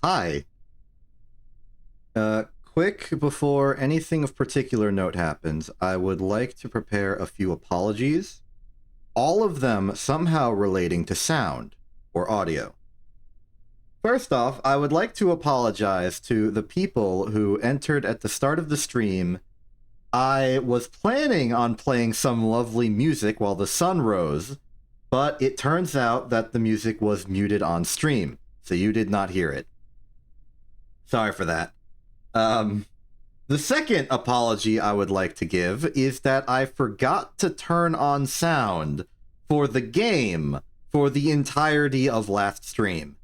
Hi. Quick, before anything of particular note happens, I would like to prepare a few apologies, all of them somehow relating to sound or audio. First off, I would like to apologize to the people who entered at the start of the stream. I was planning on playing some lovely music while the sun rose, but it turns out that the music was muted on stream, so you did not hear it. Sorry for that. The second apology I would like to give is that I forgot to turn on sound for the game for the entirety of last stream.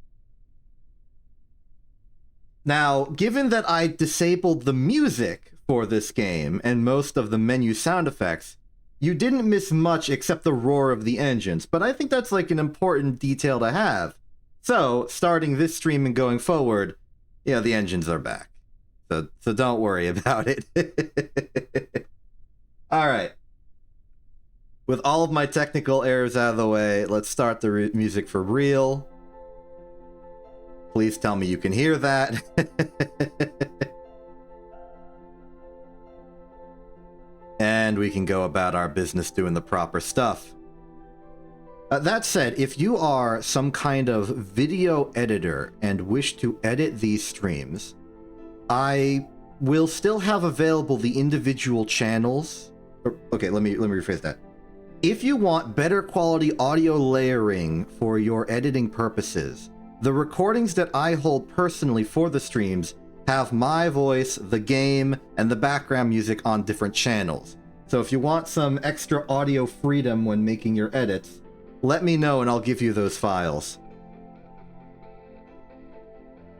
Now, given that I disabled the music for this game and most of the menu sound effects, you didn't miss much except the roar of the engines, but I think that's like an important detail to have. So, starting this stream and going forward, yeah, the engines are back. So don't worry about it. Alright. With all of my technical errors out of the way, let's start the music for real. Please tell me you can hear that. And we can go about our business doing the proper stuff. That said, if you are some kind of video editor and wish to edit these streams, I will still have available the individual channels. Okay, let me rephrase that. If you want better quality audio layering for your editing purposes, the recordings that I hold personally for the streams have my voice, the game, and the background music on different channels. So if you want some extra audio freedom when making your edits, let me know and I'll give you those files.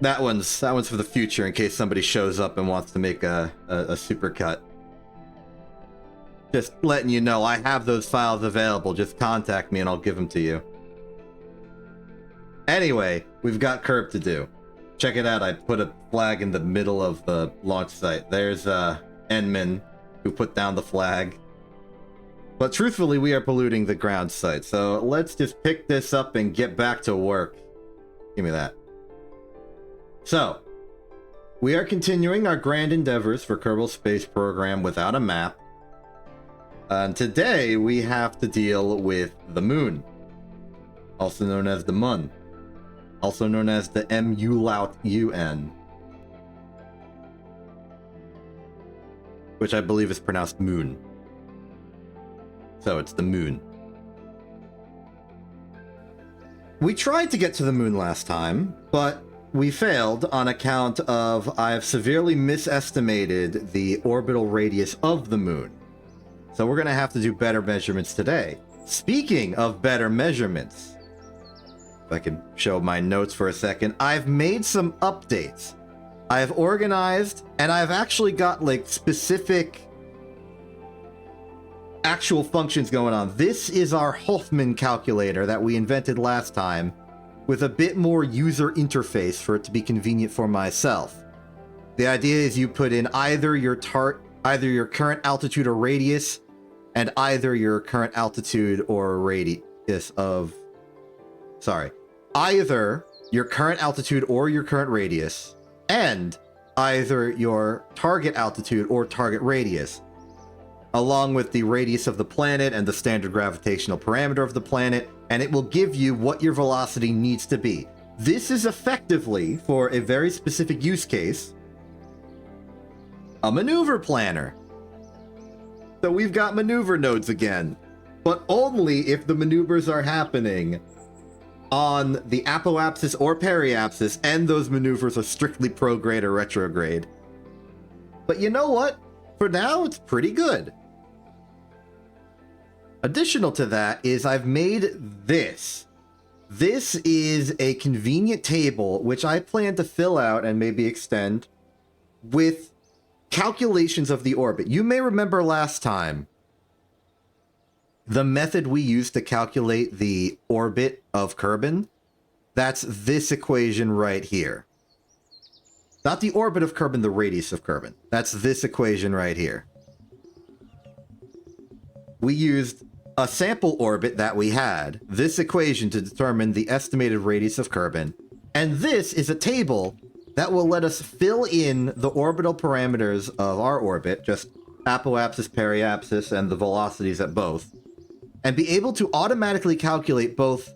That one's for the future in case somebody shows up and wants to make a supercut. Just letting you know, I have those files available. Just contact me and I'll give them to you. Anyway, we've got Curb to do. Check it out, I put a flag in the middle of the launch site. There's Enman, who put down the flag. But truthfully, we are polluting the ground site, so let's just pick this up and get back to work. Give me that. So, we are continuing our grand endeavors for Kerbal Space Program without a map. And today, we have to deal with the moon. Also known as the Mun. Also known as the MULOUT-UN. Which I believe is pronounced moon. So it's the moon. We tried to get to the moon last time, but we failed on account of I've severely misestimated the orbital radius of the moon. So we're going to have to do better measurements today. Speaking of better measurements, if I can show my notes for a second, I've made some updates. I've organized, and I've actually got like specific actual functions going on. This is our Hoffman calculator that we invented last time, with a bit more user interface for it to be convenient for myself. The idea is you put in either your current altitude or radius, and either your current altitude or radius of... Sorry. Either your current altitude or your current radius, and either your target altitude or target radius, along with the radius of the planet and the standard gravitational parameter of the planet, and it will give you what your velocity needs to be. This is effectively, for a very specific use case, a maneuver planner. So we've got maneuver nodes again, but only if the maneuvers are happening on the apoapsis or periapsis, and those maneuvers are strictly prograde or retrograde. But you know what? For now, it's pretty good. Additional to that is I've made this. This is a convenient table which I plan to fill out and maybe extend with calculations of the orbit. You may remember last time the method we used to calculate the orbit of Kerbin. That's this equation right here. Not the orbit of Kerbin, the radius of Kerbin. That's this equation right here. We used a sample orbit that we had, this equation, to determine the estimated radius of Kerbin, And this is a table that will let us fill in the orbital parameters of our orbit, just apoapsis, periapsis, and the velocities at both, and be able to automatically calculate both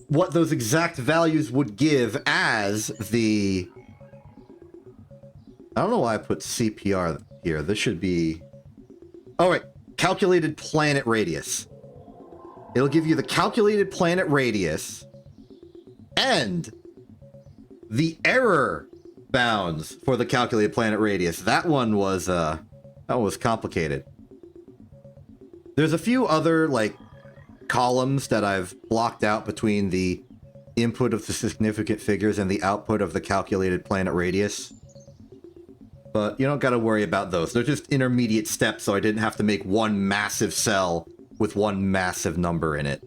what those exact values would give as the... I don't know why I put CPR here. This should be... Oh, right. Calculated planet radius. It'll give you the calculated planet radius and the error bounds for the calculated planet radius. That one was complicated. There's a few other, like, columns that I've blocked out between the input of the significant figures and the output of the calculated planet radius. But you don't gotta worry about those. They're just intermediate steps, so I didn't have to make one massive cell with one massive number in it.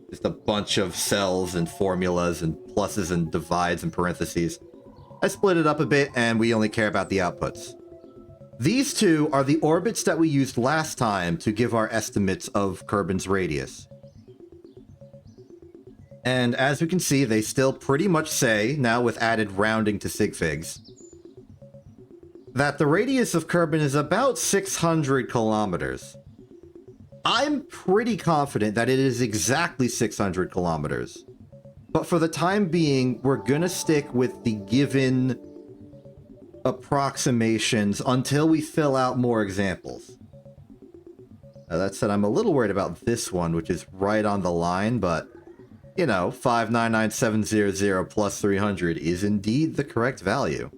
Just a bunch of cells and formulas and pluses and divides and parentheses. I split it up a bit, and we only care about the outputs. These two are the orbits that we used last time to give our estimates of Kerbin's radius. And as you can see, they still pretty much say, now with added rounding to sig figs, that the radius of Kerbin is about 600 kilometers. I'm pretty confident that it is exactly 600 kilometers. But for the time being, we're gonna stick with the given approximations until we fill out more examples. That said, I'm a little worried about this one, which is right on the line, but, you know, 599,700 plus 300 is indeed the correct value.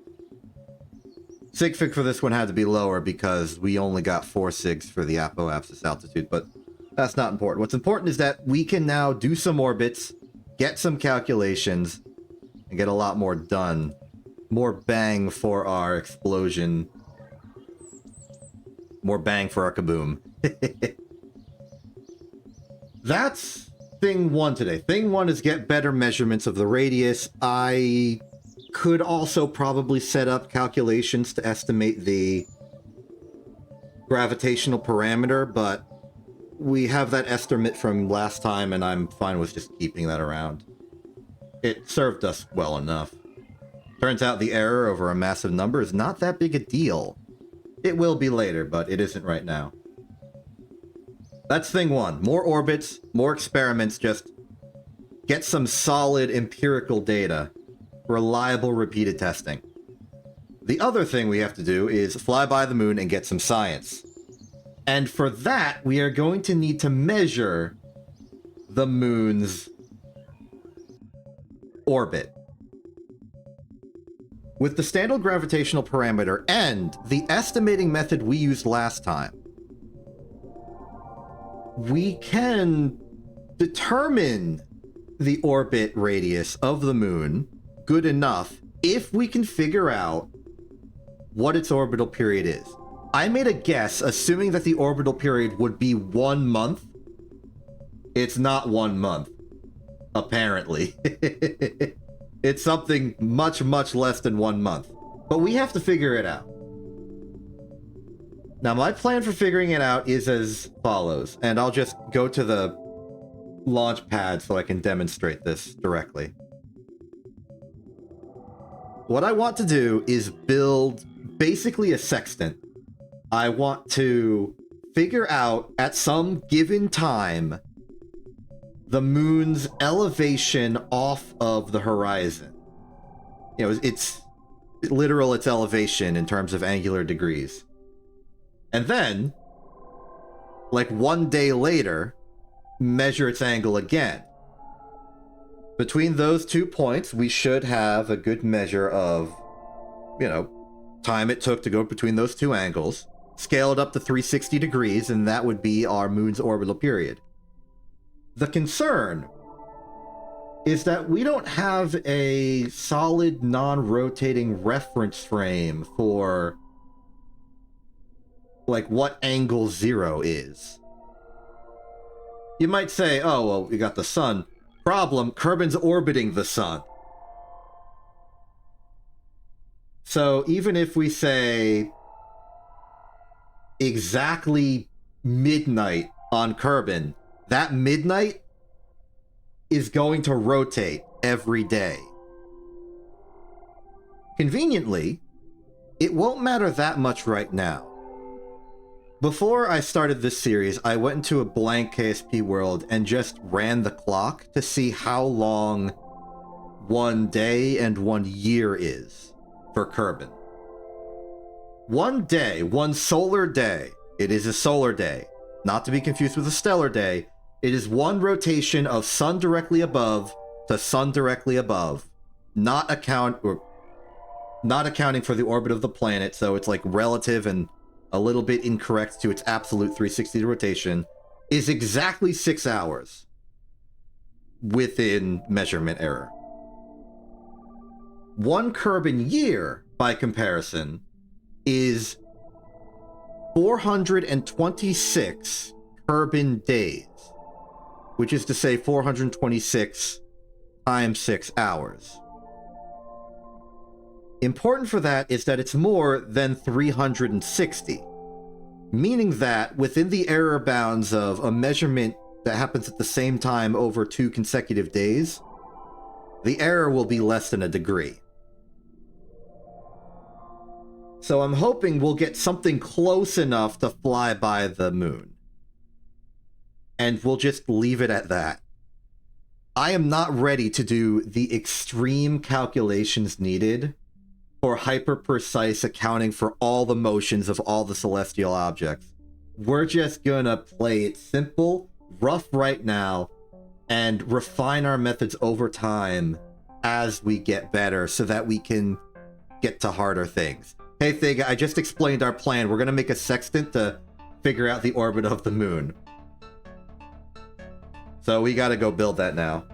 Sig fig for this one had to be lower because we only got 4 sigs for the apoapsis altitude, but that's not important. What's important is that we can now do some orbits, get some calculations, and get a lot more done. More bang for our explosion. More bang for our kaboom. That's thing 1 today. Thing 1 is get better measurements of the radius. I could also probably set up calculations to estimate the gravitational parameter, but we have that estimate from last time, and I'm fine with just keeping that around. It served us well enough. Turns out the error over a massive number is not that big a deal. It will be later, but it isn't right now. That's thing 1. More orbits, more experiments, just get some solid empirical data. Reliable repeated testing. The other thing we have to do is fly by the moon and get some science. And for that, we are going to need to measure the moon's orbit. With the standard gravitational parameter and the estimating method we used last time, we can determine the orbit radius of the moon good enough if we can figure out what its orbital period is. I made a guess assuming that the orbital period would be 1 month. It's not 1 month, apparently. It's something much, much less than 1 month. But we have to figure it out. Now, my plan for figuring it out is as follows, and I'll just go to the launch pad so I can demonstrate this directly. What I want to do is build basically a sextant. I want to figure out at some given time the moon's elevation off of the horizon. You know, it's literal its elevation in terms of angular degrees. And then, like 1 day later, measure its angle again. Between those 2 points, we should have a good measure of, you know, time it took to go between those 2 angles, scale it up to 360 degrees, and that would be our moon's orbital period. The concern is that we don't have a solid non-rotating reference frame for, like, what angle 0 is. You might say, oh, well, we got the sun. Problem, Kerbin's orbiting the sun. So even if we say exactly midnight on Kerbin, that midnight is going to rotate every day. Conveniently, it won't matter that much right now. Before I started this series, I went into a blank KSP world and just ran the clock to see how long 1 day and 1 year is for Kerbin. 1 day, 1 solar day, it is a solar day, not to be confused with a stellar day. It is 1 rotation of sun directly above to sun directly above, not accounting for the orbit of the planet, so it's like relative and a little bit incorrect to its absolute 360 rotation, is exactly 6 hours within measurement error. 1 Kerbin year, by comparison, is 426 Kerbin days, which is to say 426 times 6 hours. Important for that is that it's more than 360, meaning that within the error bounds of a measurement that happens at the same time over 2 consecutive days, the error will be less than a degree. So I'm hoping we'll get something close enough to fly by the moon. And we'll just leave it at that. I am not ready to do the extreme calculations needed for hyper-precise accounting for all the motions of all the celestial objects. We're just gonna play it simple, rough right now, and refine our methods over time as we get better so that we can get to harder things. Hey Thega, I just explained our plan. We're gonna make a sextant to figure out the orbit of the moon. So we gotta go build that now.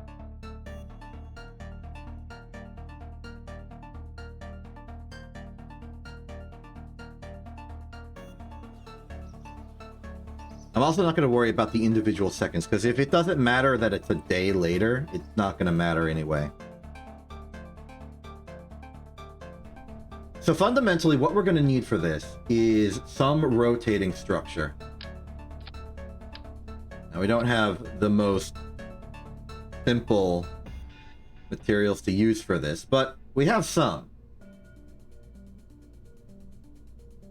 I'm also not going to worry about the individual seconds, because if it doesn't matter that it's a day later, it's not going to matter anyway. So fundamentally, what we're going to need for this is some rotating structure. Now, we don't have the most simple materials to use for this, but we have some.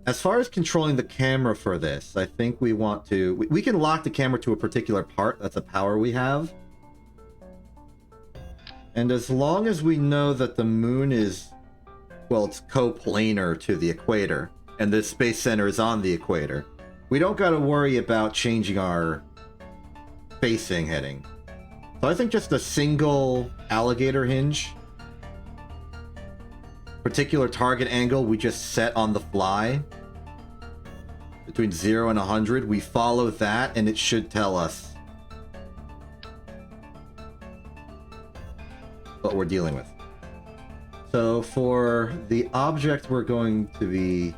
As far as controlling the camera for this, I think we want to... We can lock the camera to a particular part. That's a power we have. And as long as we know that the moon is... Well, it's coplanar to the equator, and the space center is on the equator, we don't got to worry about changing our facing heading. So I think just a single alligator hinge. Particular target angle we just set on the fly. Between 0 and 100, we follow that and it should tell us what we're dealing with. So for the object we're going to be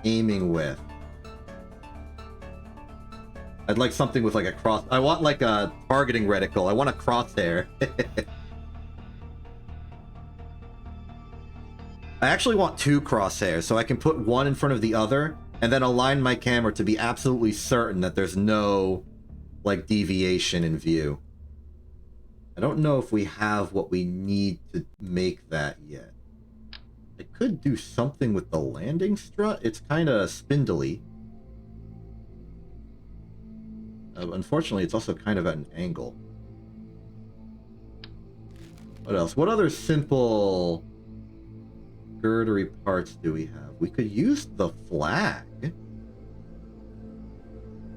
aiming with, I'd like something with like a cross. I want like a targeting reticle. I want a crosshair. I actually want 2 crosshairs, so I can put one in front of the other, and then align my camera to be absolutely certain that there's no, like, deviation in view. I don't know if we have what we need to make that yet. I could do something with the landing strut. It's kind of spindly. Unfortunately, it's also kind of at an angle. What else? What other simple... girdery parts do we have? We could use the flag. Kind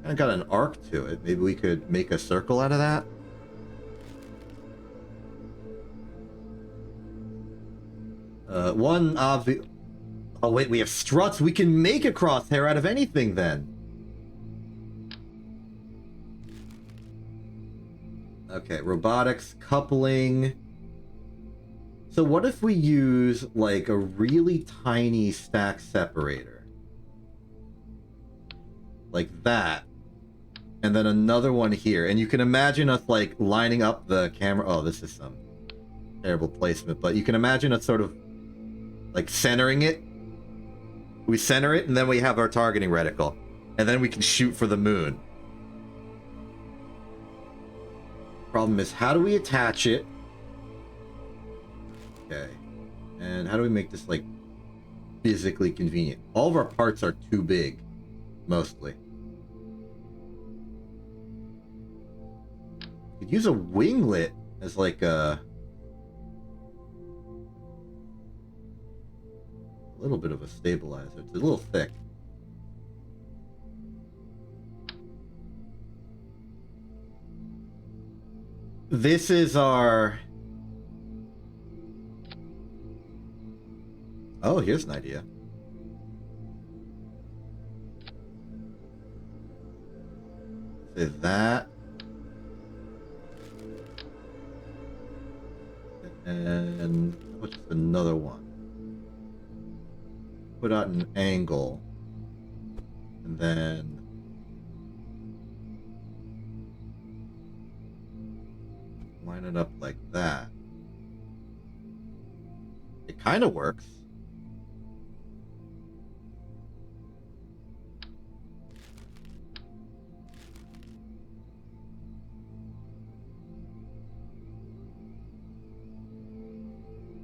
of got an arc to it. Maybe we could make a circle out of that. One obvious... Oh wait, we have struts. We can make a crosshair out of anything then. Okay, robotics, coupling... So what if we use, like, a really tiny stack separator? Like that. And then another one here. And you can imagine us, like, lining up the camera... Oh, this is some terrible placement. But you can imagine us sort of, like, centering it. We center it, and then we have our targeting reticle. And then we can shoot for the moon. Problem is, how do we attach it? Okay. And how do we make this, like, physically convenient? All of our parts are too big, mostly. Could use a winglet as, like, a little bit of a stabilizer. It's a little thick. This is our... Oh, here's an idea. Say that. And what's another one? Put out an angle. And then... line it up like that. It kind of works.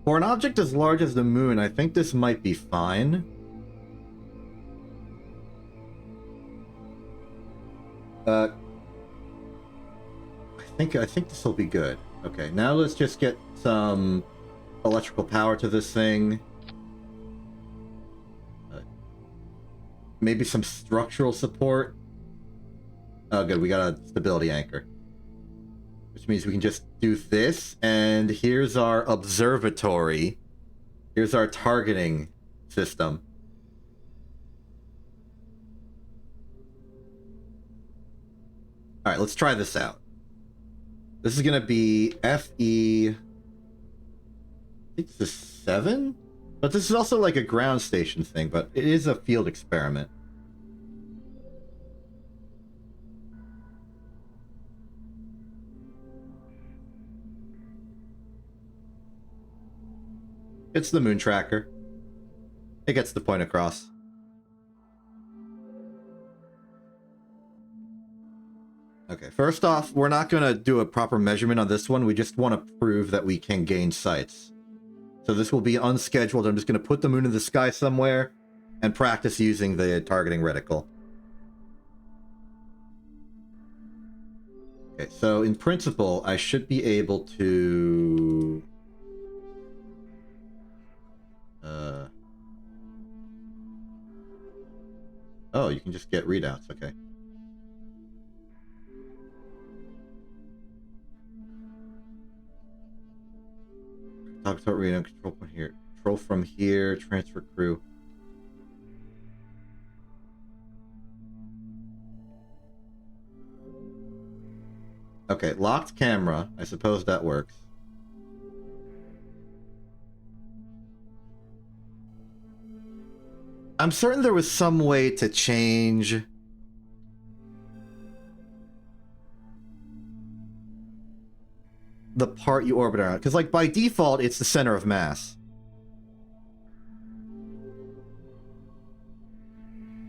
For an object as large as the moon, I think this might be fine. I think this will be good. Okay, now let's just get some electrical power to this thing. Maybe some structural support. Oh, good, we got a stability anchor. Which means we can just do this, and here's our observatory. Here's our targeting system. Alright, let's try this out. This is gonna be FE... I think this is 7? But this is also like a ground station thing, but it is a field experiment. It's the moon tracker. It gets the point across. Okay, first off, we're not going to do a proper measurement on this one. We just want to prove that we can gain sights. So this will be unscheduled. I'm just going to put the moon in the sky somewhere and practice using the targeting reticle. Okay, so in principle, I should be able to... Oh, you can just get readouts, okay. Talk about readout, control point here. Control from here, transfer crew. Okay, locked camera. I suppose that works. I'm certain there was some way to change the part you orbit around. Because, like, by default, it's the center of mass.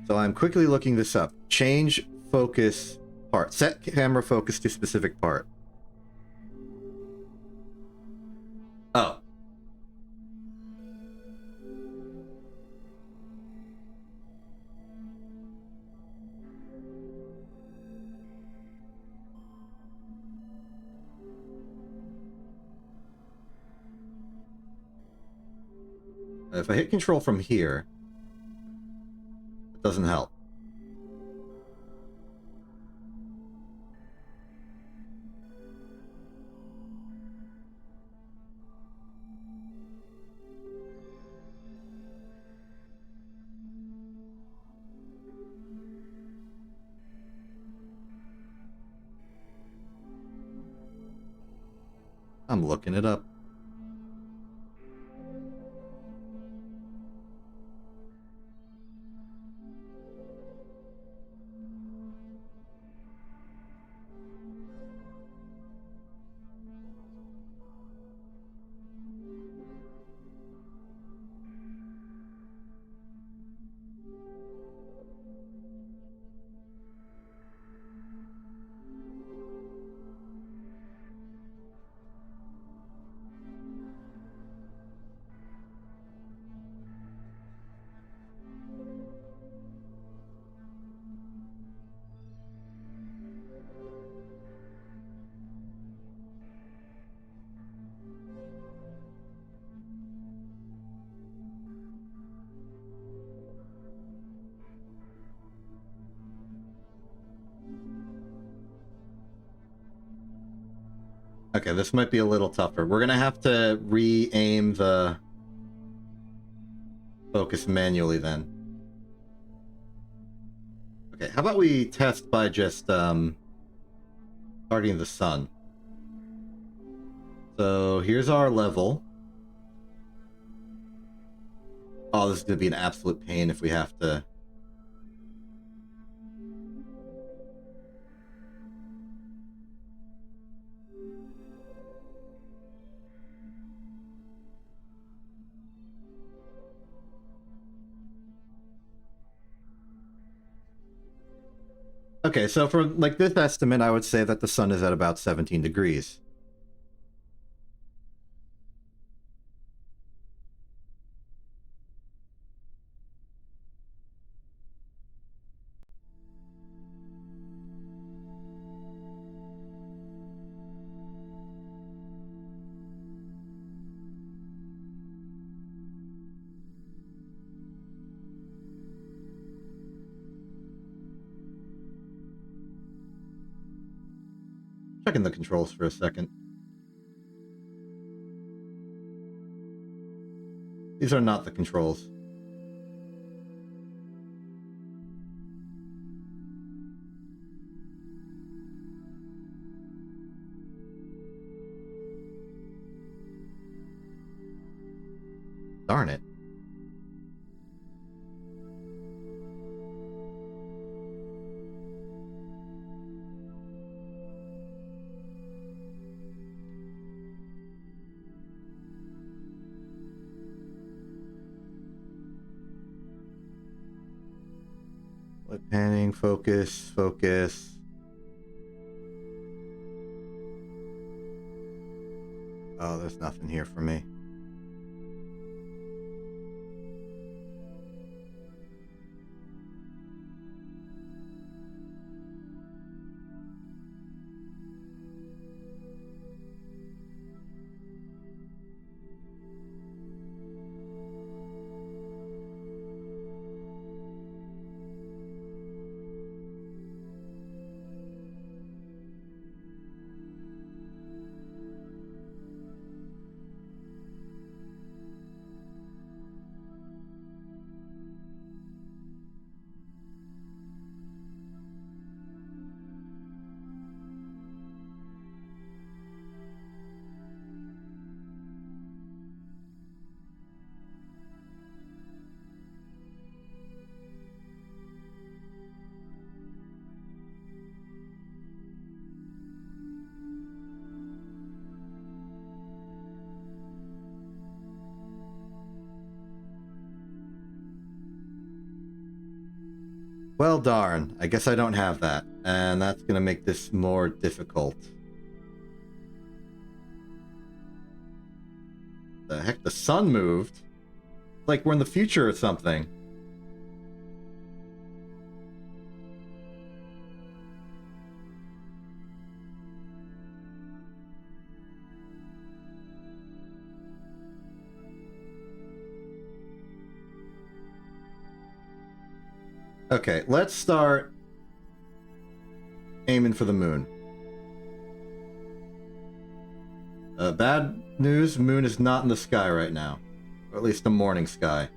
So I'm quickly looking this up. Change focus part. Set camera focus to specific part. Oh. If I hit control from here, it doesn't help. I'm looking it up. Okay, this might be a little tougher. We're gonna have to re-aim the focus manually then. Okay, how about we test by just starting the sun. So here's our level. Oh, this is gonna be an absolute pain if we have to. Okay, so for like this estimate, I would say that the sun is at about 17 degrees. Checking the controls for a second. These are not the controls. Darn it. Like panning, focus, focus. Oh, there's nothing here for me. Well, darn. I guess I don't have that. And that's going to make this more difficult. The heck? The sun moved? Like we're in the future or something. Okay, let's start aiming for the moon. Bad news, moon is not in the sky right now. Or at least the morning sky.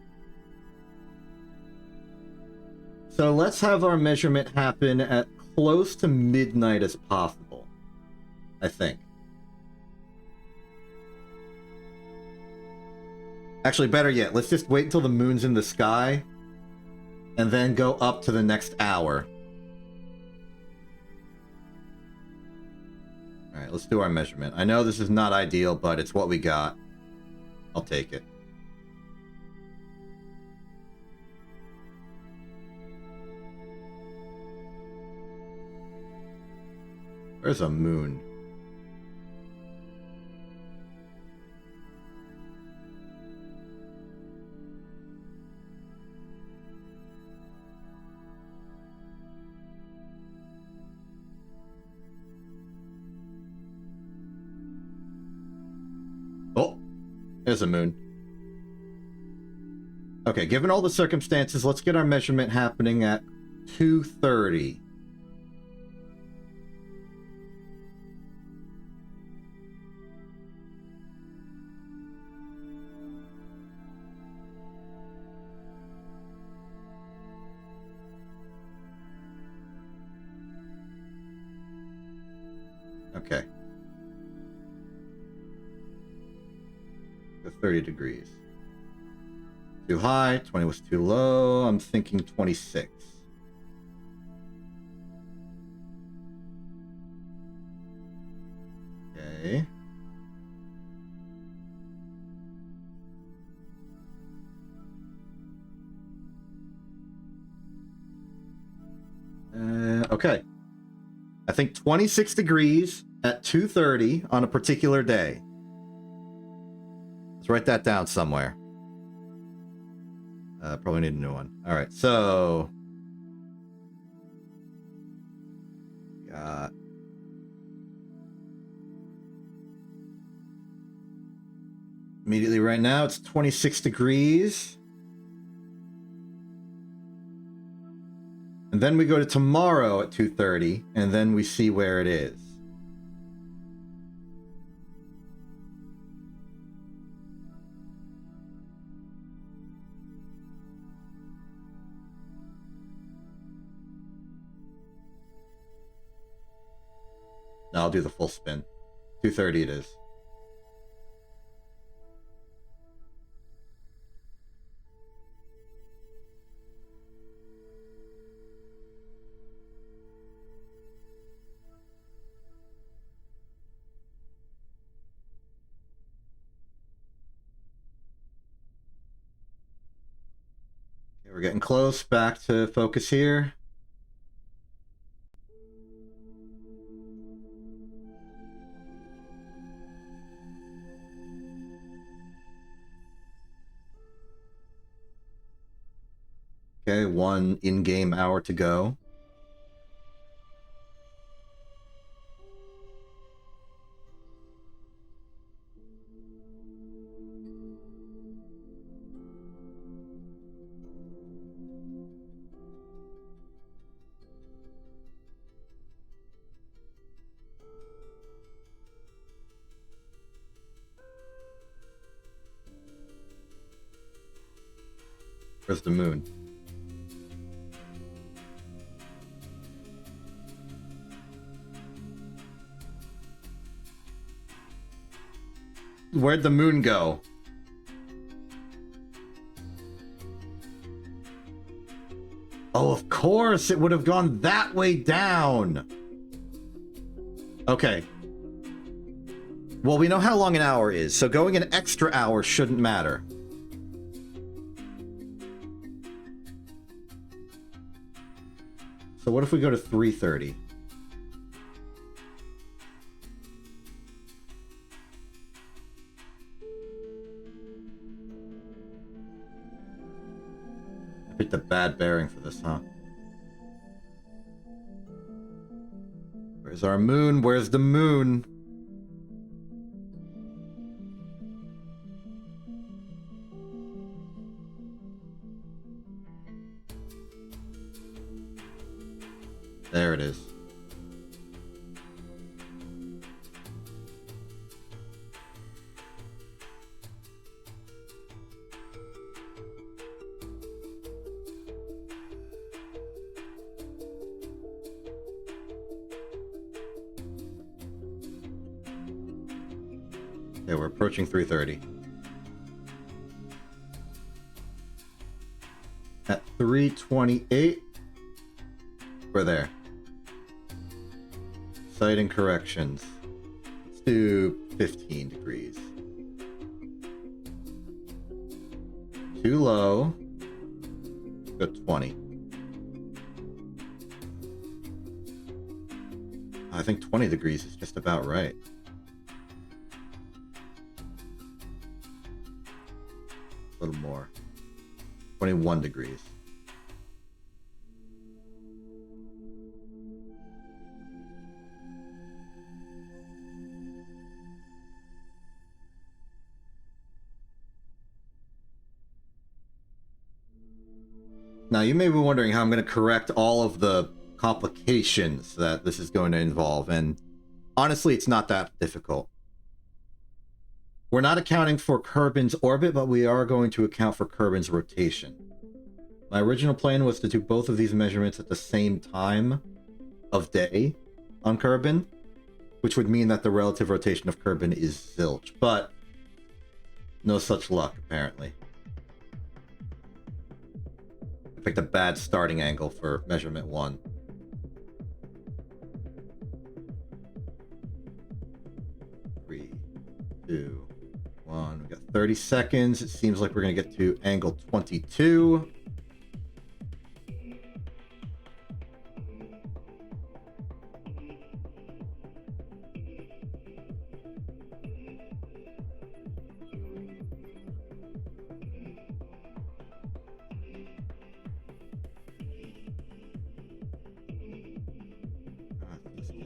So let's have our measurement happen at close to midnight as possible. I think. Actually, better yet, let's just wait until the moon's in the sky and then go up to the next hour. Alright, let's do our measurement. I know this is not ideal, but it's what we got. I'll take it. Where's a moon? Oh, there's a moon. Okay, given all the circumstances, let's get our measurement happening at 2:30. Okay. 30 degrees. Too high, 20 was too low. I'm thinking 26. Okay. Okay. I think 26 degrees at 2:30 on a particular day. Let's write that down somewhere. Probably need a new one. All right, so got immediately right now it's 26 degrees. And then we go to tomorrow at 2:30, and then we see where it is. No, I'll do the full spin. 2:30 it is. Okay, we're getting close. Back to focus here. Okay, 1 in-game hour to go. Where's the moon? Where'd the moon go? Oh, of course, it would have gone that way down. Okay. Well, we know how long an hour is, so going an extra hour shouldn't matter. So what if we go to 3:30? I picked a bad bearing for this, huh? Where's our moon? Where's the moon? There it is. Okay, we're approaching 3:30. At 3:28, we're there. Sighting corrections. Let's do 15 degrees. Too low. Go 20. I think 20 degrees is just about right. A little more. 21 degrees. Now, you may be wondering how I'm going to correct all of the complications that this is going to involve, and honestly, it's not that difficult. We're not accounting for Kerbin's orbit, but we are going to account for Kerbin's rotation. My original plan was to do both of these measurements at the same time of day on Kerbin, which would mean that the relative rotation of Kerbin is zilch, but no such luck, apparently. I picked a bad starting angle for measurement 1. Three, 2, 1. We got 30 seconds. It seems like we're going to get to angle 22.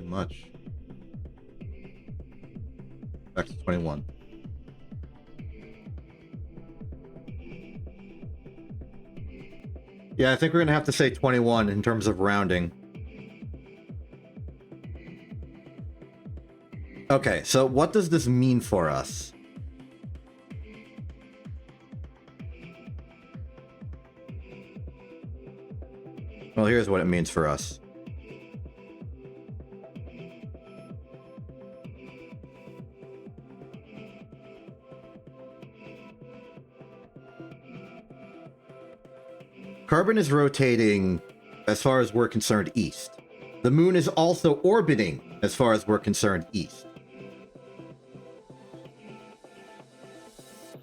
Much. Back to 21. Yeah, I think we're gonna have to say 21 in terms of rounding. Okay, so what does this mean for us? Well, here's what it means for us. Kerbin is rotating, as far as we're concerned, east. The moon is also orbiting, as far as we're concerned, east.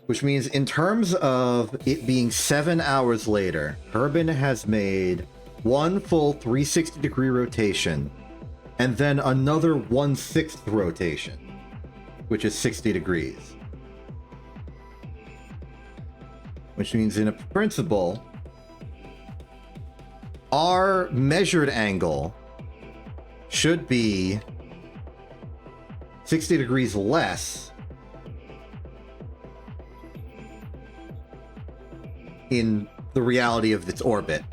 Which means in terms of it being 7 hours later, Kerbin has made one full 360-degree rotation, and then another 1/6 rotation, which is 60 degrees. Which means in a principle, our measured angle should be 60 degrees less in the reality of its orbit.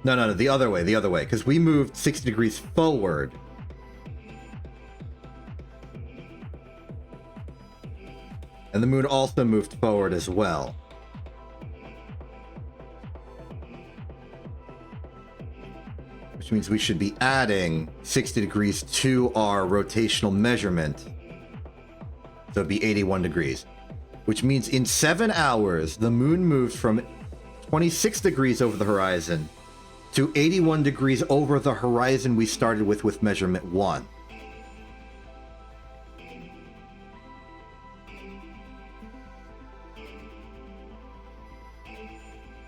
No, the other way, because we moved 60 degrees forward. And the moon also moved forward as well. Which means we should be adding 60 degrees to our rotational measurement. So it'd be 81 degrees. Which means in 7 hours, the moon moved from 26 degrees over the horizon to 81 degrees over the horizon we started with measurement 1.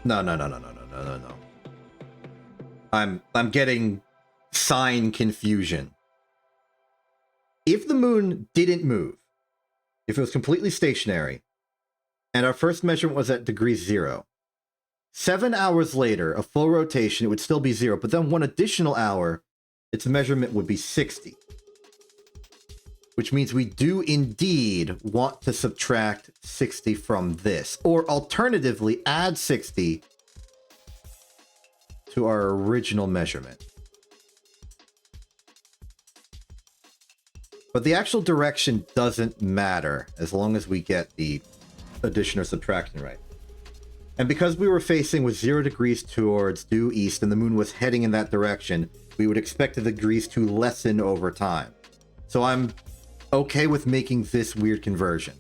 No. I'm getting sign confusion. If the moon didn't move, if it was completely stationary, and our first measurement was at degree 0, 7 hours later, a full rotation, it would still be 0, but then 1 additional hour, its measurement would be 60. Which means we do indeed want to subtract 60 from this. Or alternatively, add 60 to our original measurement. But the actual direction doesn't matter as long as we get the addition or subtraction right. And because we were facing with 0 degrees towards due east and the moon was heading in that direction, we would expect the degrees to lessen over time. So I'm okay with making this weird conversion.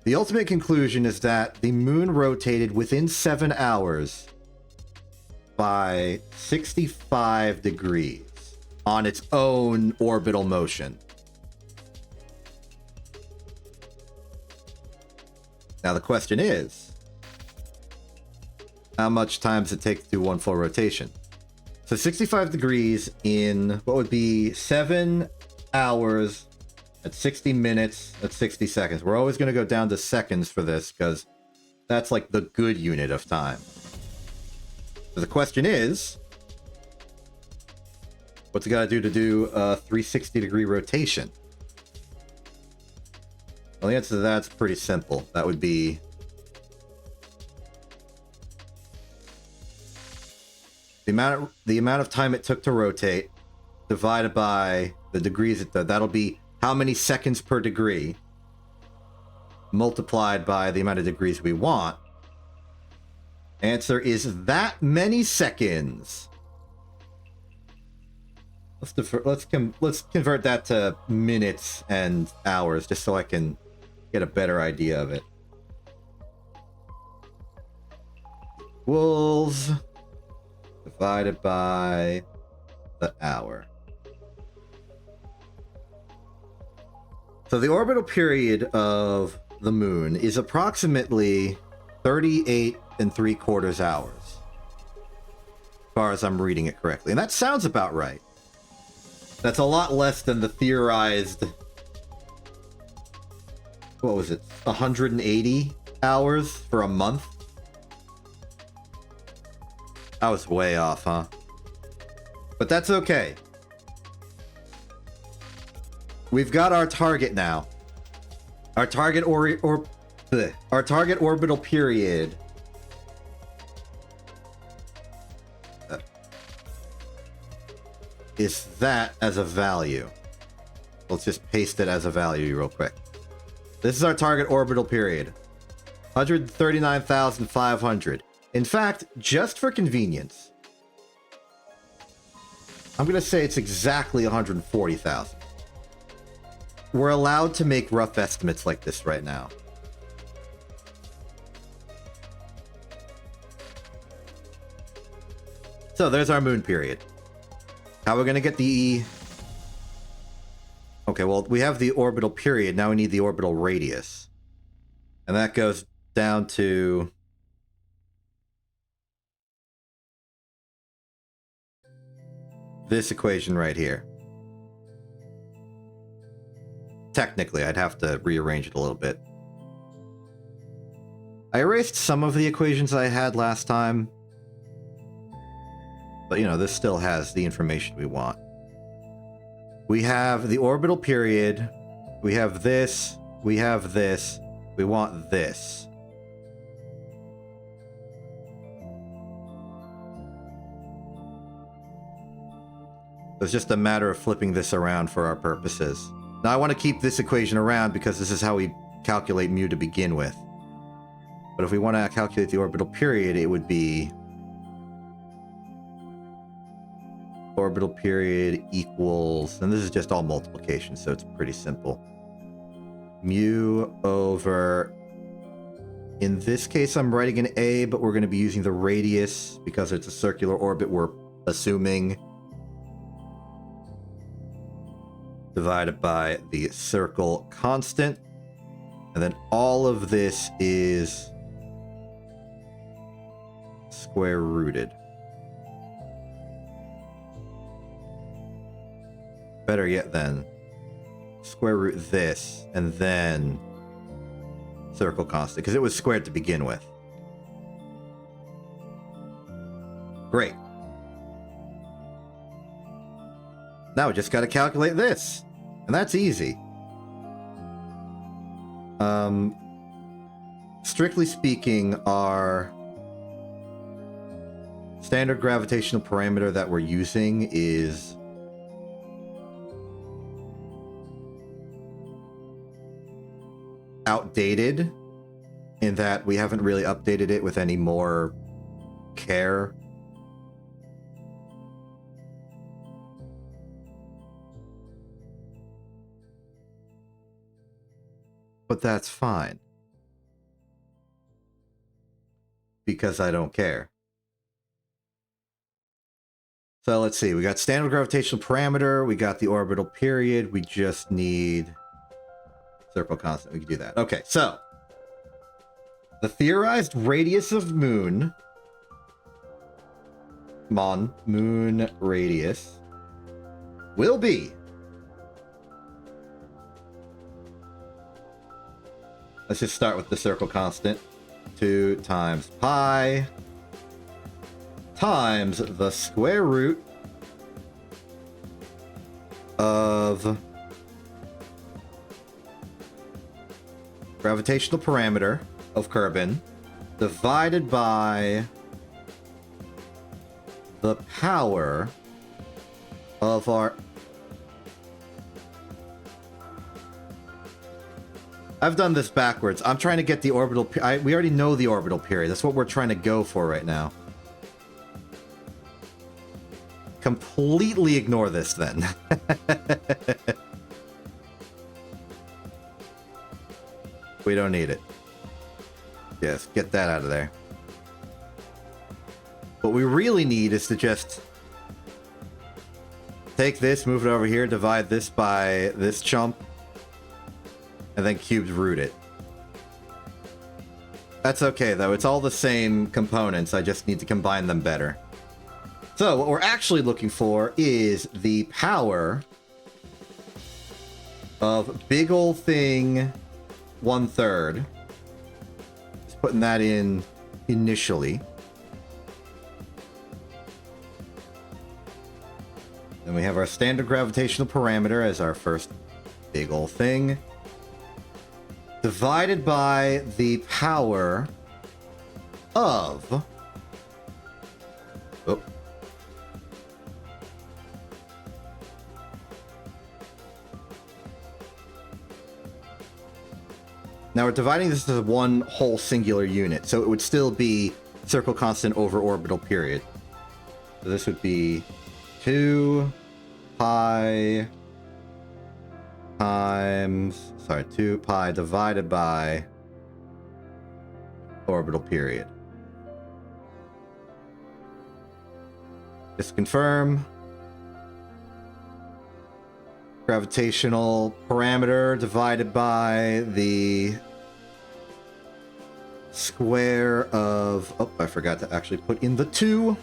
The ultimate conclusion is that the moon rotated within 7 hours by 65 degrees on its own orbital motion. Now the question is, how much time does it take to do one full rotation? So 65 degrees in what would be 7 hours at 60 minutes at 60 seconds. We're always going to go down to seconds for this because that's like the good unit of time. So the question is, what's it got to do a 360-degree rotation? Well, the answer to that's pretty simple. That would be the amount of time it took to rotate divided by the degrees. That'll be how many seconds per degree multiplied by the amount of degrees we want. Answer is that many seconds. Let's convert that to minutes and hours, just so I can get a better idea of it. Equals divided by the hour. So the orbital period of the moon is approximately 38 3/4 hours, as far as I'm reading it correctly. And that sounds about right. That's a lot less than the theorized, what was it, 180 hours for a month? I was way off, huh? But that's okay. We've got our target now. Our target our target orbital period is that as a value. Let's just paste it as a value real quick. This is our target orbital period. 139,500. In fact, just for convenience, I'm going to say it's exactly 140,000. We're allowed to make rough estimates like this right now. So there's our moon period. How are we going to get the... Okay, well, we have the orbital period. Now we need the orbital radius. And that goes down to... this equation right here. Technically, I'd have to rearrange it a little bit. I erased some of the equations I had last time. But, you know, this still has the information we want. We have the orbital period. We have this. We have this. We want this. So it's just a matter of flipping this around for our purposes. Now, I want to keep this equation around because this is how we calculate mu to begin with. But if we want to calculate the orbital period, it would be orbital period equals, and this is just all multiplication, so it's pretty simple. Mu over, in this case, I'm writing an A, but we're going to be using the radius because it's a circular orbit, we're assuming. Divided by the circle constant. And then all of this is square rooted. Better yet then, square root this, and then circle constant, because it was squared to begin with. Great. Now we just got to calculate this, and that's easy. Strictly speaking, our standard gravitational parameter that we're using is outdated in that we haven't really updated it with any more care. But that's fine. Because I don't care. So let's see. We got standard gravitational parameter. We got the orbital period. We just need circle constant. We can do that. Okay, so the theorized radius of moon. Come on. Moon radius will be... Let's just start with the circle constant. 2 times pi times the square root of gravitational parameter of Kerbin divided by the power of our... I've done this backwards. I'm trying to get the orbital... we already know the orbital period. That's what we're trying to go for right now. Completely ignore this, then. We don't need it. Yes, get that out of there. What we really need is to just... take this, move it over here, divide this by this chump, and then cubed root it. That's okay, though. It's all the same components. I just need to combine them better. So, what we're actually looking for is the power of big ol' thing 1/3. Just putting that in initially. Then we have our standard gravitational parameter as our first big ol' thing. Divided by the power of... oh. Now we're dividing this as one whole singular unit, so it would still be circle constant over orbital period. So this would be 2 pi times, 2 pi divided by orbital period. Just confirm. Gravitational parameter divided by the square of... oh, I forgot to actually put in the 2.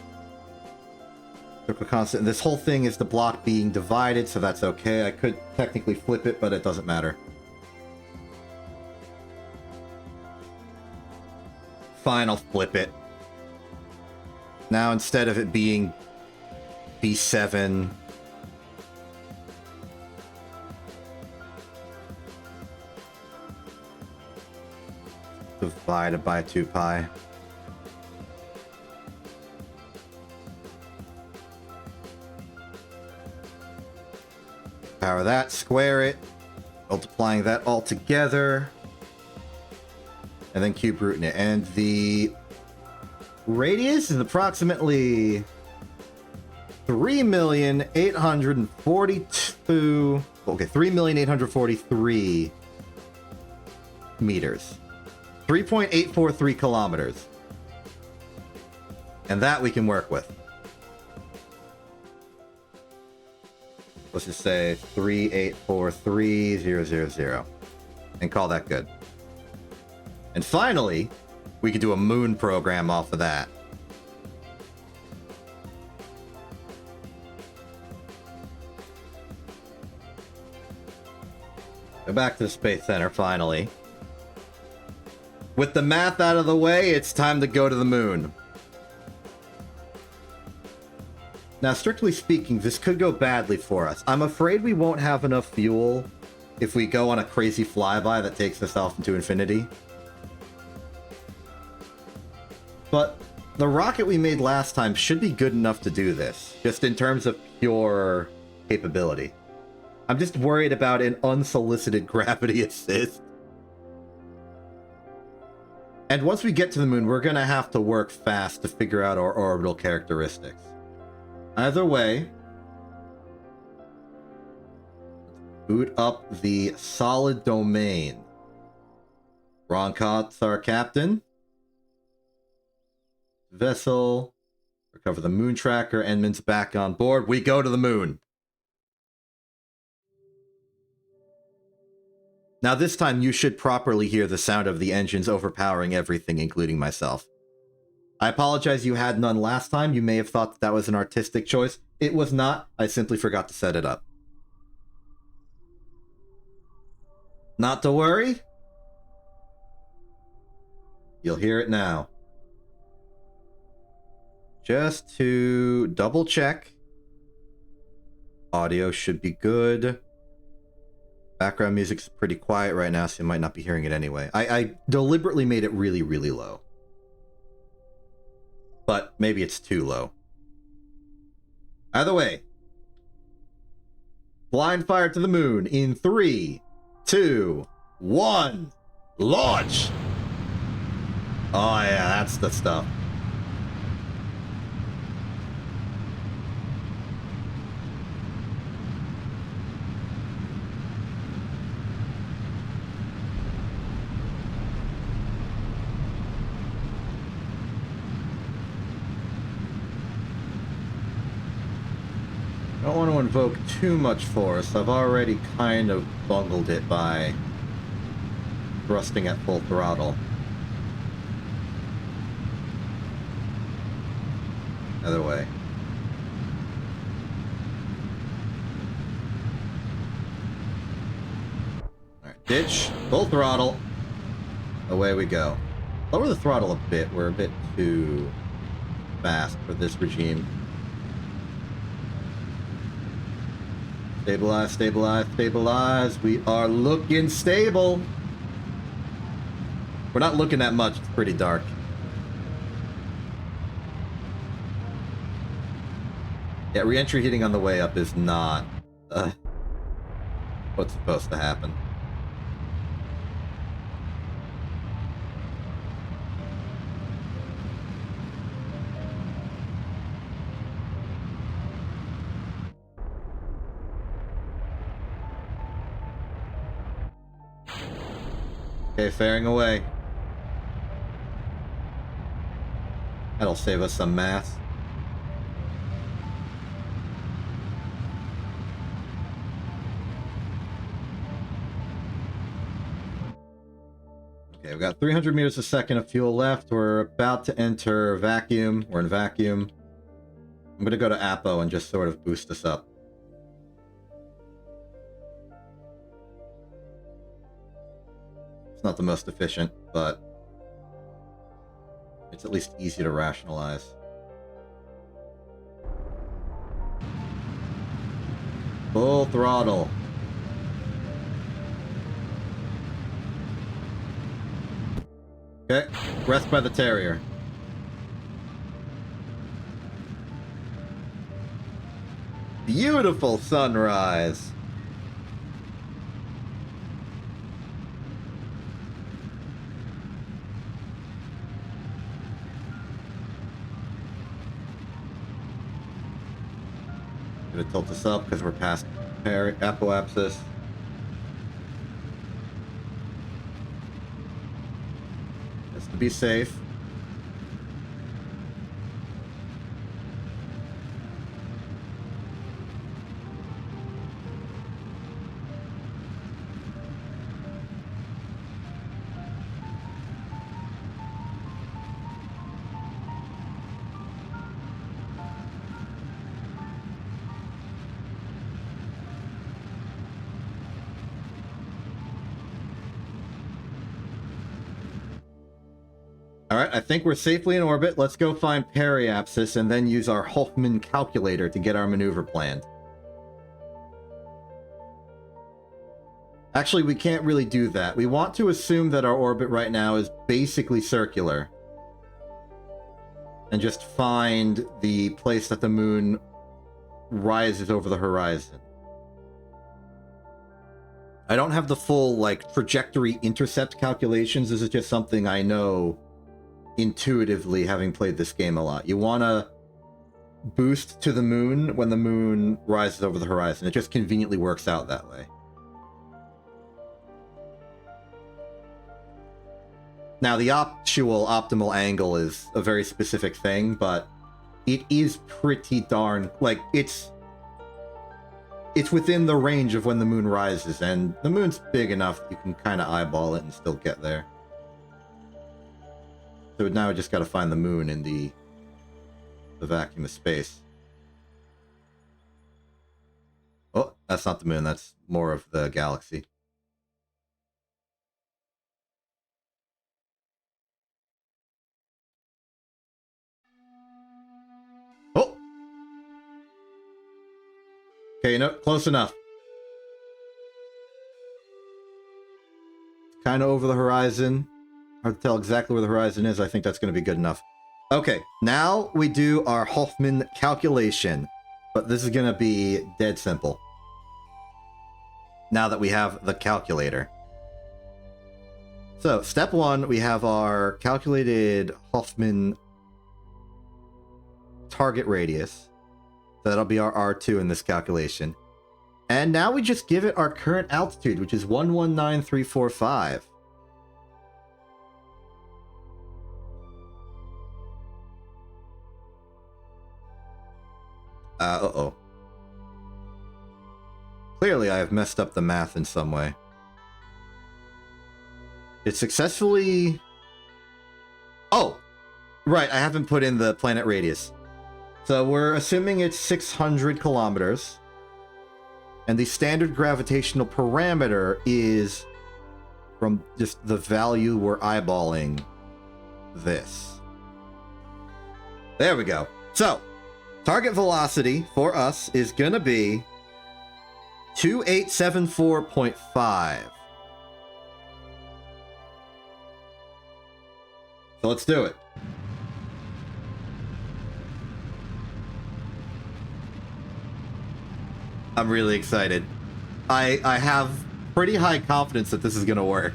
Circle constant. This whole thing is the block being divided, so that's okay. I could technically flip it, but it doesn't matter. Fine, I'll flip it. Now, instead of it being B7... divided by 2 pi. Power that, square it, multiplying that all together, and then cube rooting it. And the radius is approximately 3,842... okay, 3,843 meters. 3.843 kilometers. And that we can work with. Let's just say 3843000 and call that good. And finally, we could do a moon program off of that. Go back to the Space Center, finally. With the math out of the way, it's time to go to the moon. Now, strictly speaking, this could go badly for us. I'm afraid we won't have enough fuel if we go on a crazy flyby that takes us off into infinity. But the rocket we made last time should be good enough to do this, just in terms of pure capability. I'm just worried about an unsolicited gravity assist. And once we get to the moon, we're going to have to work fast to figure out our orbital characteristics. Either way, boot up the solid domain. Roncott, our captain. Vessel. Recover the moon tracker. Enman's back on board. We go to the moon. Now this time you should properly hear the sound of the engines overpowering everything, including myself. I apologize you had none last time. You may have thought that was an artistic choice. It was not. I simply forgot to set it up. Not to worry. You'll hear it now. Just to double check. Audio should be good. Background music's pretty quiet right now, so you might not be hearing it anyway. I deliberately made it really, really low. But maybe it's too low. Either way. Blind fire to the moon in 3, 2, 1, launch! Oh yeah, that's the stuff. I don't want to invoke too much force. I've already kind of bungled it by thrusting at full throttle. Other way. Alright, ditch, full throttle. Away we go. Lower the throttle a bit. We're a bit too fast for this regime. Stabilize, stabilize, stabilize. We are looking stable. We're not looking that much. It's pretty dark. Yeah, re-entry hitting on the way up is not what's supposed to happen. Okay, faring away. That'll save us some mass. Okay, we've got 300 meters a second of fuel left. We're about to enter vacuum. We're in vacuum. I'm going to go to Apo and just sort of boost us up. It's not the most efficient, but it's at least easy to rationalize. Full throttle. Okay, rest by the Terrier. Beautiful sunrise. Gonna tilt us up because we're past apoapsis. Just to be safe. Alright, I think we're safely in orbit. Let's go find periapsis and then use our Hoffman calculator to get our maneuver planned. Actually, we can't really do that. We want to assume that our orbit right now is basically circular. And just find the place that the moon rises over the horizon. I don't have the full, like, trajectory intercept calculations. This is just something I know intuitively, having played this game a lot. You want to boost to the moon when the moon rises over the horizon. It just conveniently works out that way. Now, the actual optimal angle is a very specific thing, but it is pretty darn... like, it's within the range of when the moon rises, and the moon's big enough you can kind of eyeball it and still get there. So now we just got to find the moon in the vacuum of space. Oh, that's not the moon. That's more of the galaxy. Oh! Okay, no, close enough. Kind of over the horizon. Hard to tell exactly where the horizon is. I think that's going to be good enough. Okay, now we do our Hoffman calculation. But this is going to be dead simple. Now that we have the calculator. So, step one, we have our calculated Hoffman target radius. So that'll be our R2 in this calculation. And now we just give it our current altitude, which is 119345. Uh-oh. Clearly I have messed up the math in some way. It successfully... Oh! Right, I haven't put in the planet radius. So we're assuming it's 600 kilometers. And the standard gravitational parameter is from just the value we're eyeballing this. There we go. So, target velocity for us is going to be 2874.5. So let's do it. I'm really excited. I have pretty high confidence that this is going to work.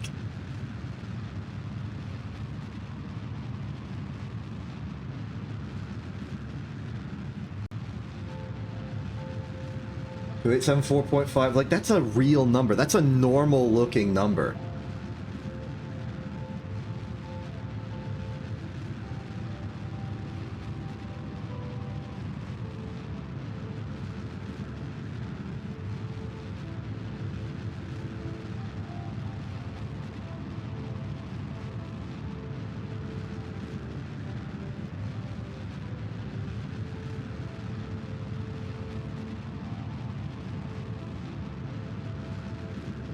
$2874.5, like that's a real number. That's a normal looking number.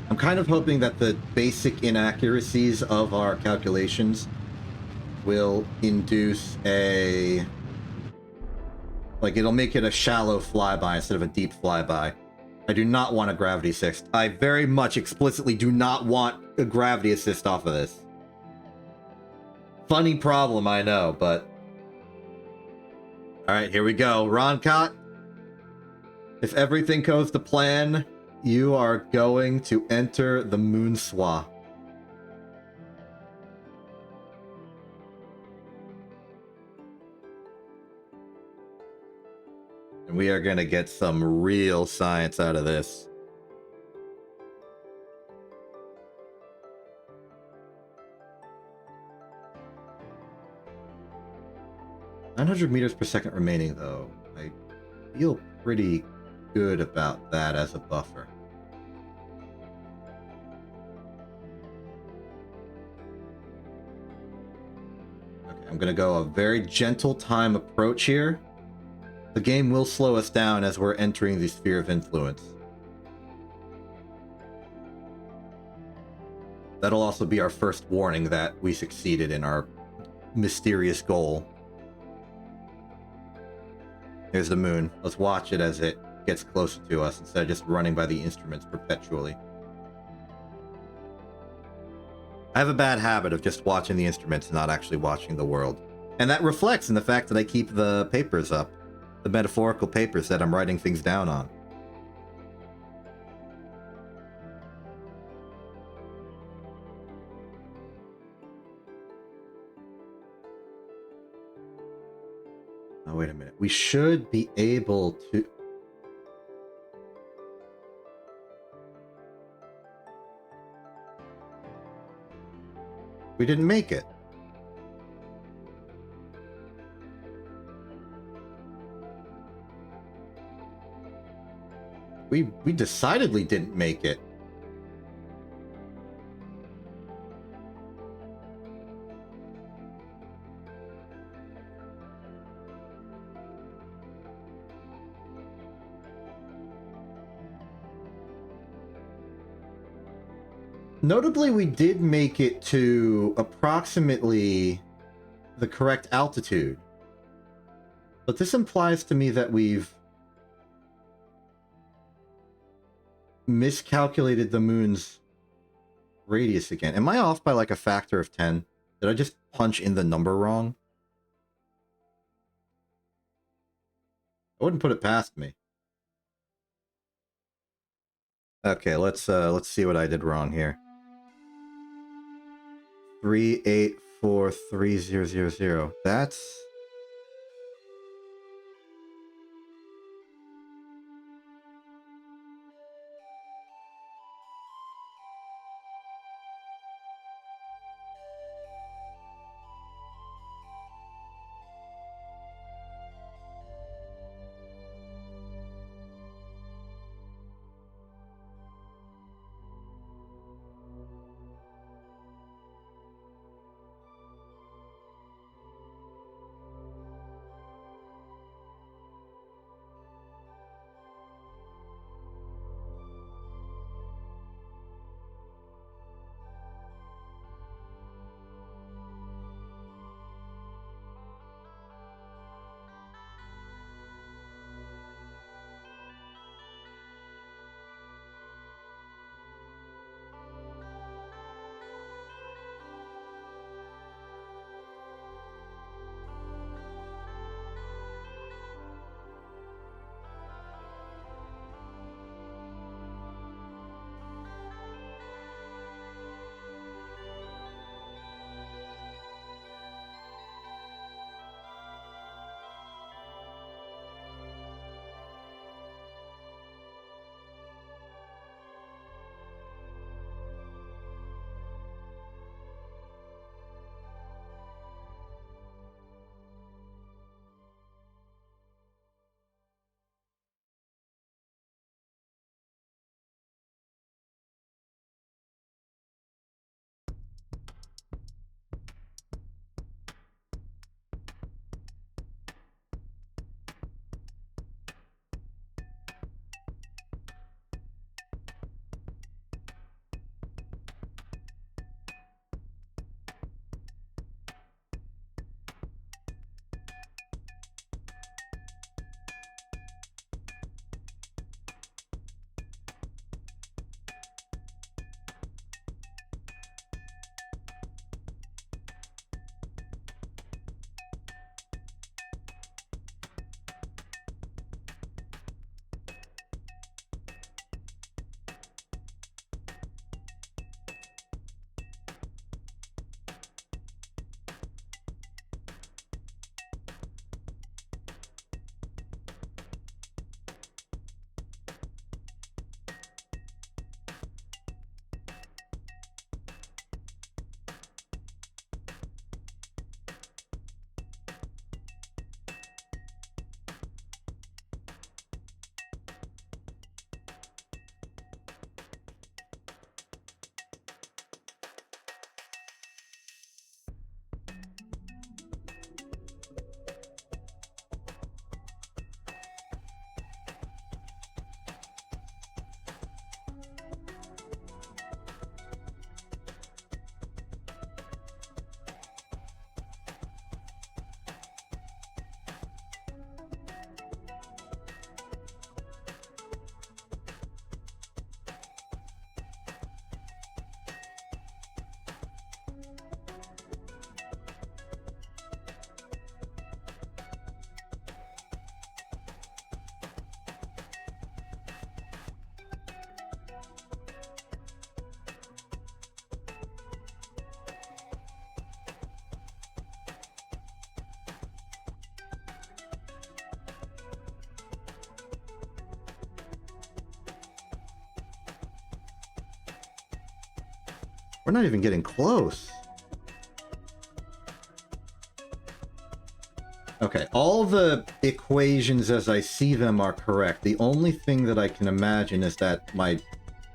I'm kind of hoping that the basic inaccuracies of our calculations will induce a... like, it'll make it a shallow flyby instead of a deep flyby. I do not want a gravity assist. I very much explicitly do not want a gravity assist off of this. Funny problem, I know, but... Alright, here we go. Roncott, if everything goes to plan... you are going to enter the moon swa. And we are going to get some real science out of this. $900 meters per second remaining, though. I feel pretty good about that as a buffer. Okay, I'm gonna go a very gentle time approach here. The game will slow us down as we're entering the sphere of influence. That'll also be our first warning that we succeeded in our mysterious goal. Here's the moon. Let's watch it as it gets closer to us instead of just running by the instruments perpetually. I have a bad habit of just watching the instruments and not actually watching the world. And that reflects in the fact that I keep the papers up. The metaphorical papers that I'm writing things down on. Oh, wait a minute. We should be able to... We didn't make it. We decidedly didn't make it. Notably, we did make it to approximately the correct altitude. But this implies to me that we've miscalculated the moon's radius again. Am I off by like a factor of 10? Did I just punch in the number wrong? I wouldn't put it past me. Okay, let's see what I did wrong here. 384300. That's... We're not even getting close. Okay, all the equations as I see them are correct. The only thing that I can imagine is that my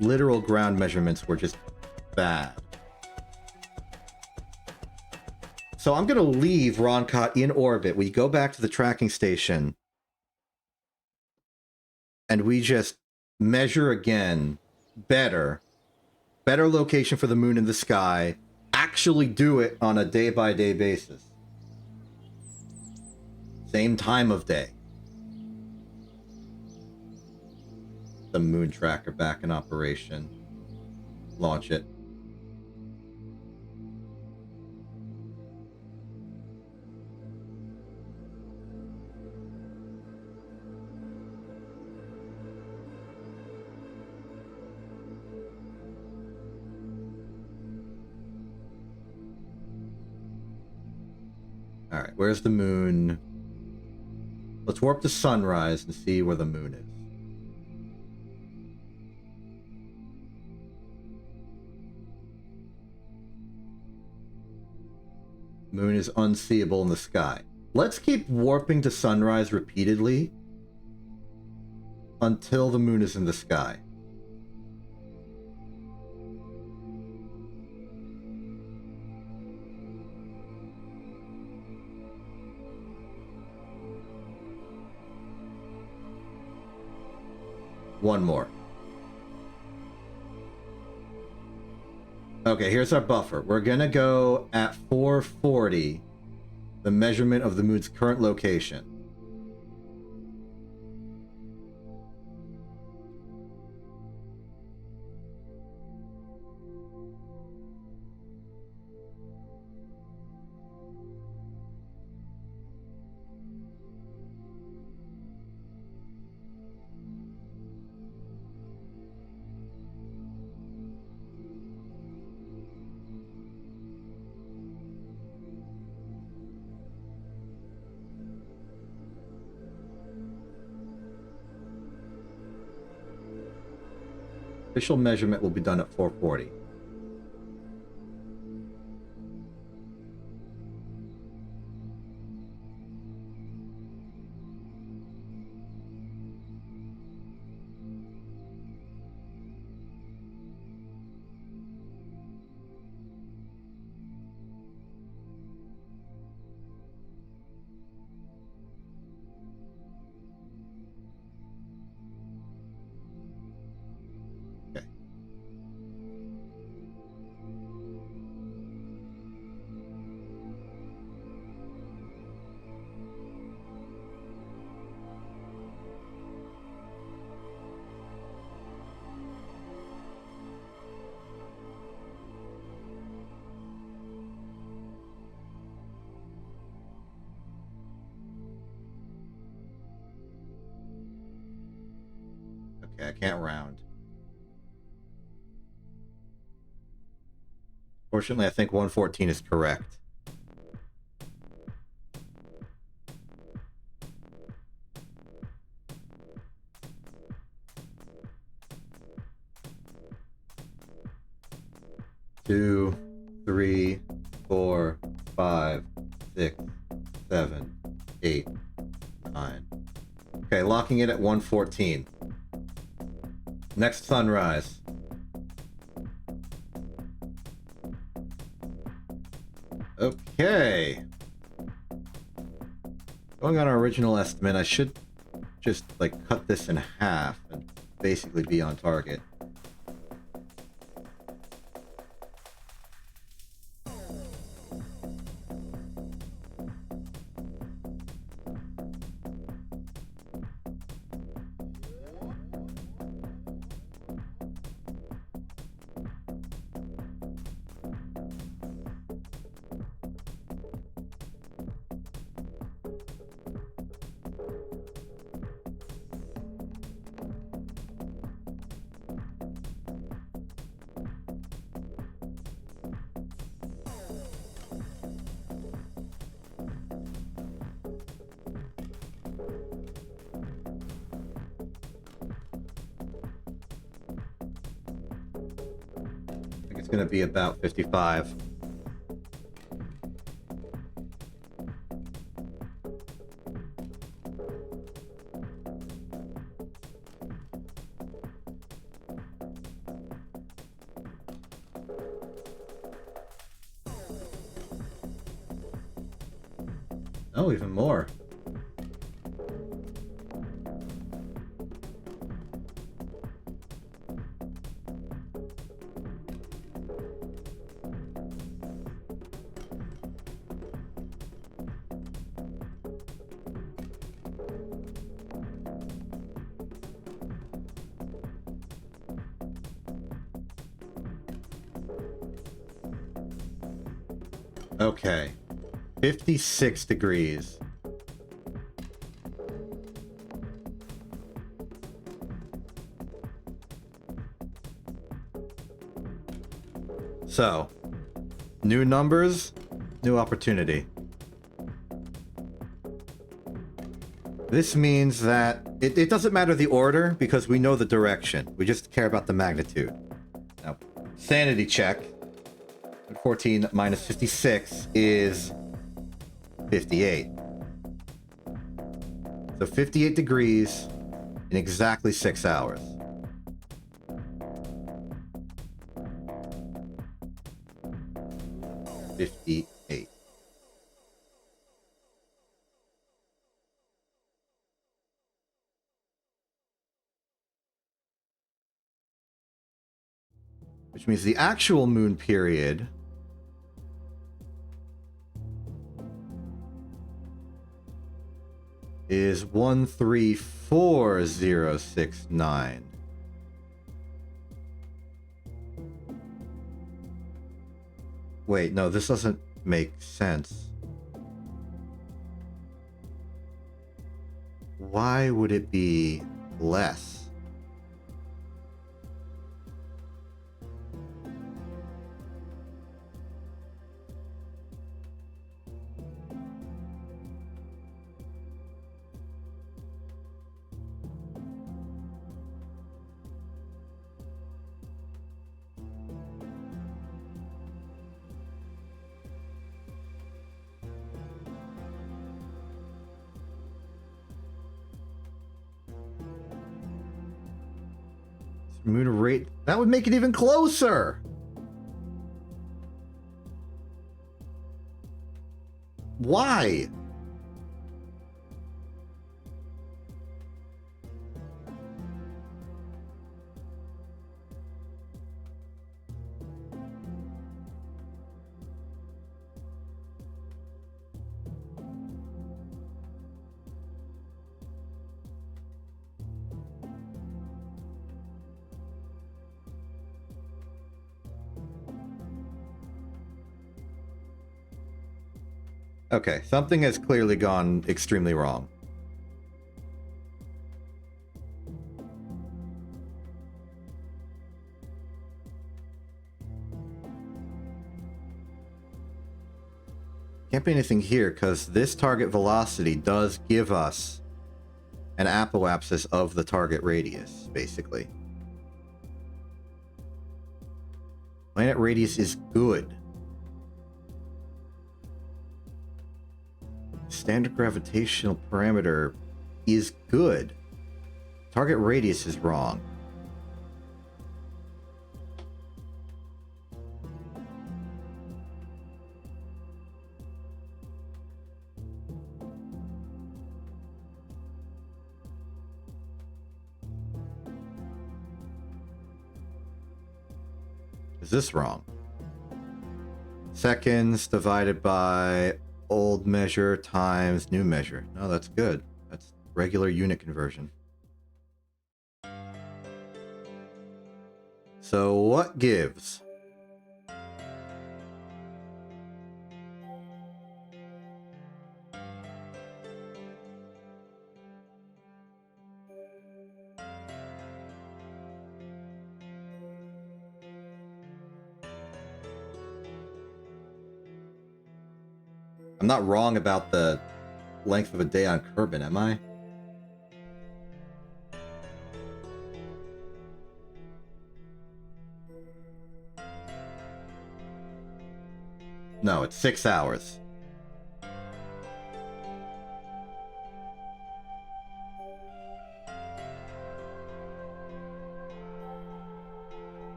literal ground measurements were just bad. So I'm going to leave Roncott in orbit. We go back to the tracking station. And we just measure again. Better location for the moon in the sky. Actually do it on a day-by-day basis. Same time of day. The moon tracker back in operation. Launch it. Alright, where's the moon? Let's warp to sunrise and see where the moon is. Moon is unseeable in the sky. Let's keep warping to sunrise repeatedly until the moon is in the sky. One more. Okay, here's our buffer. We're gonna go at 440, the measurement of the moon's current location. Official measurement will be done at 440. Okay, I can't round. Fortunately, I think 114 is correct. Two, 3, 4, 5, 6, 7, 8, 9. Okay, locking it at 114. Next sunrise. Okay. Going on our original estimate, I should just like cut this in half and basically be on target. It's going to be about 55. Oh, even more. Okay. 56 degrees. So, new numbers, new opportunity. This means that it doesn't matter the order because we know the direction. We just care about the magnitude. Now, sanity check. 14 minus 56 is 58. So 58 degrees in exactly 6 hours. $58. Which means the actual moon period is 134069. Wait, no, this doesn't make sense. Why would it be less? Moon rate, that would make it even closer. Why? Okay, something has clearly gone extremely wrong. Can't be anything here because this target velocity does give us an apoapsis of the target radius, basically. Planet radius is good. Standard gravitational parameter is good. Target radius is wrong. Is this wrong? Seconds divided by old measure times new measure. No, that's good. That's regular unit conversion. So what gives? I'm not wrong about the length of a day on Kerbin, am I? No, it's 6 hours.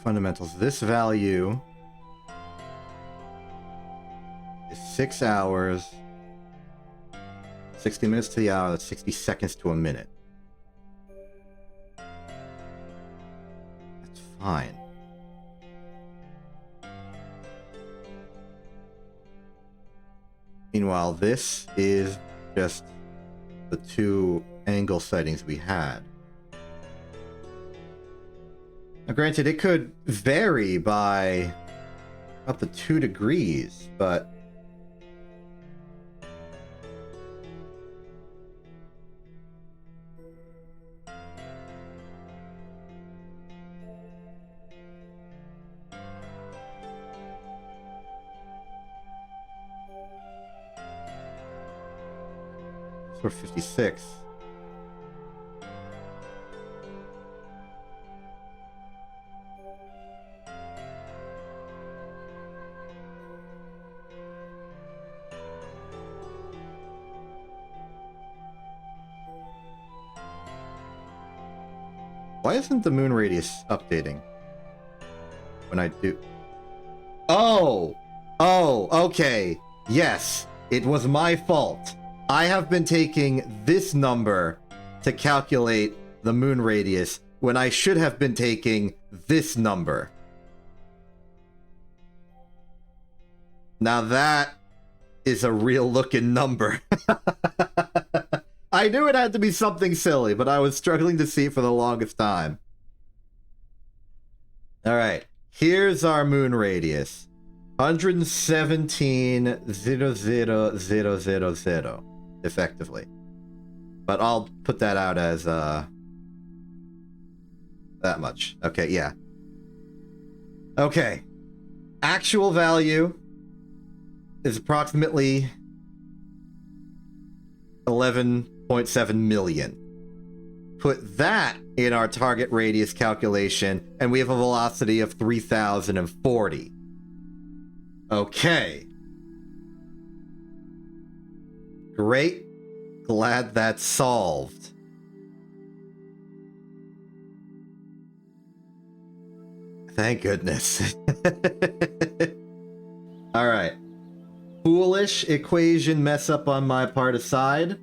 Fundamentals. This value is 6 hours, 60 minutes to the hour. That's 60 seconds to a minute. That's fine. Meanwhile, this is just the two angle settings we had. Now, granted, it could vary by About the 2 degrees, but... For 56. Why isn't the moon radius updating when I do? Oh! Oh, okay. Yes, it was my fault. I have been taking this number to calculate the moon radius when I should have been taking this number. Now that is a real looking number. I knew it had to be something silly, but I was struggling to see it for the longest time. Alright, here's our moon radius. 117,000,000, effectively. But I'll put that out as, that much. Okay, yeah. Okay. Actual value is approximately 11.7 million. Put that in our target radius calculation, and we have a velocity of 3,040. Okay. Great. Glad that's solved. Thank goodness. Alright. Foolish equation mess up on my part aside.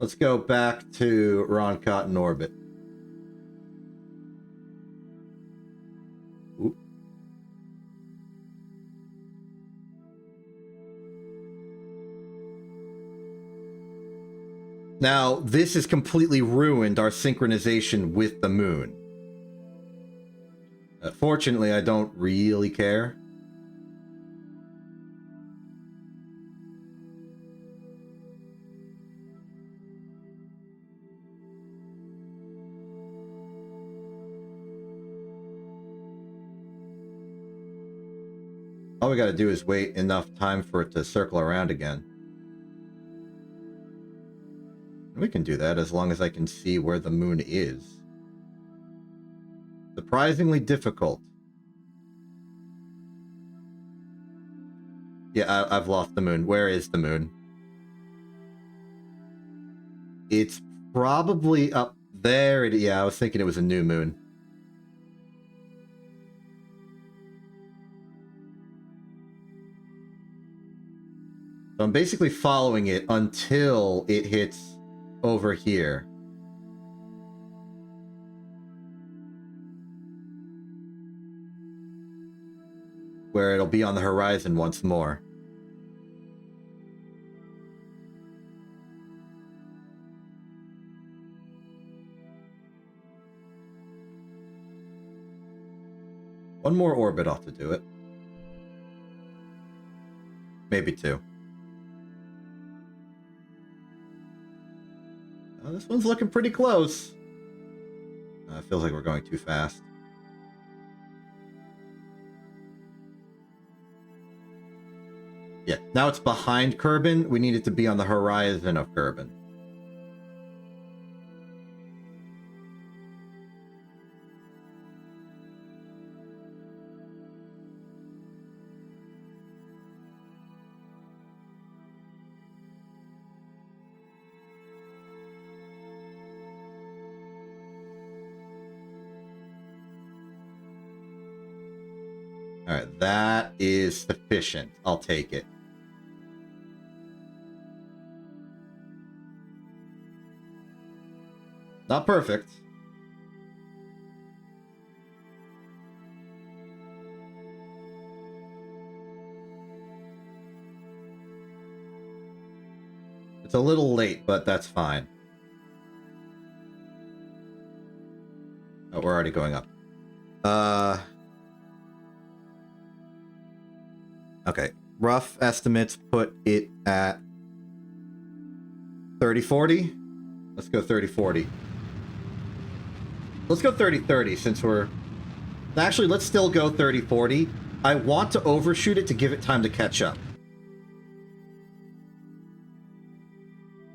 Let's go back to Ron Cotton orbit. Oop. Now, this has completely ruined our synchronization with the moon. Fortunately, I don't really care. All we gotta do is wait enough time for it to circle around again. We can do that as long as I can see where the moon is. Surprisingly difficult. Yeah, I've lost the moon. Where is the moon? It's probably up there. Yeah, I was thinking it was a new moon. So I'm basically following it until it hits over here. Where it'll be on the horizon once more. One more orbit ought to do it. Maybe 2. Oh, this one's looking pretty close. It feels like we're going too fast. Yeah, now it's behind Kerbin. We need it to be on the horizon of Kerbin. Alright, that is sufficient. I'll take it. Not perfect. It's a little late, but that's fine. Oh, we're already going up. Okay, rough estimates put it at 3040. Let's go 3040. Let's go 3030 since we're... Actually, let's still go 3040. I want to overshoot it to give it time to catch up.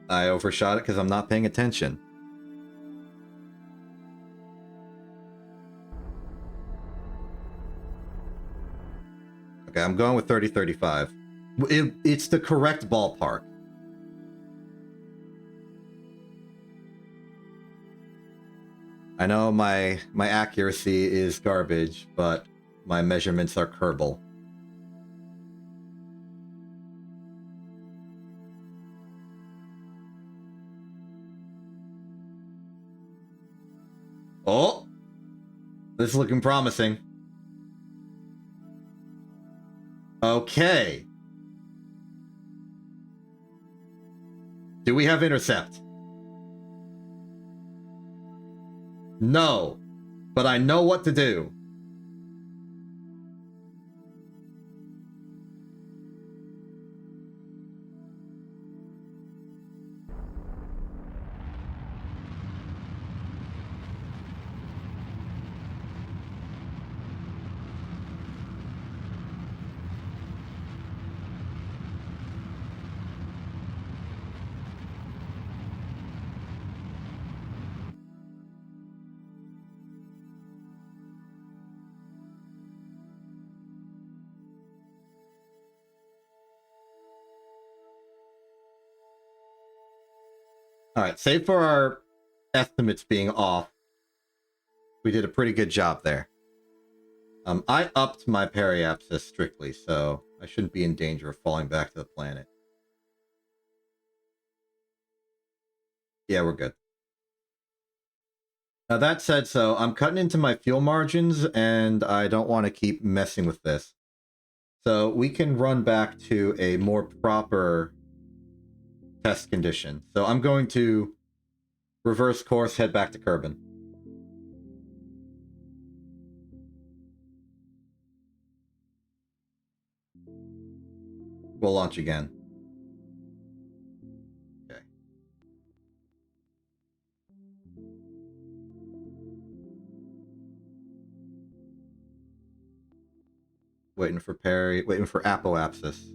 I overshot it because I'm not paying attention. Okay, I'm going with 3035. It's the correct ballpark. I know my accuracy is garbage, but my measurements are Kerbal. Oh! This is looking promising. Okay. Do we have intercept? No. But I know what to do. Alright, save for our estimates being off. We did a pretty good job there. I upped my periapsis strictly, so I shouldn't be in danger of falling back to the planet. Yeah, we're good. Now that said, so I'm cutting into my fuel margins, and I don't want to keep messing with this. So we can run back to a more proper test condition. So I'm going to reverse course, head back to Kerbin. We'll launch again. Okay. Waiting for apoapsis.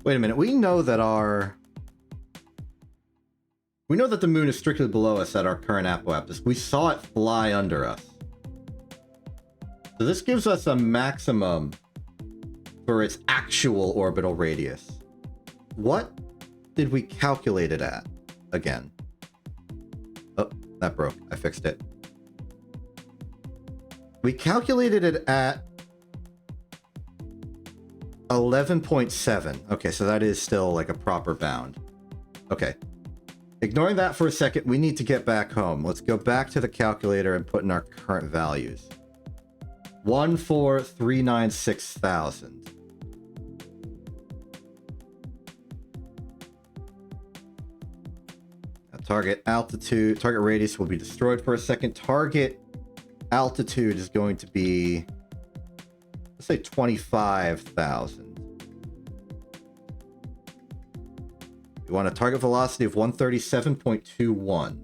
Wait a minute, we know that the moon is strictly below us at our current apoapsis. We saw it fly under us. So this gives us a maximum for its actual orbital radius. What did we calculate it at again? Oh, that broke. I fixed it. We calculated it at 11.7. Okay, so that is still like a proper bound. Okay. Ignoring that for a second, we need to get back home. Let's go back to the calculator and put in our current values. 14396,000. Target radius will be destroyed for a second. Target altitude is going to be, let's say 25,000. You want a target velocity of 137.21.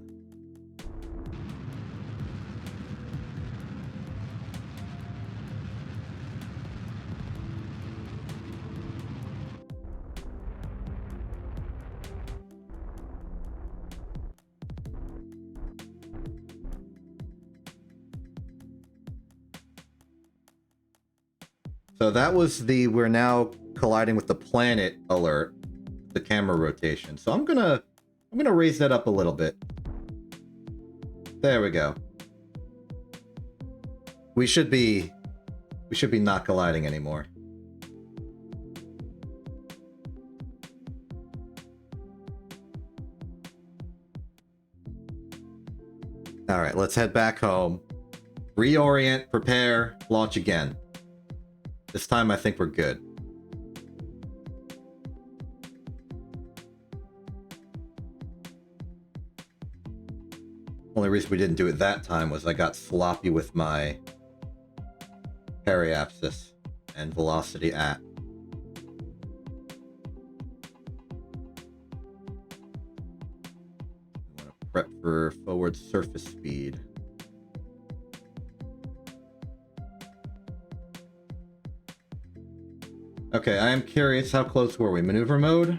So that was the we're now colliding with the planet alert, the camera rotation. So I'm gonna raise that up a little bit. There we go. We should be not colliding anymore. All right, let's head back home. Reorient, prepare, launch again. This time I think we're good. Only reason we didn't do it that time was I got sloppy with my periapsis and velocity at. I want to prep for forward surface speed. Okay, I am curious, how close were we? Maneuver mode?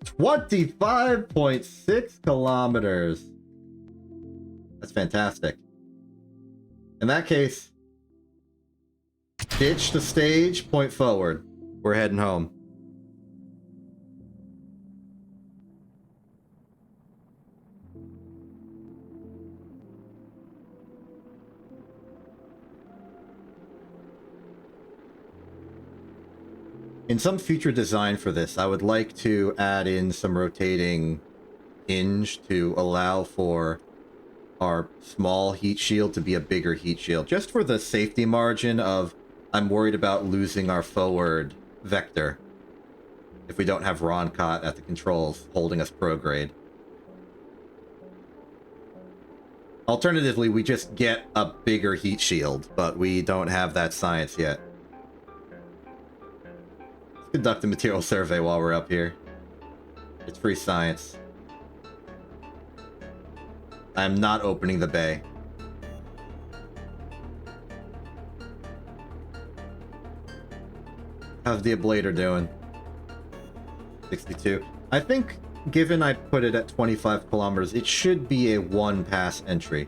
25.6 kilometers. That's fantastic. In that case, ditch the stage, point forward. We're heading home. In some future design for this, I would like to add in some rotating hinge to allow for our small heat shield to be a bigger heat shield, just for the safety margin of I'm worried about losing our forward vector if we don't have Roncott at the controls holding us prograde. Alternatively, we just get a bigger heat shield, but we don't have that science yet. Let's conduct a material survey while we're up here. It's free science. I'm not opening the bay. How's the ablator doing? 62. I think, given I put it at 25 kilometers, it should be a one-pass entry.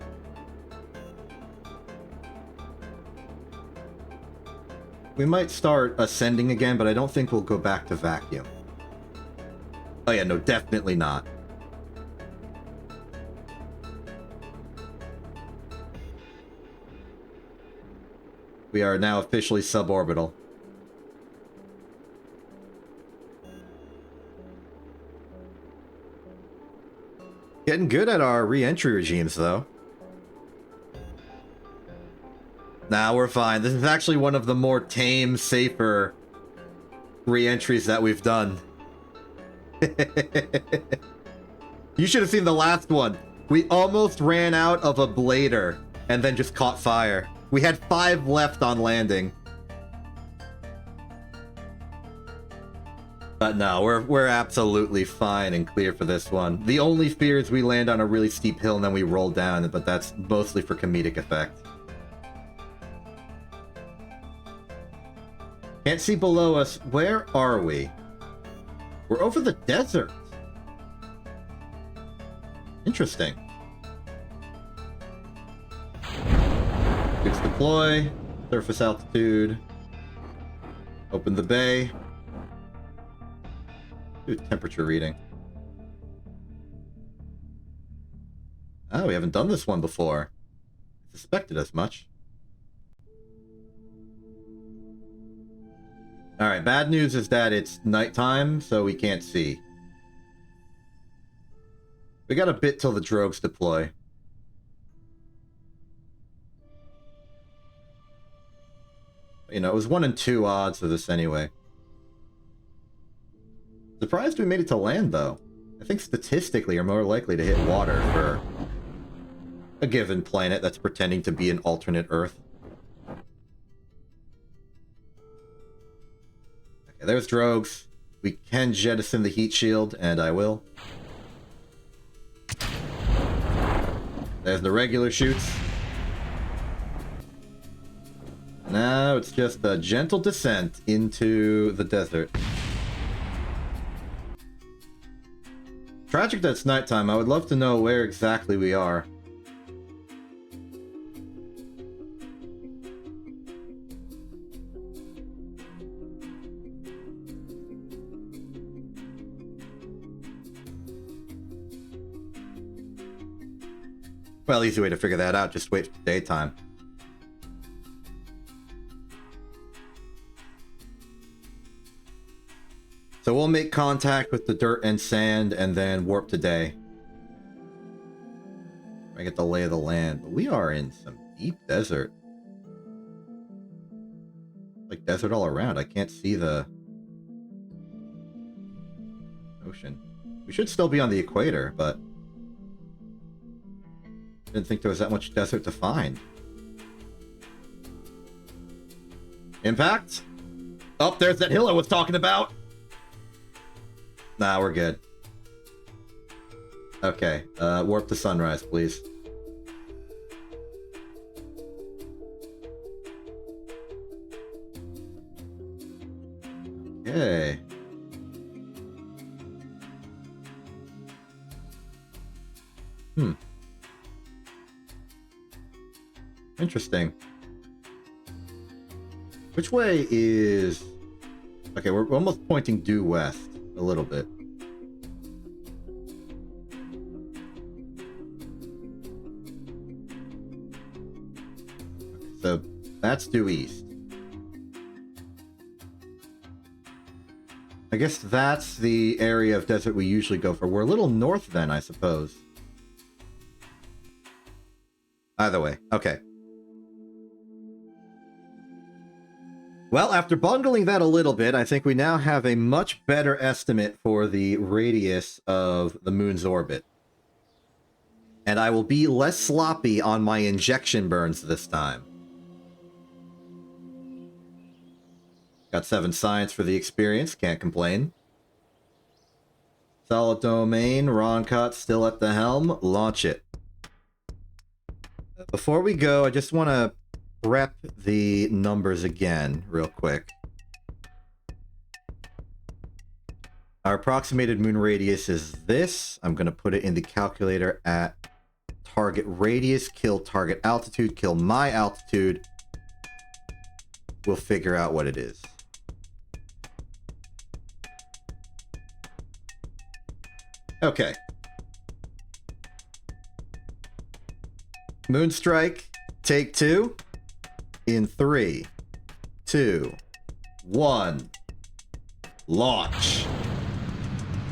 We might start ascending again, but I don't think we'll go back to vacuum. Oh yeah, no, definitely not. We are now officially suborbital. Getting good at our re-entry regimes, though. Nah, we're fine. This is actually one of the more tame, safer re-entries that we've done. You should have seen the last one. We almost ran out of a blader and then just caught fire. We had 5 left on landing. But no, we're absolutely fine and clear for this one. The only fear is we land on a really steep hill and then we roll down, but that's mostly for comedic effect. Can't see below us. Where are we? We're over the desert. Interesting. Fix deploy. Surface altitude. Open the bay. Do temperature reading. Oh, we haven't done this one before. Suspected as much. Alright, bad news is that it's nighttime, so we can't see. We got a bit till the drogues deploy. You know, it was 1 in 2 odds of this anyway. Surprised we made it to land, though. I think statistically you're more likely to hit water for a given planet that's pretending to be an alternate Earth. Okay, there's drogues. We can jettison the heat shield, and I will. There's the regular chutes. Now it's just a gentle descent into the desert. Tragic that it's nighttime. I would love to know where exactly we are. Well, easy way to figure that out, just wait for daytime. So we'll make contact with the dirt and sand and then warp to day. I get the lay of the land. But we are in some deep desert. Like desert all around. I can't see the ocean. We should still be on the equator, but didn't think there was that much desert to find. Impact? Oh, there's that hill I was talking about. Nah, we're good. Okay, warp to sunrise, please. Okay. Interesting. Which way is... Okay, we're almost pointing due west a little bit. Okay, so that's due east. I guess that's the area of desert we usually go for. We're a little north then, I suppose. Either way, okay. Well, after bungling that a little bit, I think we now have a much better estimate for the radius of the moon's orbit. And I will be less sloppy on my injection burns this time. Got 7 science for the experience, can't complain. Solid domain, Roncott still at the helm, launch it. Before we go, I just want to prep the numbers again, real quick. Our approximated moon radius is this. I'm going to put it in the calculator at target radius, kill target altitude, kill my altitude. We'll figure out what it is. Okay. Moonstrike, take 2. In 3, 2, 1, launch.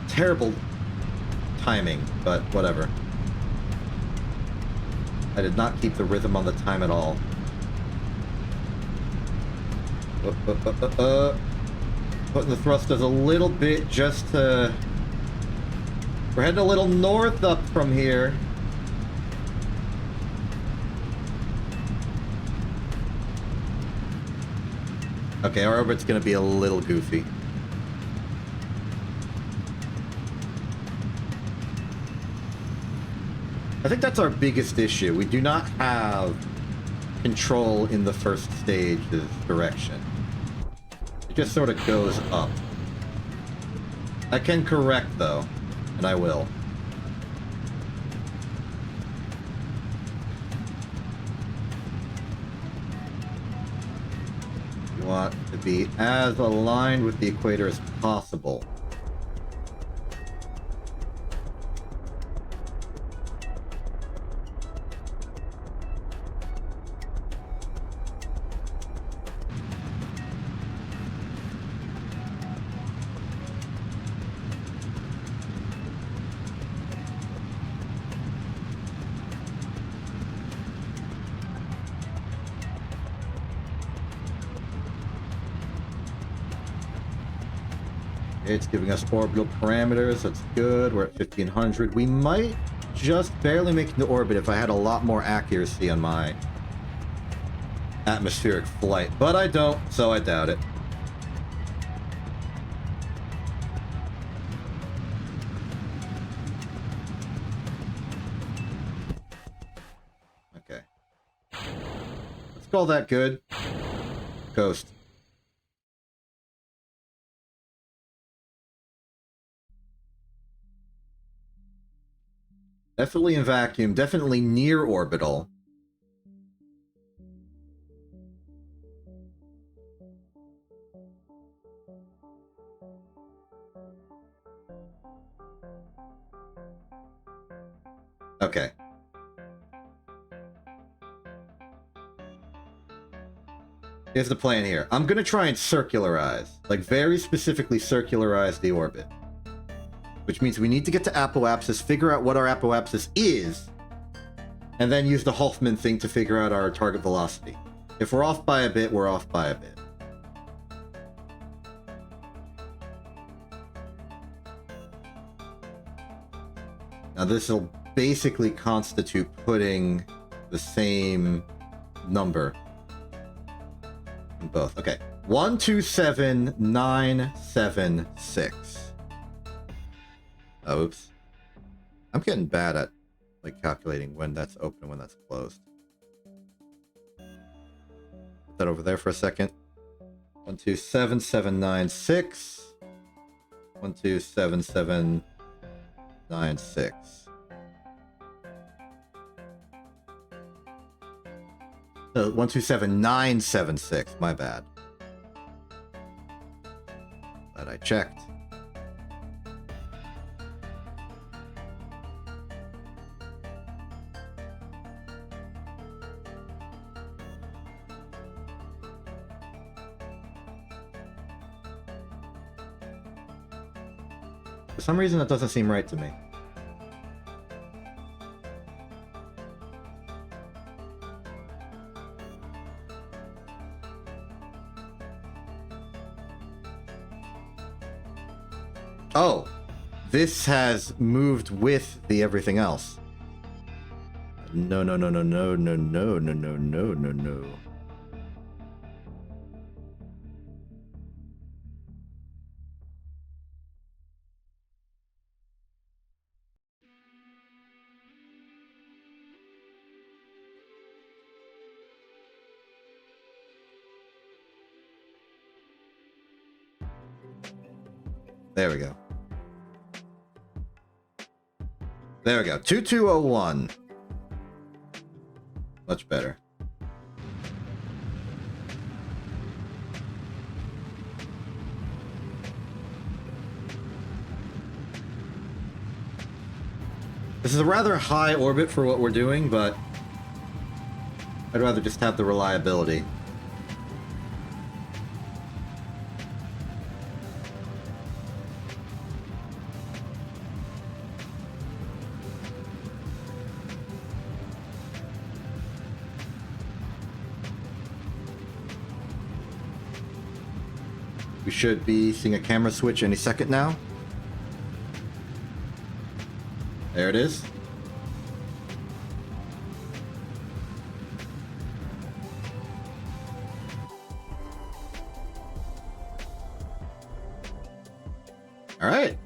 Terrible timing, but whatever. I did not keep the rhythm on the time at all. Putting the thrusters a little bit just to... We're heading a little north up from here. Okay, our orbit's gonna be a little goofy. I think that's our biggest issue. We do not have control in the first stage's direction. It just sort of goes up. I can correct, though, and I will. Want to be as aligned with the equator as possible. It's giving us orbital parameters. That's good. We're at 1500. We might just barely make it into orbit if I had a lot more accuracy on my atmospheric flight. But I don't, so I doubt it. Okay. Let's call that good. Coast. Definitely in vacuum, definitely near orbital. Okay. Here's the plan here. I'm going to try and circularize, like very specifically circularize the orbit. Which means we need to get to apoapsis, figure out what our apoapsis is, and then use the Hoffman thing to figure out our target velocity. If we're off by a bit, we're off by a bit. Now this will basically constitute putting the same number in both. Okay, 127976. Oh, oops. I'm getting bad at like calculating when that's open and when that's closed. Put that over there for a second. 127796. 127796. No, 127976. My bad. Glad I checked. For some reason, that doesn't seem right to me. Oh, this has moved with the everything else. No, no, no, no, no, no, no, no, no, no, no, no. There we go. There we go. 2201. Much better. This is a rather high orbit for what we're doing, but I'd rather just have the reliability. We should be seeing a camera switch any second now. There it is. All right.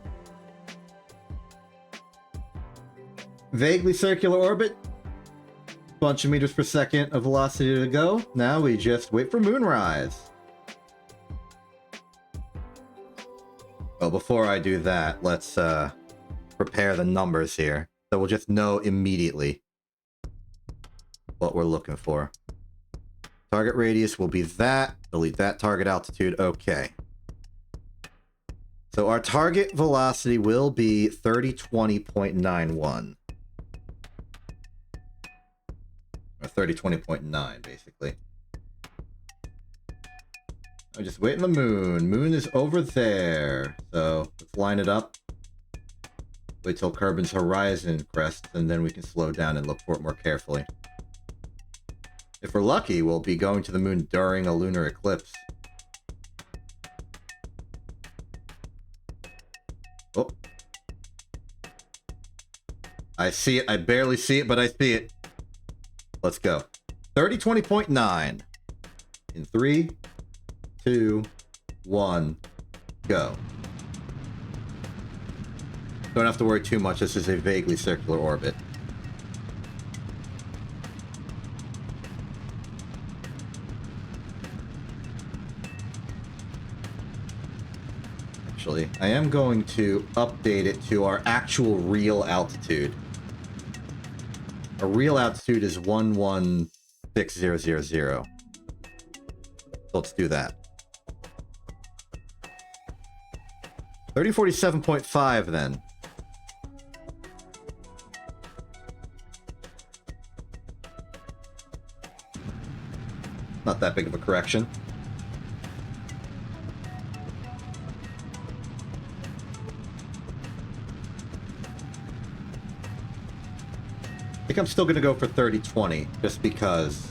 Vaguely circular orbit. Bunch of meters per second of velocity to go. Now we just wait for moonrise. Well, before I do that, let's prepare the numbers here. So we'll just know immediately what we're looking for. Target radius will be that. Delete that. Target altitude. Okay. So our target velocity will be 3020.91. Or 3020.9, basically. I'm just waiting the moon. Moon is over there. So let's line it up. Wait till Kerbin's horizon crests, and then we can slow down and look for it more carefully. If we're lucky, we'll be going to the moon during a lunar eclipse. Oh. I see it. I barely see it, but I see it. Let's go. 3020.9. In 3, 2, 1, go. Don't have to worry too much. This is a vaguely circular orbit. Actually, I am going to update it to our actual real altitude. Our real altitude is 116000. So let's do that. 3047.5 then. Not that big of a correction. I think I'm still going to go for 30-20, just because...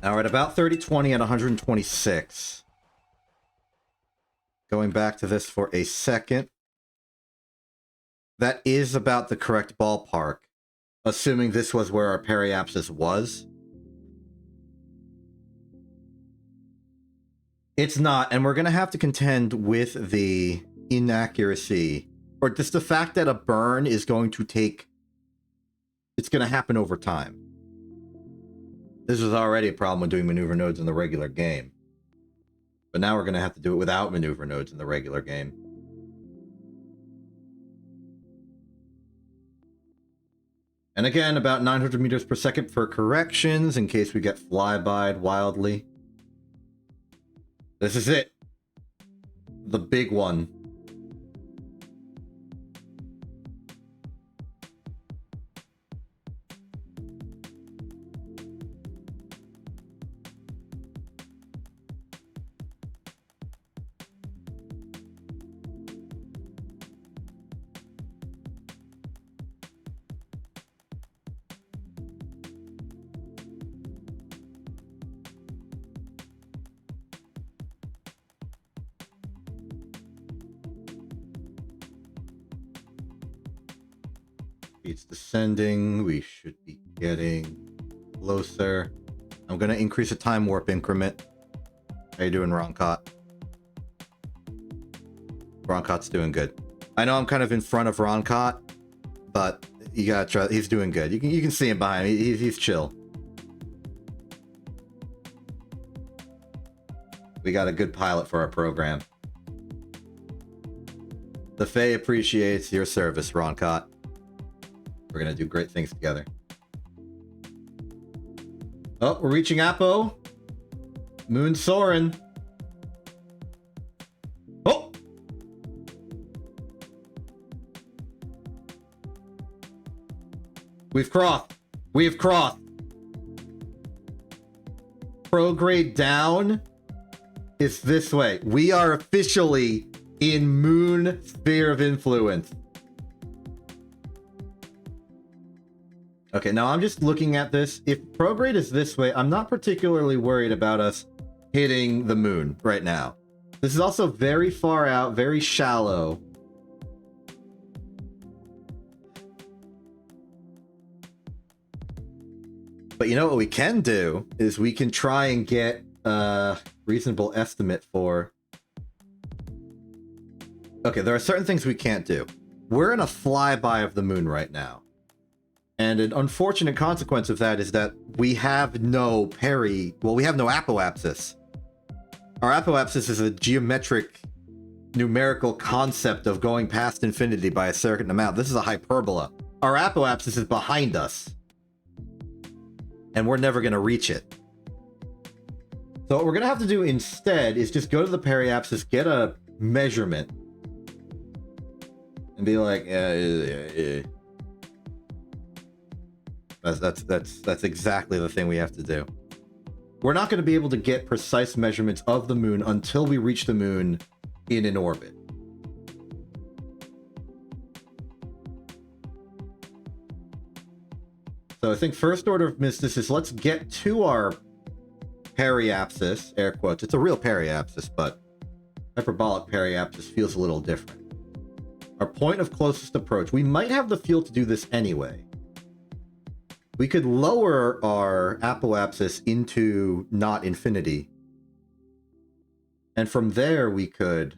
Now we're at about 30-20 at 126. Going back to this for a second. That is about the correct ballpark, assuming this was where our periapsis was. It's not, and we're going to have to contend with the inaccuracy, or just the fact that a burn is going to take... It's going to happen over time. This was already a problem with doing maneuver nodes in the regular game. But now we're going to have to do it without maneuver nodes in the regular game. And again, about 900 meters per second for corrections, in case we get flybyed wildly. This is it. The big one. It's descending. We should be getting closer. I'm going to increase the time warp increment. How you doing, Roncott? Roncott's doing good. I know I'm kind of in front of Roncott, but you gotta try. He's doing good. You can see him behind me. He's chill. We got a good pilot for our program. The Fae appreciates your service, Roncott. We're gonna do great things together. Oh, we're reaching Apo. Moon Soren. Oh! We've crossed. We've crossed. Prograde down is this way. We are officially in Moon Sphere of Influence. Okay, now I'm just looking at this. If prograde is this way, I'm not particularly worried about us hitting the moon right now. This is also very far out, very shallow. But you know what we can do is we can try and get a reasonable estimate for... Okay, there are certain things we can't do. We're in a flyby of the moon right now. And an unfortunate consequence of that is that we have no we have no apoapsis. Our apoapsis is a geometric, numerical concept of going past infinity by a certain amount. This is a hyperbola. Our apoapsis is behind us. And we're never going to reach it. So what we're going to have to do instead is just go to the periapsis, get a measurement, and be like, That's exactly the thing we have to do. We're not going to be able to get precise measurements of the moon until we reach the moon in an orbit. So I think first order of business is let's get to our periapsis, air quotes. It's a real periapsis, but hyperbolic periapsis feels a little different. Our point of closest approach. We might have the fuel to do this anyway. We could lower our apoapsis into not infinity And from there, we could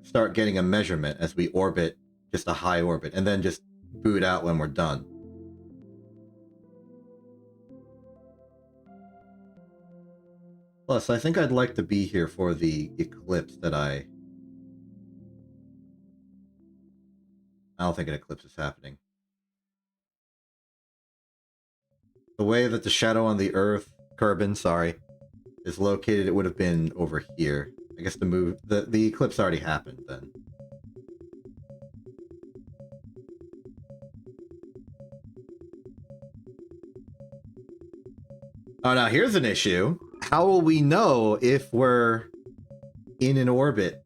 start getting a measurement as we orbit just a high orbit, and then just boot out when we're done. Plus, I think I'd like to be here for the eclipse that I don't think an eclipse is happening. The way that the shadow on the Earth, Kerbin, sorry, is located, it would have been over here. I guess the eclipse already happened then. Oh, now here's an issue. How will we know if we're in an orbit?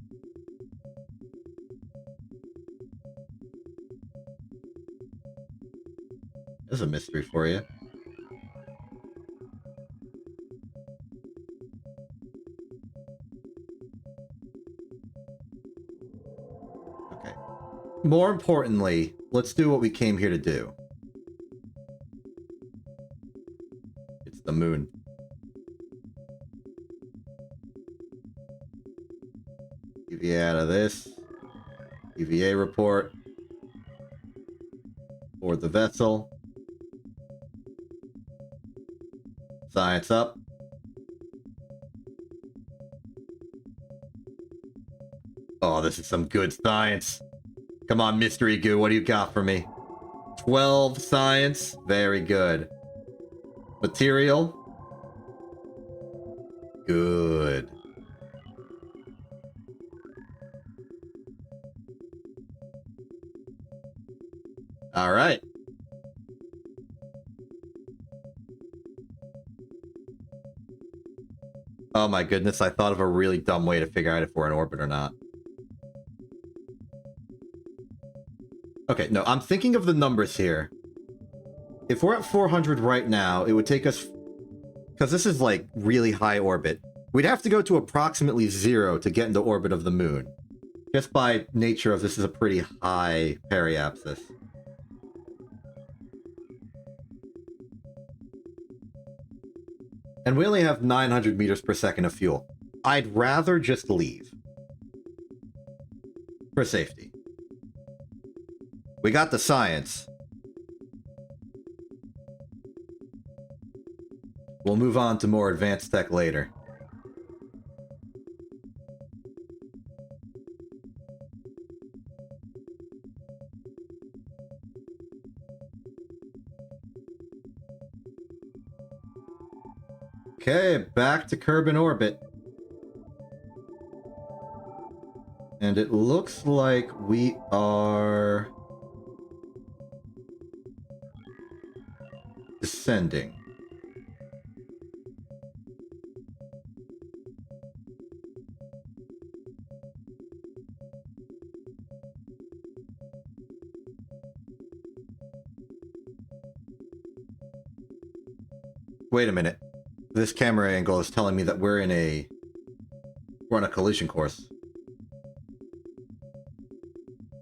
There's a mystery for you. Okay. More importantly, let's do what we came here to do. It's the moon. EVA out of this. EVA report. For the vessel. Science up. Oh, this is some good science. Come on, Mystery Goo, what do you got for me? 12 science. Very good. Material. Good. All right. Oh my goodness, I thought of a really dumb way to figure out if we're in orbit or not. Okay, no, I'm thinking of the numbers here. If we're at 400 right now, it would take us... Because this is, like, really high orbit. We'd have to go to approximately 0 to get into orbit of the moon. Just by nature of this is a pretty high periapsis. And we only have 900 meters per second of fuel. I'd rather just leave. For safety. We got the science. We'll move on to more advanced tech later. Okay, back to Kerbin orbit. And it looks like we are... descending. Wait a minute. This camera angle is telling me that we're on a collision course.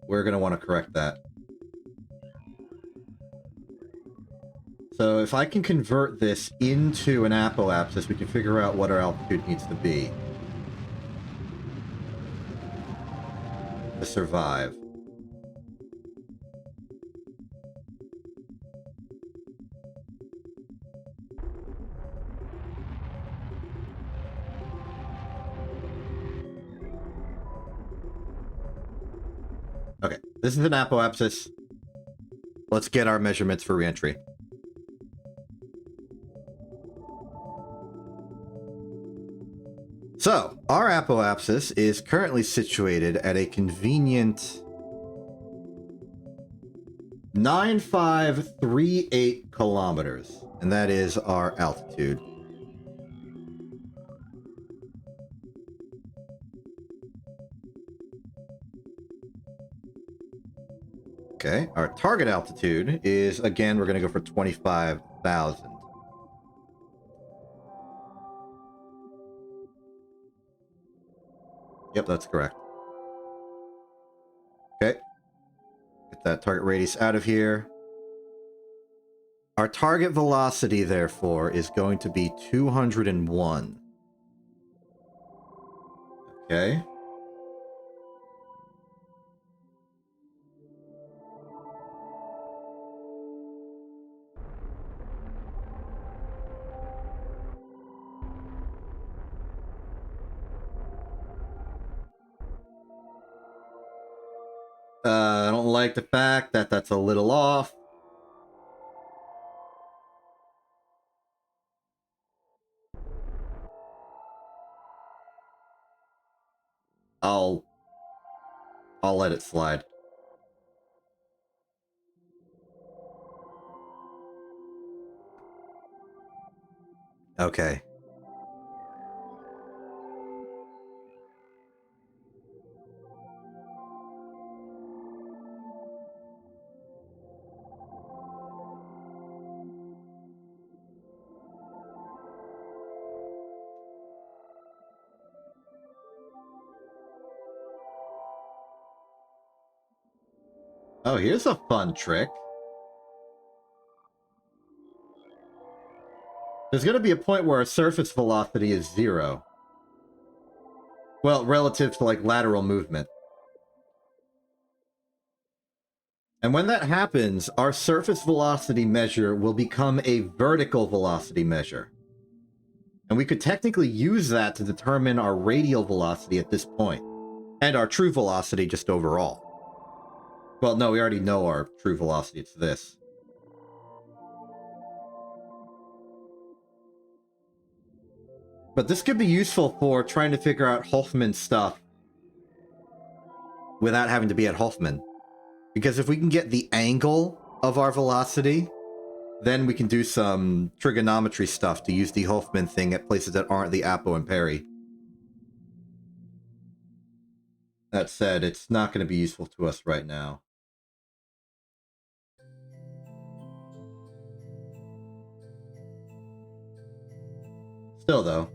We're gonna want to correct that. So if I can convert this into an apoapsis, we can figure out what our altitude needs to be to survive. Okay, this is an apoapsis. Let's get our measurements for reentry. So, our apoapsis is currently situated at a convenient 9538 kilometers, and that is our altitude. Okay, our target altitude is, again, we're going to go for 25,000. Yep, that's correct. Okay. Get that target radius out of here. Our target velocity, therefore, is going to be 201. Okay. I don't like the fact that that's a little off. I'll let it slide. Okay. Oh, here's a fun trick. There's going to be a point where our surface velocity is 0. Well, relative to, like, lateral movement. And when that happens, our surface velocity measure will become a vertical velocity measure. And we could technically use that to determine our radial velocity at this point. And our true velocity just overall. Well, no, we already know our true velocity. It's this. But this could be useful for trying to figure out Hoffman stuff without having to be at Hoffman. Because if we can get the angle of our velocity, then we can do some trigonometry stuff to use the Hoffman thing at places that aren't the Apo and Perry. That said, it's not going to be useful to us right now. Still, though,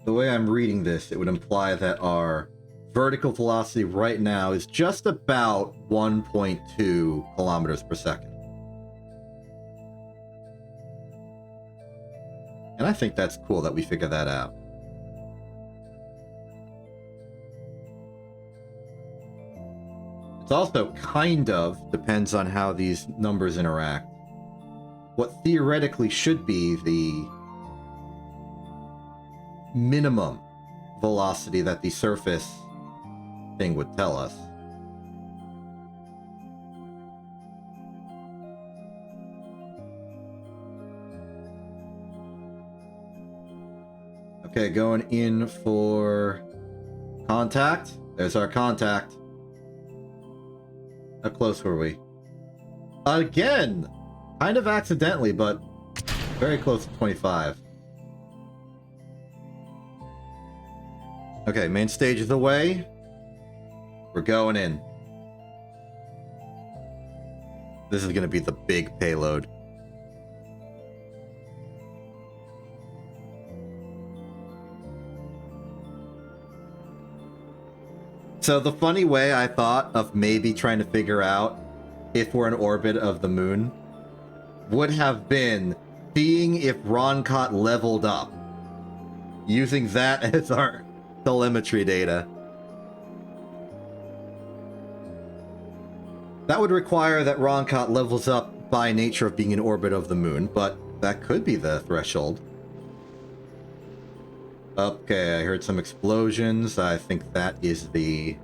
the way I'm reading this, it would imply that our vertical velocity right now is just about 1.2 kilometers per second. And I think that's cool that we figure that out. It's also kind of depends on how these numbers interact. What theoretically should be the minimum velocity that the surface thing would tell us. Okay, going in for contact. There's our contact. How close were we? Again! Kind of accidentally, but very close to 25. Okay, main stage is away. We're going in. This is going to be the big payload. So the funny way I thought of maybe trying to figure out if we're in orbit of the moon would have been seeing if Roncott leveled up. Using that as our telemetry data. That would require that Roncott levels up by nature of being in orbit of the moon, but that could be the threshold. Okay, I heard some explosions. I think that is the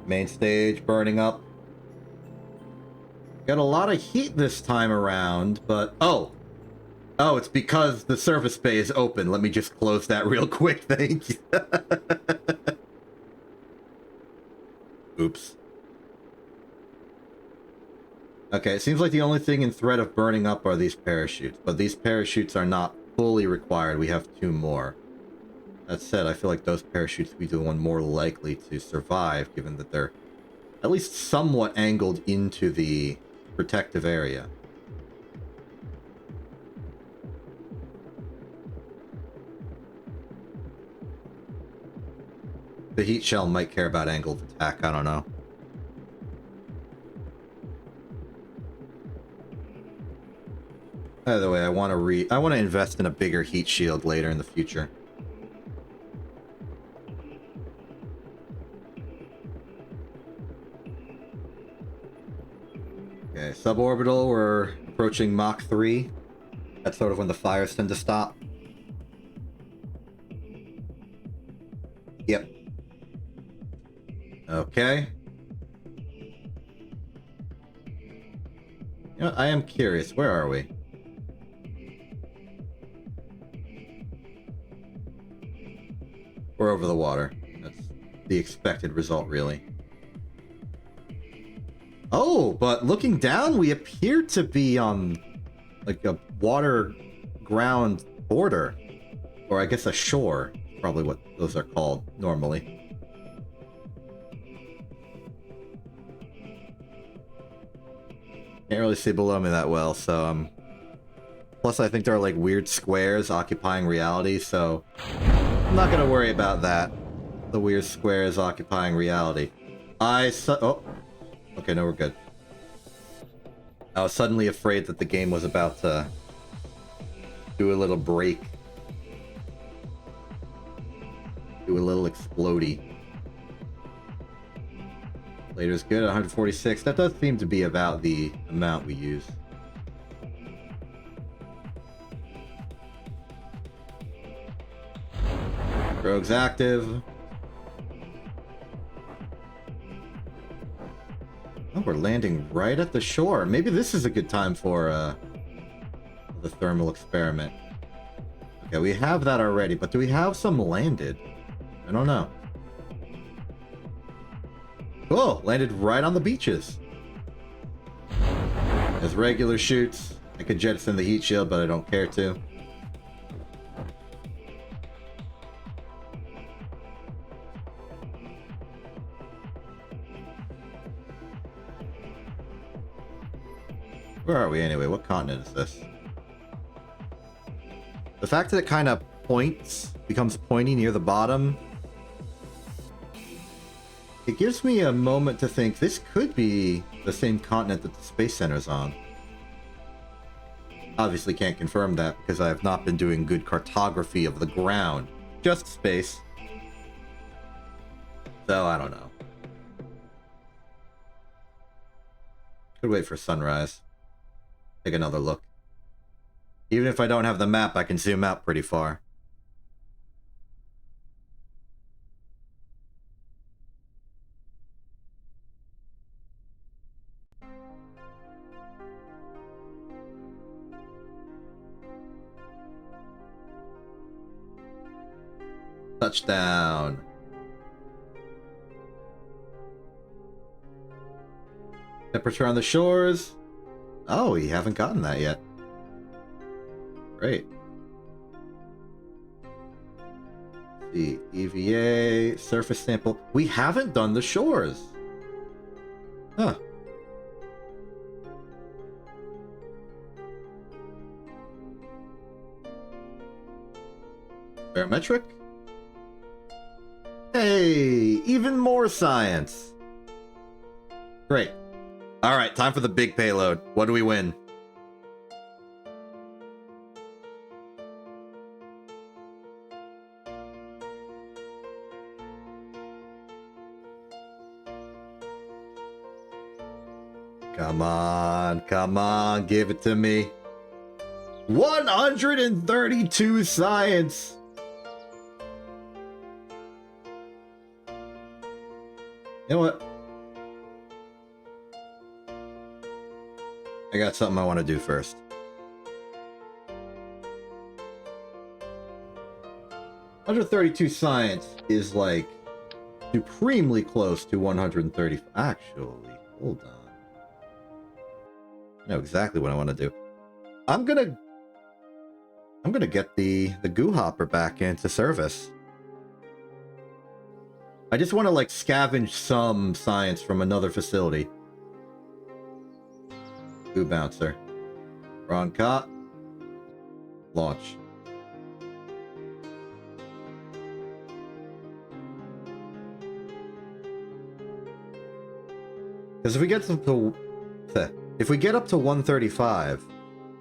main stage burning up. Got a lot of heat this time around, but... Oh, it's because the service bay is open. Let me just close that real quick, thank you. Oops. Okay, it seems like the only thing in threat of burning up are these parachutes, but these parachutes are not fully required. We have 2 more. That said, I feel like those parachutes would be the one more likely to survive, given that they're at least somewhat angled into the protective area. The heat shell might care about angled attack, I don't know. By the way, I want to invest in a bigger heat shield later in the future. Okay, suborbital, we're approaching Mach 3. That's sort of when the fires tend to stop. Yep. Okay. You know, I am curious, where are we? We're over the water. That's the expected result, really. Oh, but looking down, we appear to be on, like, a water-ground border. Or I guess a shore. Probably what those are called, normally. Can't really see below me that well, so, plus, I think there are, like, weird squares occupying reality, so I'm not gonna worry about that. The weird squares occupying reality. Oh. Okay, no, we're good. I was suddenly afraid that the game was about to do a little break. Do a little explodey. Later's good, 146. That does seem to be about the amount we use. Rogue's active. Oh, we're landing right at the shore. Maybe this is a good time for the thermal experiment. Okay, we have that already, but do we have some landed? I don't know. Cool, landed right on the beaches. As regular shoots. I could jettison the heat shield, but I don't care to. Where are we anyway? What continent is this? The fact that it kind of becomes pointy near the bottom, it gives me a moment to think this could be the same continent that the Space Center's on. Obviously can't confirm that because I have not been doing good cartography of the ground. Just space. So, I don't know. Could wait for sunrise. Take another look. Even if I don't have the map, I can zoom out pretty far. Touchdown. Temperature on the shores. Oh, we haven't gotten that yet. Great. The EVA, surface sample. We haven't done the shores. Huh. Barometric? Hey, even more science. Great. Alright, time for the big payload. What do we win? Come on, give it to me. 132 science! You know what? I got something I want to do first. $132 science is like supremely close to 130. Actually, hold on. I know exactly what I want to do. I'm gonna get the goo hopper back into service. I just want to like scavenge some science from another facility. Goo bouncer. Wrong cot. Launch. Because if we get up to 135,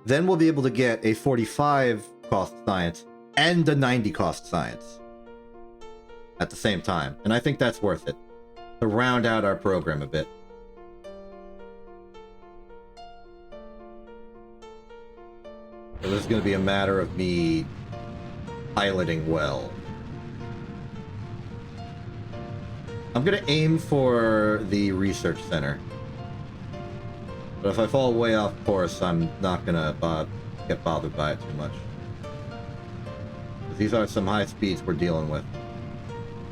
then we'll be able to get a 45 cost science and a 90 cost science at the same time. And I think that's worth it to round out our program a bit. So this is going to be a matter of me piloting well. I'm going to aim for the research center. But if I fall way off course, I'm not going to get bothered by it too much. These are some high speeds we're dealing with.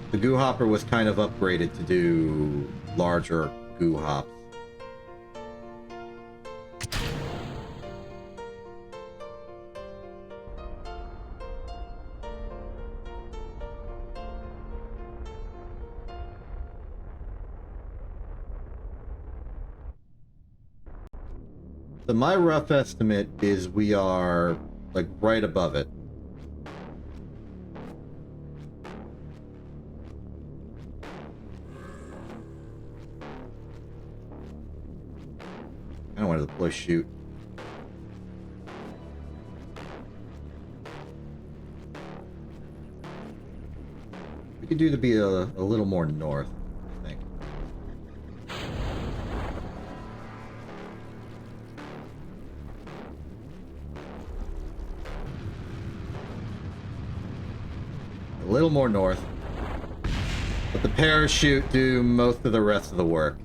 The goo hopper was kind of upgraded to do larger goo hops. So my rough estimate is we are like right above it. I don't want to deploy shoot. We could do to be a little more north, I think. A little more north. Let the parachute do most of the rest of the work.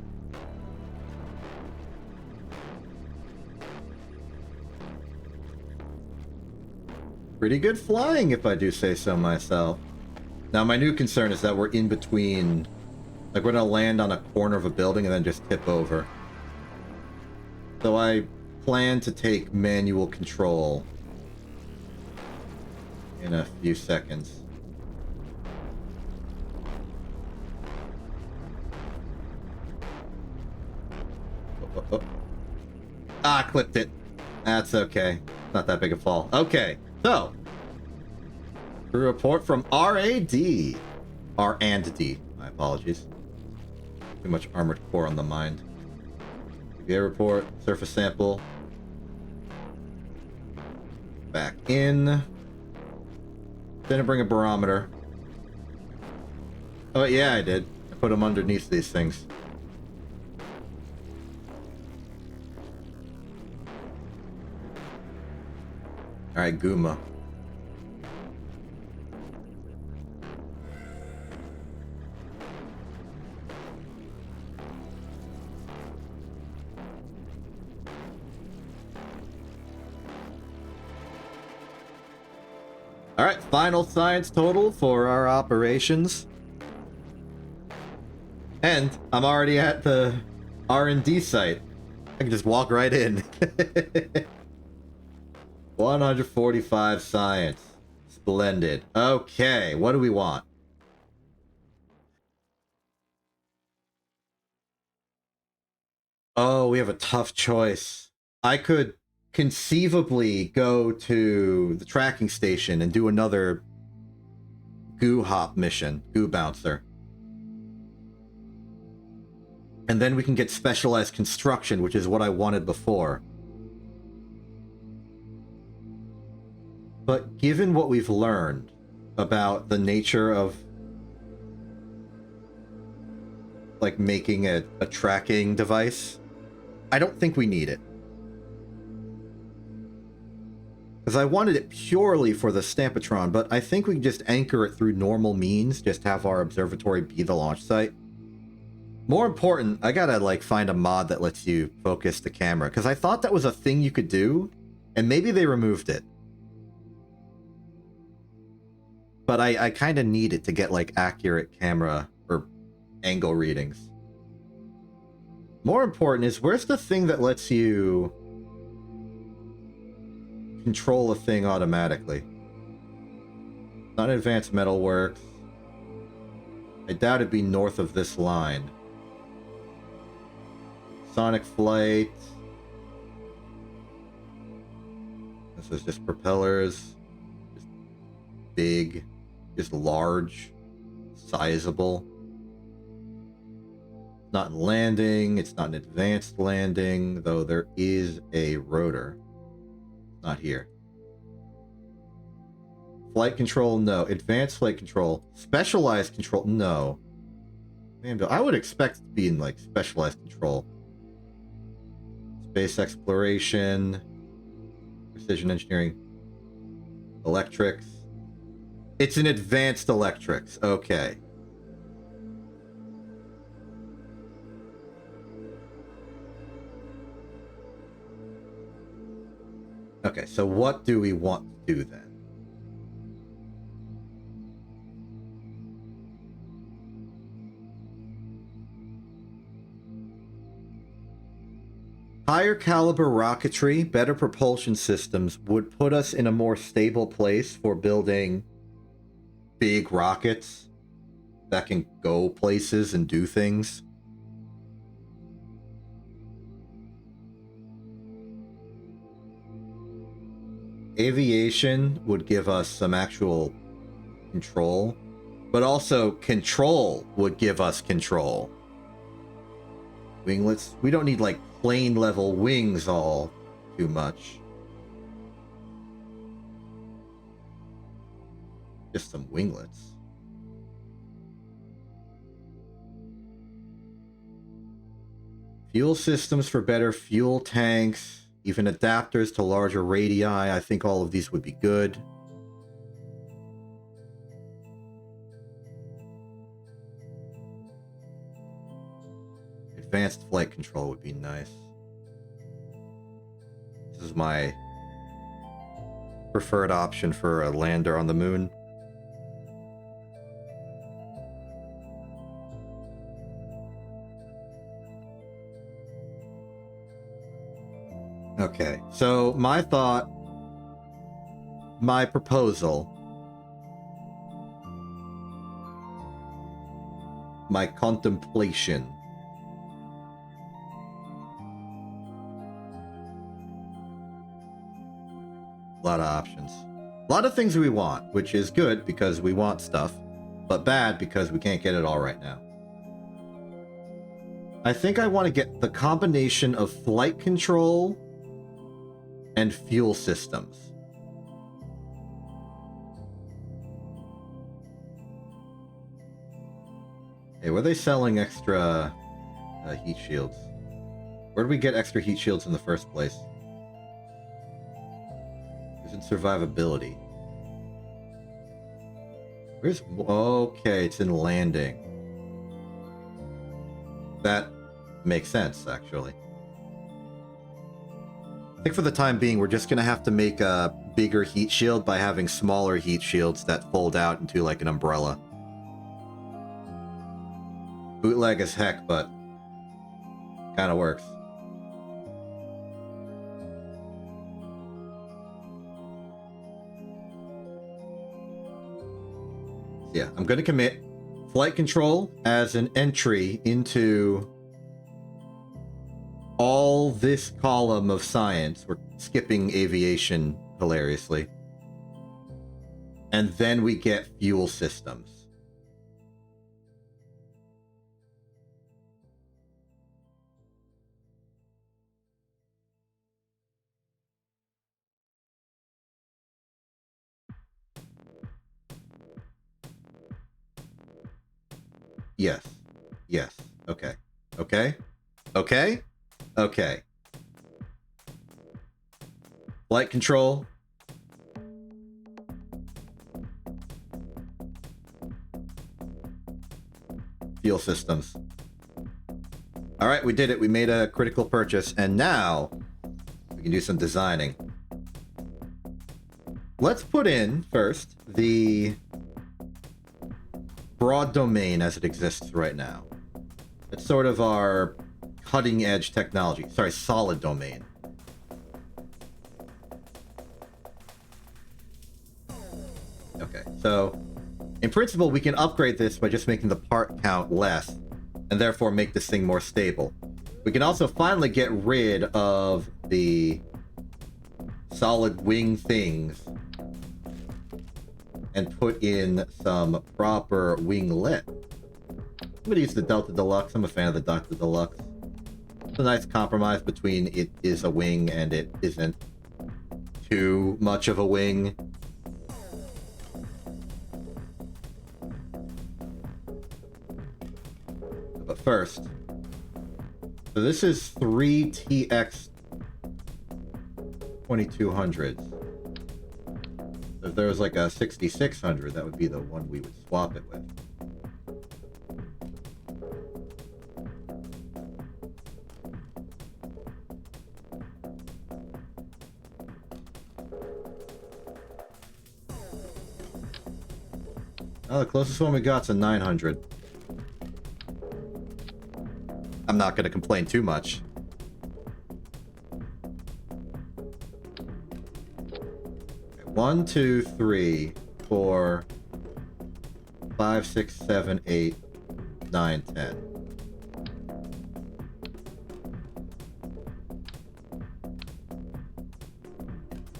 Pretty good flying, if I do say so myself. Now, my new concern is that we're in between... Like, we're gonna land on a corner of a building and then just tip over. So I plan to take manual control in a few seconds. Oh. Ah, clipped it. That's okay. Not that big a fall. Okay, so a report from R&D. R and D. My apologies. Too much armored core on the mind. EVA report. Surface sample. Back in. Didn't bring a barometer. Oh yeah, I did. I put them underneath these things. Alright, Guma. Alright, final science total for our operations. And I'm already at the R&D site. I can just walk right in. 145 science. Splendid. Okay, what do we want? Oh, we have a tough choice. I could conceivably go to the tracking station and do another goo hop mission, goo bouncer. And then we can get specialized construction, which is what I wanted before. But given what we've learned about the nature of like making a tracking device, I don't think we need it. Because I wanted it purely for the Stampatron, but I think we can just anchor it through normal means, just have our observatory be the launch site. More important, I gotta like find a mod that lets you focus the camera, because I thought that was a thing you could do, and maybe they removed it. But I kind of need it to get like accurate camera or angle readings. More important is, where's the thing that lets you control a thing automatically? Not advanced metalworks. I doubt it'd be north of this line. Sonic flight. This is just propellers. Just big. Just large. Sizable. Not in landing. It's not an advanced landing, though there is a rotor. Not here. Flight control, no. Advanced flight control. Specialized control, no. Man, I would expect it to be in, like, specialized control. Space exploration. Precision engineering. Electrics. It's an advanced electrics. Okay. Okay, so what do we want to do then? Higher caliber rocketry, better propulsion systems would put us in a more stable place for building big rockets that can go places and do things. Aviation would give us some actual control, but also control would give us control. Winglets, we don't need like plane level wings all too much. Just some winglets. Fuel systems for better fuel tanks, even adapters to larger radii. I think all of these would be good. Advanced flight control would be nice. This is my preferred option for a lander on the moon. Okay, so my thought, my proposal, my contemplation. A lot of options. A lot of things we want, which is good because we want stuff, but bad because we can't get it all right now. I think I want to get the combination of flight control and fuel systems. Hey, were they selling extra heat shields? Where did we get extra heat shields in the first place? It's in survivability. Where's... Okay, it's in landing. That makes sense, actually. I think for the time being, we're just going to have to make a bigger heat shield by having smaller heat shields that fold out into like an umbrella. Bootleg as heck, but kind of works. So yeah, I'm going to commit flight control as an entry into all this column of science. We're skipping aviation hilariously. And then we get fuel systems. Yes. Yes. Okay. Okay. Okay. Okay. Flight control. Fuel systems. All right, we did it. We made a critical purchase, and now we can do some designing. Let's put in first the broad domain as it exists right now. It's sort of our cutting edge technology. Sorry, solid domain. Okay, so in principle, we can upgrade this by just making the part count less, and therefore make this thing more stable. We can also finally get rid of the solid wing things and put in some proper winglet. I'm gonna use the Delta Deluxe. I'm a fan of the Delta Deluxe. It's a nice compromise between it is a wing and it isn't too much of a wing. But first, so this is 3 TX 2200s. So if there was like a 6600, that would be the one we would swap it with. Oh, the closest one we got's a 900. I'm not going to complain too much. Okay, 1, 2, 3, 4, 5, 6, 7, 8, 9, 10.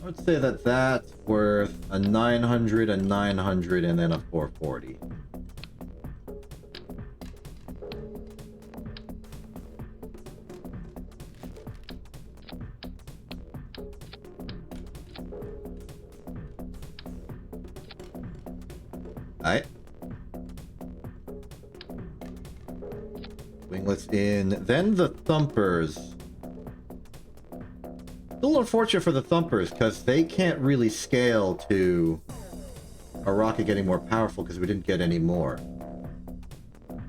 I would say that that's worth a 900, a 900, and then a 440. Alright. Winglets in. Then the thumpers. A little unfortunate for the thumpers, because they can't really scale to a rocket getting more powerful because we didn't get any more.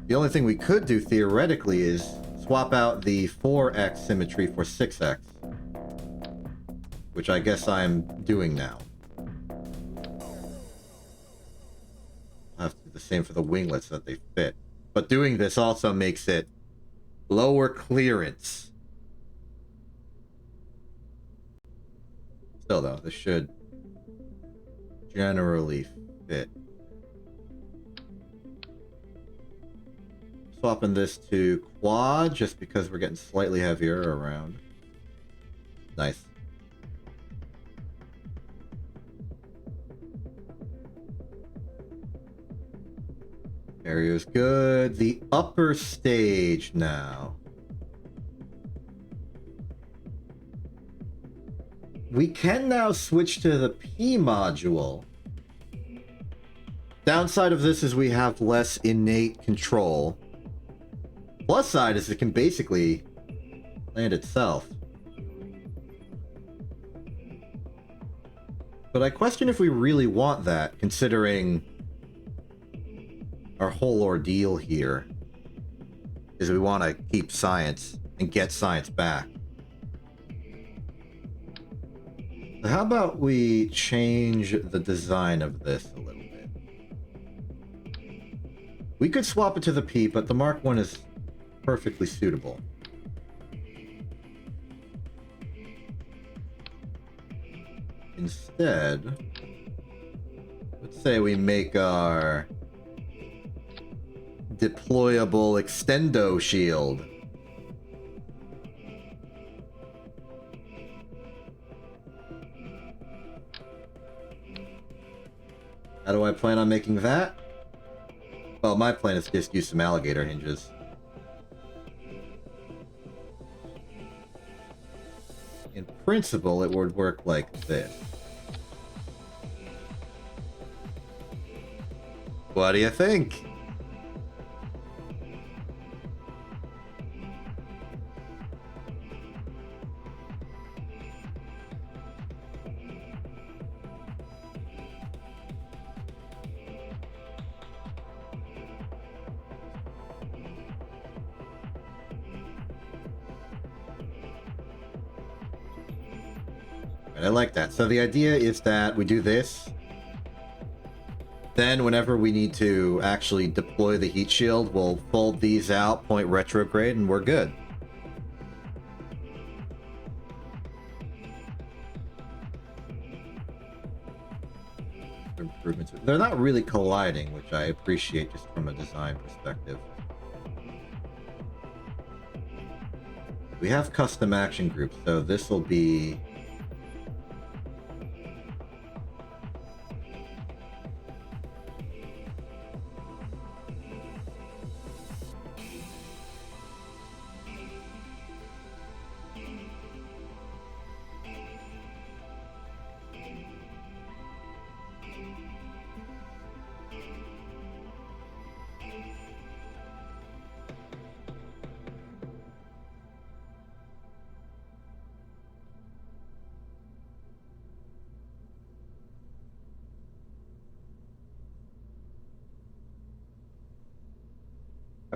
The only thing we could do, theoretically, is swap out the 4x symmetry for 6x. Which I guess I'm doing now. I'll have to do the same for the winglets so that they fit. But doing this also makes it lower clearance. Still though, this should generally fit. Swapping this to quad just because we're getting slightly heavier around. Nice. Area's good. The upper stage now. We can now switch to the P module. Downside of this is we have less innate control. Plus side is it can basically land itself. But I question if we really want that, considering our whole ordeal here is we want to keep science and get science back. So how about we change the design of this a little bit? We could swap it to the P, but the Mark 1 is perfectly suitable. Instead, let's say we make our deployable extendo shield. How do I plan on making that? Well, my plan is to just use some alligator hinges. In principle, it would work like this. What do you think? I like that. So the idea is that we do this. Then whenever we need to actually deploy the heat shield, we'll fold these out, point retrograde, and we're good. Improvements. They're not really colliding, which I appreciate just from a design perspective. We have custom action groups, so this will be...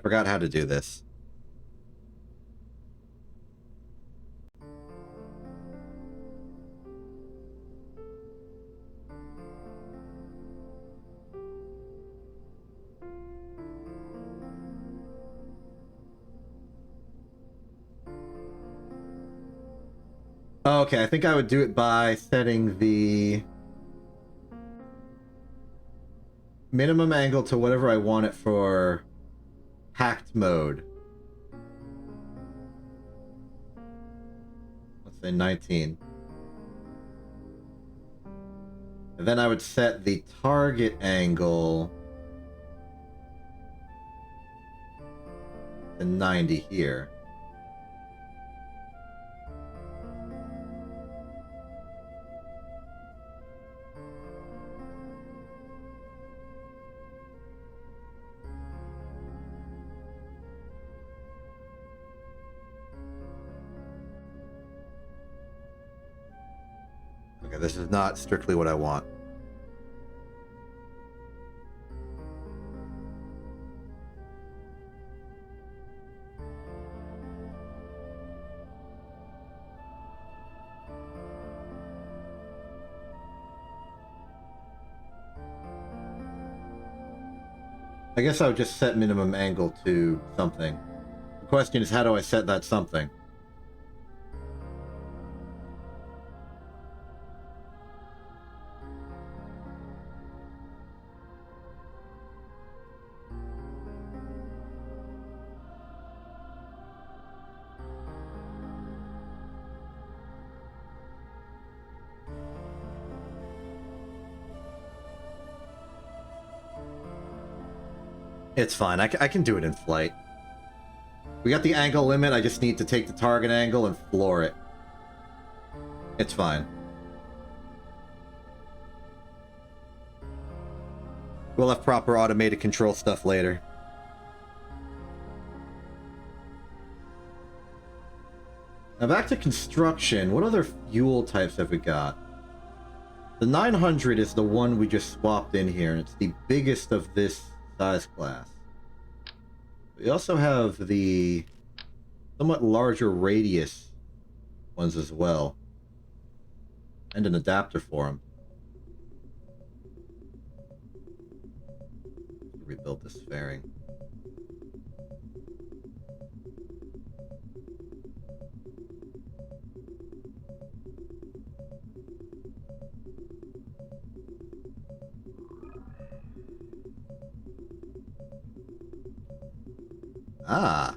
forgot how to do this. Okay, I think I would do it by setting the minimum angle to whatever I want it for hacked mode. Let's say 19. And then I would set the target angle to 90 here. Okay, this is not strictly what I want. I guess I would just set minimum angle to something. The question is, how do I set that something? It's fine. I can do it in flight. We got the angle limit. I just need to take the target angle and floor it. It's fine. We'll have proper automated control stuff later. Now back to construction. What other fuel types have we got? The 900 is the one we just swapped in here, and it's the biggest of this size class. We also have the somewhat larger radius ones as well, and an adapter for them. Rebuild this fairing. Ah.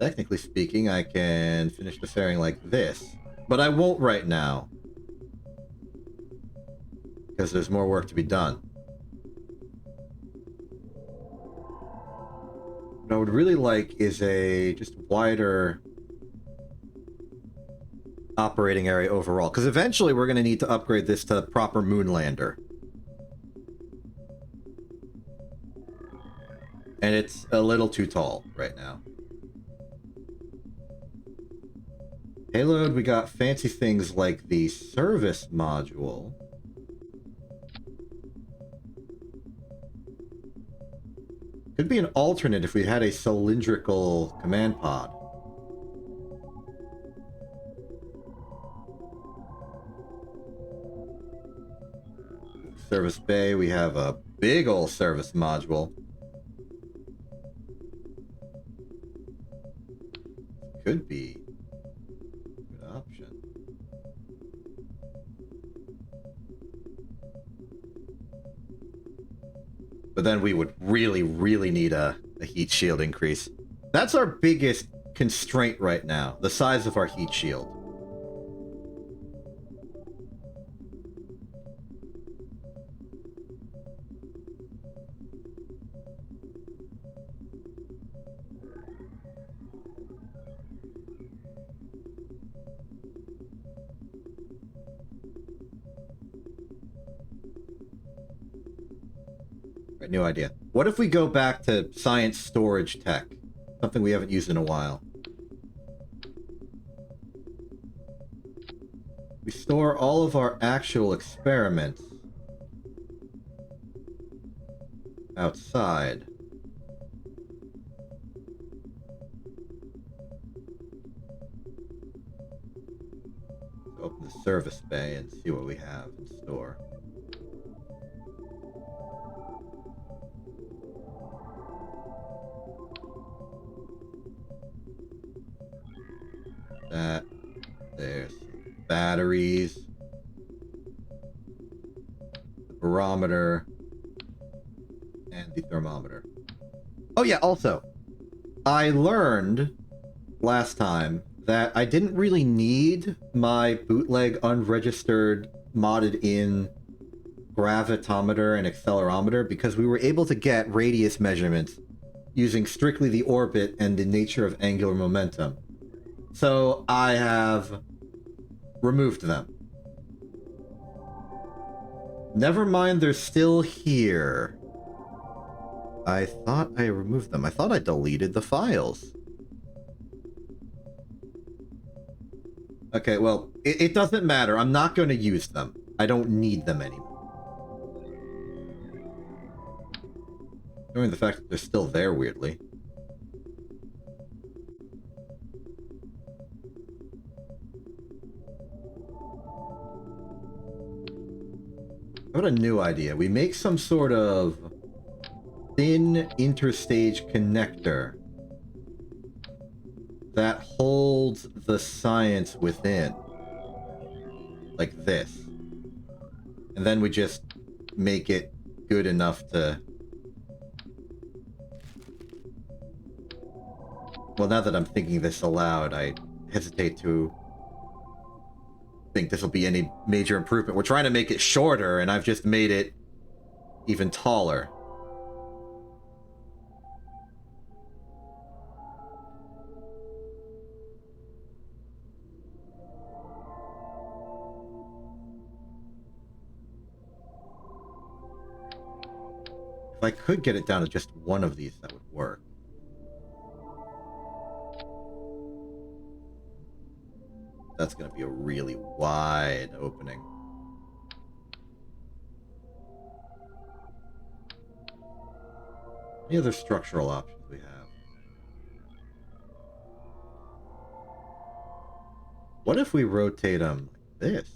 Technically speaking, I can finish the fairing like this, but I won't right now, because there's more work to be done. What I would really like is a just wider operating area overall, because eventually we're going to need to upgrade this to proper Moonlander. And it's a little too tall right now. Payload, we got fancy things like the service module. Could be an alternate if we had a cylindrical command pod. Service bay, we have a big old service module. Could be a good option. But then we would really, really need a heat shield increase. That's our biggest constraint right now, the size of our heat shield. Right, new idea. What if we go back to science storage tech? Something we haven't used in a while. We store all of our actual experiments outside. Open the service bay and see what we have in store. There's batteries, the barometer, and the thermometer. Oh yeah, also, I learned last time that I didn't really need my bootleg unregistered modded in gravitometer and accelerometer because we were able to get radius measurements using strictly the orbit and the nature of angular momentum. So I have removed them. Never mind, they're still here. I thought I removed them. I thought I deleted the files. Okay, well, it doesn't matter. I'm not going to use them. I don't need them anymore. Knowing the fact that they're still there, weirdly. I got a new idea. We make some sort of thin interstage connector that holds the science within. Like this. And then we just make it good enough to... Well, now that I'm thinking this aloud, I hesitate to think this will be any major improvement. We're trying to make it shorter, and I've just made it even taller. If I could get it down to just one of these, that would work. That's going to be a really wide opening. Any other structural options we have? What if we rotate them like this?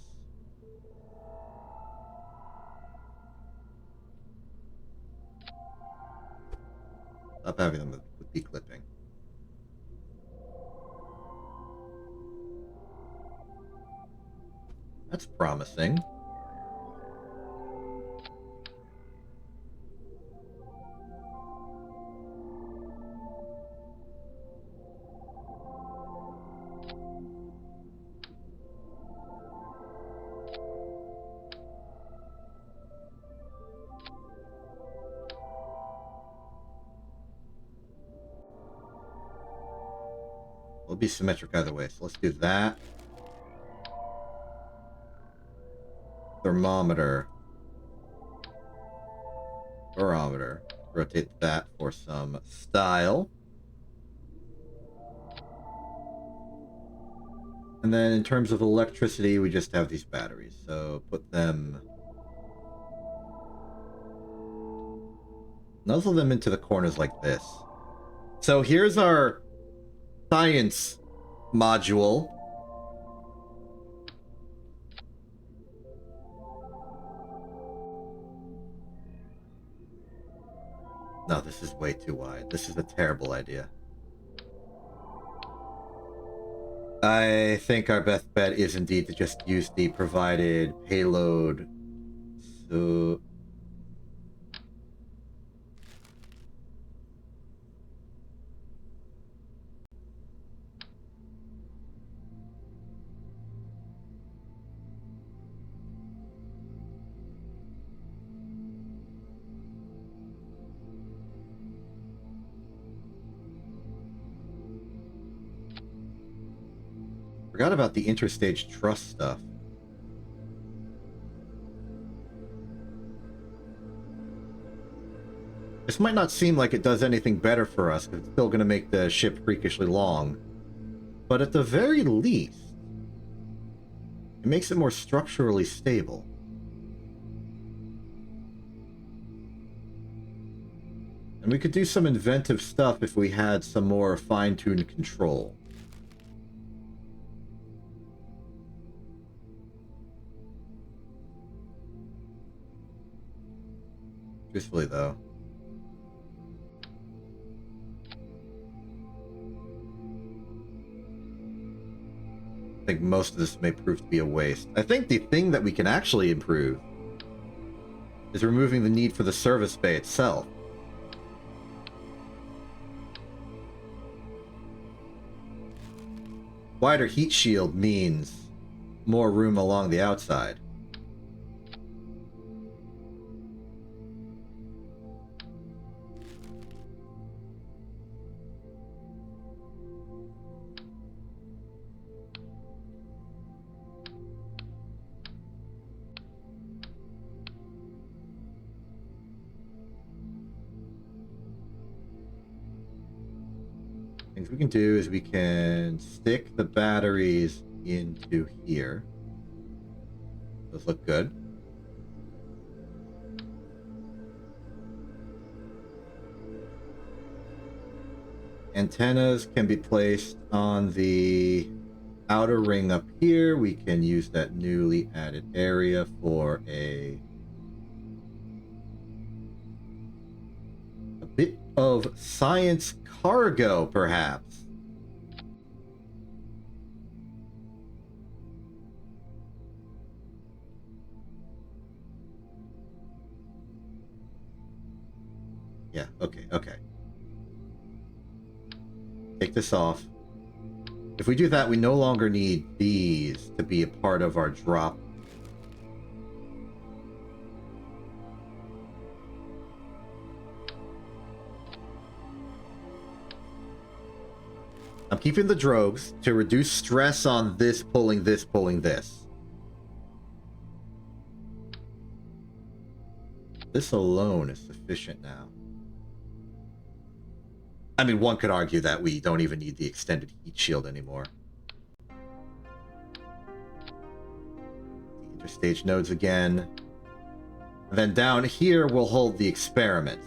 Stop having them be clipping. That's promising. It'll be symmetric either way, so let's do that. Thermometer. Barometer. Rotate that for some style. And then in terms of electricity, we just have these batteries. So put them... Nuzzle them into the corners like this. So here's our science module. No, this is way too wide. This is a terrible idea. I think our best bet is indeed to just use the provided payload. So... Forgot about the interstage truss stuff. This might not seem like it does anything better for us, because it's still going to make the ship freakishly long. But at the very least, it makes it more structurally stable. And we could do some inventive stuff if we had some more fine-tuned control. Truthfully, though. I think most of this may prove to be a waste. I think the thing that we can actually improve is removing the need for the service bay itself. Wider heat shield means more room along the outside. Things we can do is we can stick the batteries into here. Those look good. Antennas can be placed on the outer ring up here. We can use that newly added area for a bit of science cargo, perhaps. Yeah, okay. Take this off. If we do that, we no longer need these to be a part of our drop. I'm keeping the drogues to reduce stress on this pulling this, pulling this. This alone is sufficient now. I mean, one could argue that we don't even need the extended heat shield anymore. The interstage nodes again. And then down here, we'll hold the experiments.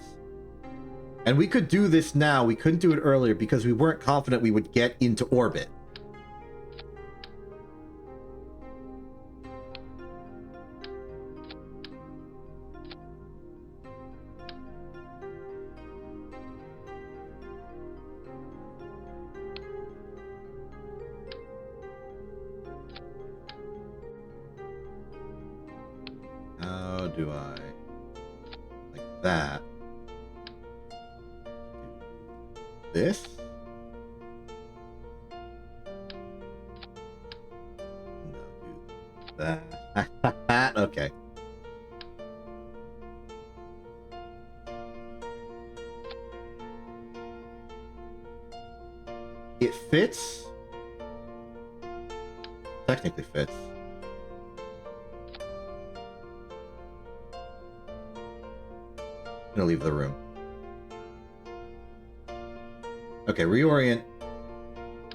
And we could do this now. We couldn't do it earlier because we weren't confident we would get into orbit. How do I... like that. This? No, do that. Okay. It fits. Technically fits. I'm gonna leave the room. Okay, reorient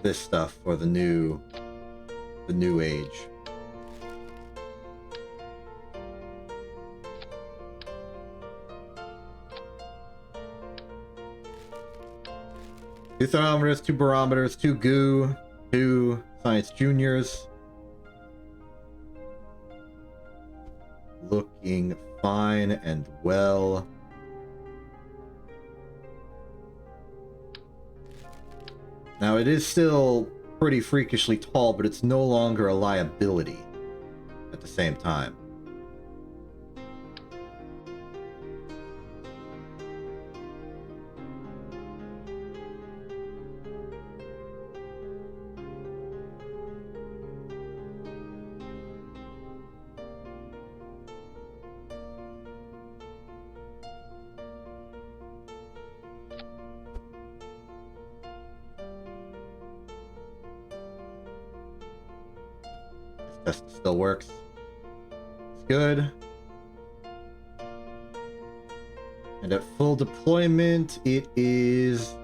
this stuff for the new age. Two thermometers, 2 barometers, 2 goo, 2 science juniors. Looking fine and well. Now, it is still pretty freakishly tall, but it's no longer a liability at the same time. Test still works. It's good. And at full deployment, it is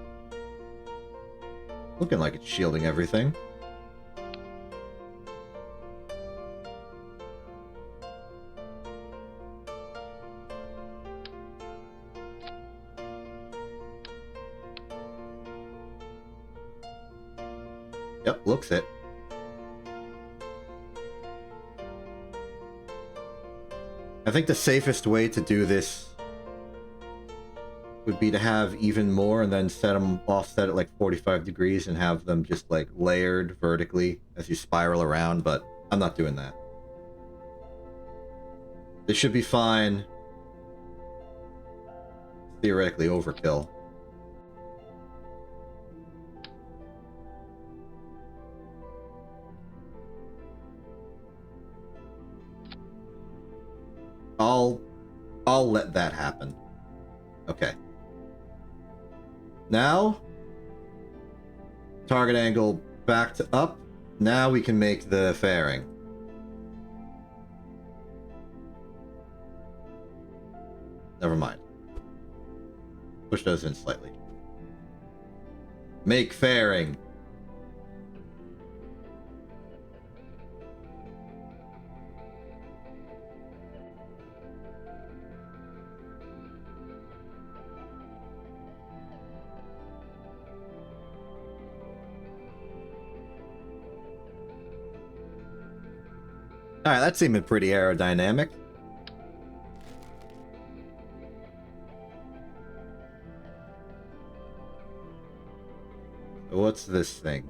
looking like it's shielding everything. Yep, looks it. I think the safest way to do this would be to have even more and then set them offset at like 45 degrees and have them just like layered vertically as you spiral around, but I'm not doing that. This should be fine. Theoretically overkill. I'll let that happen. Okay. Now, target angle back to up. Now we can make the fairing. Never mind. Push those in slightly. Make fairing. Alright, that seemed pretty aerodynamic. What's this thing?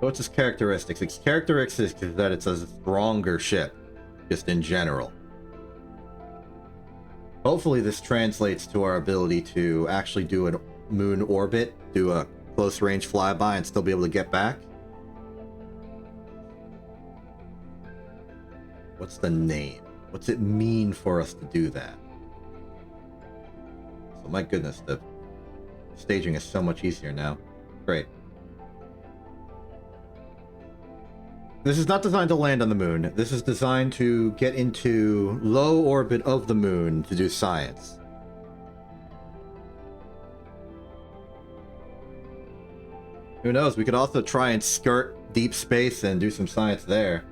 What's its characteristics? Its characteristics is that it's a stronger ship, just in general. Hopefully this translates to our ability to actually do a moon orbit, do a close range flyby, and still be able to get back. What's the name? What's it mean for us to do that? So my goodness, the staging is so much easier now. Great. This is not designed to land on the moon. This is designed to get into low orbit of the moon to do science. Who knows? We could also try and skirt deep space and do some science there.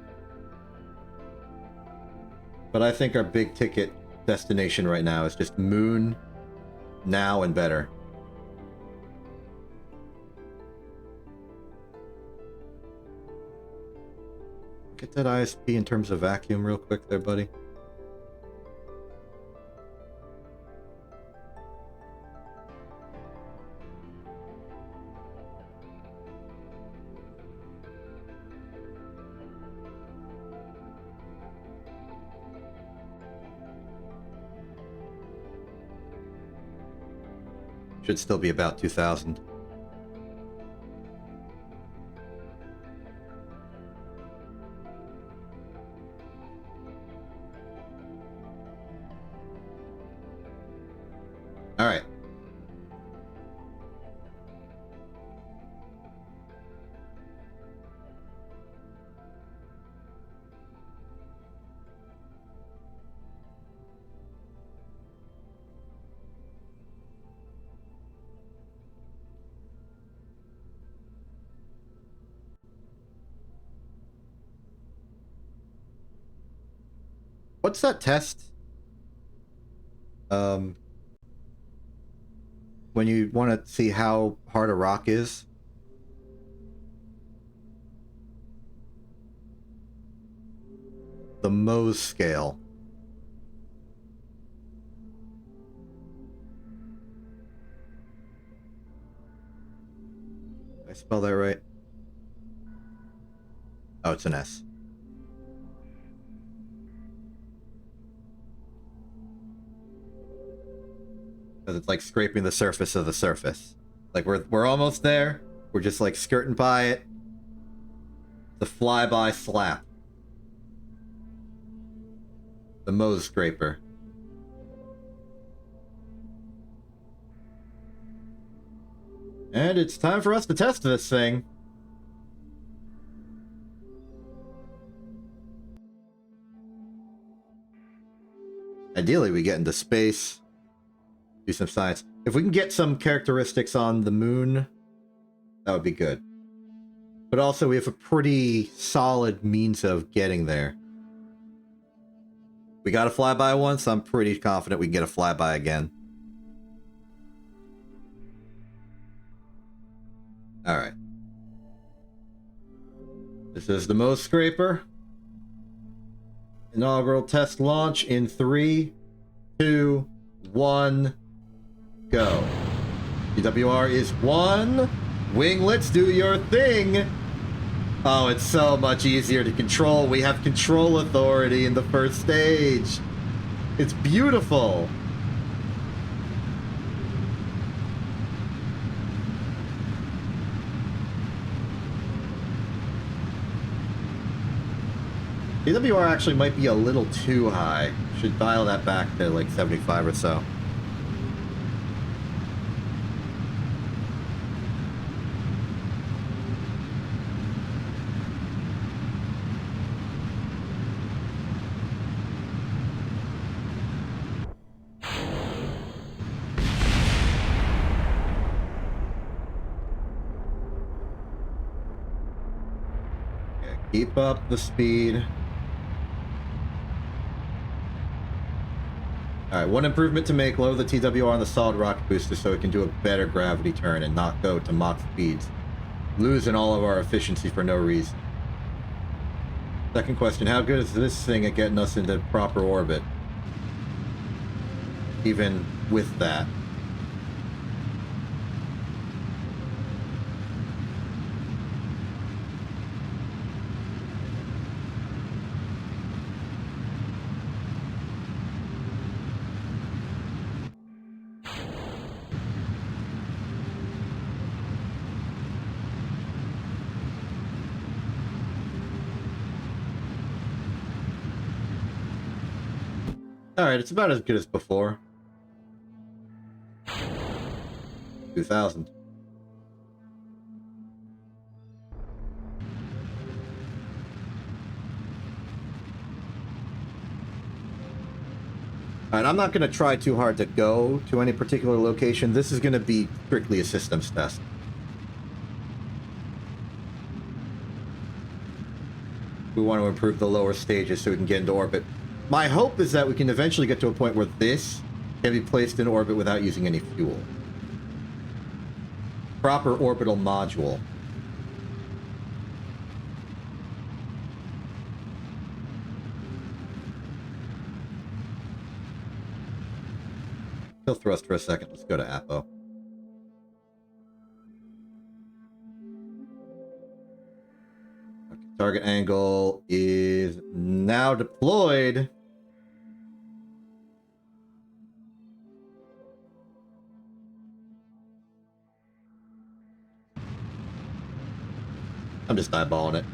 But I think our big ticket destination right now is just moon, now and better. Get that ISP in terms of vacuum real quick there, buddy. Should still be about 2,000. All right. What's that test? When you want to see how hard a rock is? The Mohs scale. Did I spell that right? Oh, it's an S. Because it's like scraping the surface of the surface. Like we're almost there. We're just like skirting by it. The flyby slap. The Mohs scraper. And it's time for us to test this thing. Ideally, we get into space. Do some science. If we can get some characteristics on the moon, that would be good. But also, we have a pretty solid means of getting there. We got a flyby once, I'm pretty confident we can get a flyby again. Alright. This is the Moe Scraper. Inaugural test launch in 3, 2, 1, go. TWR is 1. Winglets, do your thing. Oh, it's so much easier to control. We have control authority in the first stage. It's beautiful. TWR actually might be a little too high. Should dial that back to like 75 or so. Okay, keep up the speed. Alright, one improvement to make, lower the TWR on the solid rocket booster so it can do a better gravity turn and not go to Mach speeds, losing all of our efficiency for no reason. Second question, how good is this thing at getting us into proper orbit? Even with that. Alright, it's about as good as before. 2000. Alright, I'm not going to try too hard to go to any particular location. This is going to be strictly a systems test. We want to improve the lower stages so we can get into orbit. My hope is that we can eventually get to a point where this can be placed in orbit without using any fuel. Proper orbital module. He'll thrust for a second. Let's go to Apo. Okay, target angle is now deployed. I'm just eyeballing it.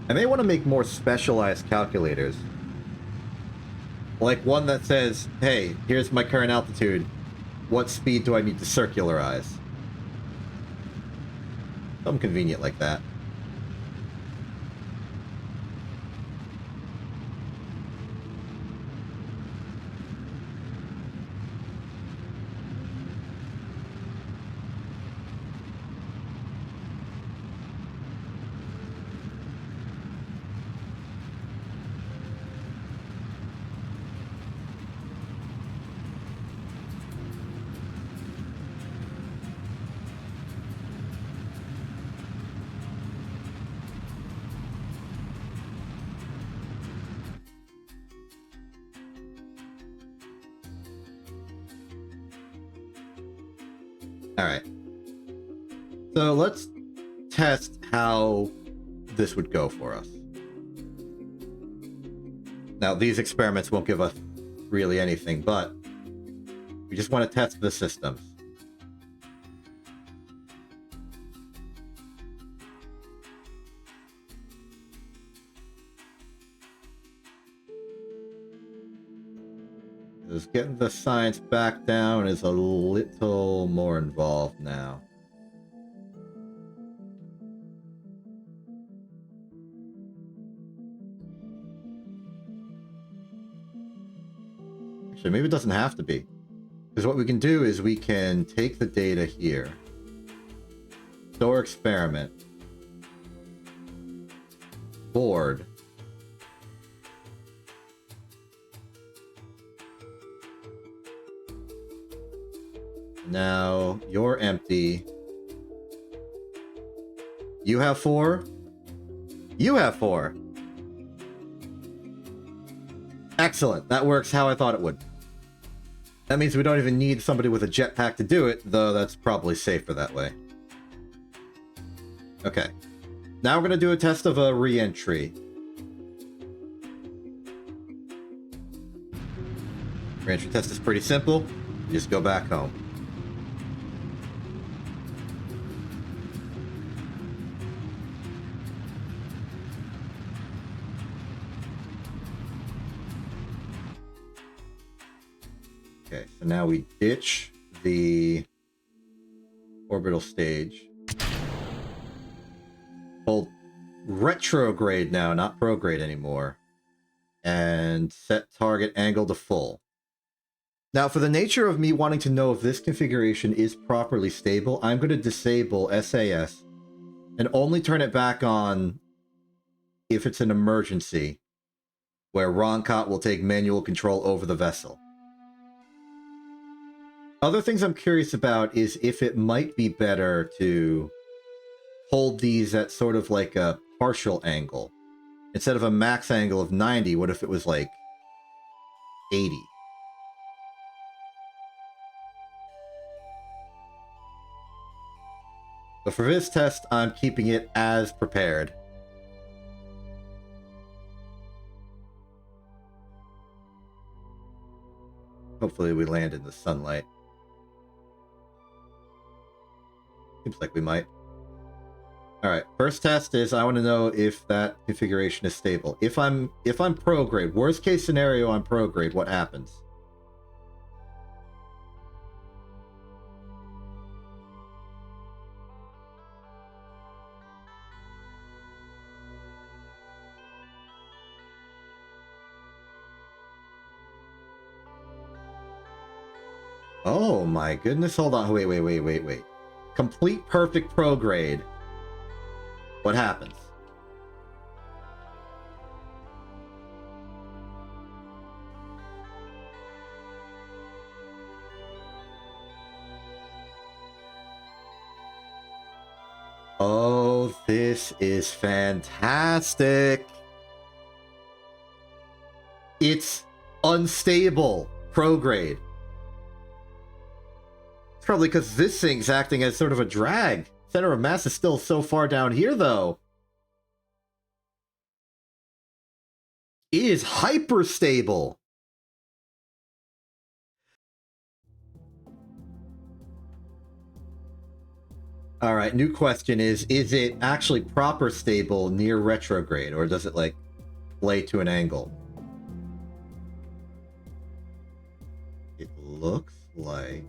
I may want to make more specialized calculators. Like one that says, hey, here's my current altitude. What speed do I need to circularize? Something convenient like that. Alright. So let's test how this would go for us. Now, these experiments won't give us really anything, but we just want to test the systems. Just getting the science back down is a little more involved now. Actually, maybe it doesn't have to be. Because what we can do is we can take the data here. Store experiment. Board. Now, you're empty. You have 4. You have 4. Excellent. That works how I thought it would. That means we don't even need somebody with a jetpack to do it, though that's probably safer that way. Okay. Now we're going to do a test of a re-entry. Re-entry test is pretty simple. You just go back home. Okay, so now we ditch the orbital stage. Hold retrograde now, not prograde anymore. And set target angle to full. Now, for the nature of me wanting to know if this configuration is properly stable, I'm going to disable SAS and only turn it back on if it's an emergency, where Roncott will take manual control over the vessel. Other things I'm curious about is if it might be better to hold these at sort of like a partial angle. Instead of a max angle of 90, what if it was like 80? But for this test, I'm keeping it as prepared. Hopefully we land in the sunlight. Seems like we might. Alright, first test is I want to know if that configuration is stable. If I'm prograde, worst case scenario I'm prograde, what happens? Oh my goodness, hold on, wait. Complete perfect prograde. What happens? Oh, this is fantastic. It's unstable prograde. It's probably because this thing's acting as sort of a drag. Center of mass is still so far down here, though. It is hyper stable. All right, new question is it actually proper stable near retrograde, or does it, like, lay to an angle? It looks like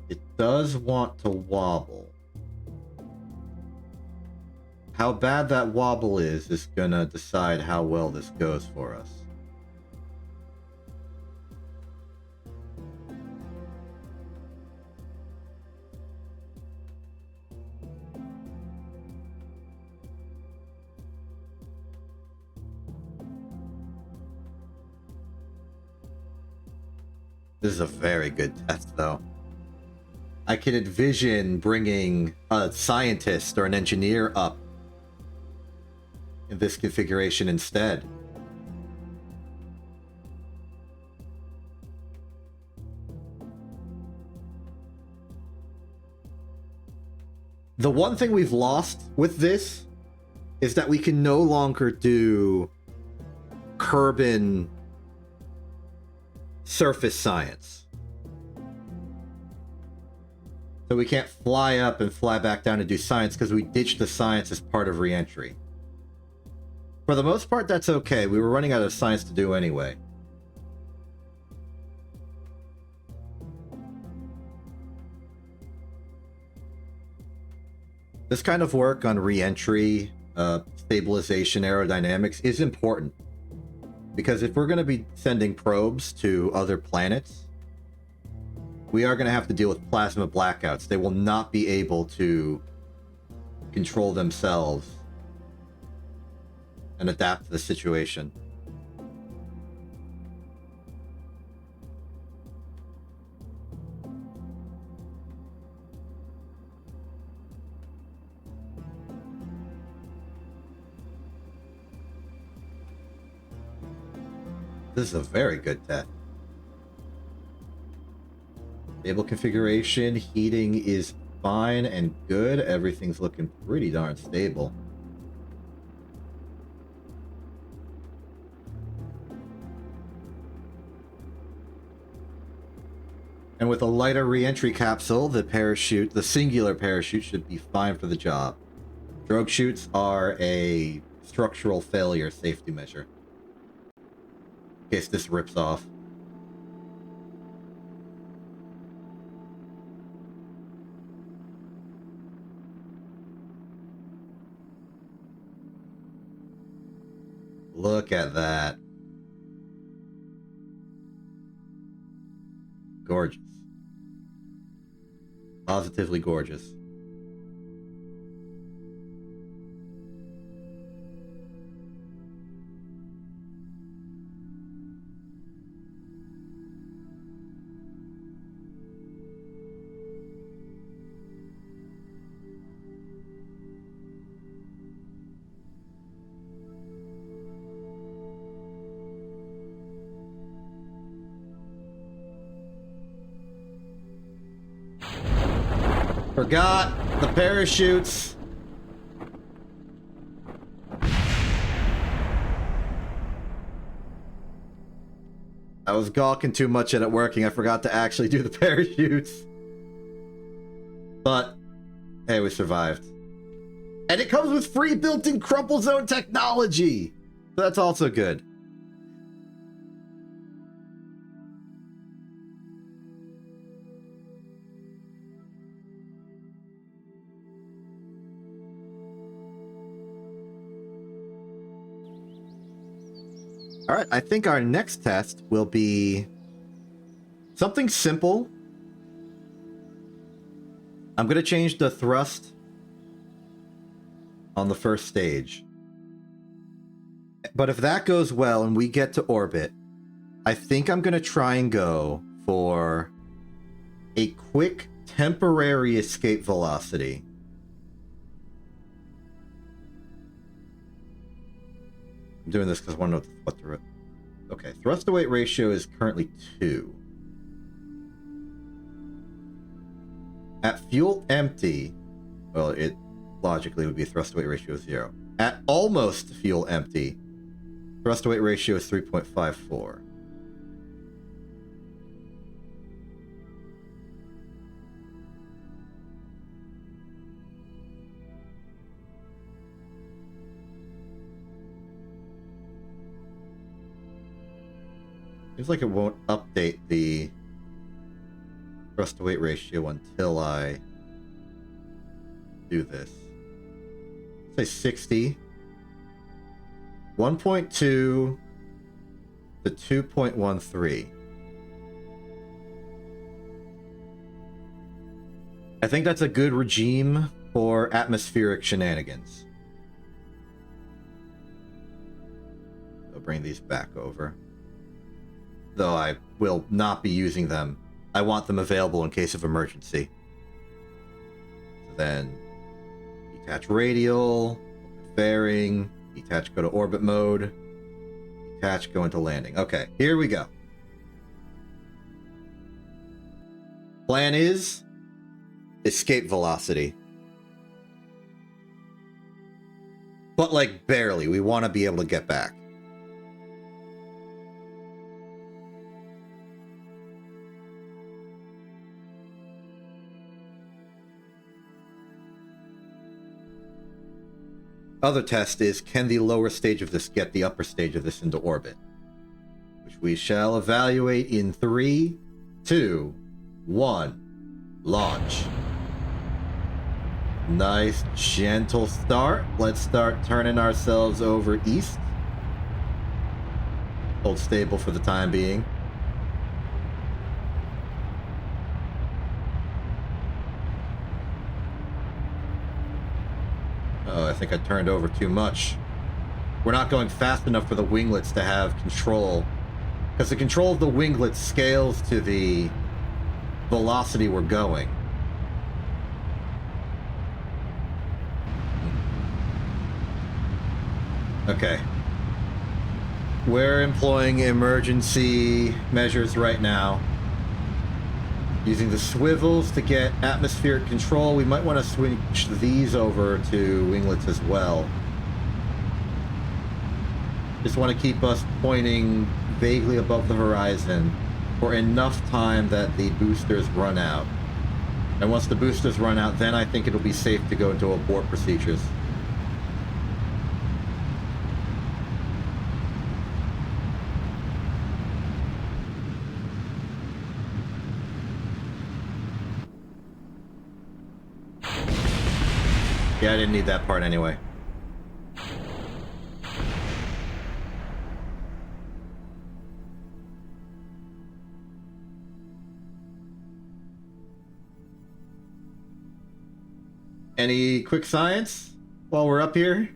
it does want to wobble. How bad that wobble is gonna decide how well this goes for us. This is a very good test, though. I can envision bringing a scientist or an engineer up in this configuration instead. The one thing we've lost with this is that we can no longer do Kerbin surface science. So we can't fly up and fly back down and do science because we ditched the science as part of re-entry. For the most part, that's okay. We were running out of science to do anyway. This kind of work on re-entry, stabilization, aerodynamics is important. Because if we're going to be sending probes to other planets, we are going to have to deal with plasma blackouts. They will not be able to control themselves and adapt to the situation. This is a very good test. Stable configuration, heating is fine and good. Everything's looking pretty darn stable. And with a lighter re-entry capsule, the singular parachute should be fine for the job. Drogue chutes are a structural failure safety measure. In case this rips off. Look at that. Gorgeous. Positively gorgeous. Forgot the parachutes. I was gawking too much at it working. I forgot to actually do the parachutes. But, hey, we survived. And it comes with free built-in crumple zone technology. So that's also good. All right, I think our next test will be something simple. I'm going to change the thrust on the first stage. But if that goes well and we get to orbit, I think I'm going to try and go for a quick temporary escape velocity. I'm doing this because I want to know what to... Okay, thrust to weight ratio is currently 2. At fuel empty, well, it logically would be a thrust to weight ratio of 0. At almost fuel empty, thrust to weight ratio is 3.54. Seems like it won't update the thrust to weight ratio until I do this. Say 60. 1.2 to 2.13. I think that's a good regime for atmospheric shenanigans. I'll bring these back over. Though I will not be using them. I want them available in case of emergency. So then, detach radial, open fairing, detach, go to orbit mode, detach, go into landing. Okay, here we go. Plan is escape velocity. But like barely, we want to be able to get back. Other test is, can the lower stage of this get the upper stage of this into orbit? Which we shall evaluate in 3, 2, 1, launch. Nice, gentle start. Let's start turning ourselves over east. Hold stable for the time being. Oh, I think I turned over too much. We're not going fast enough for the winglets to have control. Because the control of the winglets scales to the velocity we're going. Okay. We're employing emergency measures right now. Using the swivels to get atmospheric control. We might want to switch these over to winglets as well. Just want to keep us pointing vaguely above the horizon for enough time that the boosters run out. And once the boosters run out, then I think it'll be safe to go into abort procedures. Yeah, I didn't need that part anyway. Any quick science while we're up here?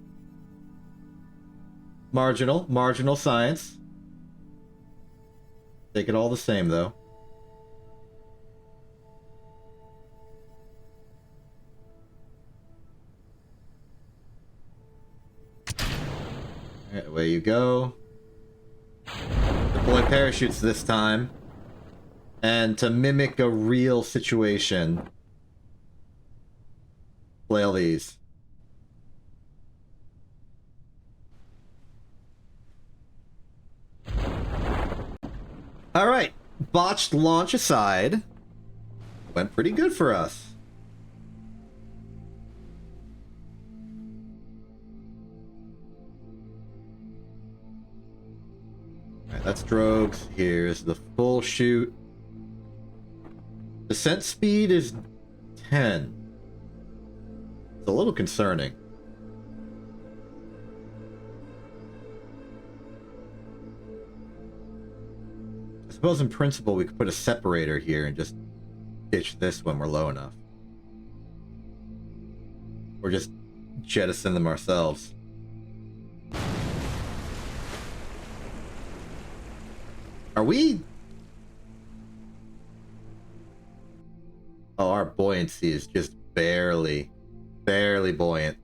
Marginal science. Take it all the same, though. Alright, away you go. Deploy parachutes this time. And to mimic a real situation, flail these. Alright, botched launch aside, went pretty good for us. Alright, that's drogues. Here's the full shoot. Descent speed is 10. It's a little concerning. I suppose in principle we could put a separator here and just ditch this when we're low enough. Or just jettison them ourselves. Are we... Oh, our buoyancy is just barely buoyant.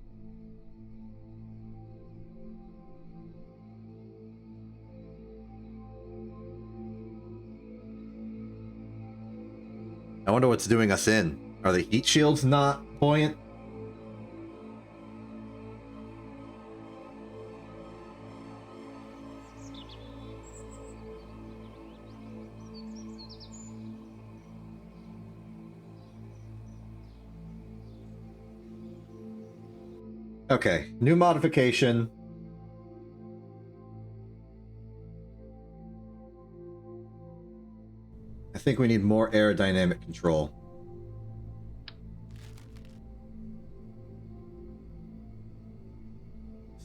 I wonder what's doing us in. Are the heat shields not buoyant? Okay, new modification. I think we need more aerodynamic control.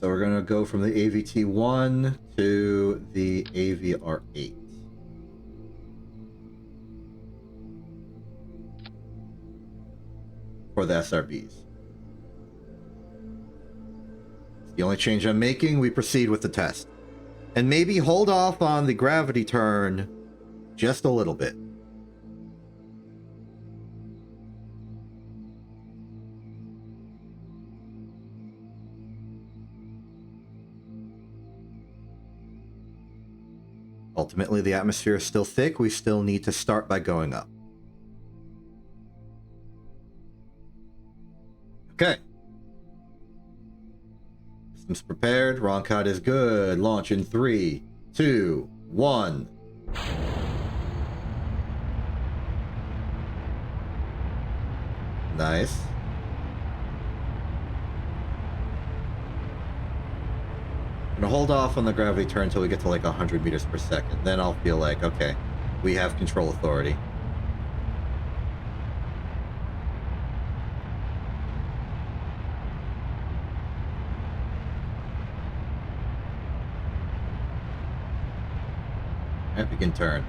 So we're going to go from the AVT-1 to the AVR-8. For the SRBs. The only change I'm making, we proceed with the test. And maybe hold off on the gravity turn just a little bit. Ultimately, the atmosphere is still thick. We still need to start by going up. Okay. Systems prepared. Roncott is good. Launch in 3, 2, 1. Nice. I'm gonna hold off on the gravity turn until we get to like 100 meters per second. Then I'll feel like, okay, we have control authority. And we can turn.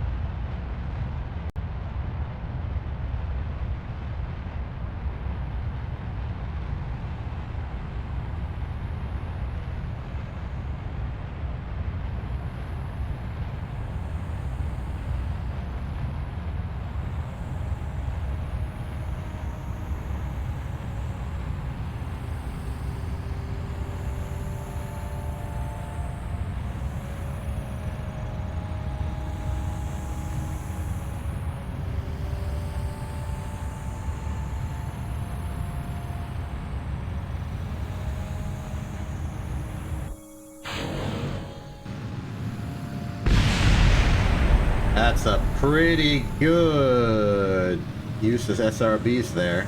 That's a pretty good use of SRBs there.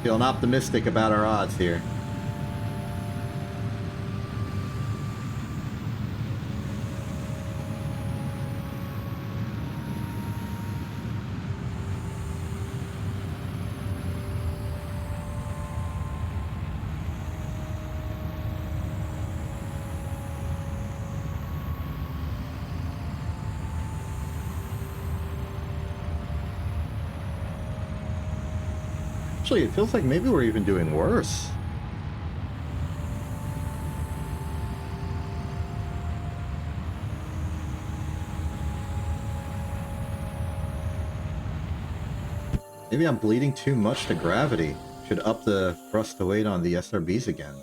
Feeling optimistic about our odds here. Actually, it feels like maybe we're even doing worse. Maybe I'm bleeding too much to gravity. Should up the thrust to weight on the SRBs again.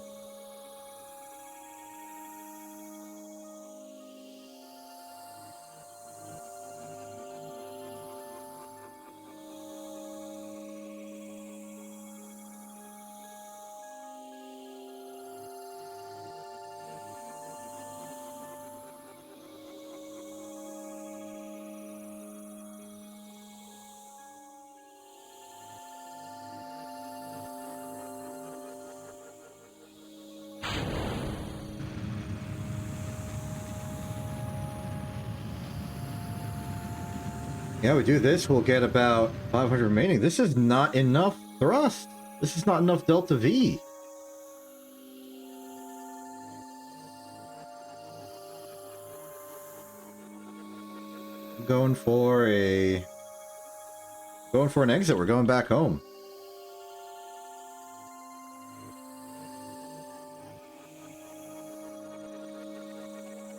Yeah, we do this, we'll get about 500 remaining. This is not enough thrust. This is not enough delta V. Going for an exit. We're going back home.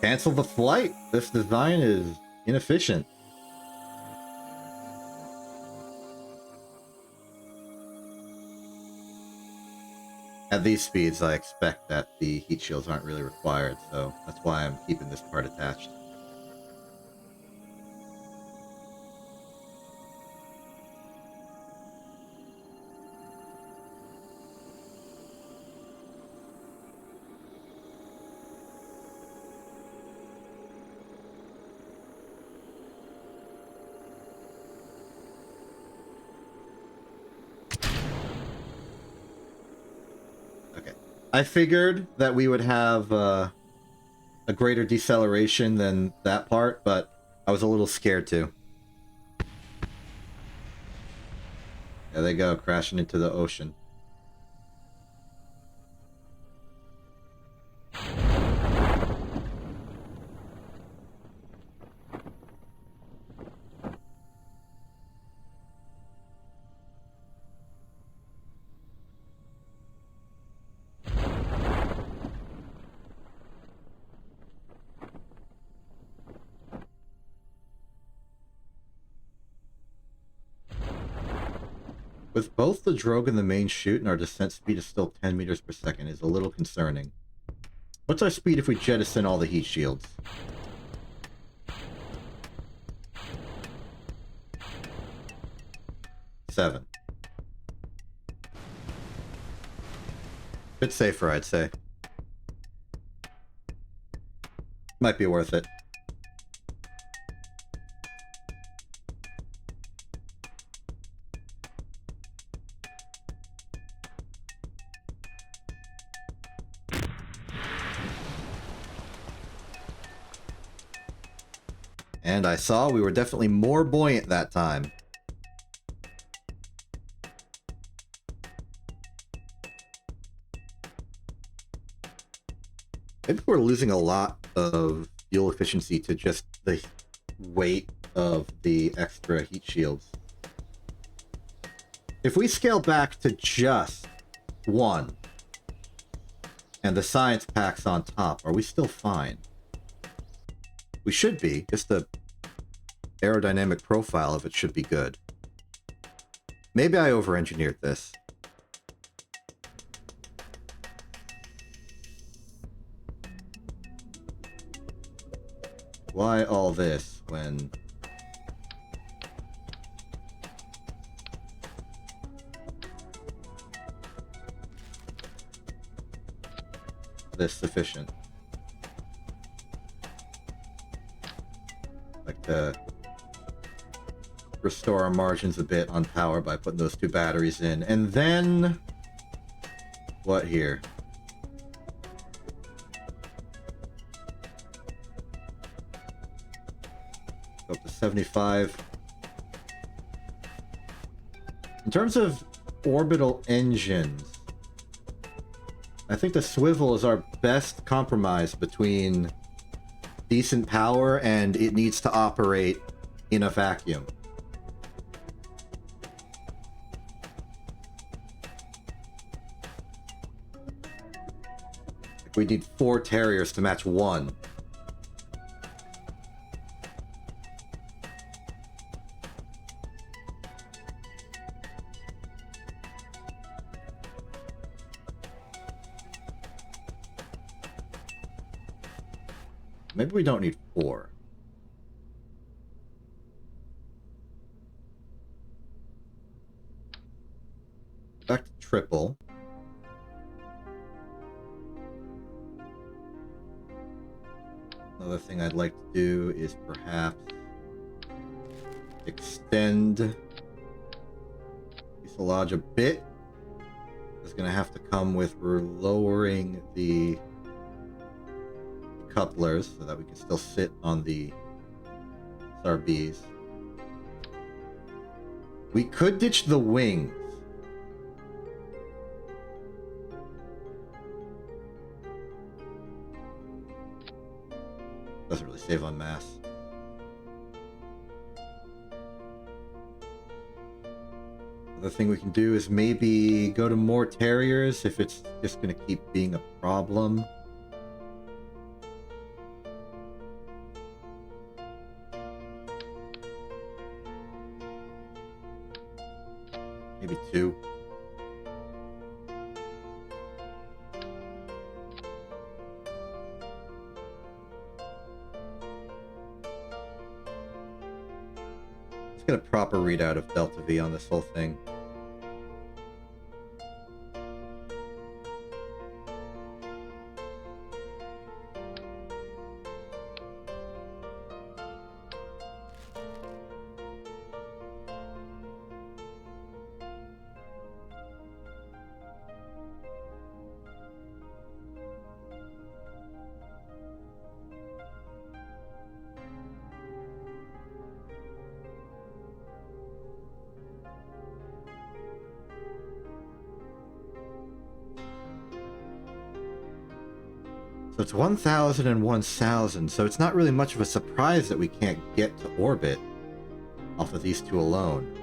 Cancel the flight. This design is inefficient. At these speeds, I expect that the heat shields aren't really required, so that's why I'm keeping this part attached. I figured that we would have a greater deceleration than that part, but I was a little scared too. There they go, crashing into the ocean. With both the drogue and the main chute, and our descent speed is still 10 meters per second, is a little concerning. What's our speed if we jettison all the heat shields? 7. Bit safer, I'd say. Might be worth it. And I saw we were definitely more buoyant that time. Maybe we're losing a lot of fuel efficiency to just the weight of the extra heat shields. If we scale back to just 1, and the science packs on top, are we still fine? We should be. Just the aerodynamic profile of it should be good. Maybe I over-engineered this. Why all this when... this sufficient? Like to restore our margins a bit on power by putting those 2 batteries in. And then... what here? Go up to 75. In terms of orbital engines, I think the swivel is our best compromise between decent power and it needs to operate in a vacuum. We need 4 Terriers to match 1. Maybe we don't need 4. Back to triple. Another thing I'd like to do is perhaps extend fuselage a bit. It's going to have to come with lowering the couplers so that we can still sit on the SRBs. We could ditch the wings. Doesn't really save on mass. Another thing we can do is maybe go to more Terriers if it's just going to keep being a problem. Maybe 2. Let's get a proper readout of Delta V on this whole thing. So it's 1,000 and 1,000, so it's not really much of a surprise that we can't get to orbit off of these 2 alone.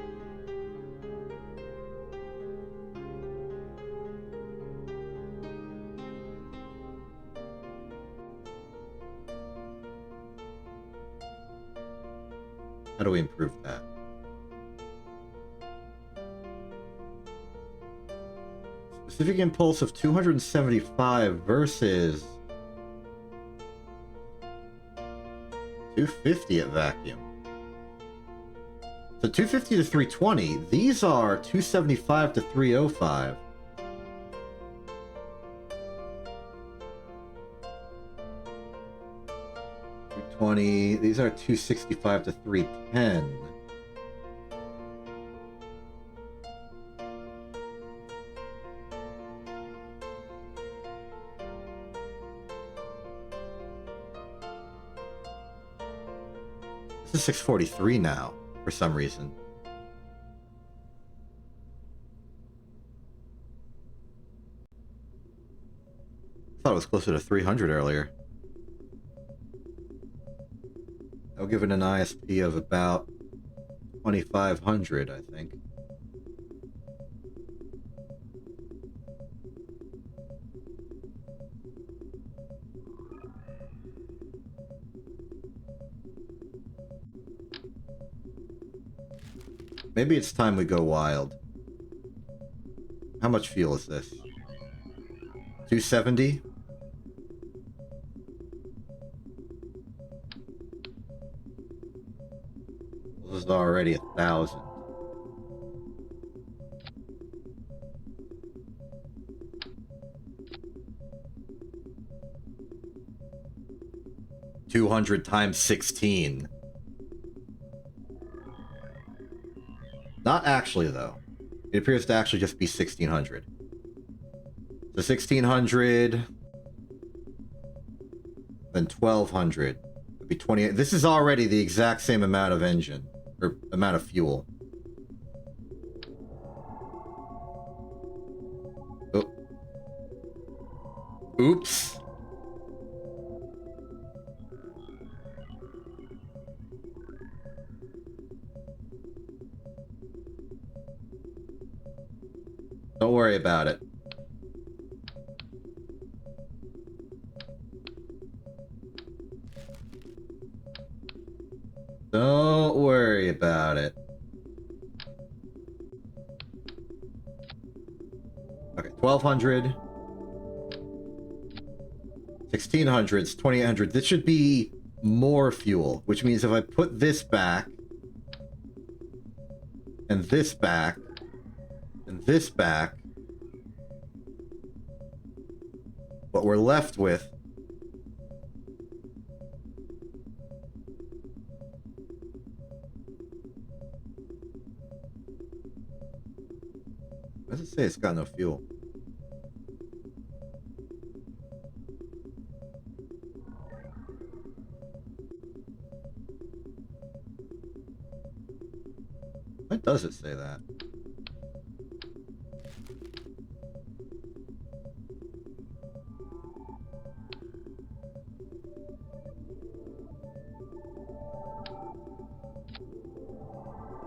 How do we improve that? Specific impulse of 275 versus 250 at vacuum. So 250 to 320, these are 275 to 305. These are 265 to 310. This is 643 now, for some reason. I thought it was closer to 300 earlier. I'll give it an ISP of about 2,500, I think. Maybe it's time we go wild. How much fuel is this? 270? This is already 1,000. $200 times 16. Not actually, though. It appears to actually just be 1,600. So 1,600, then 1,200. It'd be 28. This is already the exact same amount of engine, or amount of fuel. Oh. Oops. Don't worry about it. Don't worry about it. Okay, 1,200. 1,600s, 2,800. This should be more fuel, which means if I put this back, and this back, and this back, what we're left with what does it say? It's got no fuel. Why does it say that?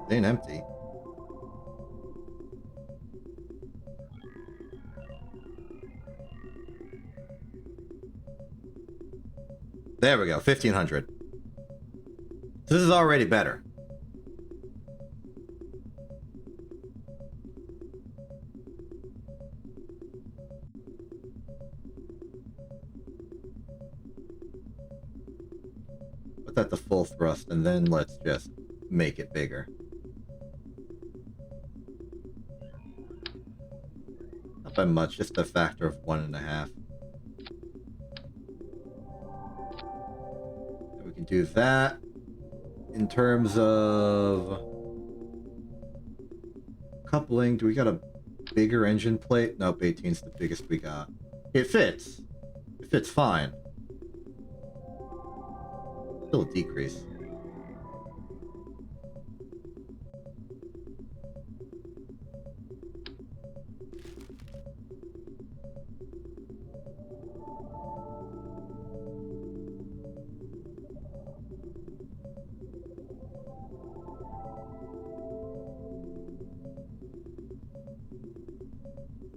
It ain't empty. There we go, 1,500. This is already better. Put that to full thrust, and then let's just make it bigger. Not by much, just a factor of 1.5. We can do that. In terms of coupling, do we got a bigger engine plate? Nope, 18's the biggest we got. It fits. It fits fine. Still a decrease.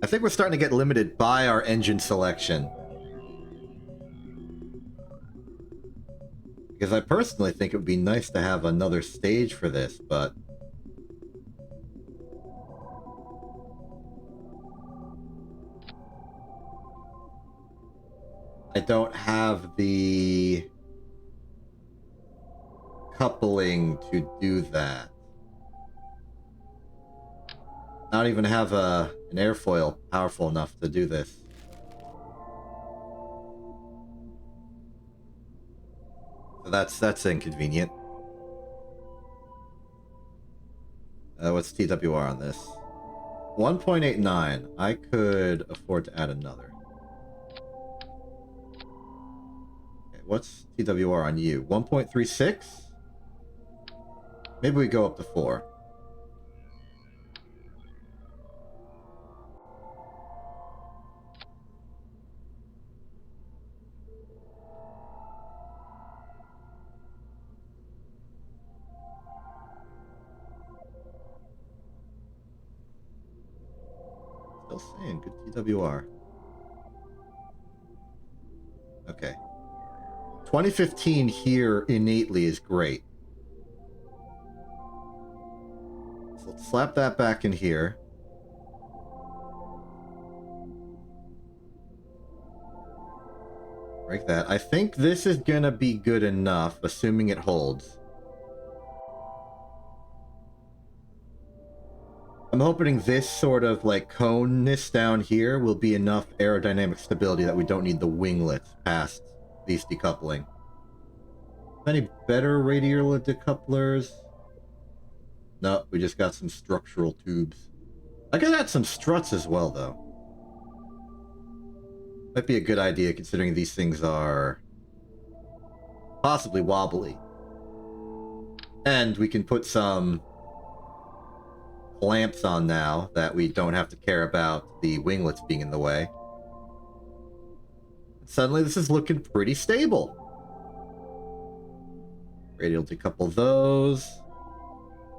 I think we're starting to get limited by our engine selection. Because I personally think it would be nice to have another stage for this, but I don't have the coupling to do that. Not even have an airfoil powerful enough to do this. So that's inconvenient. What's TWR on this? 1.89. I could afford to add another. Okay, what's TWR on you? 1.36? Maybe we go up to 4. Well, saying good TWR. Okay. 2015 here innately is great. So let's slap that back in here. Break that. I think this is gonna be good enough, assuming it holds. I'm hoping this sort of like coneness down here will be enough aerodynamic stability that we don't need the winglets past these decoupling. Any better radial decouplers? No, we just got some structural tubes. I could add some struts as well, though. Might be a good idea considering these things are possibly wobbly. And we can put some clamps on now that we don't have to care about the winglets being in the way. Suddenly this is looking pretty stable. Radial decouple those.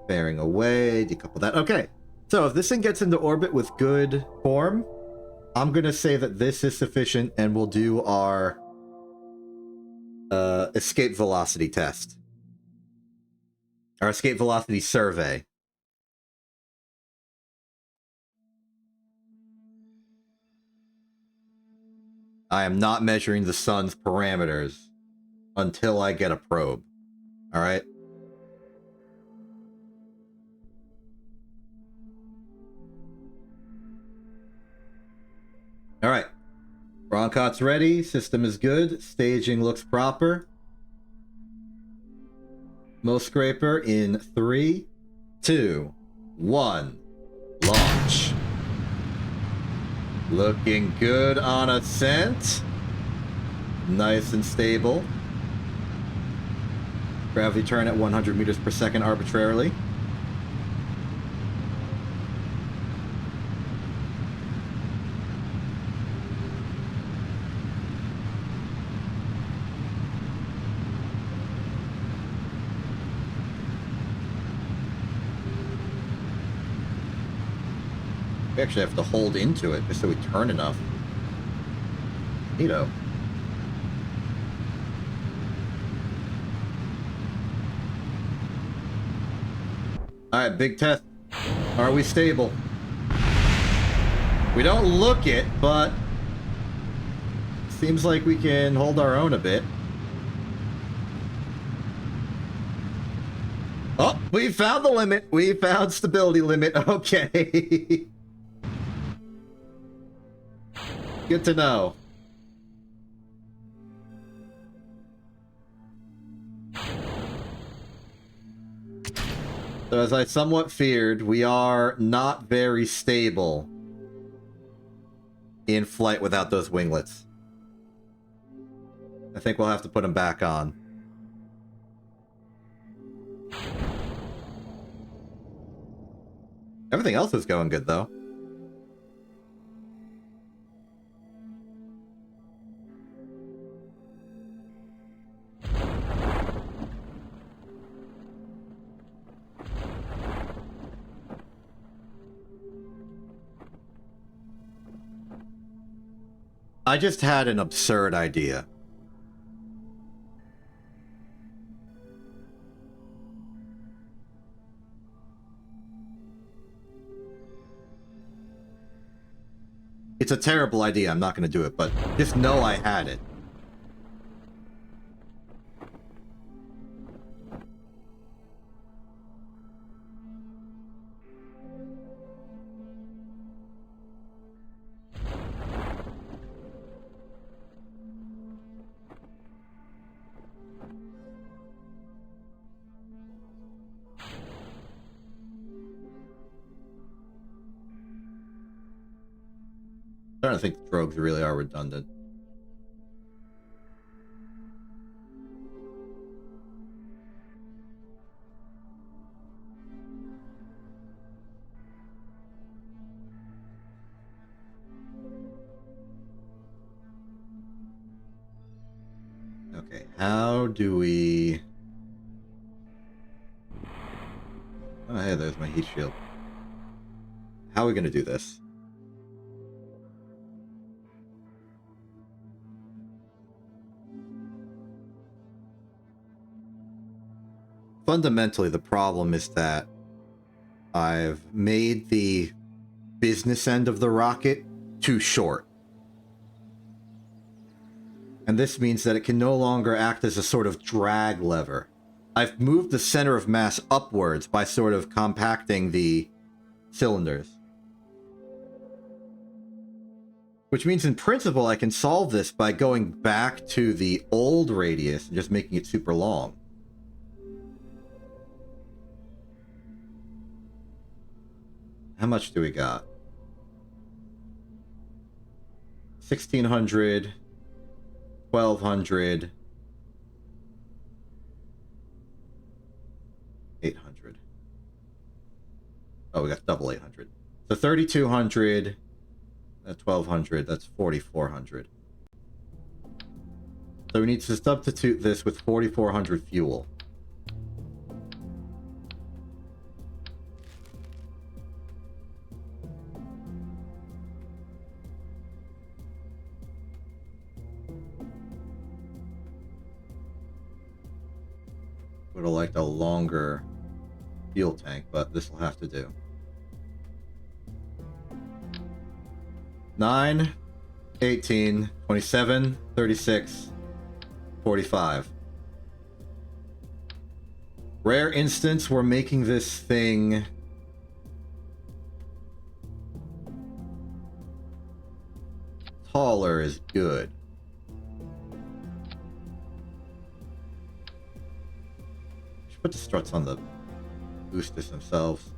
Bearing away, decouple that. Okay, so if this thing gets into orbit with good form, I'm gonna say that this is sufficient and we'll do our escape velocity test. Our escape velocity survey. I am not measuring the sun's parameters until I get a probe. Alright? Alright. Roncot's ready. System is good. Staging looks proper. Mo Scraper in 3, 2, 1. Launch. Looking good on ascent. Nice and stable. Gravity turn at 100 meters per second arbitrarily. We actually have to hold into it just so we turn enough. Neato. Alright, big test. Are we stable? We don't look it, but seems like we can hold our own a bit. Oh, we found the limit. We found stability limit. Okay. Good to know. So as I somewhat feared, we are not very stable in flight without those winglets. I think we'll have to put them back on. Everything else is going good, though. I just had an absurd idea. It's a terrible idea, I'm not going to do it, but just know I had it. I'm starting to think the drogues really are redundant. Okay, how do we... Oh, hey, there's my heat shield. How are we going to do this? fundamentally, the problem is that I've made the business end of the rocket too short. And this means that it can no longer act as a sort of drag lever. I've moved the center of mass upwards by sort of compacting the cylinders. Which means in principle I can solve this by going back to the old radius and just making it super long. How much do we got? 1600, 1200, 800. Oh, we got double 800. So 3200, 1200, that's 4400. So we need to substitute this with 4400 fuel. Would have liked a longer fuel tank, but this will have to do. 9, 18, 27, 36, 45. Rare instance, we're making this thing taller is good. Should put the struts on the boosters themselves.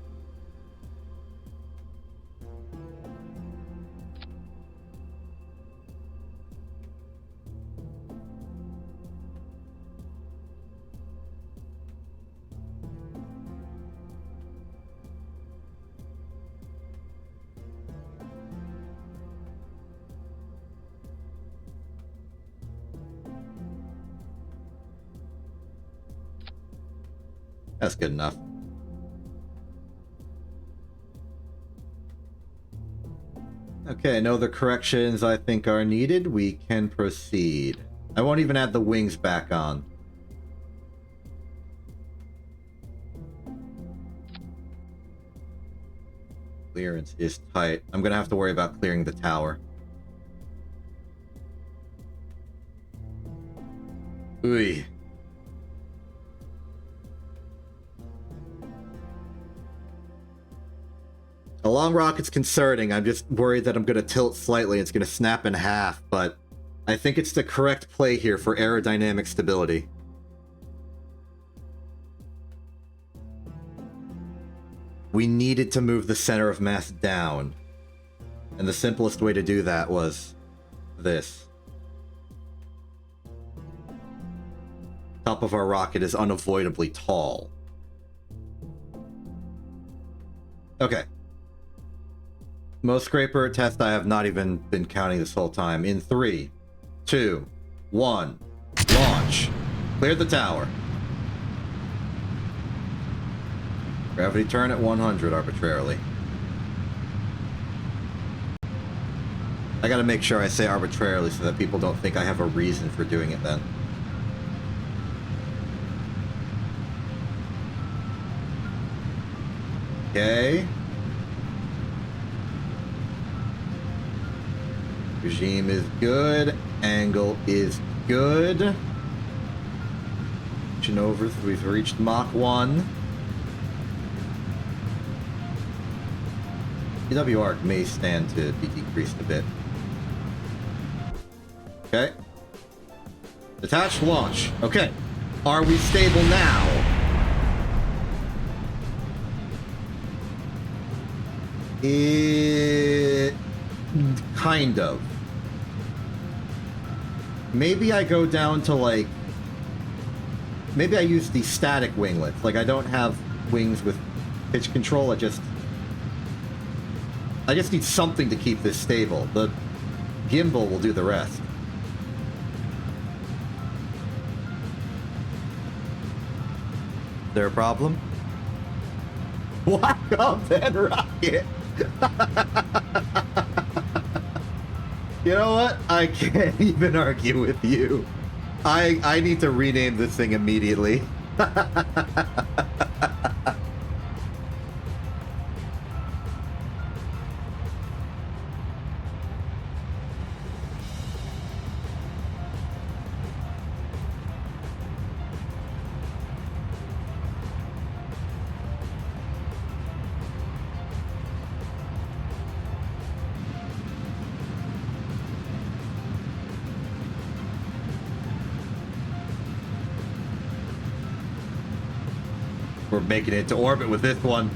That's good enough. Okay, no other corrections I think are needed. We can proceed. I won't even add the wings back on. Clearance is tight. I'm gonna have to worry about clearing the tower. Ooh. A long rocket's concerning. I'm just worried that I'm going to tilt slightly. It's going to snap in half, but I think it's the correct play here for aerodynamic stability. We needed to move the center of mass down, and the simplest way to do that was this. Top of our rocket is unavoidably tall. Okay. Most scraper test I have not even been counting this whole time. In 3, 2, 1, launch. Clear the tower. Gravity turn at 100 arbitrarily. I gotta make sure I say arbitrarily so that people don't think I have a reason for doing it then. Okay. Regime is good. Angle is good. Reaching over. We've reached Mach 1. PW arc may stand to be decreased a bit. Okay. Detached launch. Okay. Are we stable now? Kind of. Maybe I go down to like... Maybe I use the static winglets. Like I don't have wings with pitch control. I just need something to keep this stable. The gimbal will do the rest. Is there a problem? Welcome, then, Rocket! You know what? I can't even argue with you. I need to rename this thing immediately. We're making it into orbit with this one.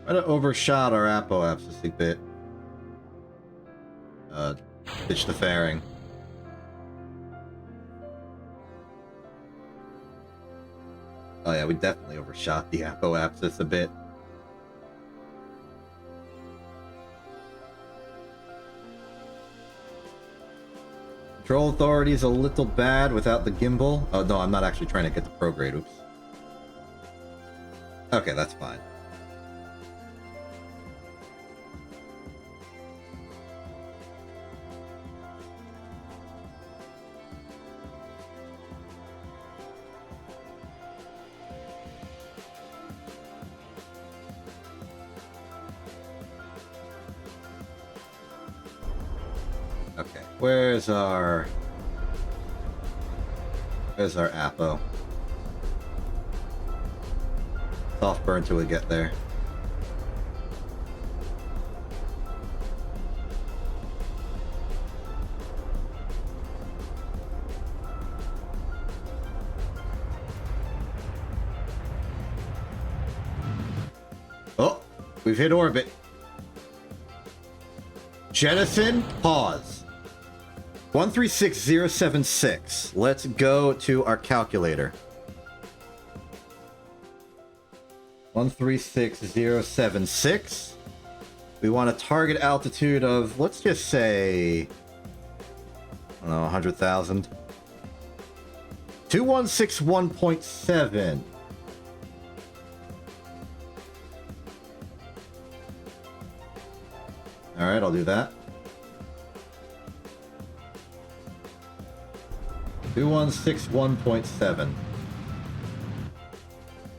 Might have overshot our apoapsis a bit. Ditch the fairing. Oh yeah, we definitely overshot the apoapsis a bit. Control authority is a little bad without the gimbal. Oh no, I'm not actually trying to get the prograde. Oops. Okay, that's fine. Okay, where's our Apo? Soft burn till we get there. Oh, we've hit orbit. Jettison, pause. 136076. Let's go to our calculator. 136076. We want a target altitude of, let's just say, I don't know, 100,000. 2161.7. All right, I'll do that. 2161.7.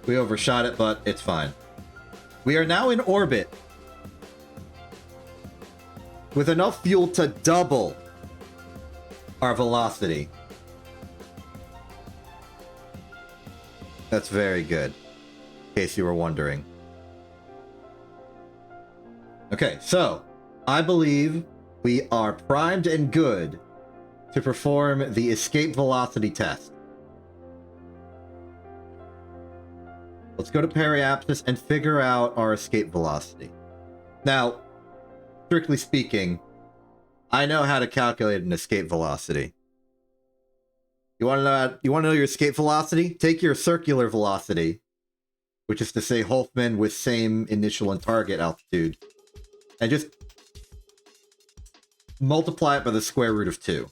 We overshot it, but it's fine. We are now in orbit with enough fuel to double our velocity. That's very good, in case you were wondering. Okay, so I believe we are primed and good to perform the escape velocity test. Let's go to periapsis and figure out our escape velocity. Now, strictly speaking, I know how to calculate an escape velocity. You want to know your escape velocity? Take your circular velocity, which is to say Hoffman with same initial and target altitude, and just multiply it by the square root of 2.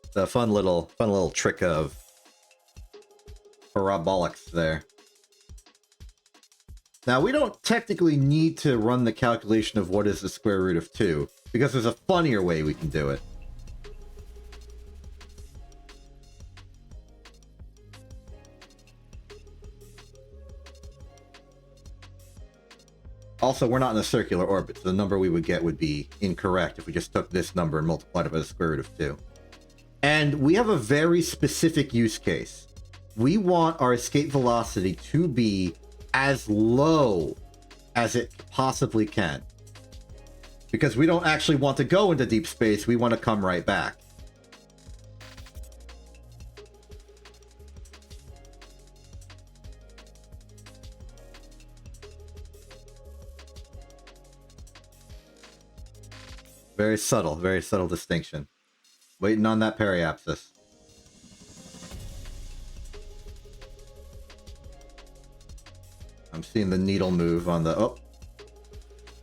It's a fun little trick of parabolics there. Now, we don't technically need to run the calculation of what is the square root of 2, because there's a funnier way we can do it. Also, we're not in a circular orbit, so the number we would get would be incorrect if we just took this number and multiplied it by the square root of 2. And we have a very specific use case. We want our escape velocity to be as low as it possibly can. Because we don't actually want to go into deep space, we want to come right back. Very subtle distinction. Waiting on that periapsis. I'm seeing the needle move on the... Oh.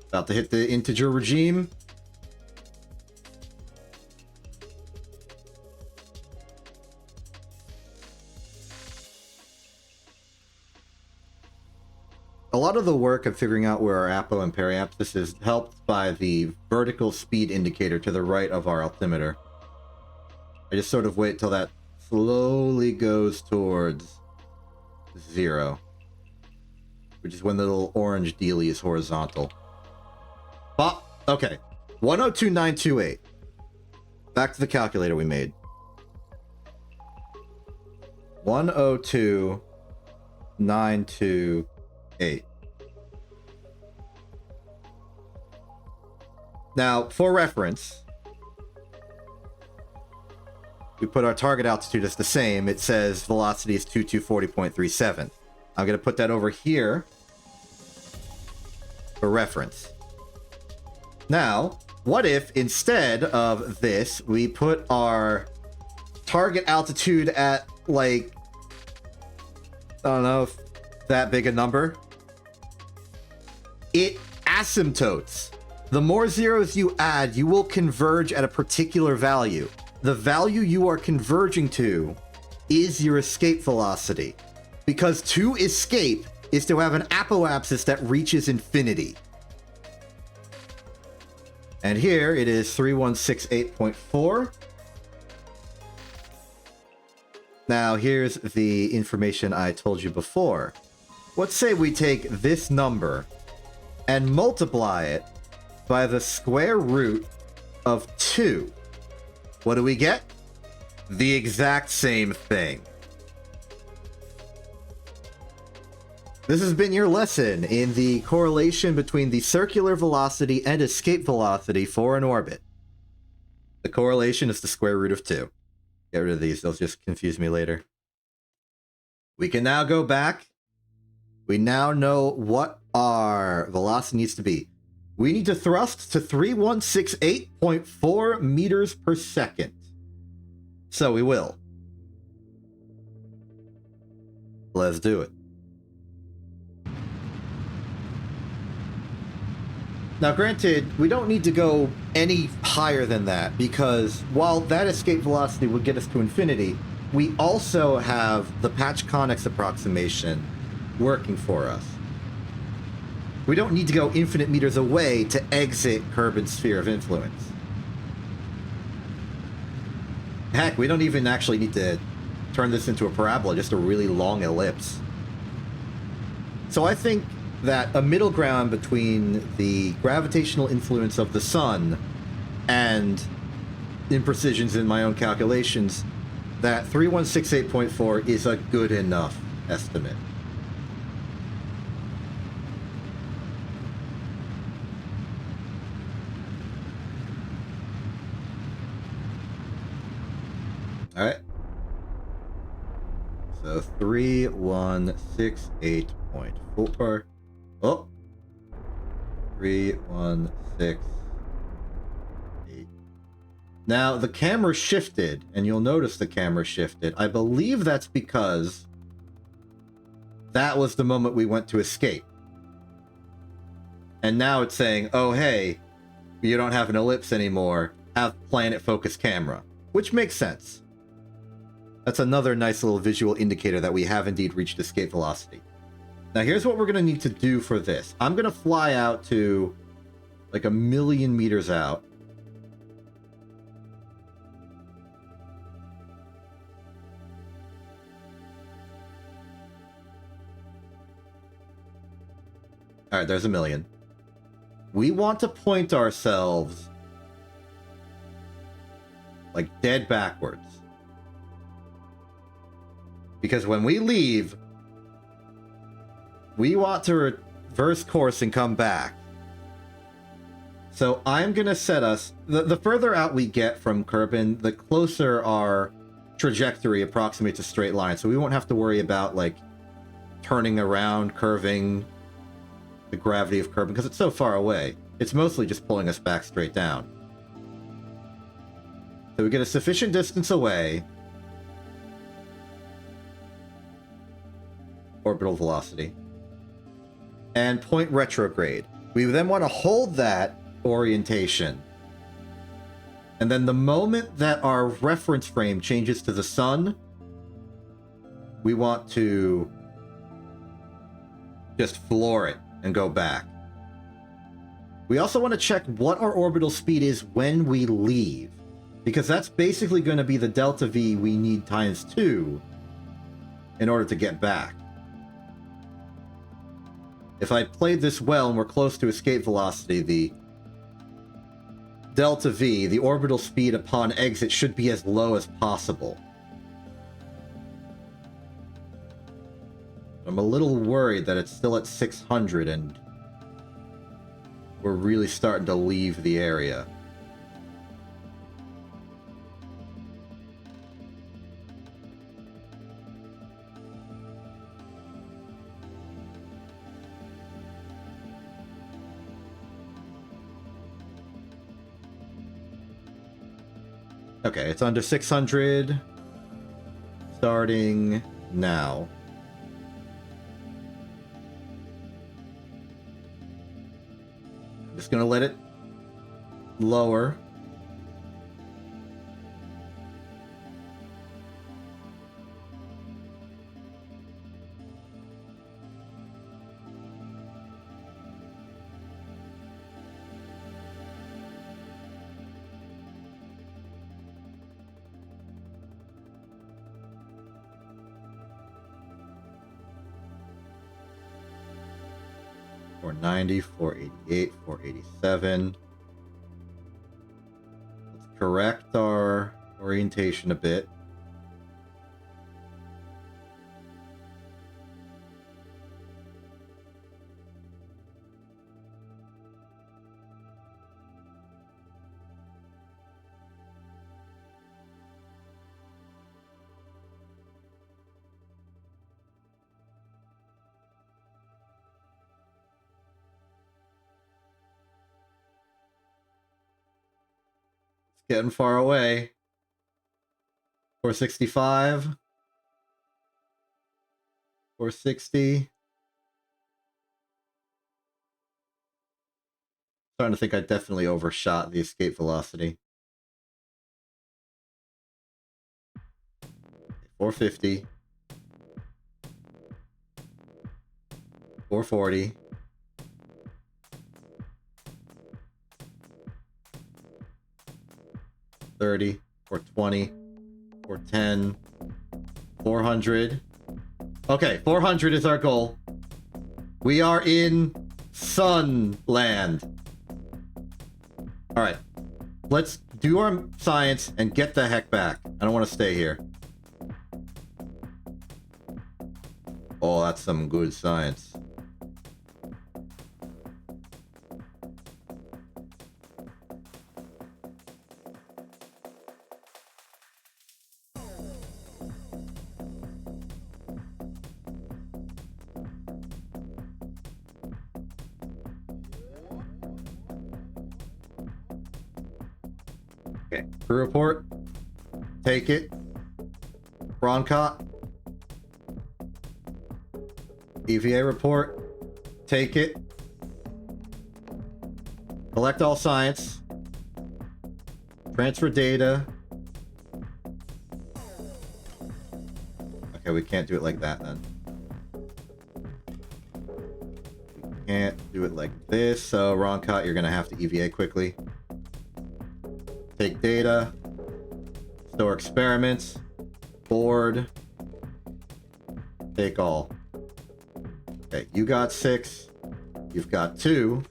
About to hit the integer regime. of the work of figuring out where our apo and periampsis is helped by the vertical speed indicator to the right of our altimeter. I just sort of wait till that slowly goes towards 0, which is when the little orange dealie is horizontal. Okay, 102928. Back to the calculator we made. 102928. Now, for reference, we put our target altitude as the same. It says velocity is 2240.37. I'm going to put that over here for reference. Now, what if instead of this, we put our target altitude at, like, I don't know if that big a number? It asymptotes. The more zeros you add, you will converge at a particular value. The value you are converging to is your escape velocity. Because to escape is to have an apoapsis that reaches infinity. And here it is 3168.4. Now here's the information I told you before. Let's say we take this number and multiply it by the square root of 2. What do we get? The exact same thing. This has been your lesson in the correlation between the circular velocity and escape velocity for an orbit. The correlation is the square root of 2. Get rid of these, they'll just confuse me later. We can now go back. We now know what our velocity needs to be. We need to thrust to 3168.4 meters per second. So we will. Let's do it. Now, granted, we don't need to go any higher than that, because while that escape velocity would get us to infinity, we also have the Patch-Connex approximation working for us. We don't need to go infinite meters away to exit Kerbin's sphere of influence. Heck, we don't even actually need to turn this into a parabola, just a really long ellipse. So I think that a middle ground between the gravitational influence of the sun and imprecisions in my own calculations, that 3168.4 is a good enough estimate. All right. So 3168.4. Oh. 3168. Now the camera shifted, and you'll notice the camera shifted. I believe that's because that was the moment we went to escape. And now it's saying, oh hey, you don't have an ellipse anymore. Have planet focus camera. Which makes sense. That's another nice little visual indicator that we have indeed reached escape velocity. Now here's what we're going to need to do for this. I'm going to fly out to like 1,000,000 meters out. Alright, there's 1,000,000. We want to point ourselves like dead backwards. Because when we leave, we want to reverse course and come back. So I'm going to set us... The further out we get from Kerbin, the closer our trajectory approximates a straight line. So we won't have to worry about, like, turning around, curving the gravity of Kerbin, because it's so far away. It's mostly just pulling us back straight down. So we get a sufficient distance away. Orbital velocity. And point retrograde. We then want to hold that orientation. And then the moment that our reference frame changes to the sun, we want to just floor it. and go back. We also want to check what our orbital speed is when we leave, because that's basically going to be the delta V we need times 2 in order to get back. If I played this well and we're close to escape velocity, the delta V, the orbital speed upon exit, should be as low as possible. I'm a little worried that it's still at 600 and we're really starting to leave the area. Okay, it's under 600. Starting now. I'm just gonna let it lower. $490, $488, $487. Let's correct our orientation a bit. Getting far away. 465. 460. Starting to think I definitely overshot the escape velocity. 450. 440. 30, 420, 410, 400. Okay, 400 is our goal. We are in Sunland. Alright. Let's do our science and get the heck back. I don't want to stay here. Oh, that's some good science. Okay, crew report. Take it. Broncott. EVA report. Take it. Collect all science. Transfer data. Okay, we can't do it like that then. We can't do it like this, so Roncott, you're gonna have to EVA quickly. Take data, store experiments, board, take all. Okay, you got 6, you've got 2.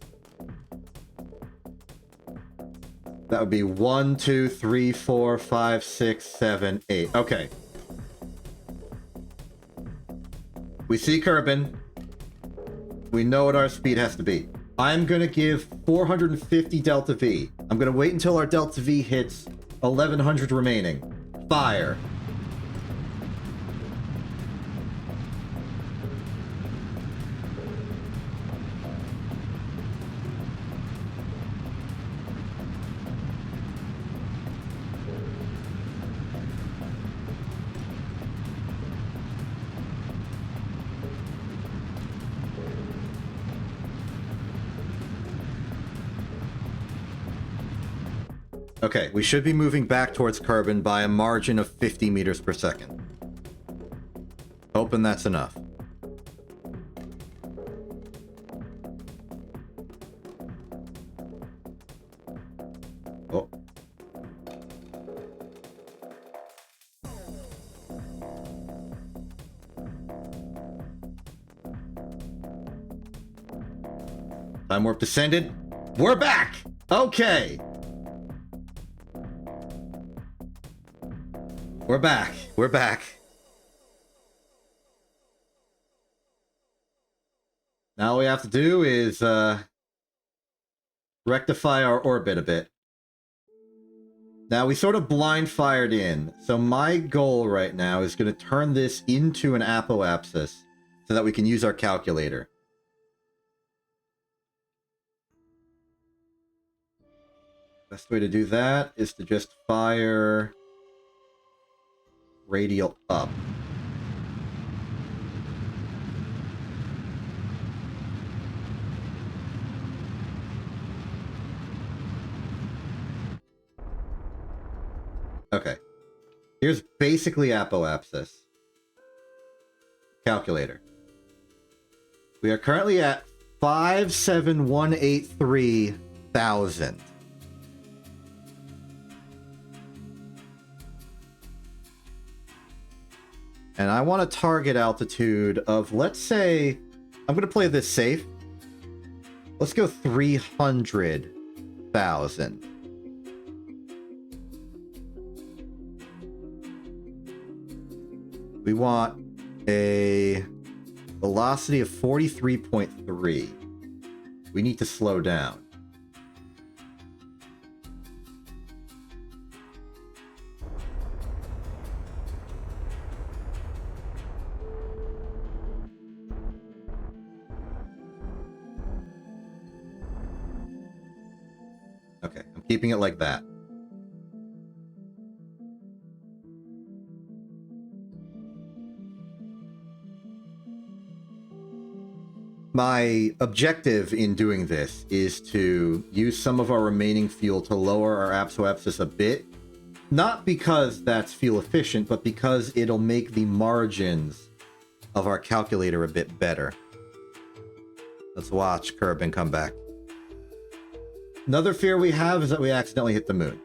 That would be 1, 2, 3, 4, 5, 6, 7, 8. Okay. We see Kerbin. We know what our speed has to be. I'm gonna give 450 delta V. I'm gonna wait until our delta V hits 1100 remaining. Fire. Okay, we should be moving back towards Kerbin by a margin of 50 meters per second. Hoping that's enough. Time warp descended. We're back! Okay. We're back. We're back. Now all we have to do is rectify our orbit a bit. Now we sort of blind fired in, so my goal right now is going to turn this into an apoapsis so that we can use our calculator. Best way to do that is to just fire radial up. Okay. Here's basically apoapsis. Calculator. We are currently at 57183,000. And I want a target altitude of, let's say, I'm going to play this safe. Let's go 300,000. We want a velocity of 43.3. We need to slow down. Okay, I'm keeping it like that. My objective in doing this is to use some of our remaining fuel to lower our apoapsis a bit. Not because that's fuel efficient, but because it'll make the margins of our calculator a bit better. Let's watch Kerbin come back. Another fear we have is that we accidentally hit the moon.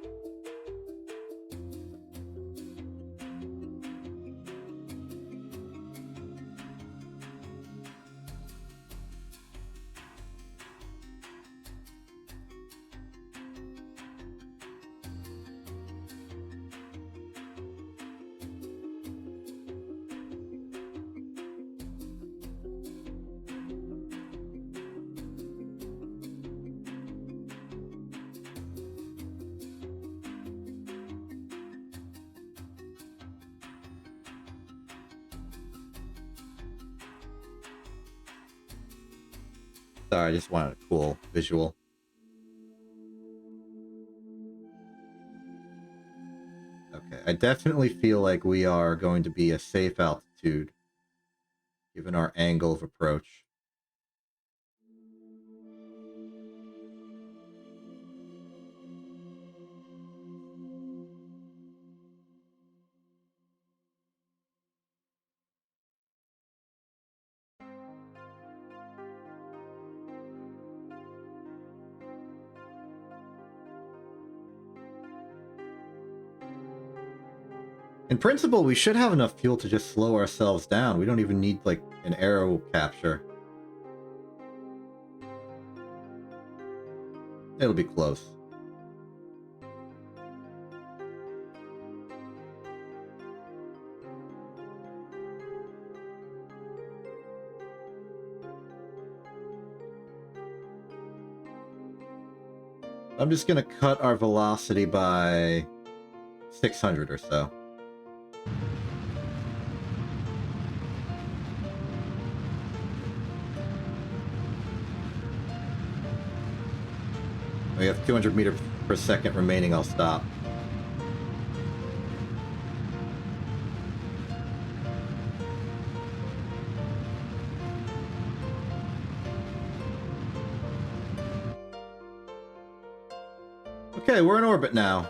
Sorry, I just wanted a cool visual. Okay, I definitely feel like we are going to be a safe altitude, given our angle of approach. In principle, we should have enough fuel to just slow ourselves down. We don't even need, like, an aero capture. It'll be close. I'm just gonna cut our velocity by 600 or so. We have 200 meters per second remaining. I'll stop. Okay, we're in orbit now.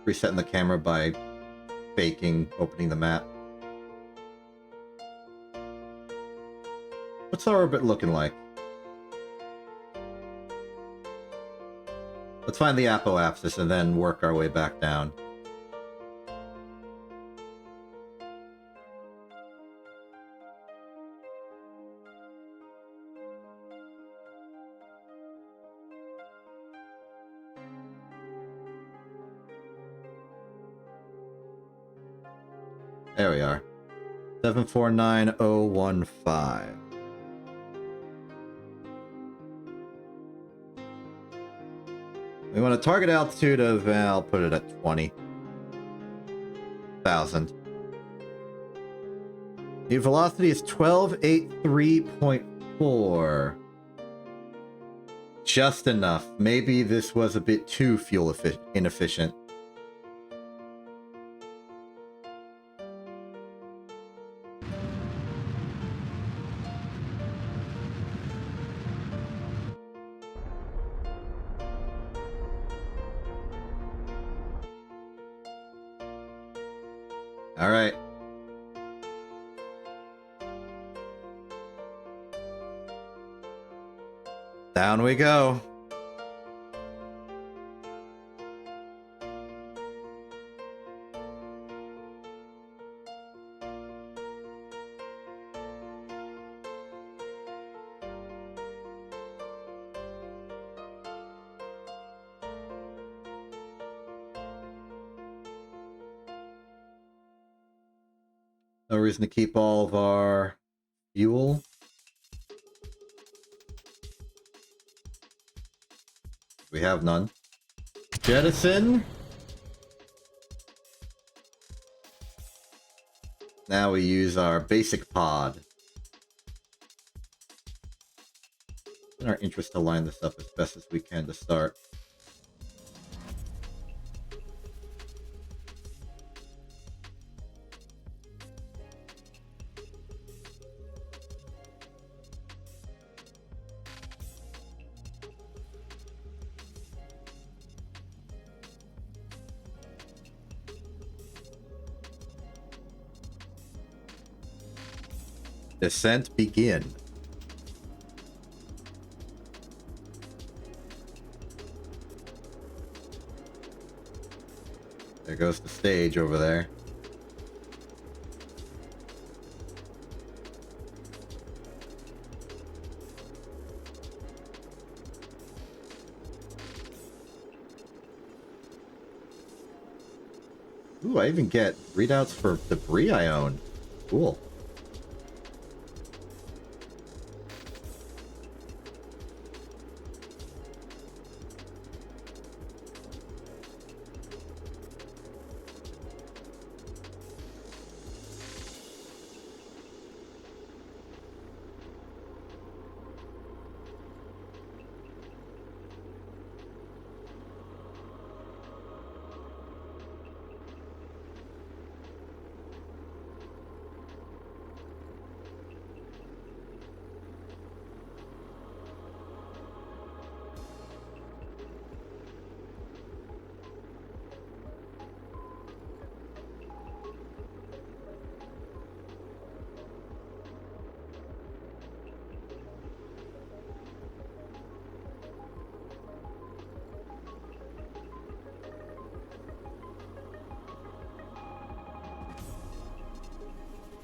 Resetting the camera by faking opening the map. What's our orbit looking like? Let's find the apoapsis and then work our way back down. There we are. 749015. We want a target altitude of, I'll put it at 20,000. The velocity is 1283.4. Just enough. Maybe this was a bit too fuel inefficient. All right. Down we go. No reason to keep all of our fuel. We have none. Jettison. Now we use our basic pod. It's in our interest to line this up as best as we can to start. Descent begin. There goes the stage over there. Ooh, I even get readouts for debris I own. Cool.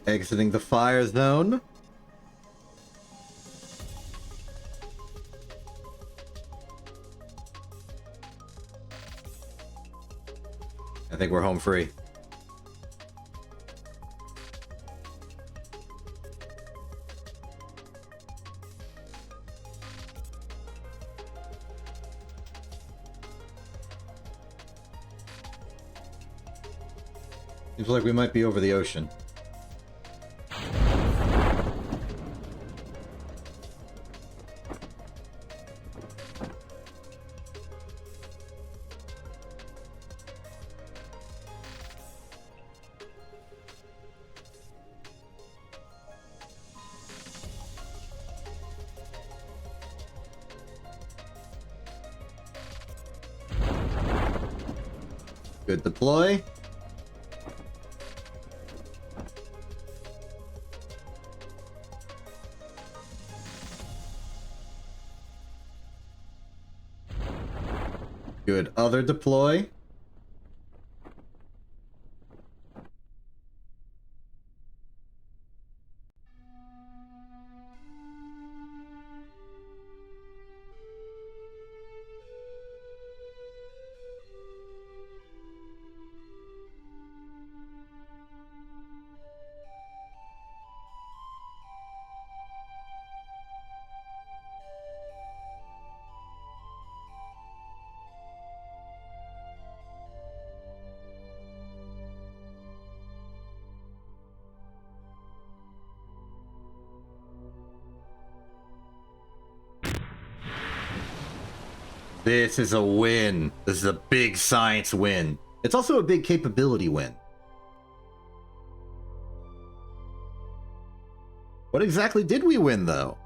Exiting the fire zone. I think we're home free. Seems like we might be over the ocean. Good deploy. Good other deploy. This is a win. This is a big science win. It's also a big capability win. What exactly did we win, though?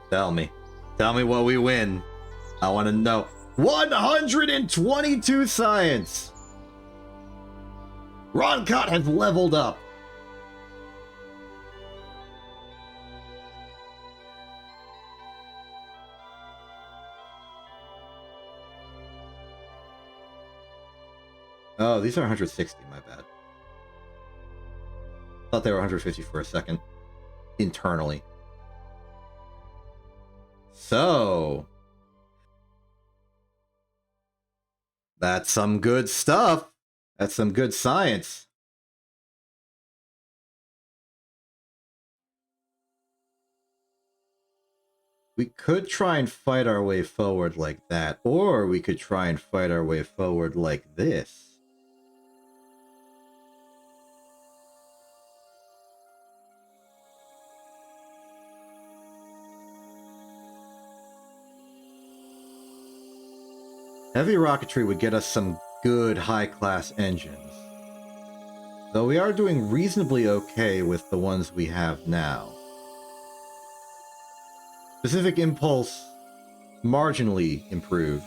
Tell me. Tell me what we win. I want to know. 122 science! Roncott has leveled up. Oh, these are 160, my bad. Thought they were 150 for a second. Internally. So... that's some good stuff. That's some good science. We could try and fight our way forward like that, or we could try and fight our way forward like this. Heavy rocketry would get us some good high-class engines. Though we are doing reasonably okay with the ones we have now. Specific impulse marginally improves.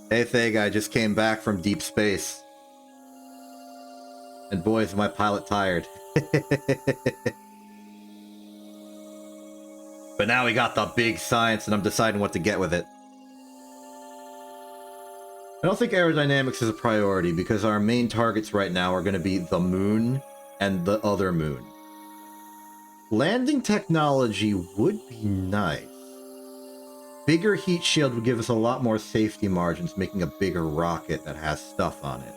Hey Theg, I just came back from deep space. And boy, is my pilot tired. But now we got the big science and I'm deciding what to get with it. I don't think aerodynamics is a priority because our main targets right now are going to be the moon and the other moon. Landing technology would be nice. Bigger heat shield would give us a lot more safety margins, making a bigger rocket that has stuff on it.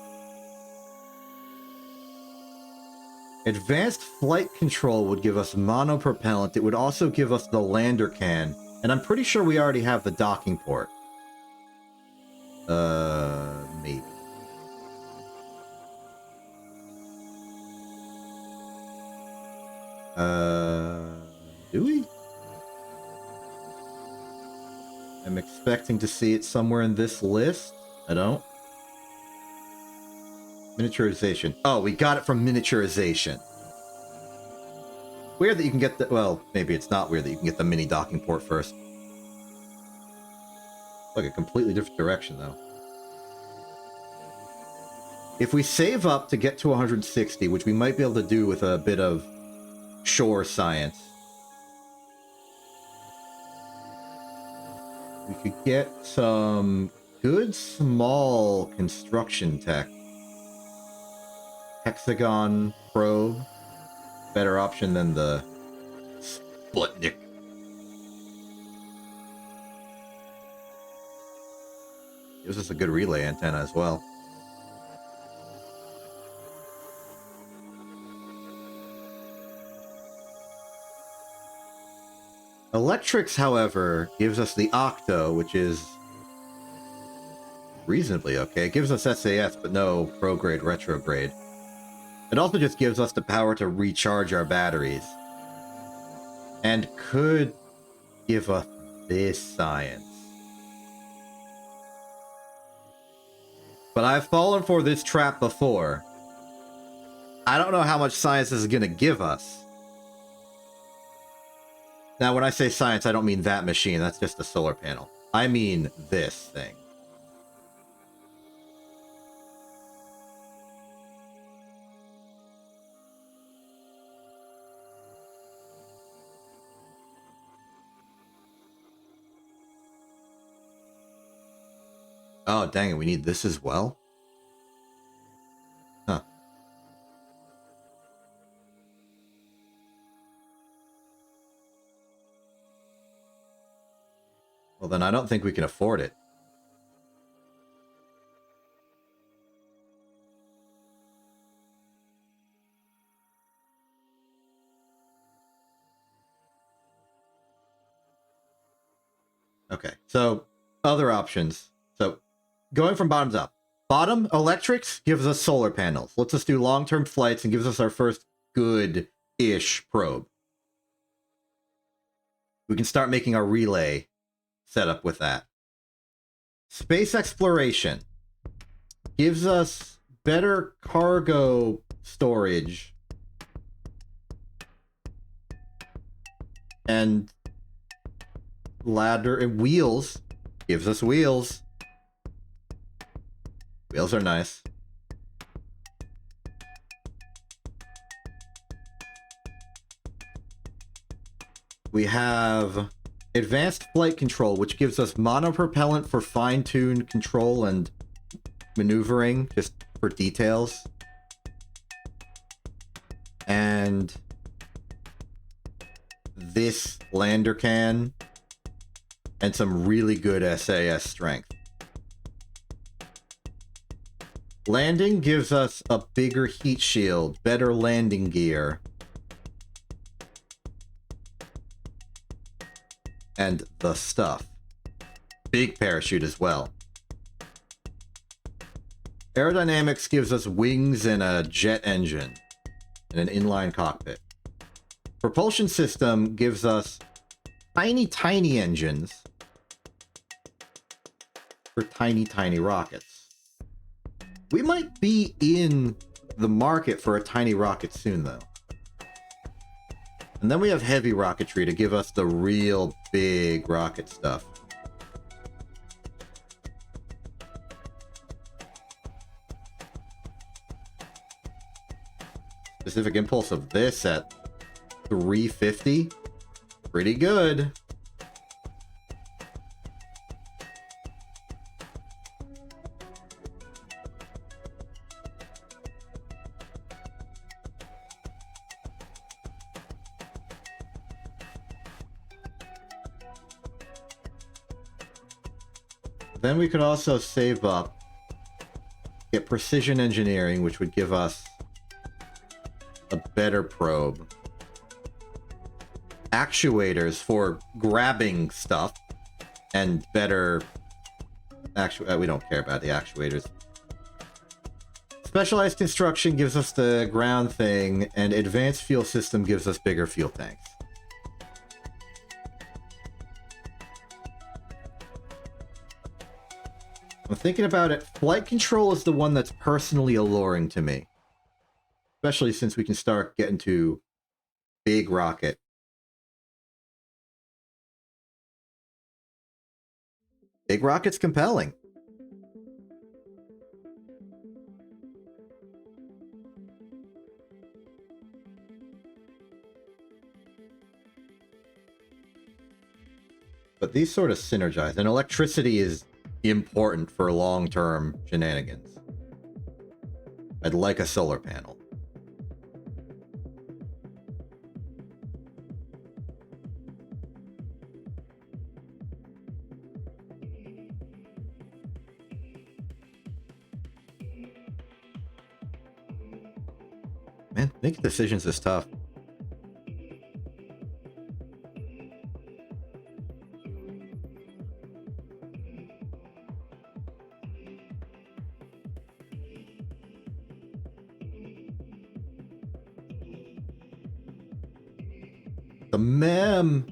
Advanced flight control would give us monopropellant. It would also give us the lander can, and I'm pretty sure we already have the docking port. Maybe. Do we? I'm expecting to see it somewhere in this list. I don't. Miniaturization. Oh, we got it from miniaturization. Weird that you can get the... well, maybe it's not weird that you can get the mini docking port first. Like a completely different direction, though. If we save up to get to 160, which we might be able to do with a bit of shore science, we could get some good small construction tech. Hexagon probe. Better option than the Sputnik. Gives us a good relay antenna as well. Electrics, however, gives us the Octo, which is reasonably okay. It gives us SAS, but no prograde, retrograde. It also just gives us the power to recharge our batteries. And could give us this science. But I've fallen for this trap before. I don't know how much science this is going to give us. Now, when I say science, I don't mean that machine. That's just a solar panel. I mean this thing. Oh, dang it. We need this as well? Huh. Well, then I don't think we can afford it. Okay, so other options. So going from bottoms up. Bottom, electrics gives us solar panels. Lets us do long-term flights and gives us our first good-ish probe. We can start making our relay setup with that. Space exploration gives us better cargo storage and ladder and wheels. Gives us wheels. Wheels are nice. We have advanced flight control, which gives us monopropellant for fine-tuned control and maneuvering, just for details. And this lander can and some really good SAS strength. Landing gives us a bigger heat shield, better landing gear, and the stuff. Big parachute as well. Aerodynamics gives us wings and a jet engine and an inline cockpit. Propulsion system gives us tiny engines for tiny rockets. We might be in the market for a tiny rocket soon, though. And then we have heavy rocketry to give us the real big rocket stuff. Specific impulse of this at 350. Pretty good. Then we could also save up, get precision engineering, which would give us a better probe. Actuators for grabbing stuff and better we don't care about the actuators. Specialized construction gives us the ground thing, and advanced fuel system gives us bigger fuel tanks. I'm thinking about it. Flight control is the one that's personally alluring to me. Especially since we can start getting to big rocket. Big rocket's compelling. But these sort of synergize, and electricity is important for long-term shenanigans. I'd like a solar panel. Man, making decisions is tough. The mem.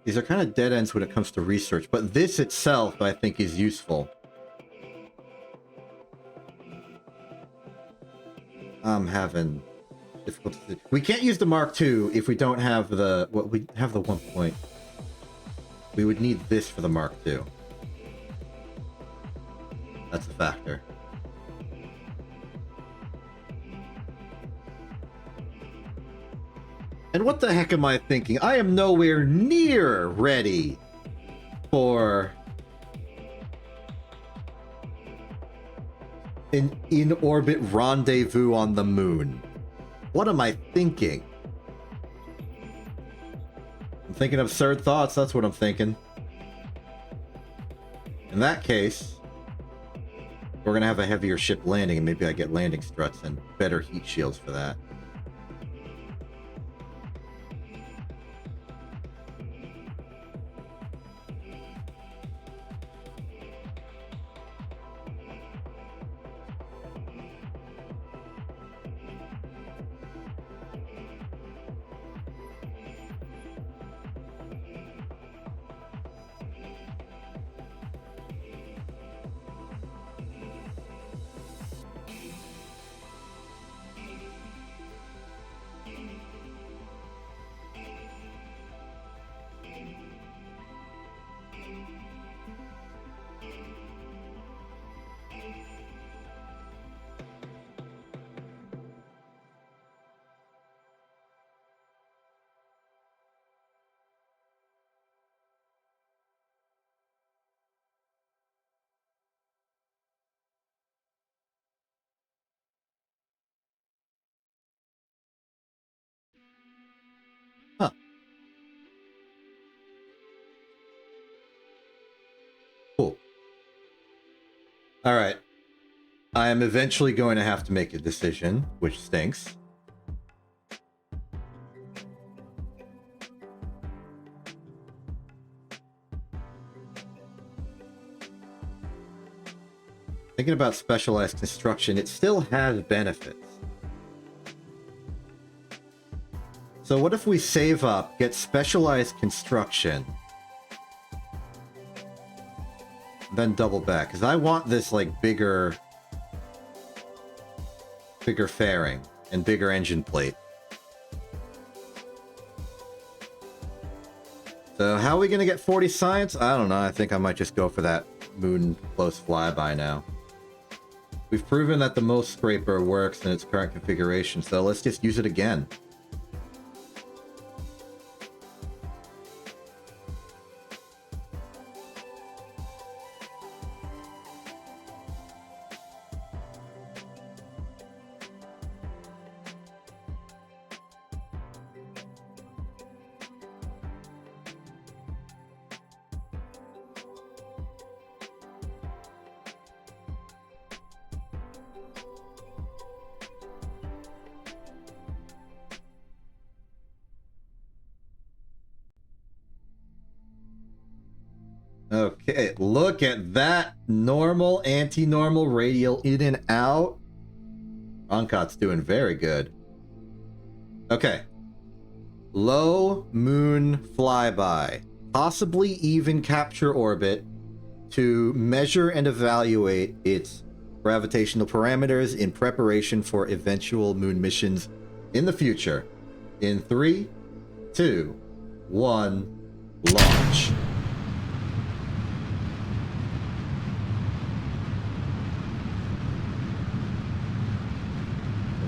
These are kind of dead ends when it comes to research, but this itself, I think, is useful. I'm having difficulty. We can't use the Mark II if we don't have the... Well, we have the 1 point. We would need this for the Mark II. That's a factor. And what the heck am I thinking? I am nowhere near ready for an in-orbit rendezvous on the moon. What am I thinking? I'm thinking absurd thoughts, that's what I'm thinking. In that case, we're gonna have a heavier ship landing, and maybe I get landing struts and better heat shields for that. Huh. Cool. Alright. I am eventually going to have to make a decision, which stinks. Thinking about specialized construction, it still has benefits. So what if we save up, get specialized construction, then double back? Because I want this, like, bigger fairing and bigger engine plate. So how are we going to get 40 science? I don't know. I think I might just go for that moon close flyby now. We've proven that the most scraper works in its current configuration, so let's just use it again. Okay, look at that. Normal, anti-normal, radial, in and out. Roncot's doing very good. Okay. Low moon flyby. Possibly even capture orbit to measure and evaluate its gravitational parameters in preparation for eventual moon missions in the future. In 3, 2, 1, launch.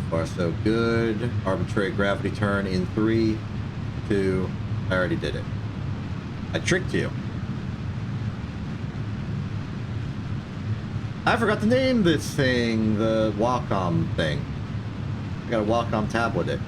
Far so good. Arbitrary gravity turn in 3, 2. I already did it. I tricked you. I forgot to name this thing the Wacom thing. I got a Wacom tablet it.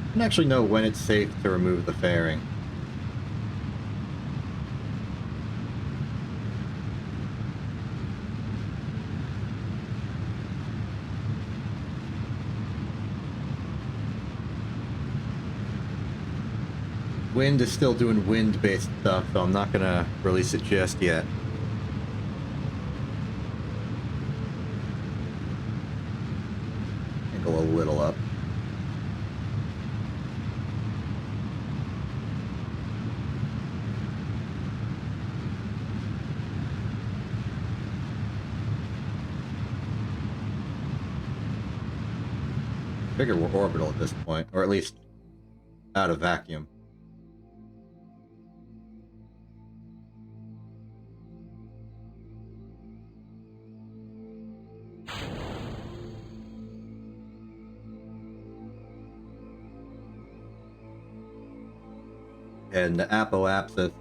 I don't actually know when it's safe to remove the fairing. Wind is still doing wind-based stuff, so I'm not gonna release it just yet. Go a little up. Figure we're orbital at this point, or at least out of vacuum. And apoapsis.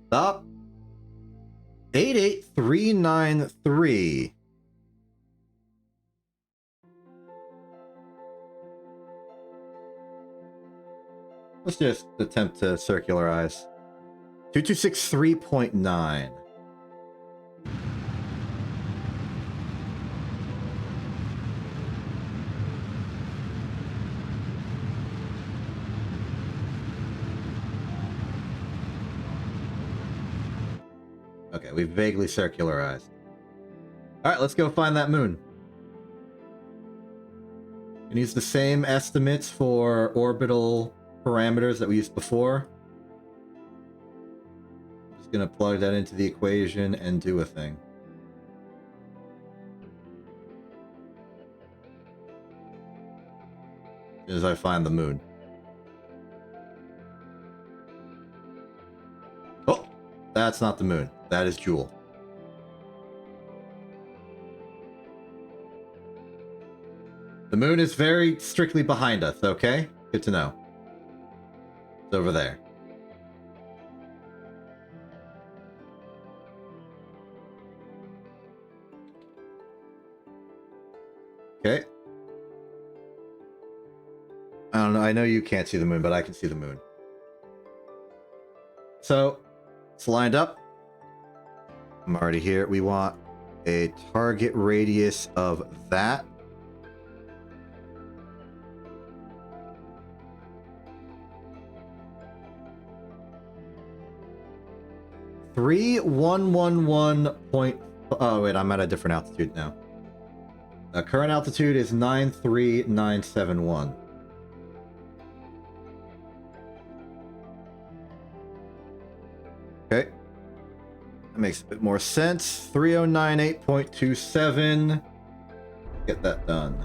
Stop. 88393. Let's just attempt to circularize. 2263.9. Okay, we've vaguely circularized. Alright, let's go find that moon. And use the same estimates for orbital parameters that we used before. I'm just gonna plug that into the equation and do a thing. As soon as I find the moon. Oh! That's not the moon. That is Jewel. The moon is very strictly behind us, okay? Good to know. It's over there. Okay. I don't know. I know you can't see the moon, but I can see the moon. So, it's lined up. I'm already here. We want a target radius of that. .311. Oh wait, I'm at a different altitude now. Current altitude is 93971. Okay. That makes a bit more sense. 3098.27. Get that done.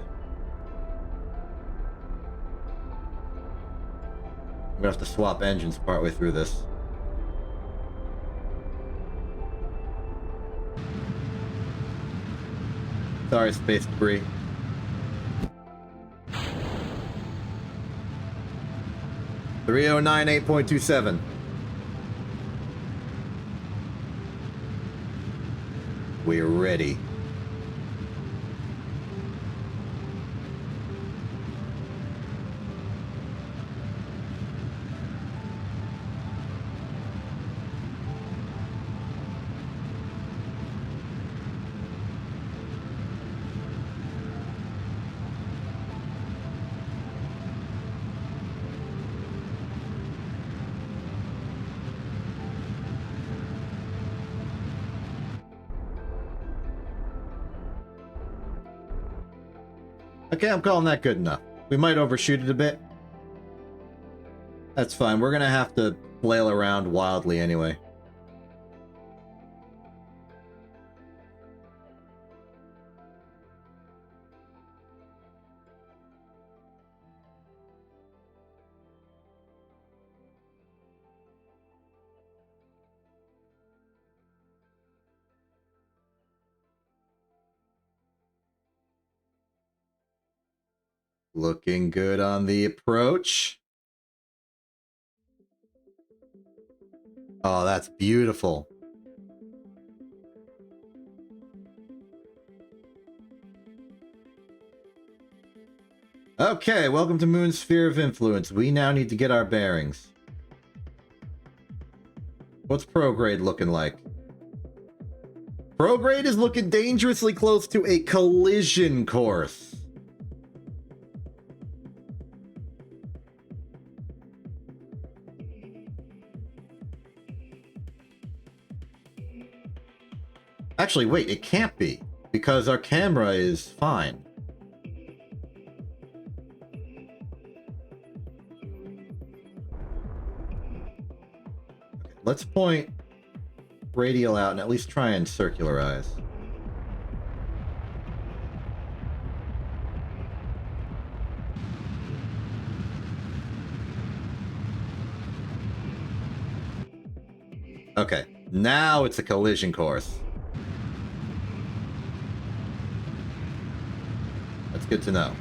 I'm gonna have to swap engines partway through this. Sorry, space debris. .309.827. We're ready. Okay, I'm calling that good enough. We might overshoot it a bit. That's fine. We're gonna have to flail around wildly anyway. Looking good on the approach. Oh, that's beautiful. Okay, welcome to Moon's Sphere of Influence. We now need to get our bearings. What's prograde looking like? Prograde is looking dangerously close to a collision course. Actually, wait, it can't be, because our camera is fine. Okay, let's point radial out and at least try and circularize. Okay, now it's a collision course. That's good to know.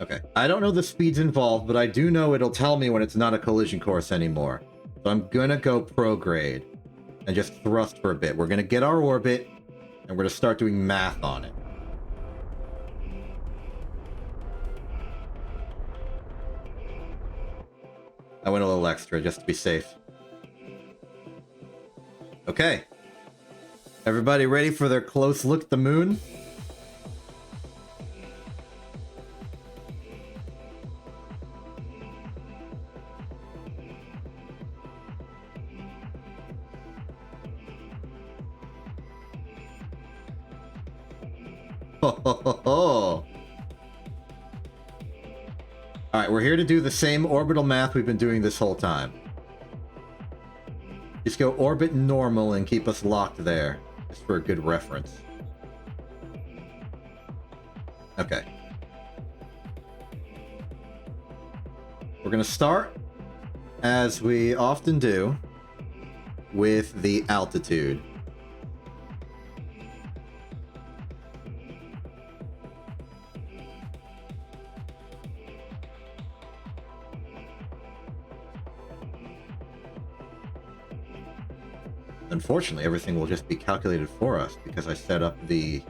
Okay, I don't know the speeds involved, but I do know it'll tell me when it's not a collision course anymore. So I'm gonna go prograde and just thrust for a bit. We're gonna get our orbit, and we're gonna start doing math on it. I went a little extra just to be safe. Okay. Everybody ready for their close look at the moon? Ho, ho, ho, ho. Alright, we're here to do the same orbital math we've been doing this whole time. Just go orbit normal and keep us locked there. Just for a good reference. Okay. We're gonna start, as we often do, with the altitude. Unfortunately, everything will just be calculated for us because I set up the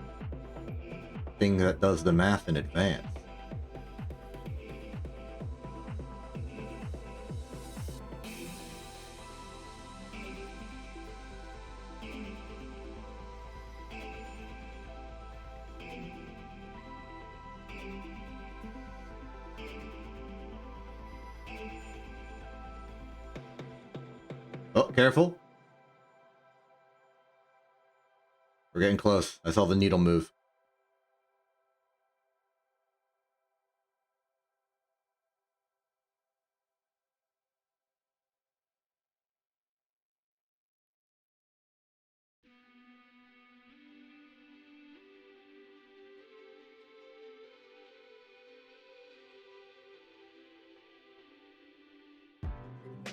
thing that does the math in advance. Oh, careful. We're getting close. I saw the needle move.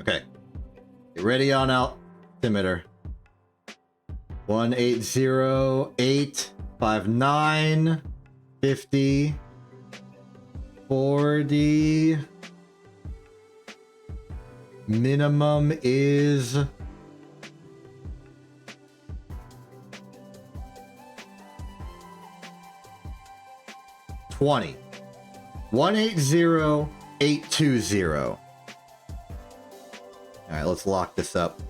Okay. Get ready on altimeter. 180.859 50 40. Minimum is 20. 180.820. All right, let's lock this up.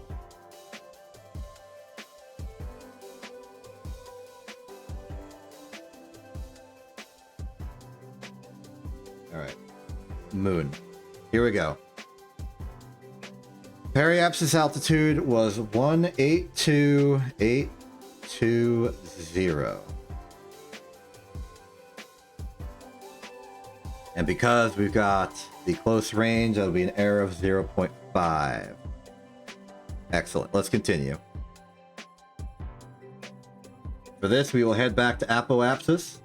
All right, moon. Here we go. Periapsis altitude was 182.820. And because we've got the close range, that'll be an error of 0.5. Excellent. Let's continue. For this, we will head back to apoapsis.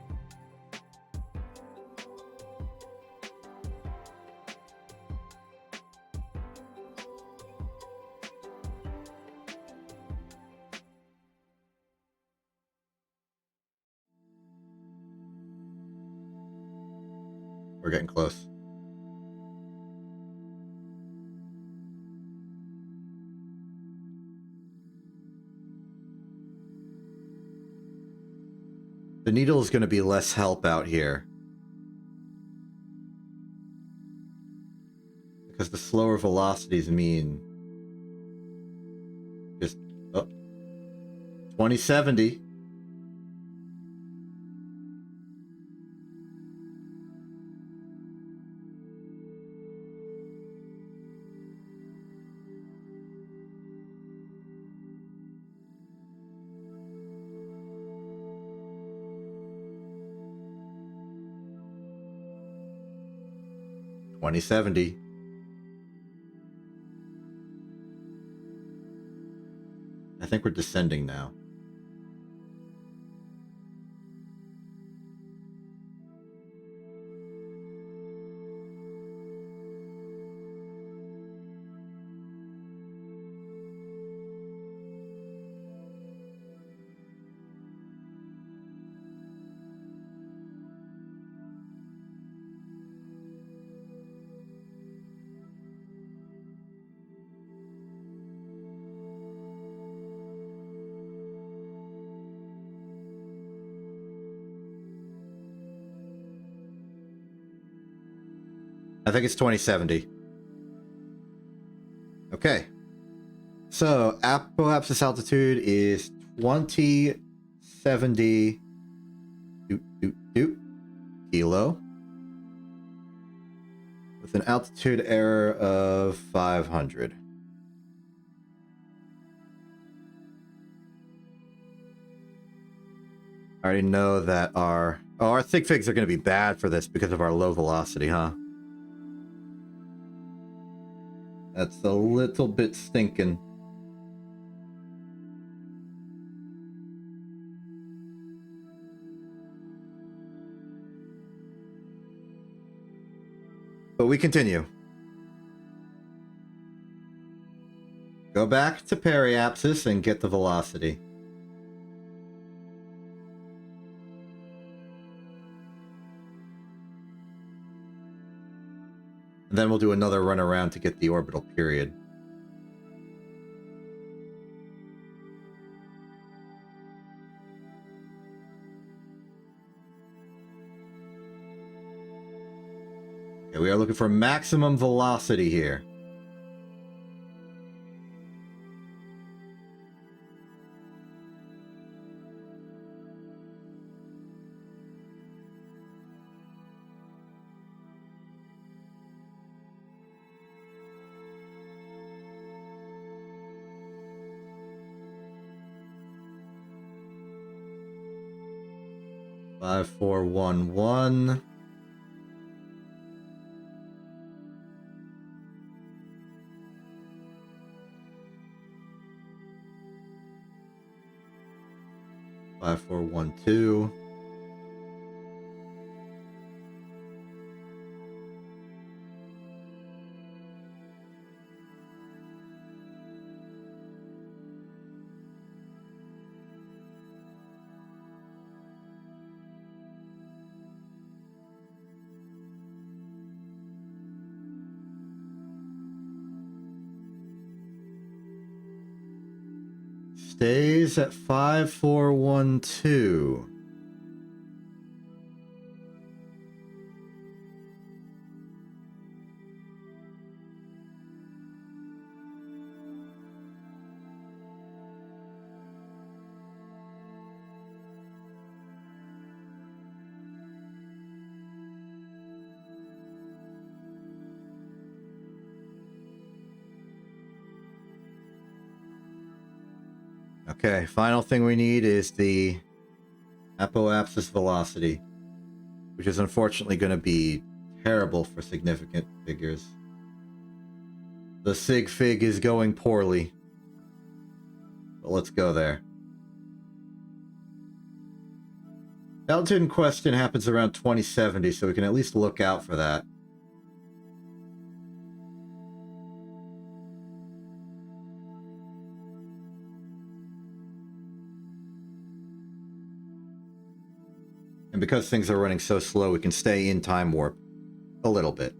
We're getting close. The needle is going to be less help out here. Because the slower velocities mean just 2070. 2070. I think we're descending now. I think it's 2070. Okay. So, apoapsis altitude is 2070 kilo. With an altitude error of 500. I already know that our sig figs are going to be bad for this because of our low velocity, huh? That's a little bit stinking. But we continue. Go back to periapsis and get the velocity. And then we'll do another run around to get the orbital period. Okay, we are looking for maximum velocity here. Five, 4, 1, 1. Five, 4, 1, 2. Stays at 5, 4, 1, 2. Okay, final thing we need is the apoapsis velocity, which is unfortunately going to be terrible for significant figures. The sig fig is going poorly, but let's go there. Altitude in question happens around 2070, so we can at least look out for that. And because things are running so slow, we can stay in time warp a little bit.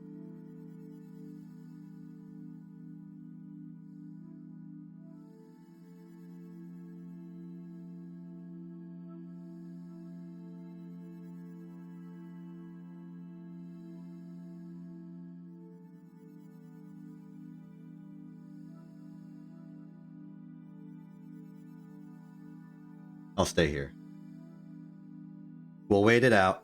I'll stay here. We'll wait it out.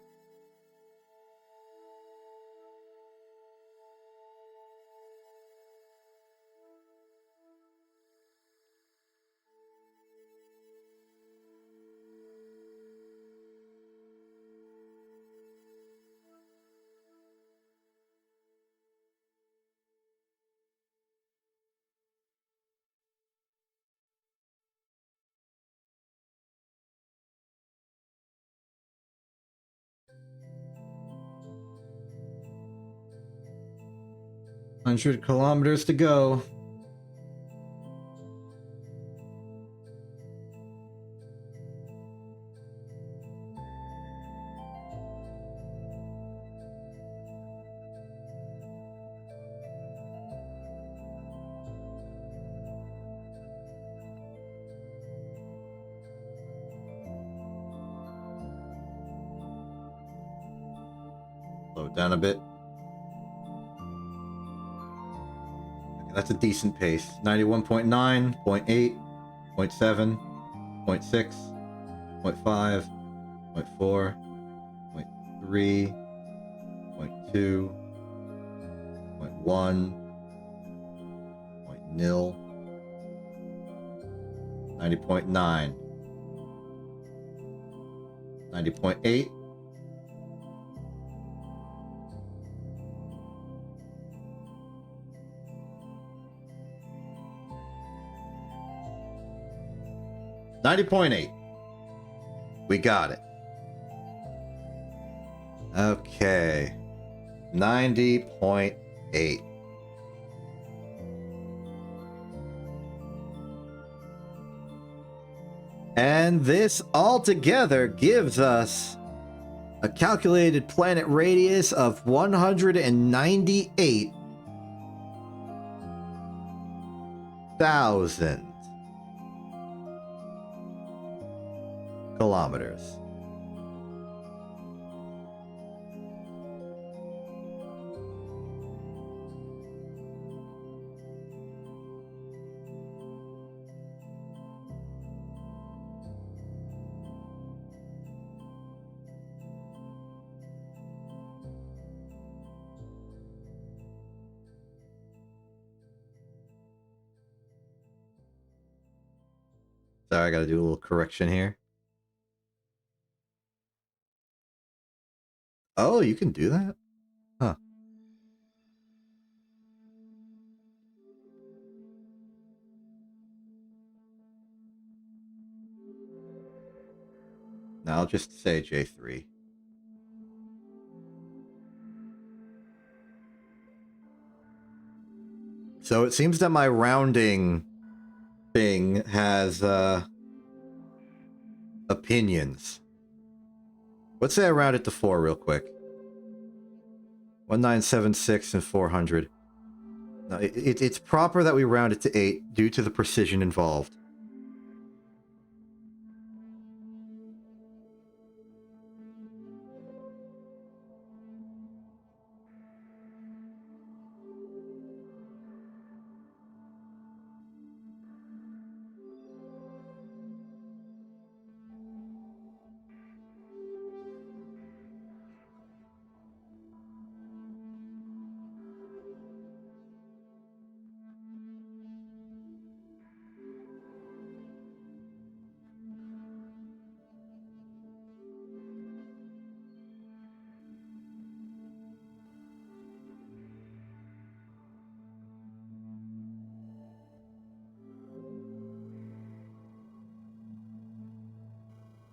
100 kilometers to go. Slow it down a bit. Okay, that's a decent pace. 91.9, 0.8, 0.7, 0.6, 0.5, 0.4, 0.3, 0.2, 0.1, 0.0, 90.9, 90.8, 90.8. We got it. Okay. 90.8. And this altogether gives us a calculated planet radius of 198,000 kilometers. Sorry, I gotta do a little correction here. Oh, you can do that? Huh. Now I'll just say J3. So it seems that my rounding thing has opinions. Let's say I round it to 4 real quick. 1976 and 400. No, it's proper that we round it to 8 due to the precision involved.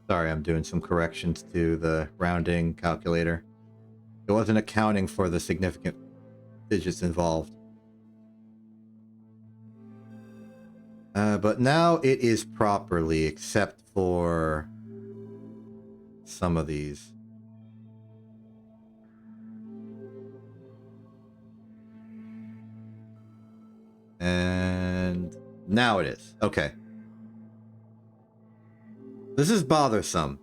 Sorry, I'm doing some corrections to the rounding calculator. It wasn't accounting for the significant digits involved. But now it is properly, except for some of these. And now it is. Okay. This is bothersome.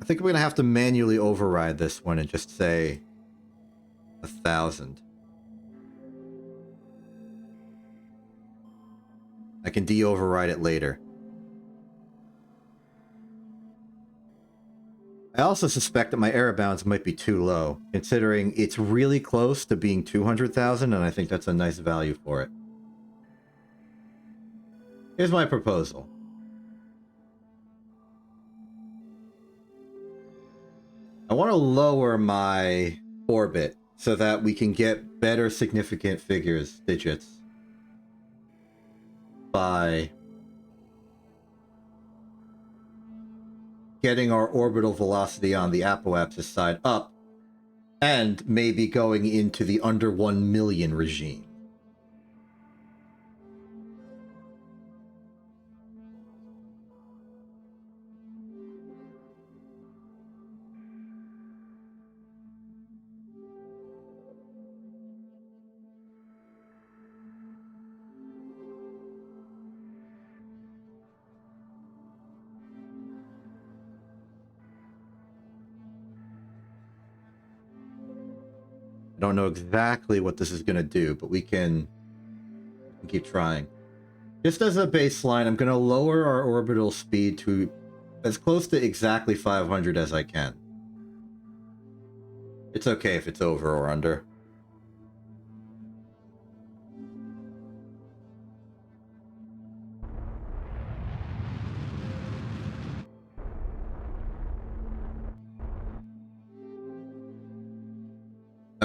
I think we're going to have to manually override this one and just say 1,000. I can de-override it later. I also suspect that my error bounds might be too low, considering it's really close to being 200,000, and I think that's a nice value for it. Here's my proposal. I want to lower my orbit so that we can get better significant figures, digits, by getting our orbital velocity on the apoapsis side up And maybe going into the under 1 million regime. I don't know exactly what this is going to do, but we can keep trying. Just as a baseline, I'm going to lower our orbital speed to as close to exactly 500 as I can. It's okay if it's over or under.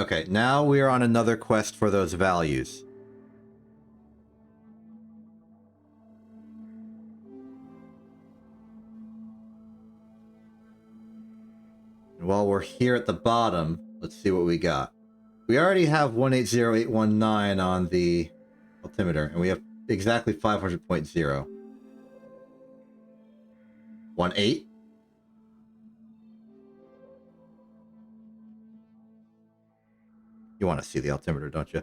Okay, now we are on another quest for those values. And while we're here at the bottom, let's see what we got. We already have 180819 on the altimeter, and we have exactly 500.0. 18? You want to see the altimeter, don't you?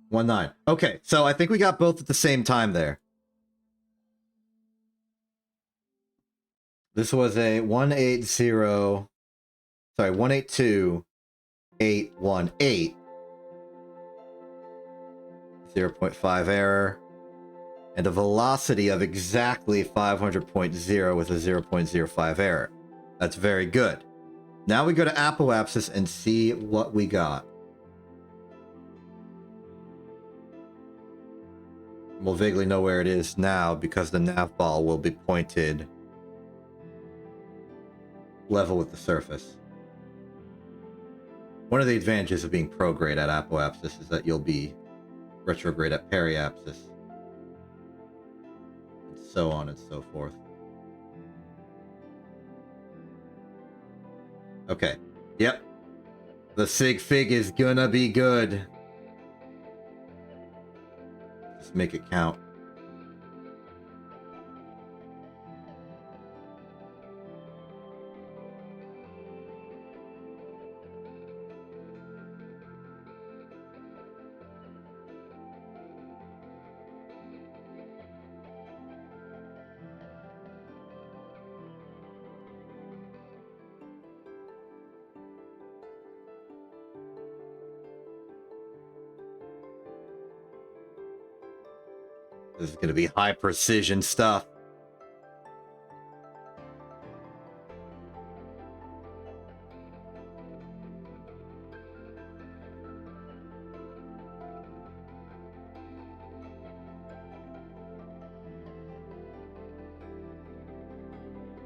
19. Okay, so I think we got both at the same time there. This was a 182818. 0.5 error. And a velocity of exactly 500.0 with a 0.05 error. That's very good. Now we go to Apoapsis and see what we got. We'll vaguely know where it is now because the nav ball will be pointed level with the surface. One of the advantages of being prograde at Apoapsis is that you'll be retrograde at Periapsis. And so on and so forth. Okay. Yep. The sig fig is gonna be good. Just make it count. This is going to be high precision stuff.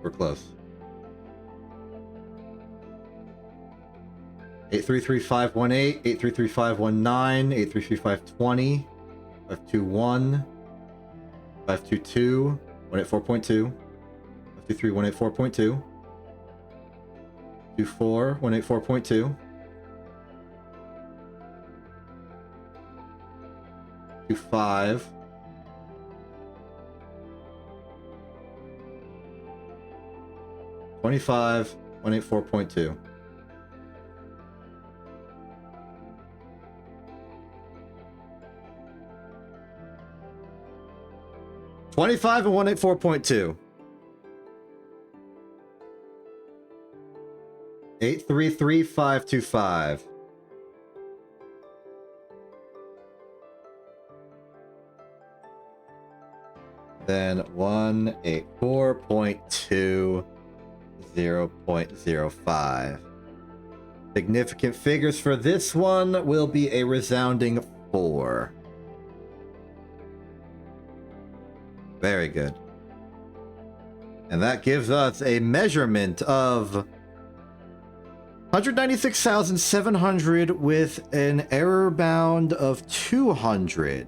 We're close. 833518, 833519, 833520, 521. 522, 184.2, 523, 184.2, 24, 184.2, 25, 25, 184.2. 25 and 184.2. 833525. Then 184.2, 0.05. Significant figures for this one will be a resounding 4. Very good. And that gives us a measurement of 196,700 with an error bound of 200.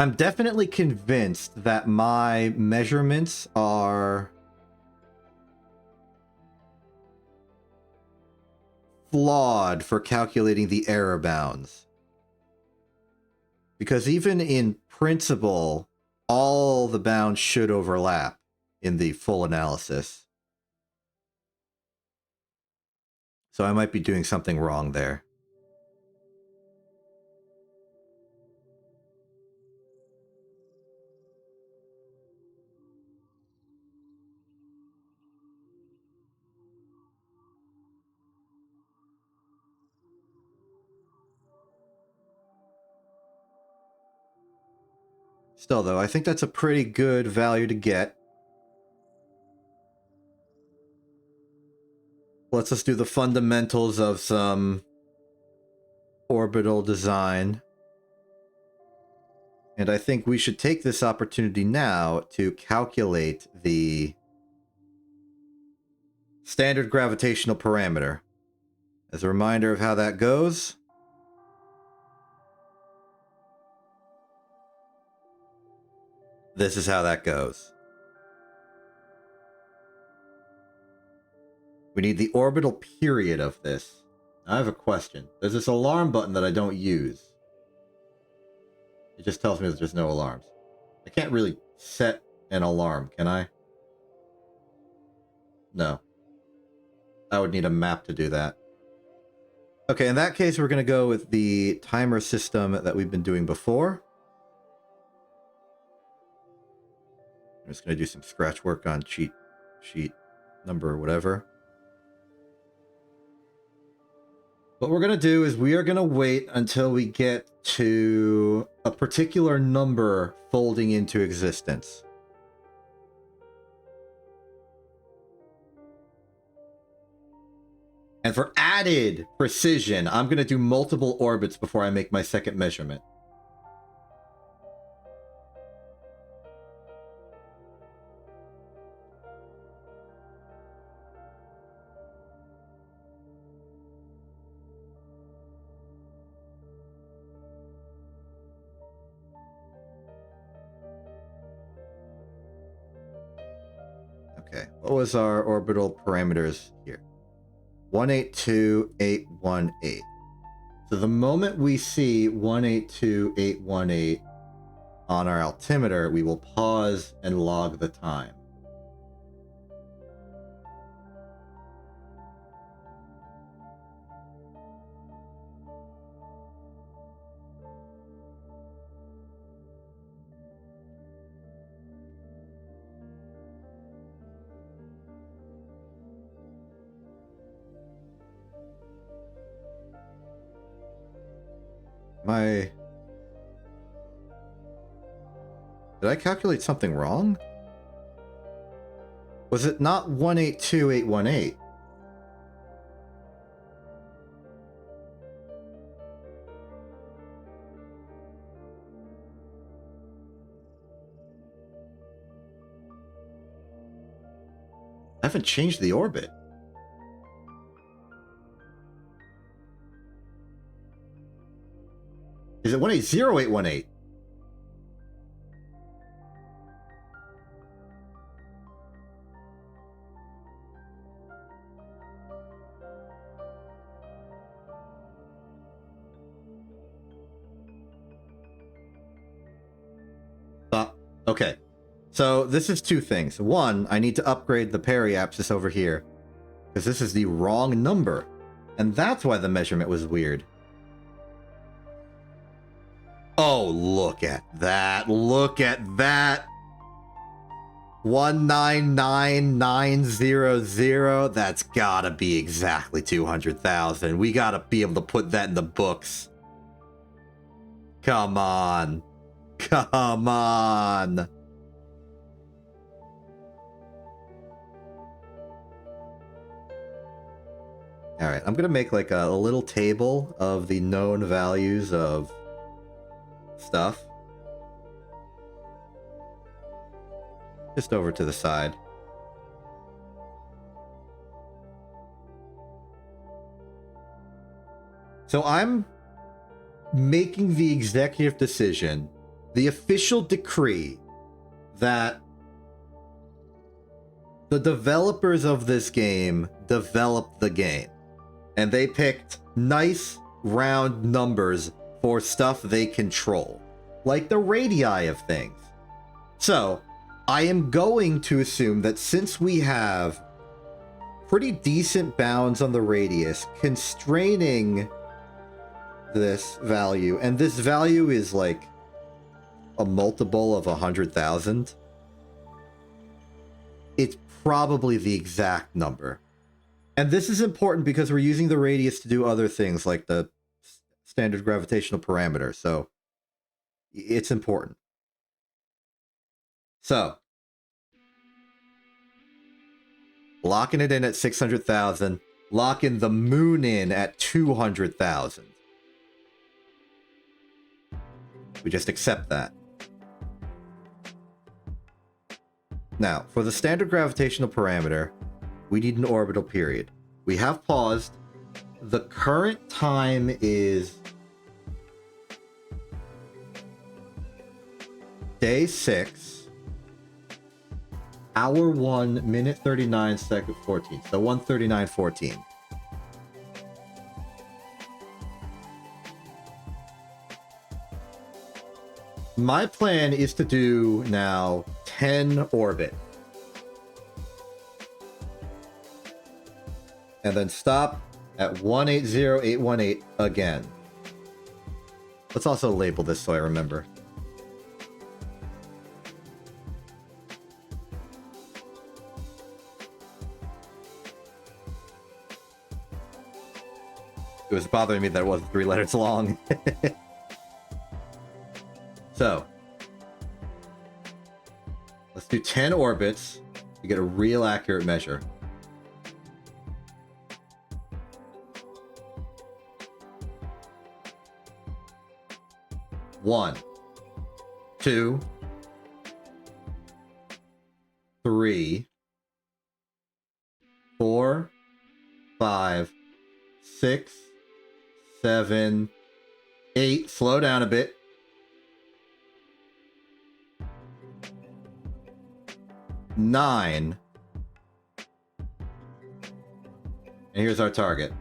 I'm definitely convinced that my measurements are flawed for calculating the error bounds. Because even in principle, all the bounds should overlap in the full analysis. So I might be doing something wrong there. Still, though, I think that's a pretty good value to get. Let's just do the fundamentals of some orbital design. And I think we should take this opportunity now to calculate the standard gravitational parameter. As a reminder of how that goes, this is how that goes. We need the orbital period of this. I have a question. There's this alarm button that I don't use. It just tells me that there's no alarms. I can't really set an alarm, can I? No. I would need a map to do that. Okay, in that case, we're going to go with the timer system that we've been doing before. I'm just going to do some scratch work on cheat sheet number or whatever. What we're going to do is we are going to wait until we get to a particular number folding into existence. And for added precision, I'm going to do multiple orbits before I make my second measurement. Okay, what was our orbital parameters here? 182818. So the moment we see 182818 on our altimeter, we will pause and log the time. Did I calculate something wrong? Was it not 182818? I haven't changed the orbit. Is it 180818? Okay. So this is two things. One, I need to upgrade the periapsis over here, because this is the wrong number. And that's why the measurement was weird. Oh, look at that. Look at that. 199900. That's gotta be exactly 200,000. We gotta be able to put that in the books. Come on. Come on. Alright, I'm gonna make like a little table of the known values of stuff. Just over to the side. So I'm making the executive decision the official decree that the developers of this game developed the game, and they picked nice round numbers for stuff they control, like the radii of things. So I am going to assume that since we have pretty decent bounds on the radius constraining this value, and this value is like a multiple of 100,000, it's probably the exact number. And this is important because we're using the radius to do other things like the standard gravitational parameter, so it's important. So locking it in at 600,000, locking the moon in at 200,000. We just accept that. Now, for the standard gravitational parameter, we need an orbital period. We have paused. The current time is day 6, hour 1, minute 39, second 14. So 1:39:14. My plan is to do now 10 orbit. And then stop at 180,818 again. Let's also label this so I remember. It was bothering me that it wasn't 3 letters long. So, let's do 10 orbits to get a real accurate measure. One, 2, 3, 4, 5, 6, 7, 8. Slow down a bit. 9. And here's our target.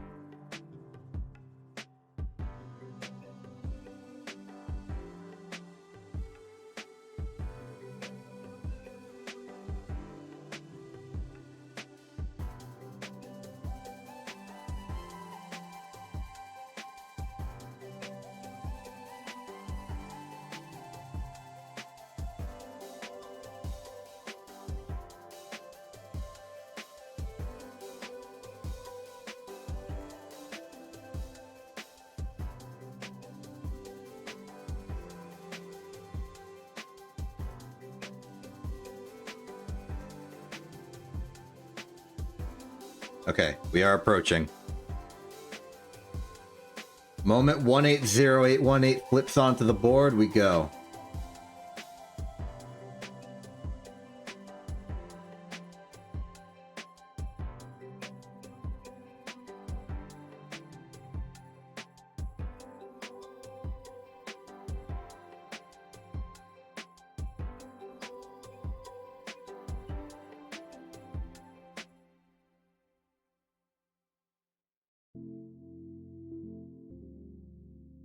Okay, we are approaching. Moment 180818 flips onto the board, we go.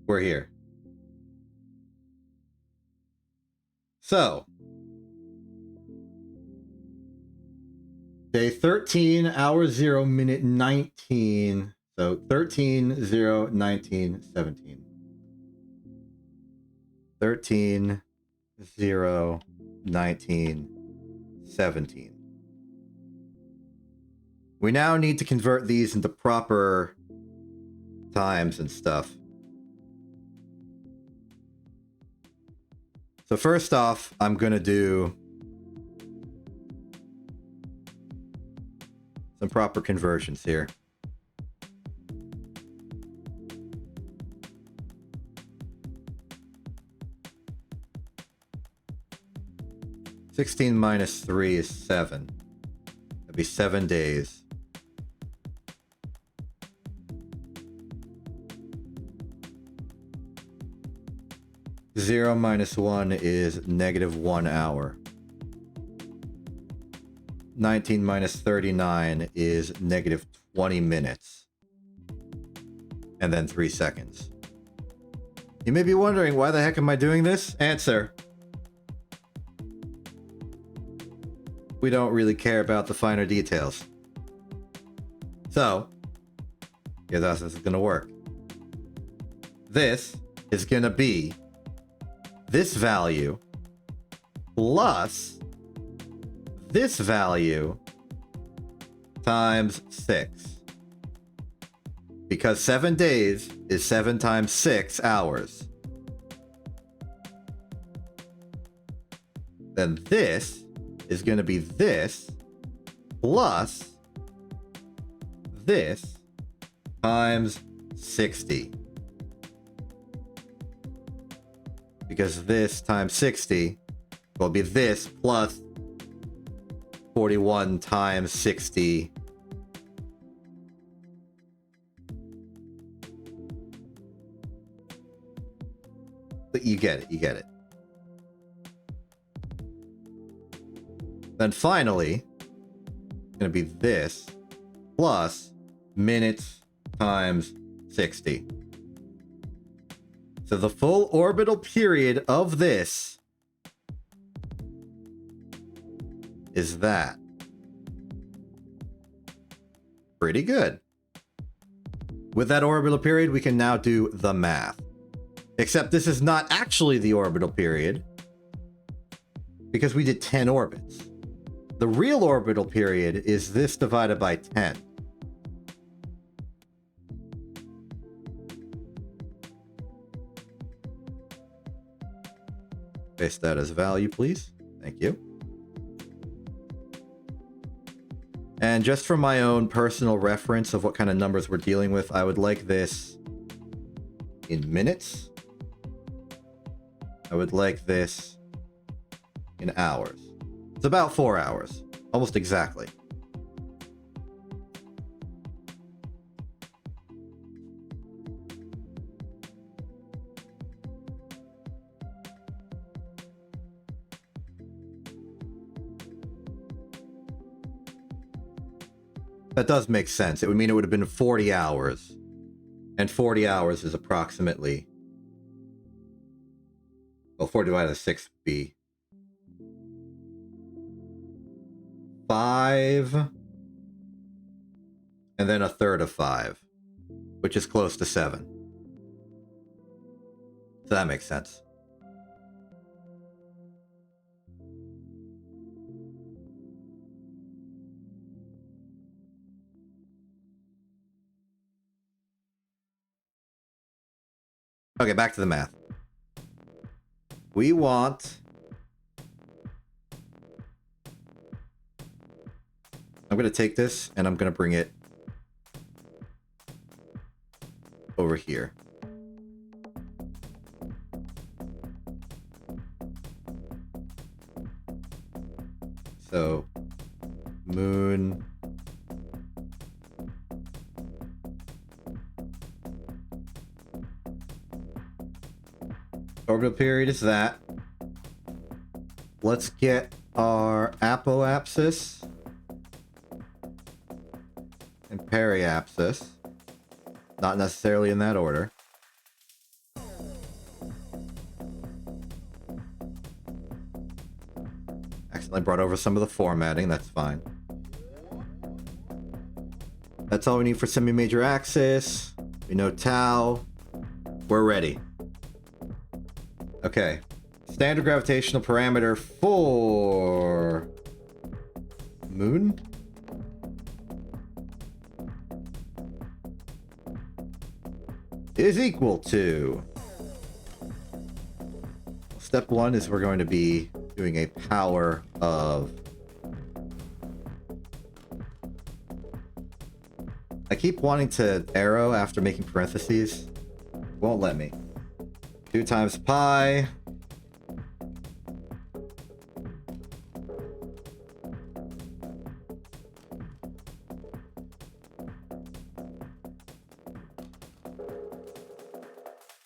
We're here. So, day 13, hour 0, minute 19. So 13, 0, 19, 17. 13, 0, 19, 17. We now need to convert these into proper times and stuff. So first off, I'm going to do some proper conversions here. (16 minus 3 is 7. That'd be 7 days. 0 minus 1 is -1 hour. 19 minus 39 is -20 minutes. And then 3 seconds. You may be wondering, why the heck am I doing this? Answer. We don't really care about the finer details. So, here's how this is going to work. This is going to be this value plus this value times 6. Because 7 days is 7 times 6 hours. Then this is going to be this plus this times 60. Because this times 60 will be this plus 41 times 60. But you get it, you get it. Then finally, it's going to be this plus minutes times 60. So the full orbital period of this is that. Pretty good. With that orbital period, we can now do the math. Except this is not actually the orbital period, because we did 10 orbits. The real orbital period is this divided by 10. Paste that as value, please. Thank you. And just for my own personal reference of what kind of numbers we're dealing with, I would like this in minutes. I would like this in hours. It's about 4 hours. Almost exactly. That does make sense. It would mean it would have been 40 hours. And 40 hours is approximately... Well, 40 divided by 6 would be... 5... And then a third of 5. Which is close to 7. So that makes sense. Okay, back to the math. We want... I'm going to take this and I'm going to bring it over here. So, moon... Orbital period is that. Let's get our apoapsis and periapsis. Not necessarily in that order. Accidentally brought over some of the formatting, that's fine. That's all we need for semi-major axis. We know tau. We're ready. Okay, standard gravitational parameter for moon is equal to... Step 1 is we're going to be doing a power of... I keep wanting to arrow after making parentheses. Won't let me. 2 times pi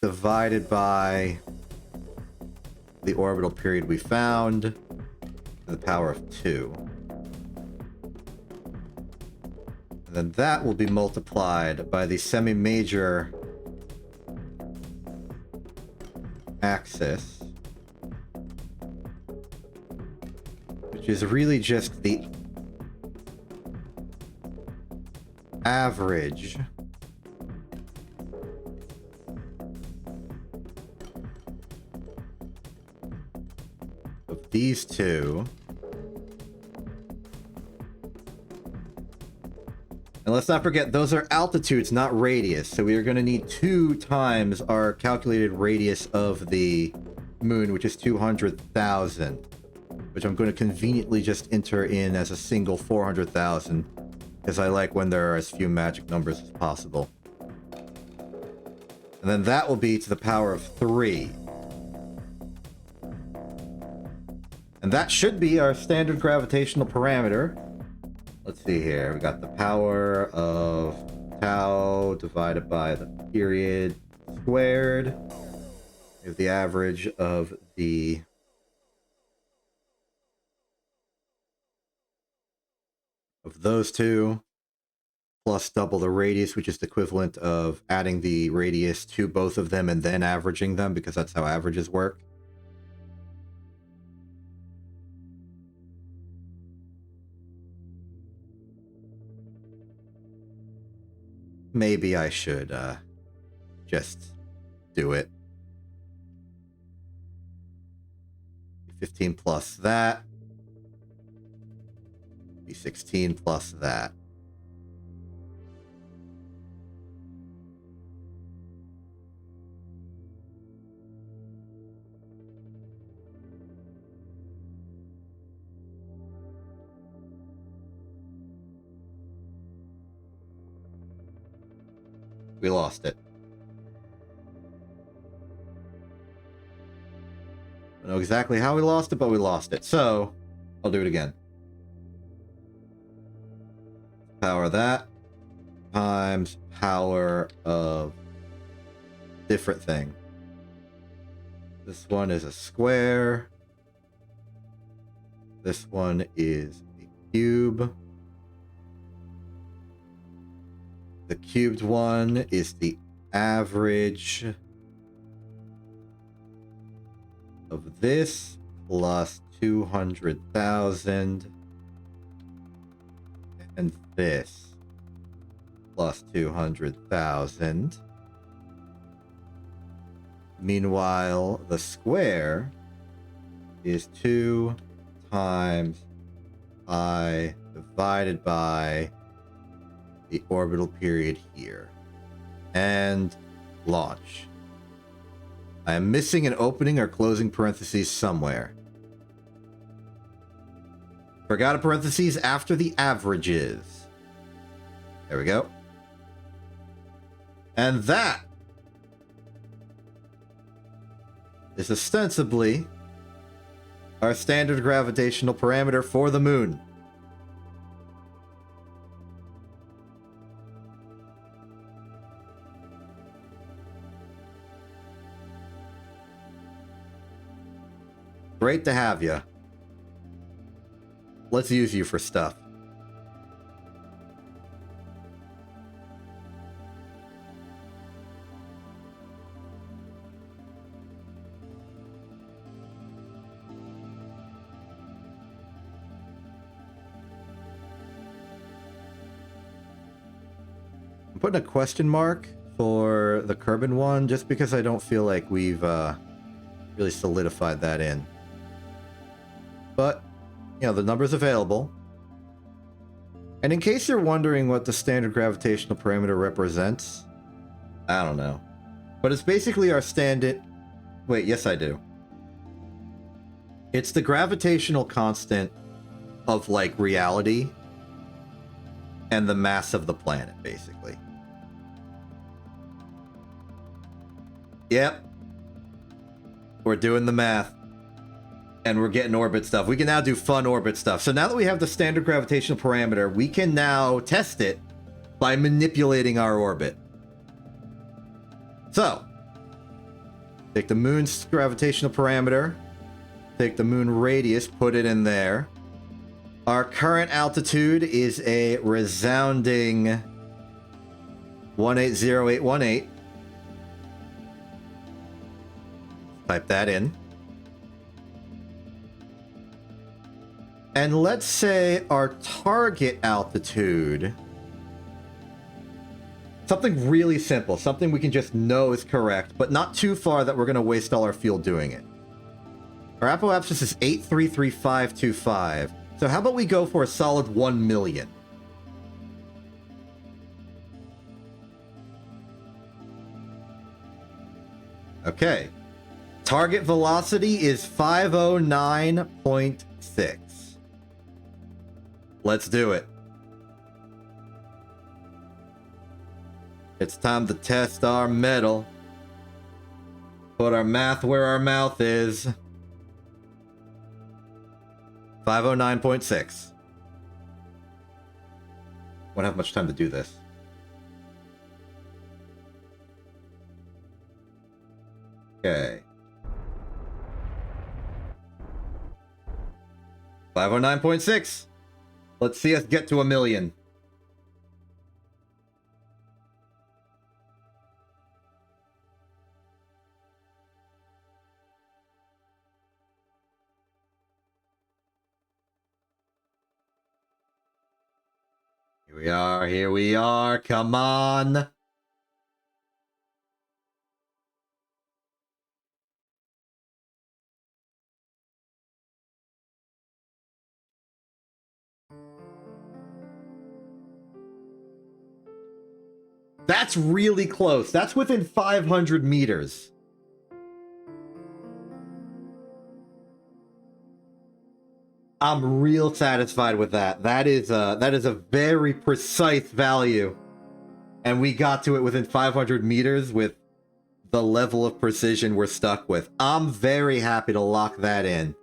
divided by the orbital period we found to the power of 2. And then that will be multiplied by the semi-major axis, which is really just the average of these two. And let's not forget, those are altitudes, not radius. So we are going to need 2 times our calculated radius of the moon, which is 200,000. Which I'm going to conveniently just enter in as a single 400,000. Because I like when there are as few magic numbers as possible. And then that will be to the power of 3. And that should be our standard gravitational parameter. Let's see here. We got the power of tau divided by the period squared. We have the average of those two, plus double the radius, which is the equivalent of adding the radius to both of them and then averaging them, because that's how averages work. Maybe I should just do it. 15 plus that. Be 16 plus that. We lost it. I don't know exactly how we lost it, but we lost it. So, I'll do it again. Power of that times power of different thing. This one is a square. This one is a cube. The cubed one is the average of this plus 200,000 and this plus 200,000. Meanwhile, the square is 2 times I divided by the orbital period here. And launch. I am missing an opening or closing parentheses somewhere. Forgot a parentheses after the averages. There we go. And that is ostensibly our standard gravitational parameter for the moon. Great to have you. Let's use you for stuff. I'm putting a question mark for the Kerbin one just because I don't feel like we've really solidified that in. But, you know, the number's available. And in case you're wondering what the standard gravitational parameter represents, I don't know. But it's basically our standard... Wait, yes I do. It's the gravitational constant of, like, reality and the mass of the planet, basically. Yep. We're doing the math. And we're getting orbit stuff. We can now do fun orbit stuff. So now that we have the standard gravitational parameter, we can now test it by manipulating our orbit. So, take the moon's gravitational parameter, take the moon radius, put it in there. Our current altitude is a resounding 180818. Type that in. And let's say our target altitude, something really simple, something we can just know is correct, but not too far that we're going to waste all our fuel doing it. Our apoapsis is 833525. So how about we go for a solid 1 million? Okay. Target velocity is 509.6. Let's do it. It's time to test our metal. Put our math where our mouth is. 509.6. Won't have much time to do this. Okay. 509.6. Let's see us get to 1 million. Here we are, come on! That's really close. That's within 500 meters. I'm real satisfied with that. That is a very precise value. And we got to it within 500 meters with the level of precision we're stuck with. I'm very happy to lock that in.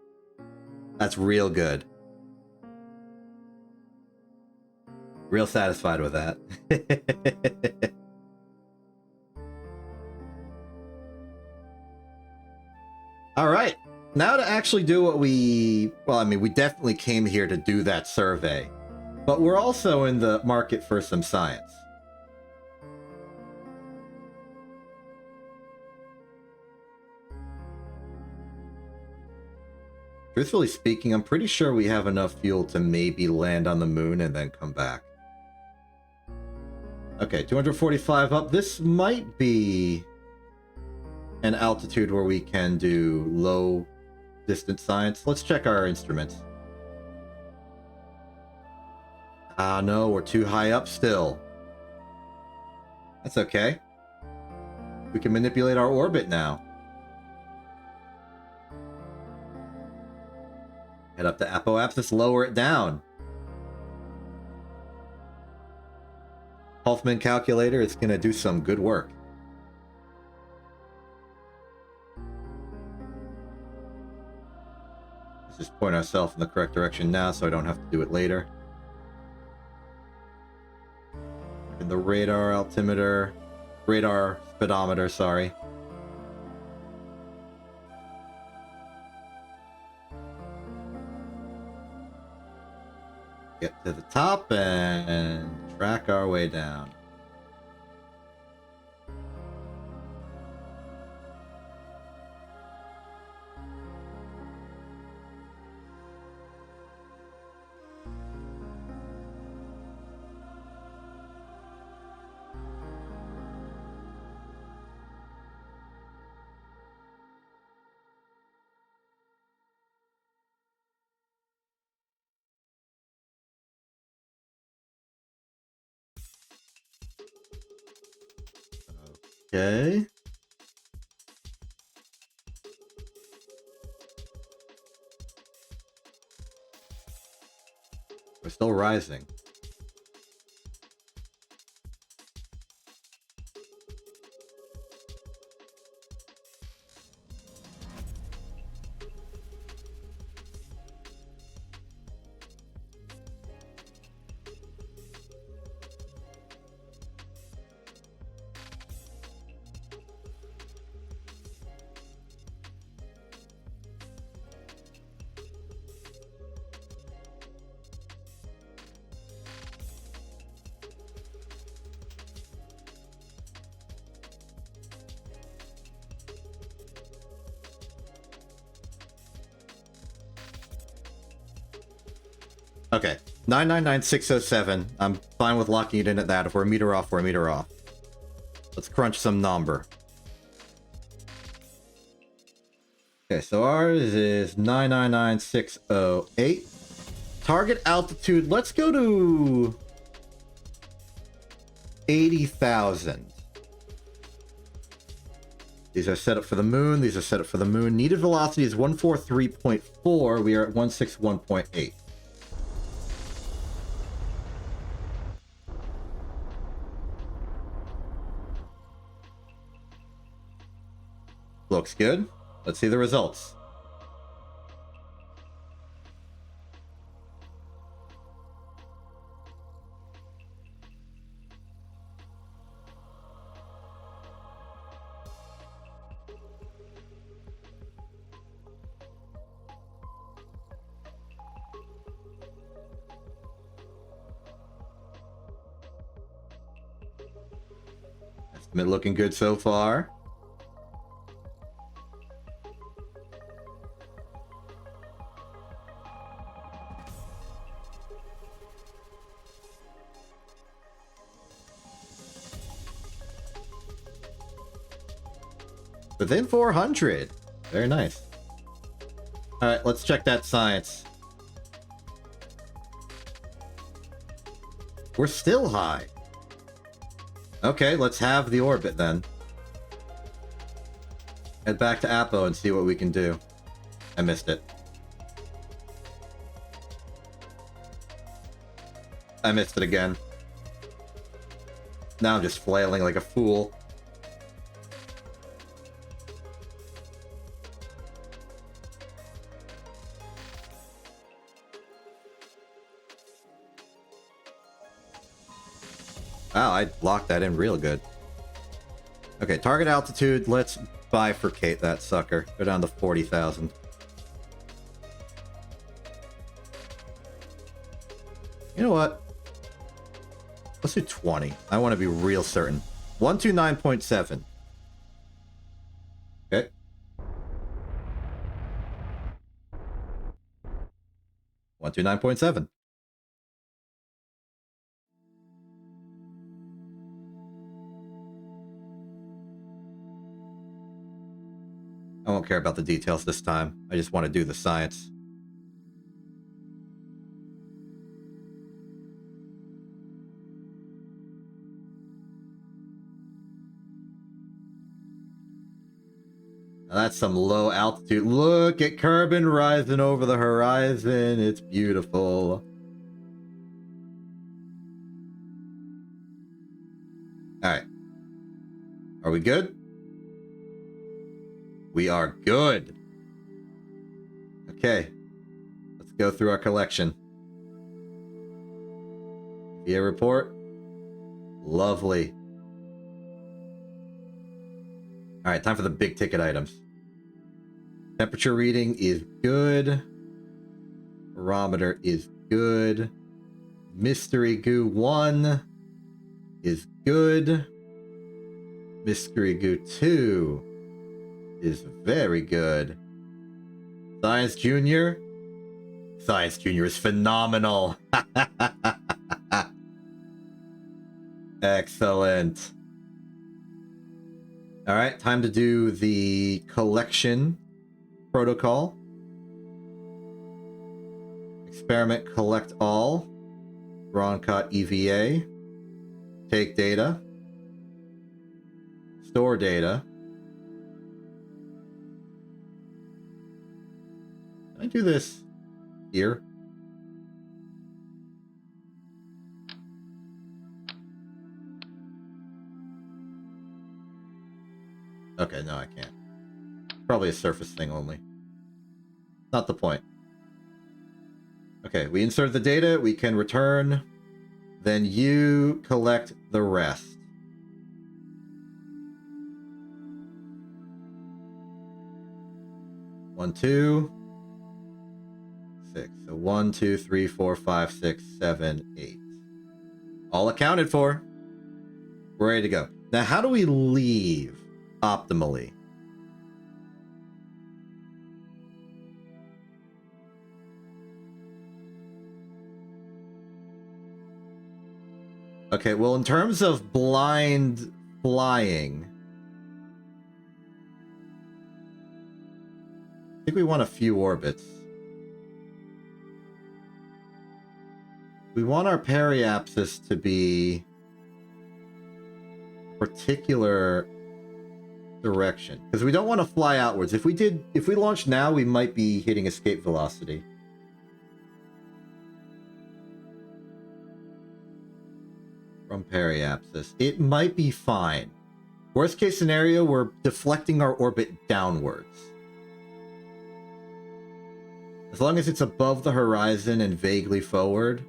That's real good. Real satisfied with that. All right. Now to actually do what we... Well, I mean, we definitely came here to do that survey. But we're also in the market for some science. Truthfully speaking, I'm pretty sure we have enough fuel to maybe land on the moon and then come back. Okay, 245 up. This might be an altitude where we can do low distance science. Let's check our instruments. Ah, no, we're too high up still. That's okay. We can manipulate our orbit now. Head up to apoapsis, lower it down. Hoffman calculator is going to do some good work. Let's just point ourselves in the correct direction now so I don't have to do it later. And the radar altimeter, radar speedometer, sorry. Get to the top and track our way down. Okay. We're still rising. Okay, 999607. I'm fine with locking it in at that. If we're a meter off, we're a meter off. Let's crunch some number. Okay, so ours is 999608. Target altitude, let's go to 80,000. These are set up for the moon. These are set up for the moon. Needed velocity is 143.4. We are at 161.8. Looks good. Let's see the results. Estimate looking good so far. Within 400. Very nice. All right, let's check that science. We're still high. Okay, let's have the orbit then. Head back to Apo and see what we can do. I missed it. I missed it again. Now I'm just flailing like a fool. Wow, I locked that in real good. Okay, target altitude. Let's bifurcate that sucker. Go down to 40,000. You know what? Let's do 20. I want to be real certain. 129.7. Okay. One two 9.7. I won't care about the details this time. I just want to do the science. Now that's some low altitude. Look at Kerbin rising over the horizon. It's beautiful. Alright. Are we good? We are good. Okay. Let's go through our collection. VA report. Lovely. Alright, time for the big ticket items. Temperature reading is good. Barometer is good. Mystery Goo 1 is good. Mystery Goo 2 is very good. Science Junior? Science Junior is phenomenal. Excellent. Alright, time to do the collection protocol. Experiment collect all. Broncott EVA. Take data. Store data. Can I do this here? Okay, no, I can't. Probably a surface thing only. Not the point. Okay, we insert the data, we can return, then you collect the rest. One, two, six. So 1, 2, 3, 4, 5, 6, 7, 8. All accounted for. We're ready to go. Now, how do we leave optimally? Okay, well, in terms of blind flying, I think we want a few orbits. We want our periapsis to be particular direction, because we don't want to fly outwards. If we launched now, we might be hitting escape velocity. From periapsis. It might be fine. Worst case scenario, we're deflecting our orbit downwards. As long as it's above the horizon and vaguely forward,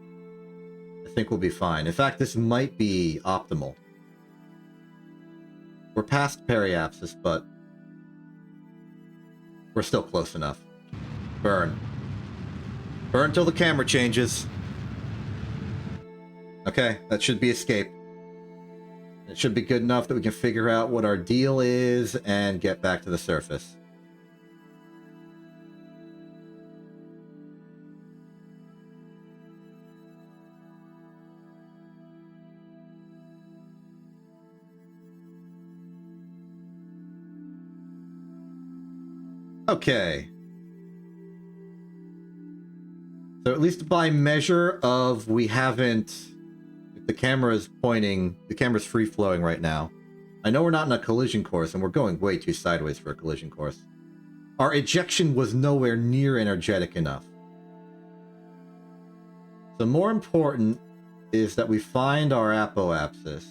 I think we'll be fine. In fact, this might be optimal. We're past periapsis, but we're still close enough. Burn. Burn till the camera changes. Okay, that should be escape. It should be good enough that we can figure out what our deal is and get back to the surface. Okay. So at least by measure of we haven't... The camera's pointing... The camera's free-flowing right now. I know we're not in a collision course, and we're going way too sideways for a collision course. Our ejection was nowhere near energetic enough. So more important is that we find our apoapsis.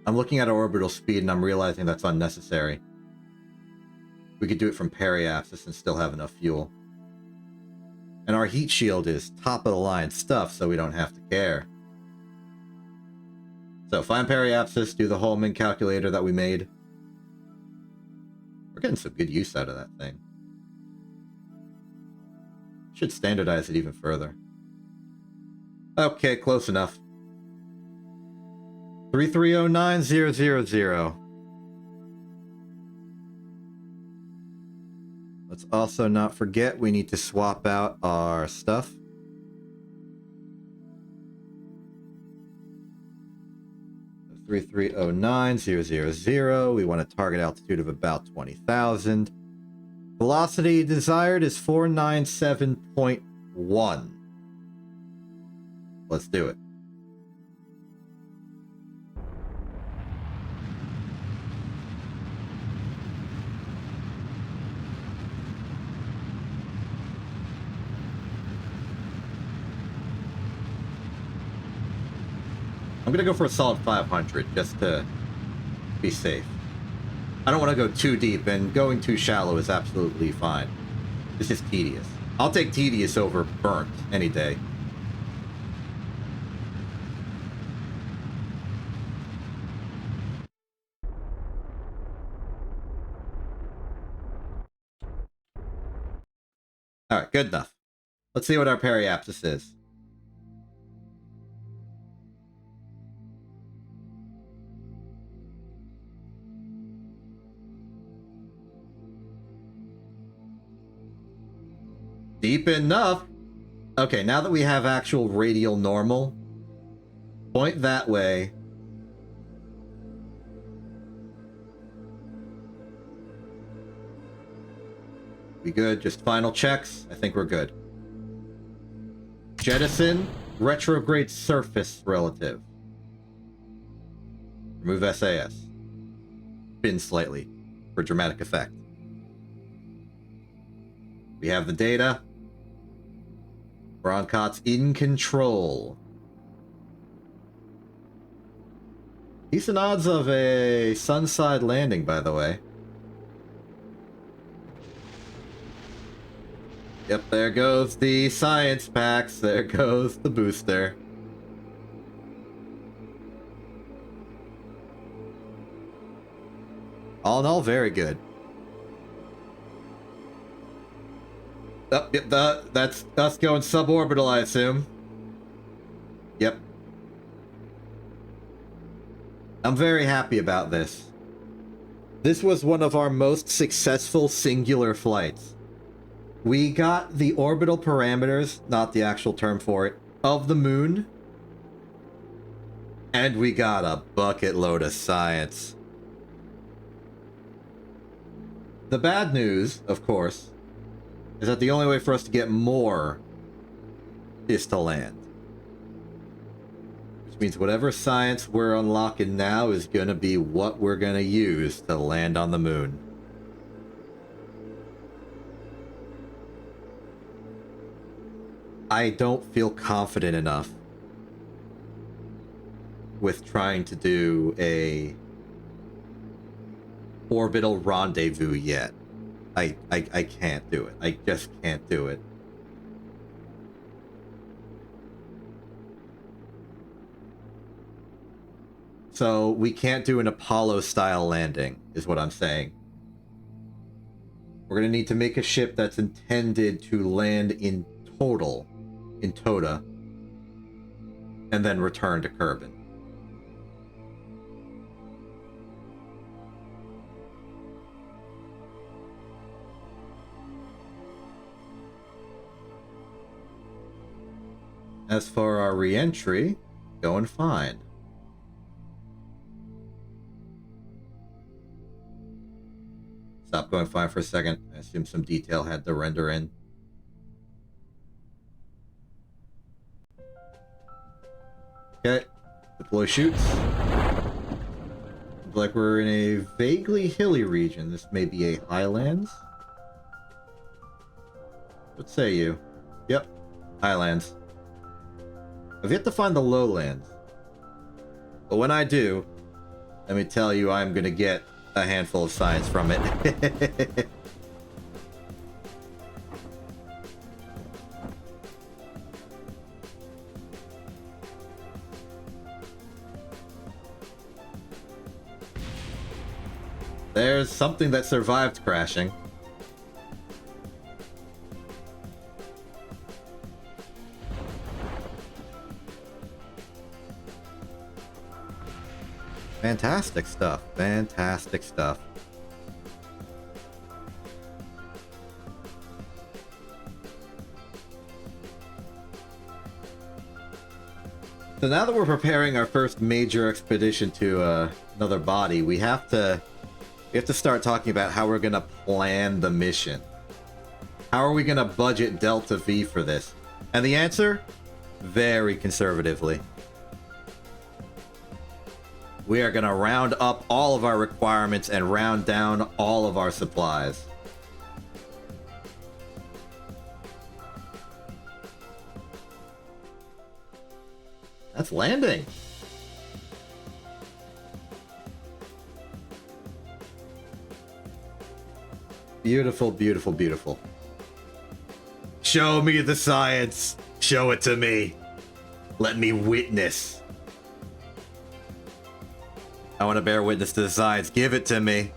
I'm looking at our orbital speed and I'm realizing that's unnecessary. We could do it from periapsis and still have enough fuel. And our heat shield is top of the line stuff, so we don't have to care. So find periapsis, do the Holman calculator that we made. We're getting some good use out of that thing. Should standardize it even further. Okay, close enough. 3309000. Let's also not forget we need to swap out our stuff. So 3309000. We want a target altitude of about 20,000. Velocity desired is 497.1. Let's do it. I'm gonna go for a solid 500 just to be safe. I don't want to go too deep, and going too shallow is absolutely fine. It's just tedious. I'll take tedious over burnt any day. Alright, good enough. Let's see what our periapsis is. Deep enough. Okay, now that we have actual radial normal, point that way. We good? Just final checks? I think we're good. Jettison, retrograde surface relative. Remove SAS. Spin slightly for dramatic effect. We have the data. Broncot's in control. Decent odds of a sunside landing, by the way. Yep, there goes the science packs. There goes the booster. All in all, very good. Oh, yep, that's us going suborbital, I assume. Yep. I'm very happy about this. This was one of our most successful singular flights. We got the orbital parameters, not the actual term for it, of the moon. And we got a bucket load of science. The bad news, of course, is that the only way for us to get more is to land. Which means whatever science we're unlocking now is going to be what we're going to use to land on the moon. I don't feel confident enough with trying to do a orbital rendezvous yet. I can't do it. I just can't do it. So we can't do an Apollo-style landing, is what I'm saying. We're going to need to make a ship that's intended to land in total, in Tota, and then return to Kerbin. As for our re-entry, going fine. Stop going fine for a second. I assume some detail had to render in. Okay. Deploy shoots. Looks like we're in a vaguely hilly region. This may be a highlands. What say you? Yep. Highlands. I've yet to find the lowlands. But when I do, let me tell you, I'm gonna get a handful of science from it. There's something that survived crashing. Fantastic stuff. Fantastic stuff. So now that we're preparing our first major expedition to another body, we have to start talking about how we're going to plan the mission. How are we going to budget Delta V for this? And the answer? Very conservatively. We are going to round up all of our requirements and round down all of our supplies. That's landing. Beautiful, beautiful, beautiful. Show me the science. Show it to me. Let me witness. I want to bear witness to the science. Give it to me.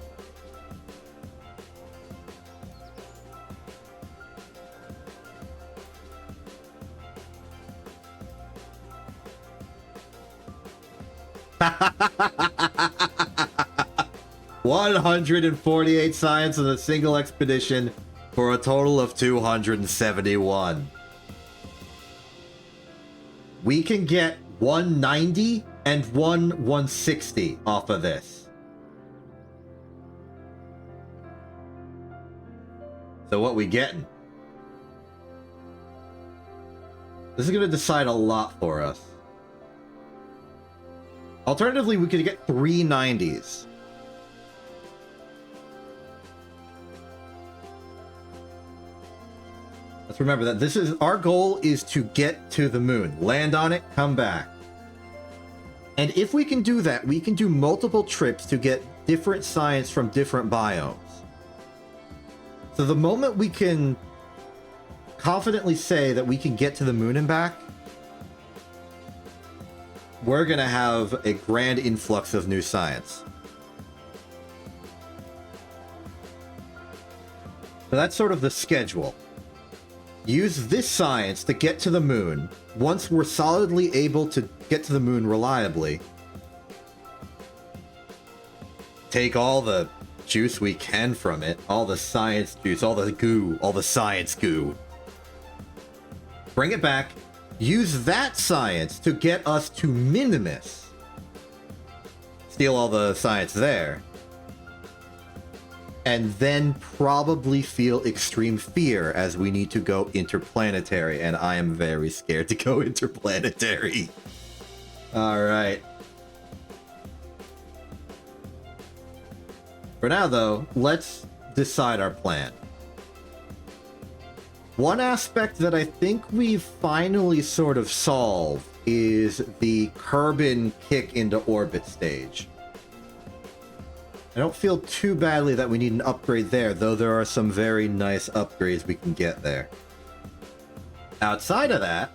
$148 science in a single expedition for a total of 271. We can get 190 and 160 off of this. So what we getting? This is going to decide a lot for us. Alternatively, we could get 390s. Let's remember that this is our goal is to get to the moon, land on it, come back. And if we can do that, we can do multiple trips to get different science from different biomes. So the moment we can confidently say that we can get to the moon and back, we're going to have a grand influx of new science. So that's sort of the schedule. Use this science to get to the moon. Once we're solidly able to get to the moon reliably, take all the juice we can from it. All the science juice, all the goo, all the science goo. Bring it back. Use that science to get us to Minimus. Steal all the science there. And then probably feel extreme fear as we need to go interplanetary. And I am very scared to go interplanetary. Alright. For now, though, let's decide our plan. One aspect that I think we've finally sort of solved is the Kerbin kick into orbit stage. I don't feel too badly that we need an upgrade there, though there are some very nice upgrades we can get there. Outside of that,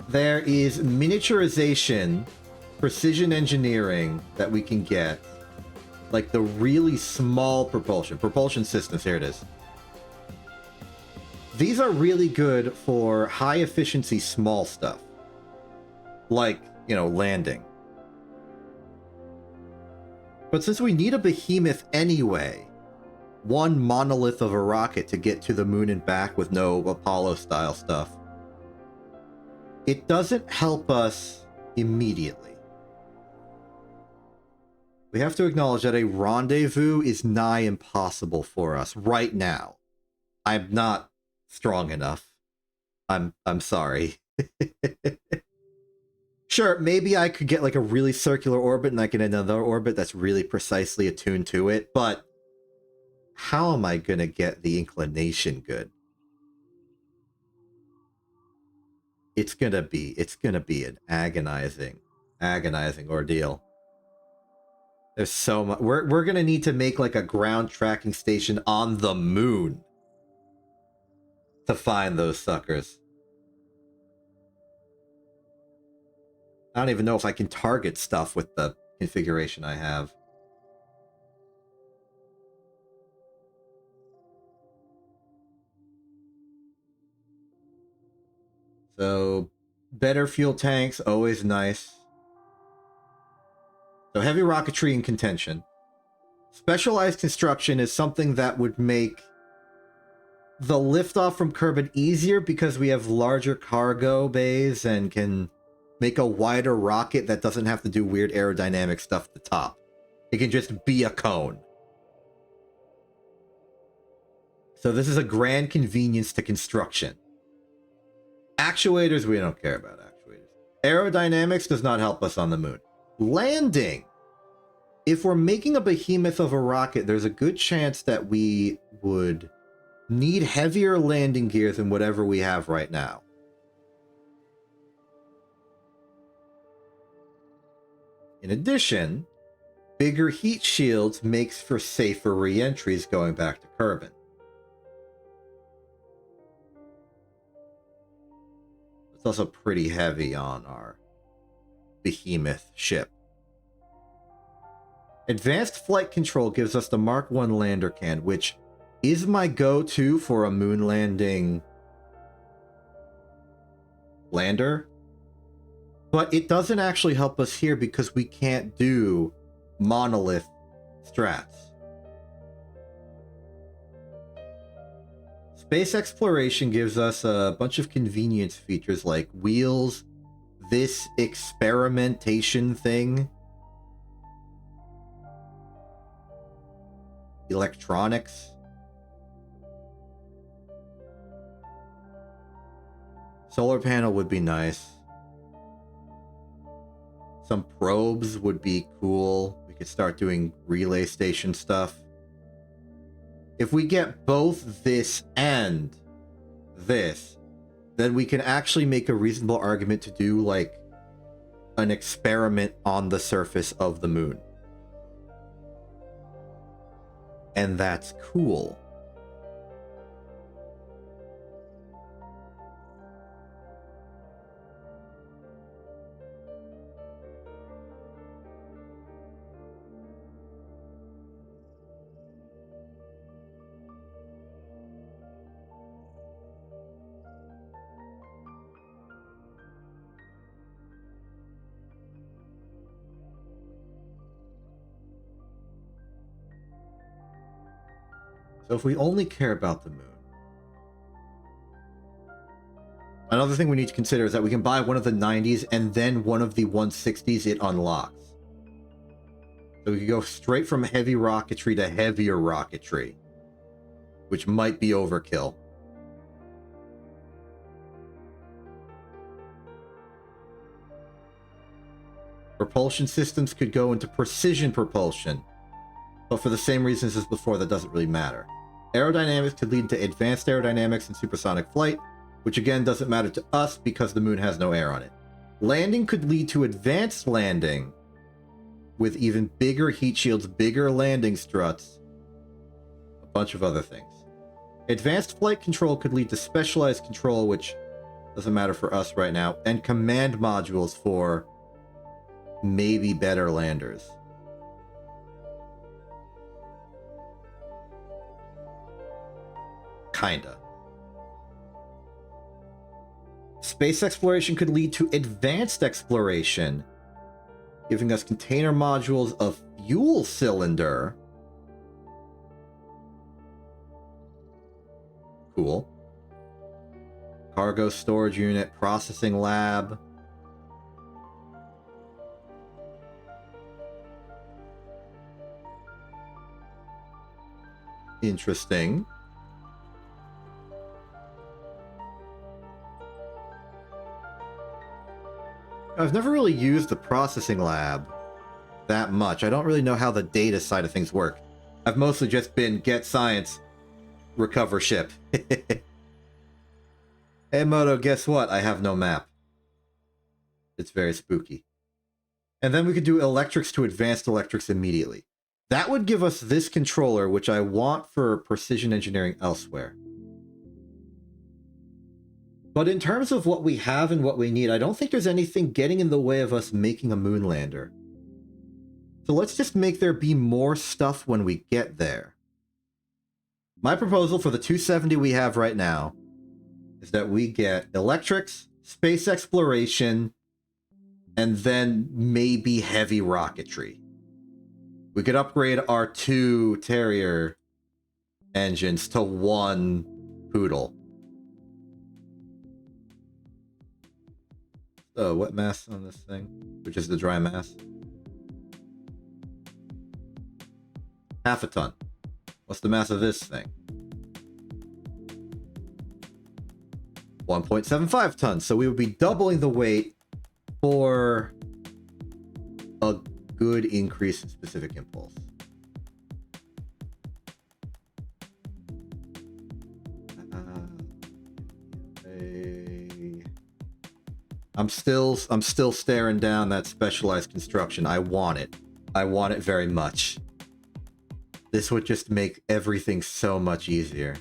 there is miniaturization, precision engineering that we can get. Like the really small propulsion systems, here it is. These are really good for high efficiency small stuff. Like, you know, landing. But since we need a behemoth anyway, one monolith of a rocket to get to the moon and back with no Apollo style stuff, it doesn't help us immediately. We have to acknowledge that a rendezvous is nigh impossible for us right now. I'm not strong enough. I'm sorry. Sure, maybe I could get like a really circular orbit and I can another orbit that's really precisely attuned to it, but how am I gonna get the inclination good? It's gonna be an agonizing ordeal. There's so much. We're gonna need to make like a ground tracking station on the moon to find those suckers. I don't even know if I can target stuff with the configuration I have. So, better fuel tanks, always nice. So, heavy rocketry in contention. Specialized construction is something that would make the liftoff from Kerbin easier because we have larger cargo bays and can make a wider rocket that doesn't have to do weird aerodynamic stuff at the top. It can just be a cone. So this is a grand convenience to construction. Actuators, we don't care about actuators. Aerodynamics does not help us on the moon. Landing. If we're making a behemoth of a rocket, there's a good chance that we would need heavier landing gear than whatever we have right now. In addition, bigger heat shields makes for safer re-entries going back to Kerbin. It's also pretty heavy on our behemoth ship. Advanced flight control gives us the Mark 1 lander can, which is my go-to for a moon landing lander. But it doesn't actually help us here because we can't do monolith strats. Space exploration gives us a bunch of convenience features like wheels, this experimentation thing, electronics. Solar panel would be nice. Some probes would be cool. We could start doing relay station stuff. If we get both this and this, then we can actually make a reasonable argument to do like an experiment on the surface of the moon. And that's cool. So if we only care about the moon... Another thing we need to consider is that we can buy one of the 90s and then one of the 160s it unlocks. So we could go straight from heavy rocketry to heavier rocketry, which might be overkill. Propulsion systems could go into precision propulsion, but for the same reasons as before, that doesn't really matter. Aerodynamics could lead to advanced aerodynamics and supersonic flight, which again doesn't matter to us because the moon has no air on it. Landing could lead to advanced landing with even bigger heat shields, bigger landing struts, a bunch of other things. Advanced flight control could lead to specialized control, which doesn't matter for us right now, and command modules for maybe better landers. Kinda. Space exploration could lead to advanced exploration, giving us container modules of fuel cylinder. Cool. Cargo storage unit, processing lab. Interesting. I've never really used the processing lab that much. I don't really know how the data side of things work. I've mostly just been get science, recover ship. Hey Moto, guess what? I have no map. It's very spooky. And then we could do electrics to advanced electrics immediately. That would give us this controller, which I want for precision engineering elsewhere. But in terms of what we have and what we need, I don't think there's anything getting in the way of us making a moon lander. So let's just make there be more stuff when we get there. My proposal for the 270 we have right now is that we get electrics, space exploration, and then maybe heavy rocketry. We could upgrade our 2 Terrier engines to 1 Poodle. So, wet mass on this thing, which is the dry mass. Half a ton. What's the mass of this thing? 1.75 tons. So we would be doubling the weight for a good increase in specific impulse. I'm still staring down that specialized construction. I want it. I want it very much. This would just make everything so much easier.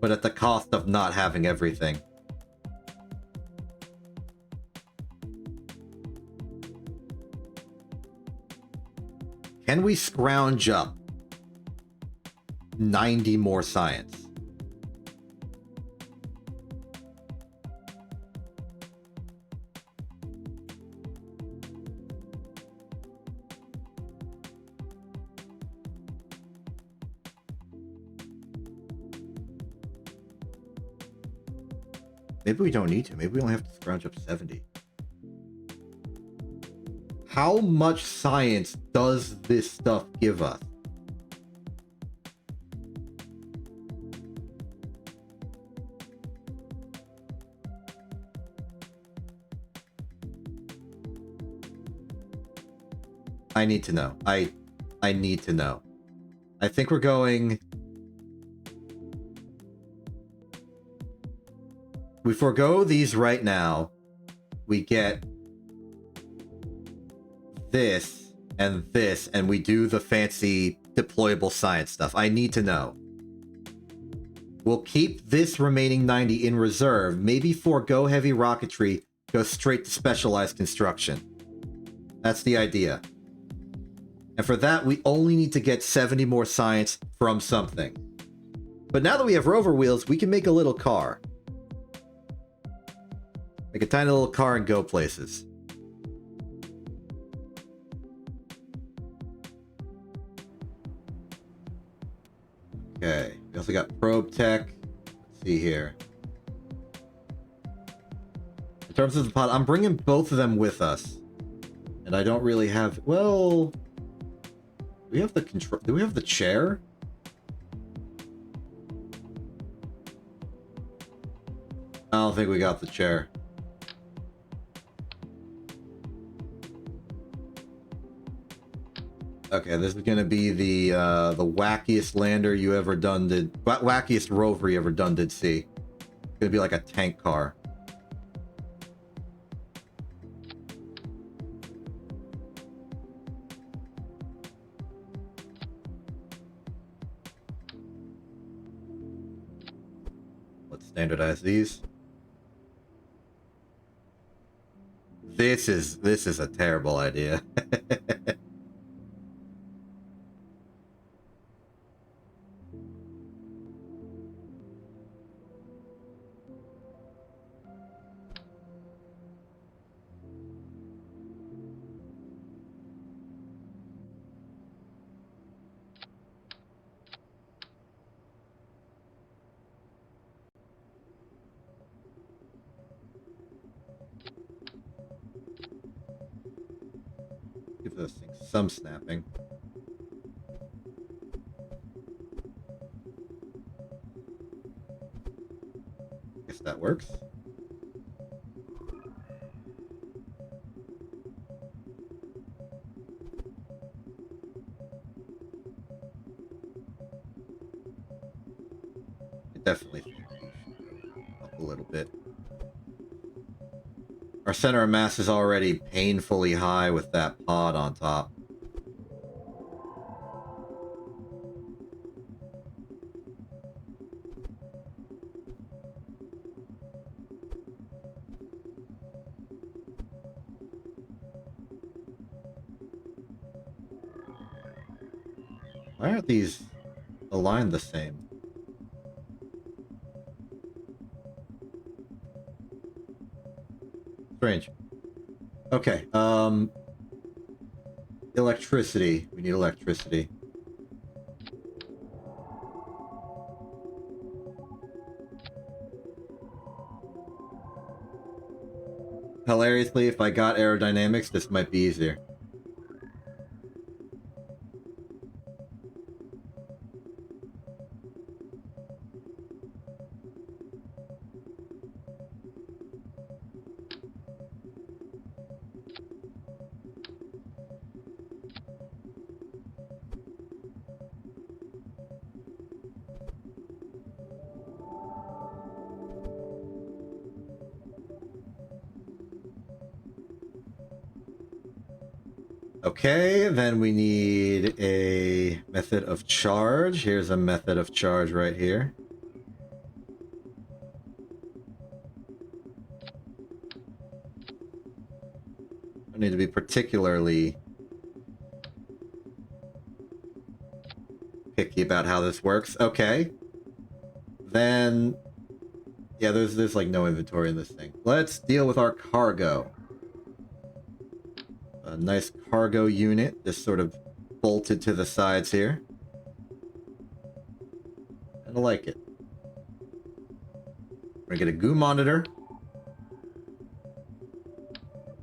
But at the cost of not having everything. Can we scrounge up 90 more science? Maybe we don't need to. Maybe we only have to scrounge up 70. How much science does this stuff give us? I need to know. I need to know. I think we're going... We forego these right now. We get this, and we do the fancy deployable science stuff. I need to know. We'll keep this remaining 90 in reserve. Maybe forego heavy rocketry, go straight to specialized construction. That's the idea. And for that, we only need to get 70 more science from something. But now that we have rover wheels, we can make a little car. Make a tiny little car and go places. Okay, we also got probe tech. Let's see here. In terms of the pod, I'm bringing both of them with us. And I don't really have... Well... Do we have the control... Do we have the chair? I don't think we got the chair. Okay, this is gonna be the wackiest lander you ever done did... Wackiest rover you ever done did see. It's gonna be like a tank car. Let's standardize these. This is a terrible idea. Give those things some snapping. Guess that works. I definitely think we should go up a little bit. Our center of mass is already painfully high with that pod on top. Why aren't these aligned the same? Strange. Okay, electricity. We need electricity. Hilariously, if I got aerodynamics, this might be easier. Okay, then we need a method of charge. Here's a method of charge right here. I need to be particularly picky about how this works. Okay. Then, yeah, there's like no inventory in this thing. Let's deal with our cargo. A nice cargo unit, just sort of bolted to the sides here. I like it. We're gonna get a goo monitor.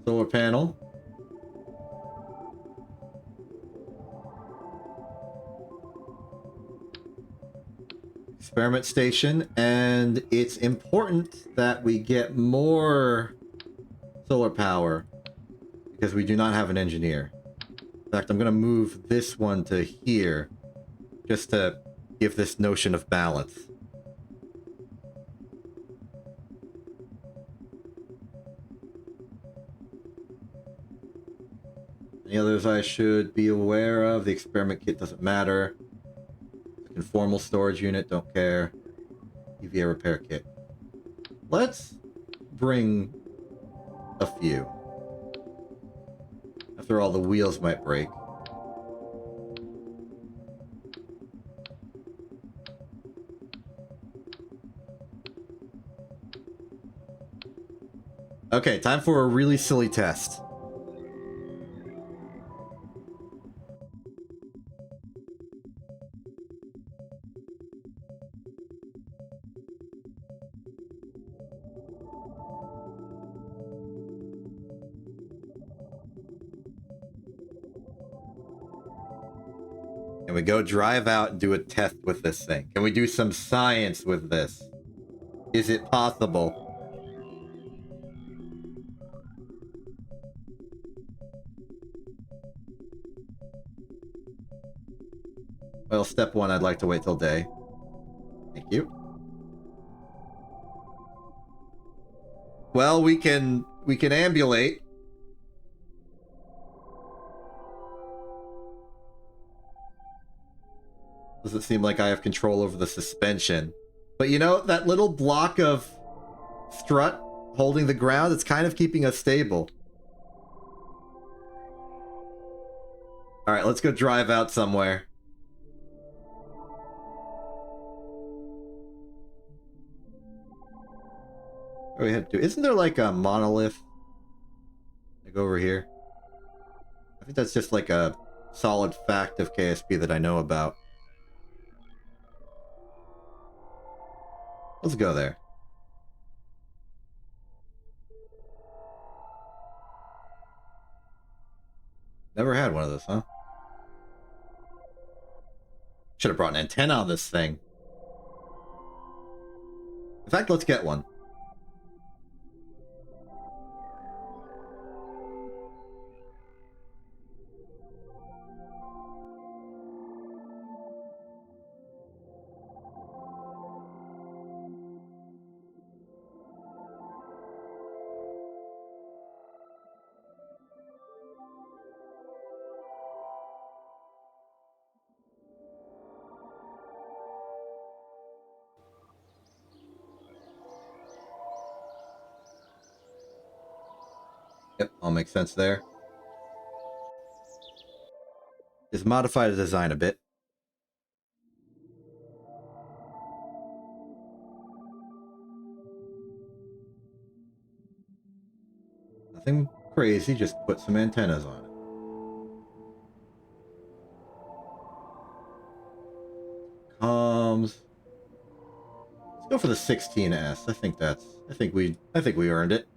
Solar panel. Experiment station, and it's important that we get more solar power because we do not have an engineer. In fact, I'm going to move this one to here just to give this notion of balance. Any others I should be aware of? The experiment kit doesn't matter. The conformal storage unit, don't care. EVA repair kit. Let's bring a few. After all, the wheels might break. Okay, time for a really silly test. Can we go drive out and do a test with this thing? Can we do some science with this? Is it possible? Well, step one, I'd like to wait till day. Thank you. Well, we can ambulate. Doesn't seem like I have control over the suspension. But you know, that little block of strut holding the ground, it's kind of keeping us stable. Alright, let's go drive out somewhere. What do we have to do? Isn't there like a monolith? Like over here? I think that's just like a solid fact of KSP that I know about. Let's go there. Never had one of those, huh? Should have brought an antenna on this thing. In fact, let's get one. Yep, all makes sense there. Just modify the design a bit. Nothing crazy, just put some antennas on it. Comms. Let's go for the 16S. I think we earned it.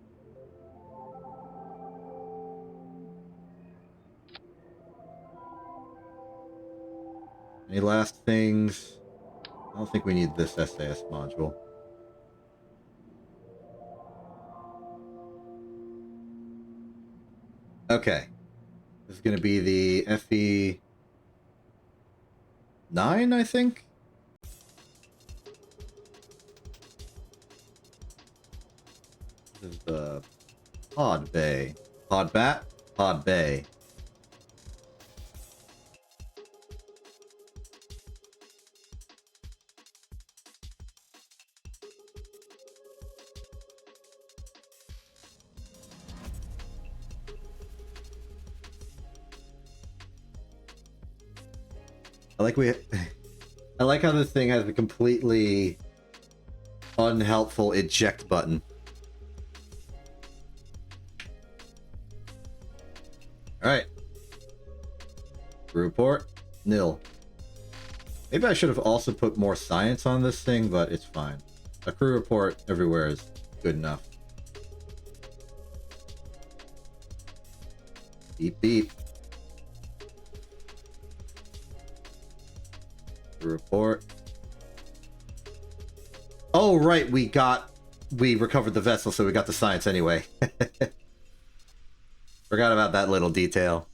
Any last things? I don't think we need this SAS module. Okay. This is going to be the FE9, I think? This is the Pod Bay. Pod Bat? Pod Bay. I like how this thing has a completely unhelpful eject button. Alright. Report. Nil. Maybe I should have also put more science on this thing, but it's fine. A crew report everywhere is good enough. Beep beep. Report. Oh, right, we recovered the vessel, so we got the science anyway. Forgot about that little detail.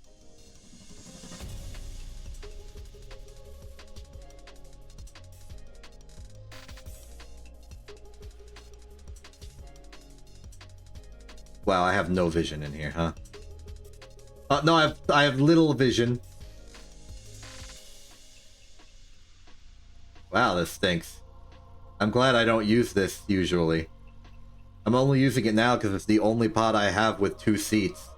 Wow, I have no vision in here, huh? No, I have little vision. Wow, this stinks. I'm glad I don't use this usually. I'm only using it now because it's the only pod I have with 2 seats.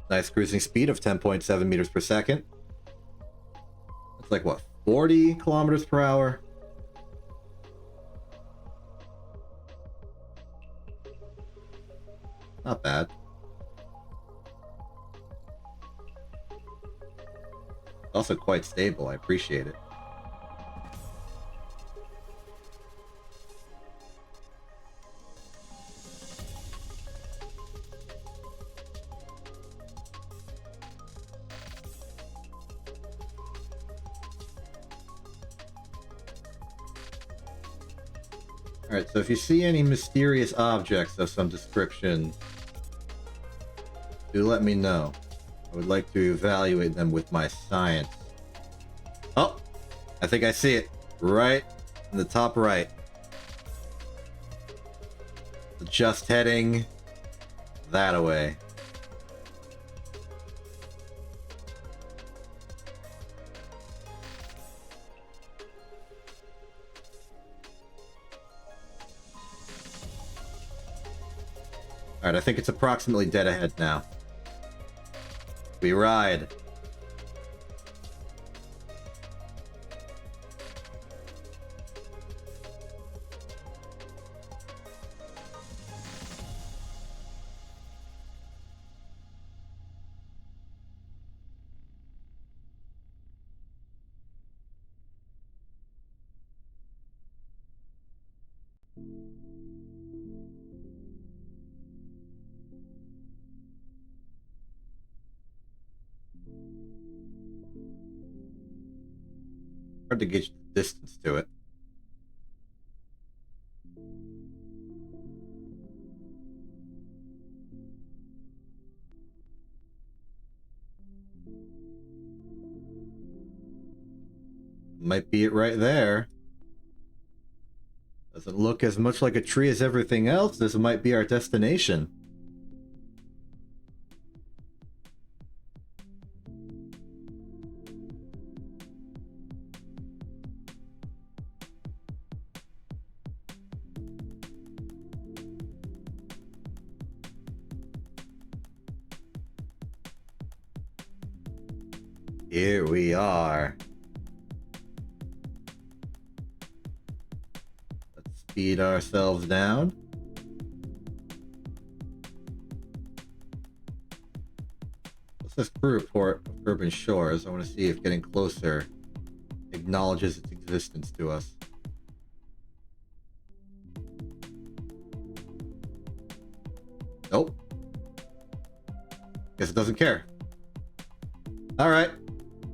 Nice cruising speed of 10.7 meters per second. It's like, what, 40 kilometers per hour? Not bad. Also quite stable, I appreciate it. Alright, so if you see any mysterious objects of some description, do let me know. I would like to evaluate them with my science. Oh! I think I see it. Right in the top right. Just heading that away. Alright, I think it's approximately dead ahead now. We ride. Hard to gauge the distance to it. Might be it right there. Doesn't look as much like a tree as everything else. This might be our destination. Here we are. Let's speed ourselves down. What's this crew report of urban shores? I want to see if getting closer acknowledges its existence to us. Nope. Guess it doesn't care. Alright.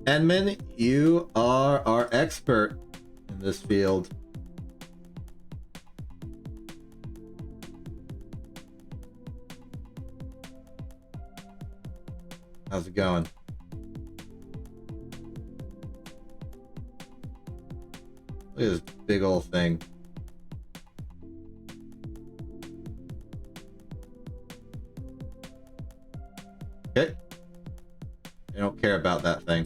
Enman, you are our expert in this field. How's it going? Look at this big old thing. Okay. I don't care about that thing.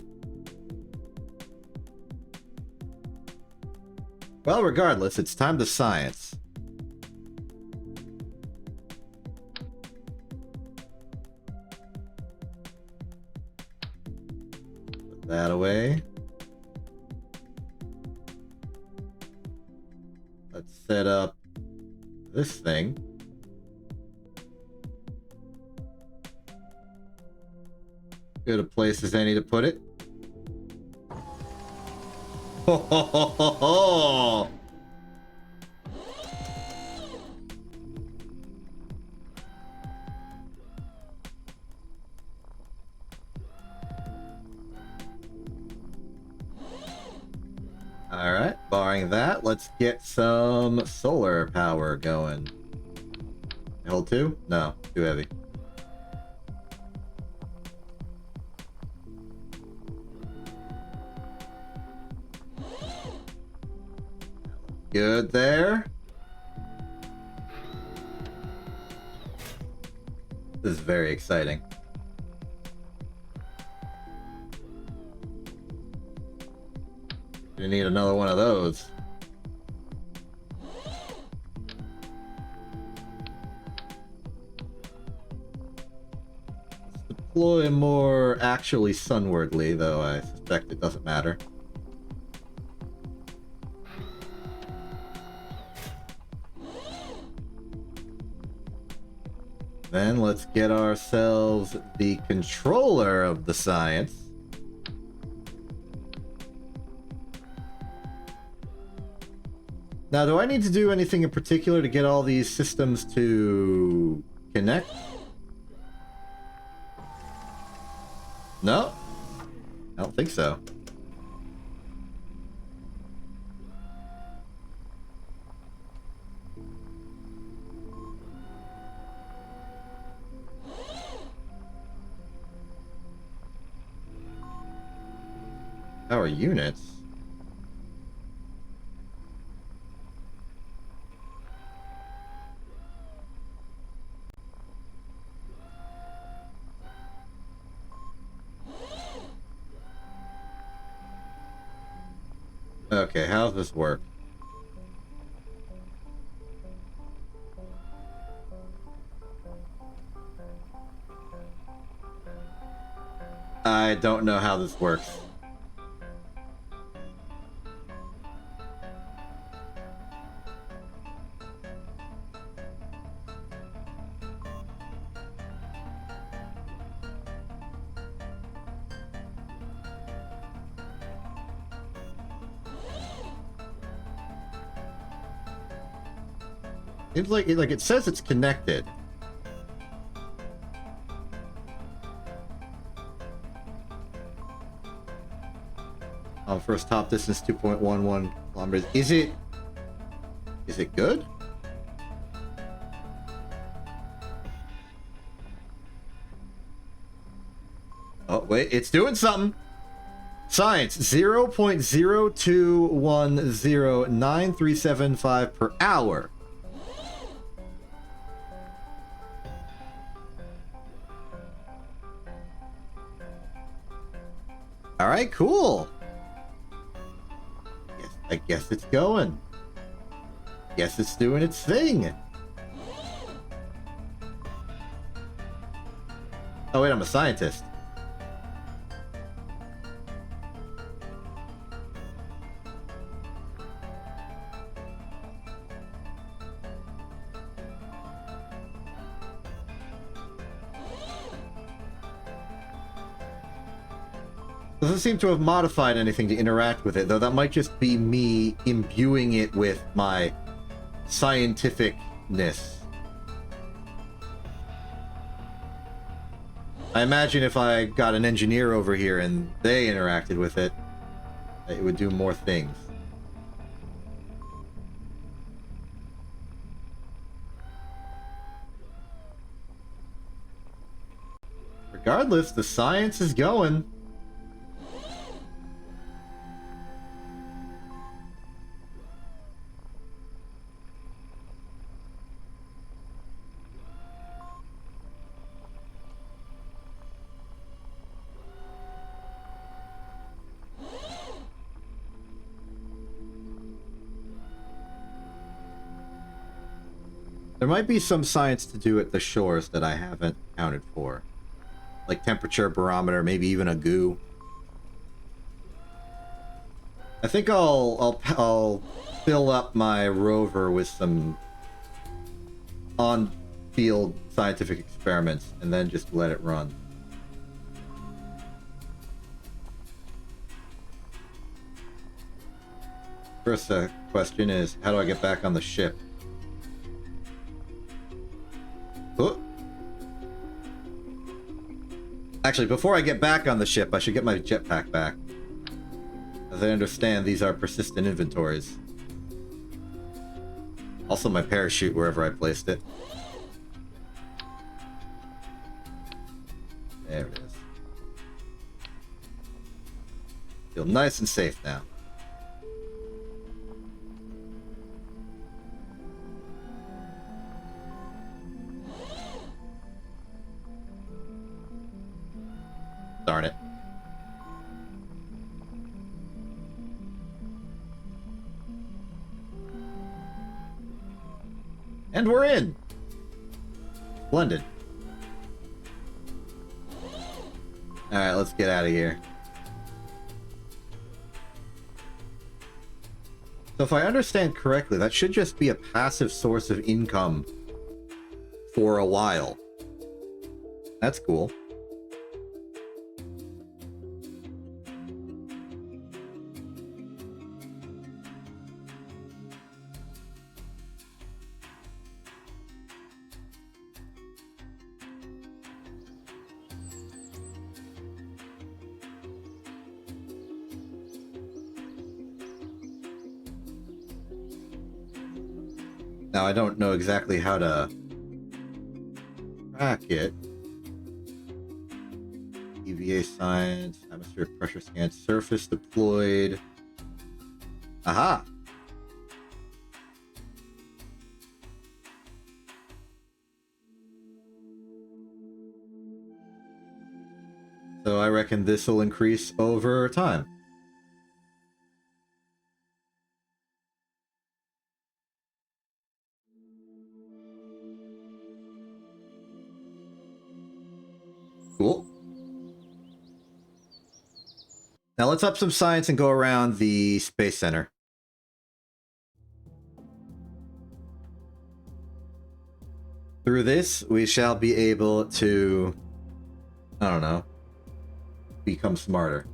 Well, regardless, it's time to science. Put that away. Let's set up this thing. Good a place as any to put it. Ho ho ho ho ho! Alright, barring that, let's get some solar power going. Hold 2? No, too heavy. Good there. This is very exciting. We need another one of those. Let's deploy more actually sunwardly, though I suspect it doesn't matter. Then let's get ourselves the controller of the science. Now, do I need to do anything in particular to get all these systems to connect? No? I don't think so. Power units. Okay, how's this work? I don't know how this works. Seems like it says it's connected. First top distance 2.11 kilometers. Is it good? Oh wait, it's doing something. Science 0.02109375 per hour. All right, cool. I guess it's going. Guess it's doing its thing. Oh wait, I'm a scientist. Doesn't seem to have modified anything to interact with it, though that might just be me imbuing it with my scientificness. I imagine if I got an engineer over here and they interacted with it, it would do more things. Regardless, the science is going. There might be some science to do at the shores that I haven't accounted for. Like temperature barometer, maybe even a goo. I think I'll fill up my rover with some on-field scientific experiments and then just let it run. First question is, how do I get back on the ship? Oh. Actually, before I get back on the ship, I should get my jetpack back. As I understand, these are persistent inventories. Also my parachute, wherever I placed it. There it is. Feel nice and safe now. Darn it. And we're in. Splendid. Alright, let's get out of here. So if I understand correctly, that should just be a passive source of income for a while. That's cool. Now, I don't know exactly how to track it. EVA science, Atmospheric pressure scan. Surface deployed. Aha! So I reckon this will increase over time. Cool. Now let's up some science and go around the Space Center. Through this, we shall be able to, I don't know, become smarter.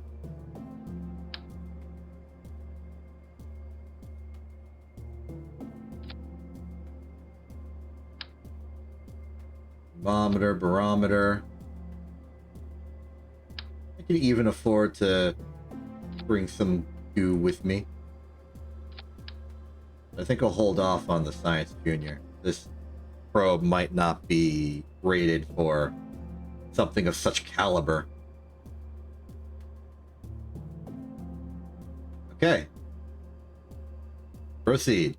Thermometer, barometer. I can even afford to bring some goo with me. I think I'll hold off on the Science Junior. This probe might not be rated for something of such caliber. Okay. Proceed.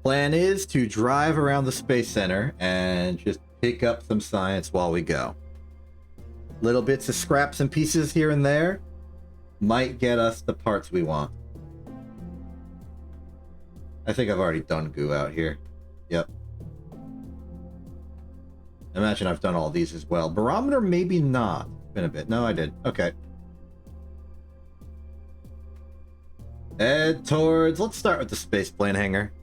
Plan is to drive around the Space Center and just pick up some science while we go. Little bits of scraps and pieces here and there might get us the parts we want. I think I've already done goo out here. Yep. Imagine I've done all these as well. Barometer, maybe not. Been a bit. No, I did. Okay. Head towards... Let's start with the spaceplane hangar.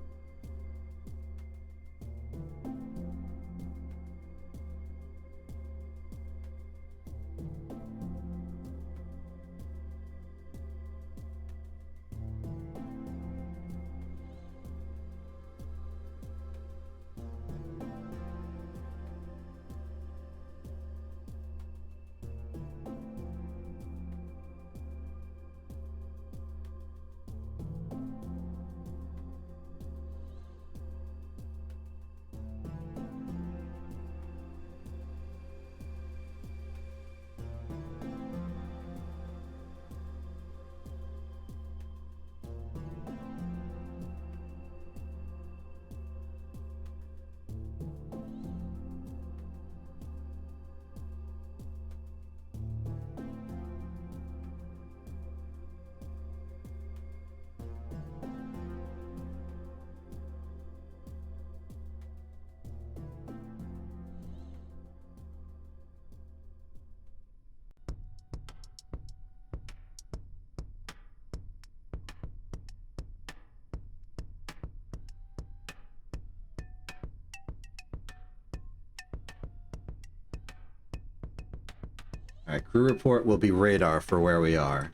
Alright, crew report will be radar for where we are.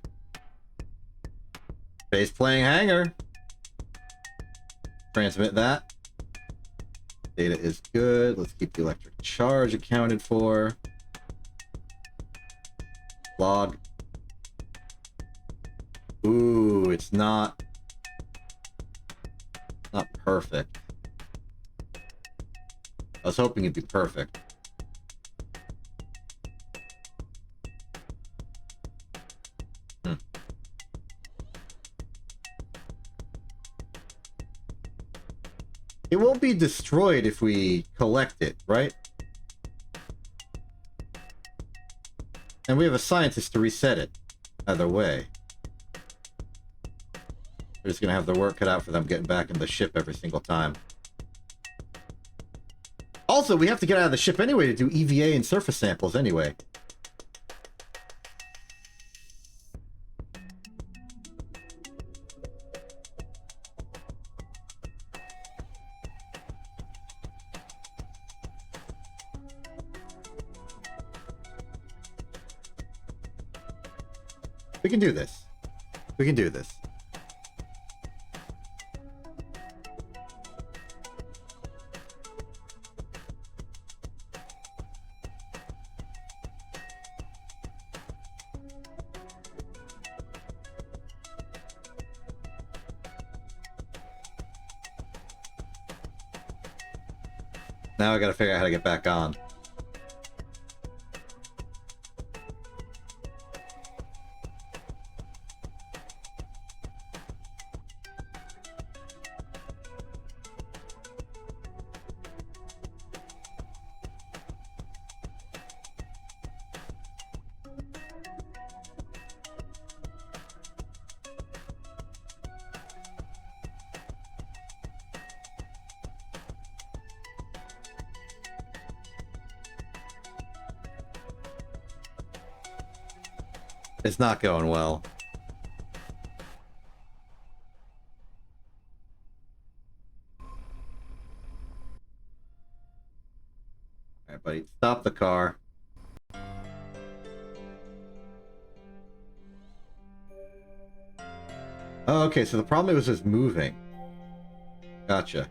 Base playing hangar. Transmit that. Data is good. Let's keep the electric charge accounted for. Log. Ooh, it's not perfect. I was hoping it'd be perfect. It won't be destroyed if we collect it, right? And we have a scientist to reset it. Either way. They're just gonna have their work cut out for them getting back in the ship every single time. Also, we have to get out of the ship anyway to do EVA and surface samples anyway. We can do this. We can do this. Now I gotta figure out how to get back on. It's not going well. Alright, buddy. Stop the car. Oh, okay, so the problem was just moving. Gotcha.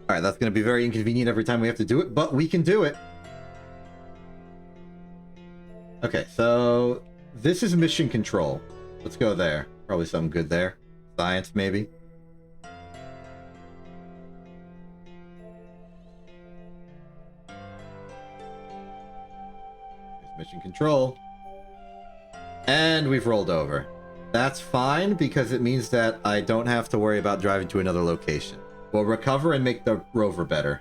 Alright, that's going to be very inconvenient every time we have to do it, but we can do it. Okay, so this is mission control. Let's go there. Probably something good there. Science, maybe. There's mission control. And we've rolled over. That's fine, because it means that I don't have to worry about driving to another location. We'll recover and make the rover better.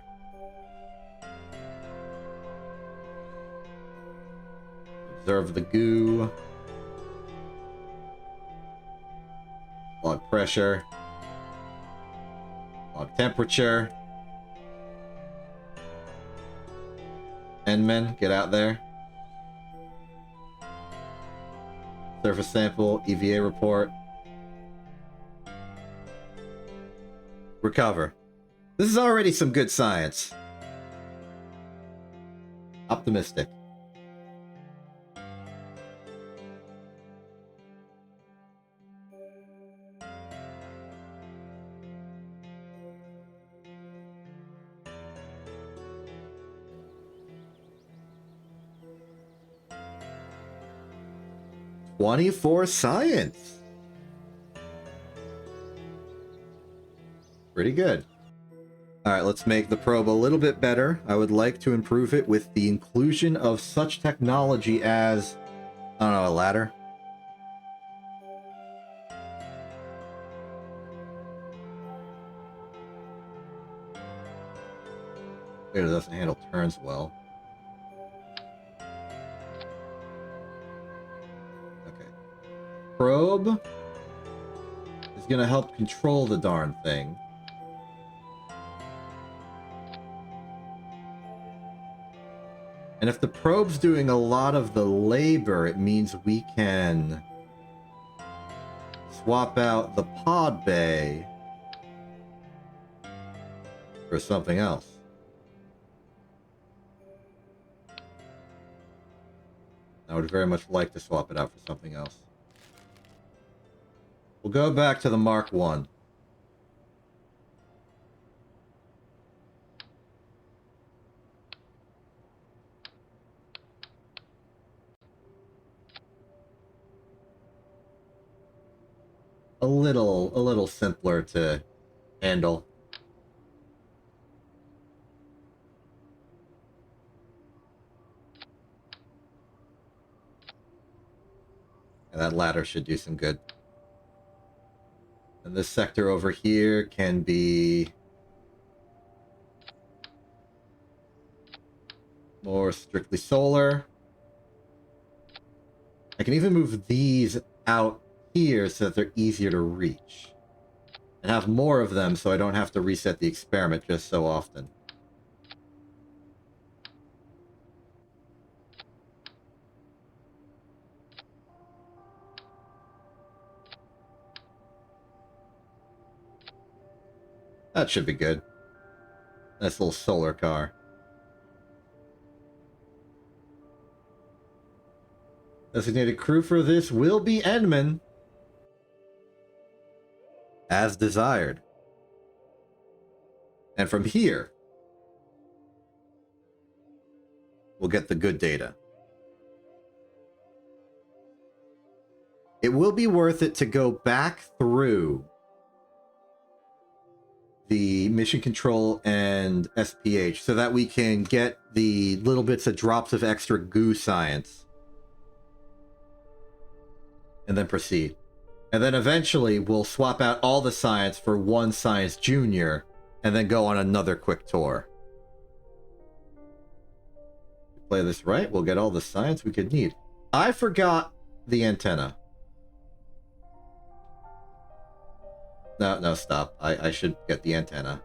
Observe the goo. Log pressure. Log temperature. Endman, get out there. Surface sample, EVA report. Recover. This is already some good science. Optimistic. "24 science." Pretty good. Alright, let's make the probe a little bit better. I would like to improve it with the inclusion of such technology as, I don't know, a ladder? It doesn't handle turns well. Okay. Probe is going to help control the darn thing. And if the probe's doing a lot of the labor, it means we can swap out the pod bay for something else. I would very much like to swap it out for something else. We'll go back to the Mark 1. A little simpler to handle. And that ladder should do some good. And this sector over here can be more strictly solar. I can even move these out here so that they're easier to reach. And have more of them so I don't have to reset the experiment just so often. That should be good. Nice little solar car. Designated crew for this will be Endman. As desired. And from here, we'll get the good data. It will be worth it to go back through the mission control and SPH so that we can get the little bits of drops of extra goo science. And then proceed. And then eventually we'll swap out all the science for one science junior and then go on another quick tour. Play this right, we'll get all the science we could need. I forgot the antenna. No, stop. I should get the antenna.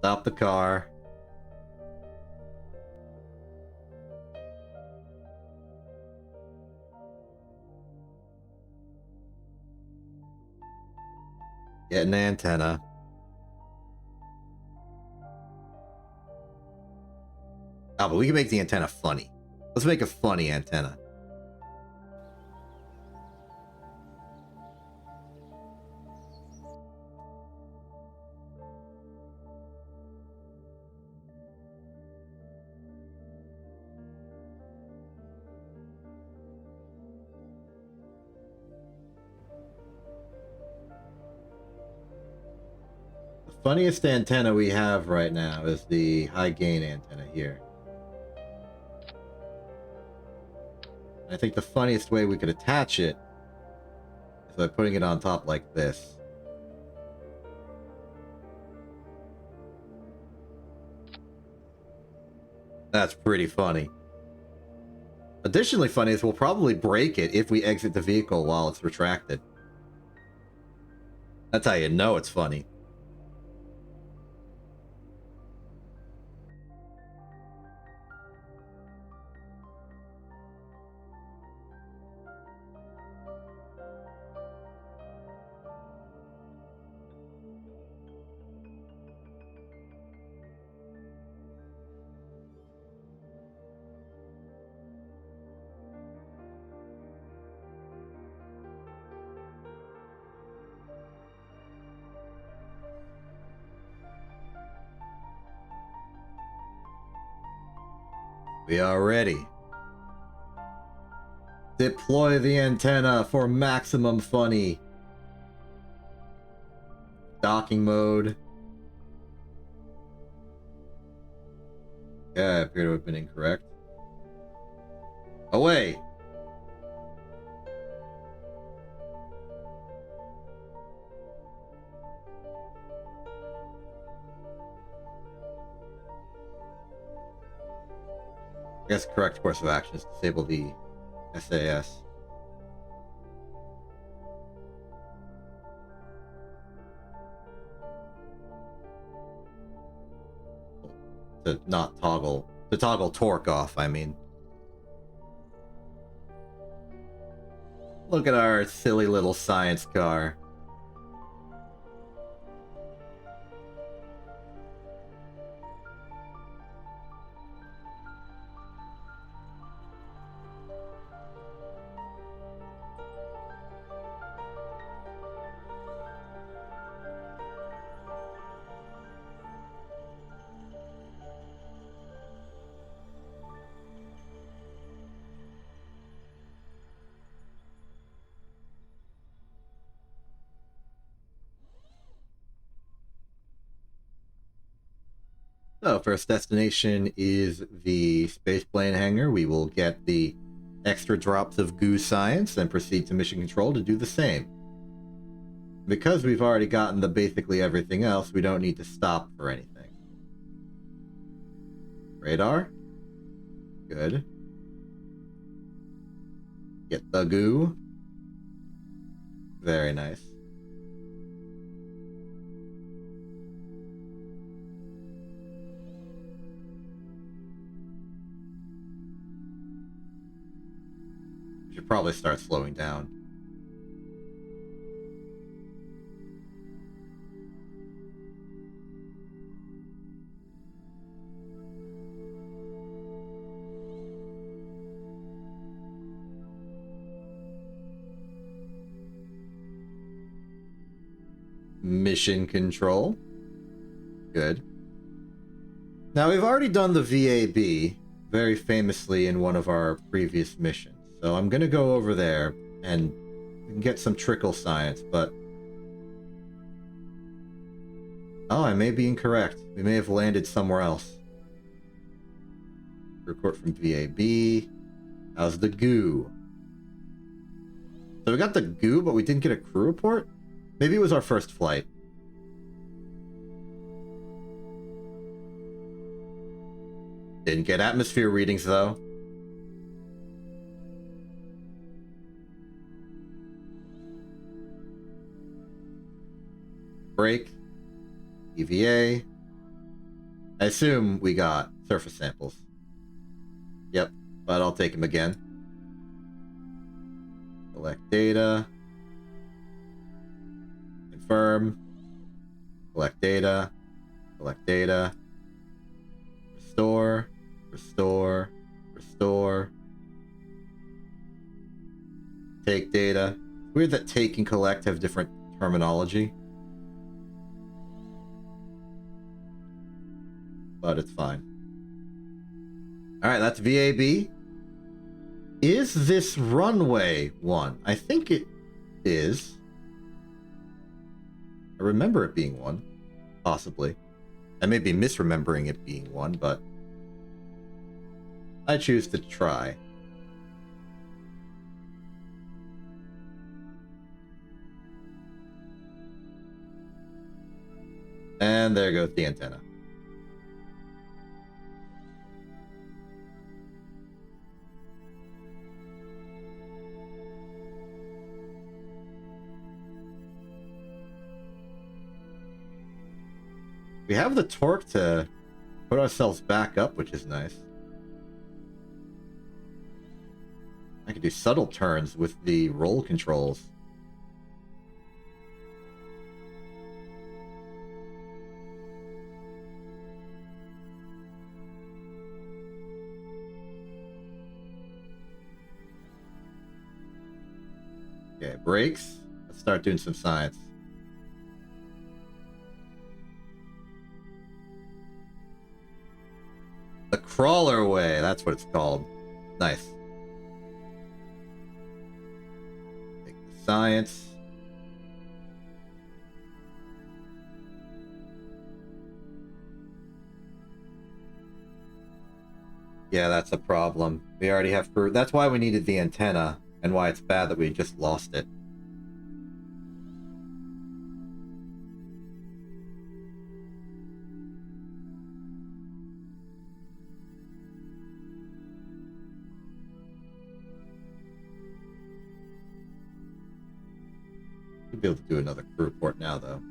Stop the car. Get an antenna. Oh, but we can make the antenna funny. Let's make a funny antenna. The funniest antenna we have right now is the high gain antenna here. I think the funniest way we could attach it is by putting it on top like this. That's pretty funny. Additionally funny is we'll probably break it if we exit the vehicle while it's retracted. That's how you know it's funny. We are ready. Deploy the antenna for maximum funny. Docking mode. Yeah, I appear to have been incorrect. Away! I guess correct course of action is disable the SAS. To not toggle, to toggle torque off, I mean. Look at our silly little science car. So, first destination is the spaceplane hangar. We will get the extra drops of goo science and proceed to mission control to do the same. Because we've already gotten the basically everything else, we don't need to stop for anything. Radar. Good. Get the goo. Very nice. Should probably start slowing down. mission control. Good. Now, we've already done the VAB very famously in one of our previous missions. So I'm going to go over there and get some trickle science, but... Oh, I may be incorrect. We may have landed somewhere else. Report from VAB. How's the goo? So we got the goo, but we didn't get a crew report? Maybe it was our first flight. Didn't get atmosphere readings, though. Break. EVA. I assume we got surface samples. Yep, but I'll take them again. Collect data. Confirm. Collect data. Collect data. Restore. Restore. Restore. Take data. It's weird that take and collect have different terminology. But it's fine. Alright, that's VAB. Is this runway one? I think it is. I remember it being one. Possibly. I may be misremembering it being one, but I choose to try. And there goes the antenna. We have the torque to put ourselves back up, which is nice. I can do subtle turns with the roll controls. Okay, brakes. Let's start doing some science. The crawler way, that's what it's called. Nice. Take the science. Yeah, that's a problem. We already have... That's why we needed the antenna, and why it's bad that we just lost it. Be able to do another crew report now, though.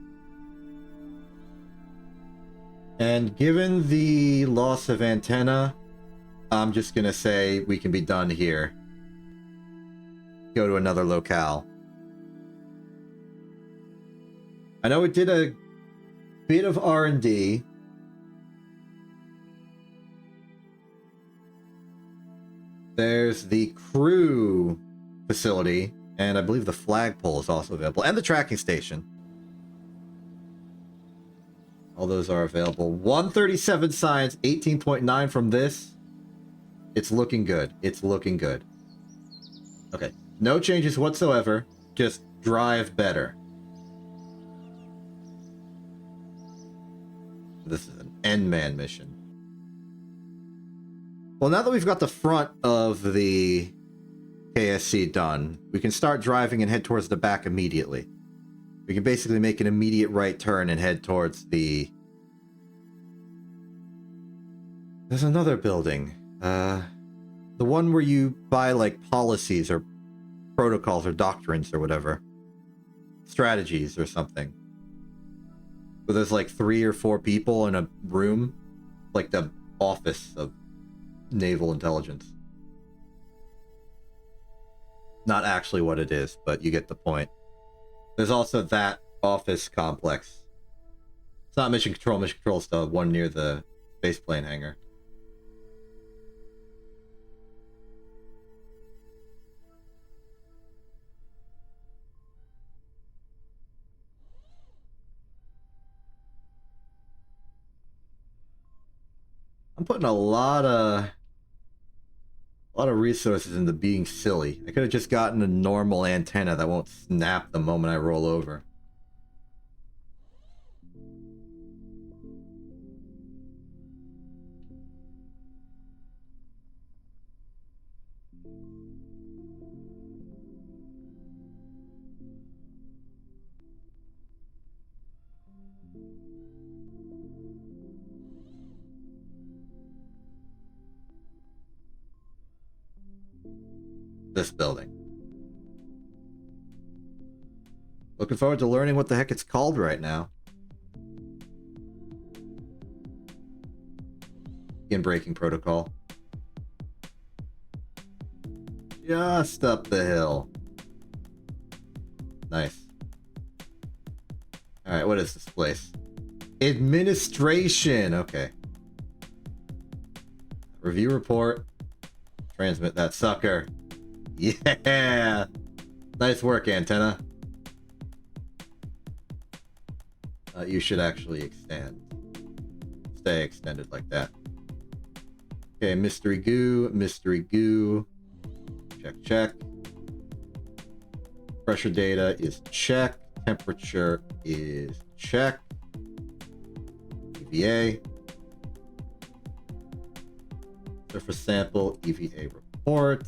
And given the loss of antenna, I'm just gonna say we can be done here. Go to another locale. I know we did a bit of R&D. There's the crew facility. And I believe the flagpole is also available. And the tracking station. All those are available. 137 science, 18.9 from this. It's looking good. It's looking good. Okay. No changes whatsoever. Just drive better. This is an N-man mission. Well, now that we've got the front of the KSC done, we can start driving and head towards the back immediately. We can basically make an immediate right turn and head towards the... There's another building. The one where you buy, like, policies or protocols or doctrines or whatever. Strategies or something. Where there's, like, 3 or 4 people in a room. Like the office of naval intelligence. Not actually what it is, but you get the point. There's also that office complex. It's not mission control. Mission control is the one near the spaceplane hangar. I'm putting a lot of resources into being silly. I could have just gotten a normal antenna that won't snap the moment I roll over. This building. Looking forward to learning what the heck it's called right now. In braking protocol. Just up the hill. Nice. Alright, what is this place? Administration! Okay. Review report. Transmit that sucker. Yeah! Nice work, antenna. You should actually extend. Stay extended like that. Okay, mystery goo, mystery goo. Check, check. Pressure data is check. Temperature is check. EVA. Surface sample, EVA report.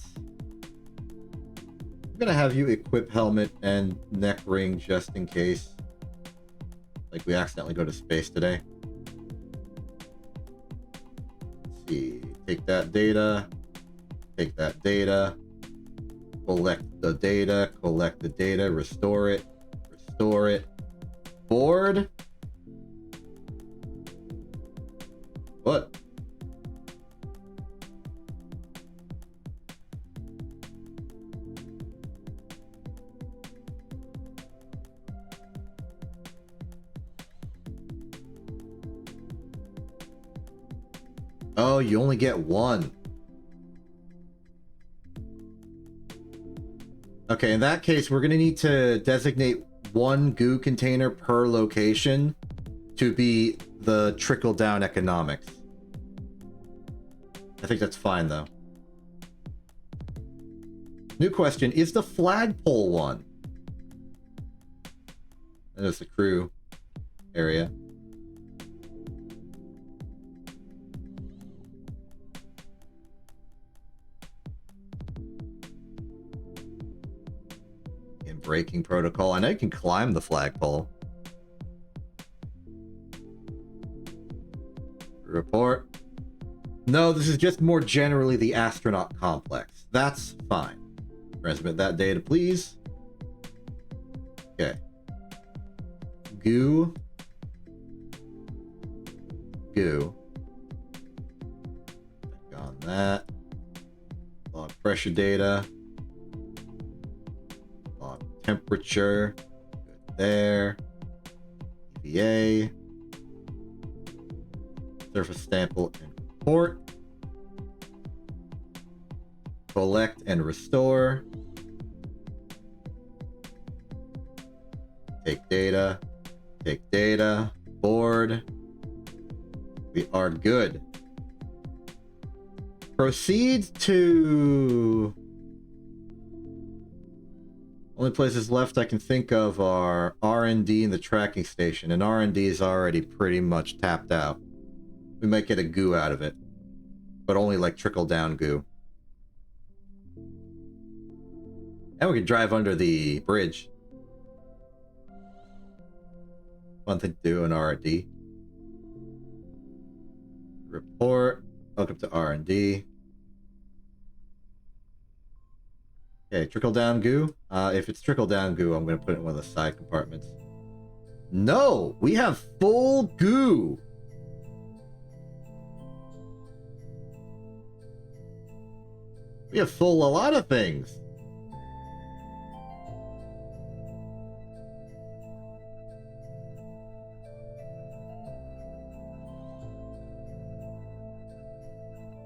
I'm gonna have you equip helmet and neck ring just in case. Like we accidentally go to space today. Let's see. Take that data. Take that data. Collect the data, restore it. Restore it. Board. What? Oh, you only get one. Okay, in that case, we're going to need to designate one goo container per location to be the trickle-down economics. I think that's fine, though. New question, is the flagpole one? That is the crew area. Braking protocol. I know you can climb the flagpole. Report. No, this is just more generally the astronaut complex. That's fine. Transmit that data, please. Okay. Goo. Goo. Click on that. Log pressure data. Temperature, good there. EVA, surface sample and report, collect and restore, take data, board. We are good. Proceed to... Only places left I can think of are R&D and the tracking station, and R&D is already pretty much tapped out. We might get a goo out of it, but only like trickle-down goo. And we can drive under the bridge. Fun thing to do in R&D. Report. Welcome to R&D. Okay, trickle-down goo. If it's trickle-down goo, I'm going to put it in one of the side compartments. No! We have full goo! We have full a lot of things.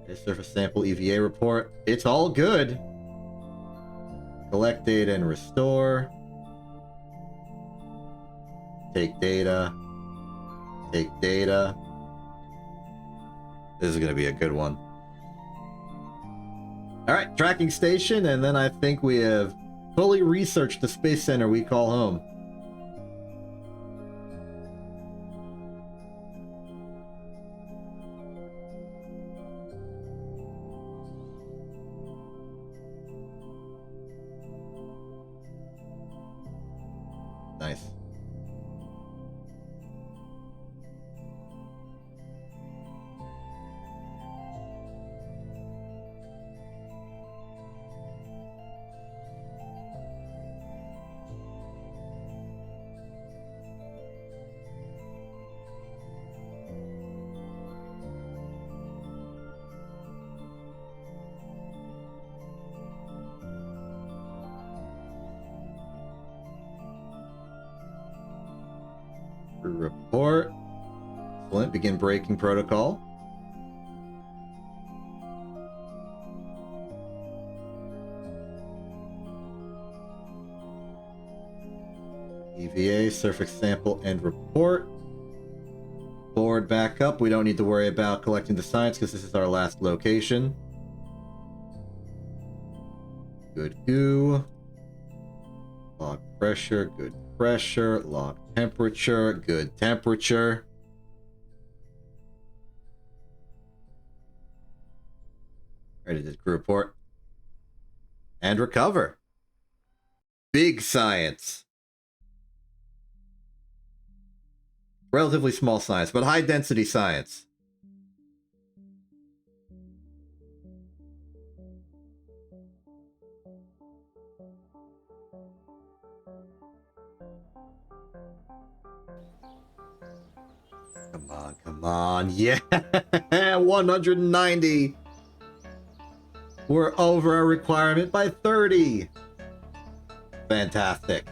Okay, surface sample EVA report. It's all good. Collect data and restore. Take data. Take data. This is going to be a good one. Alright, tracking station, and then I think we have fully researched the space center we call home. Nice. Report. Excellent. Begin braking protocol. EVA, surface sample, and report. Forward back up. We don't need to worry about collecting the science because this is our last location. Good goo. Log pressure, good pressure. Log temperature, good temperature. Ready to crew report. And recover. Big science. Relatively small science, but high density science. Come on, come on. Yeah! 190! We're over our requirement by 30! Fantastic.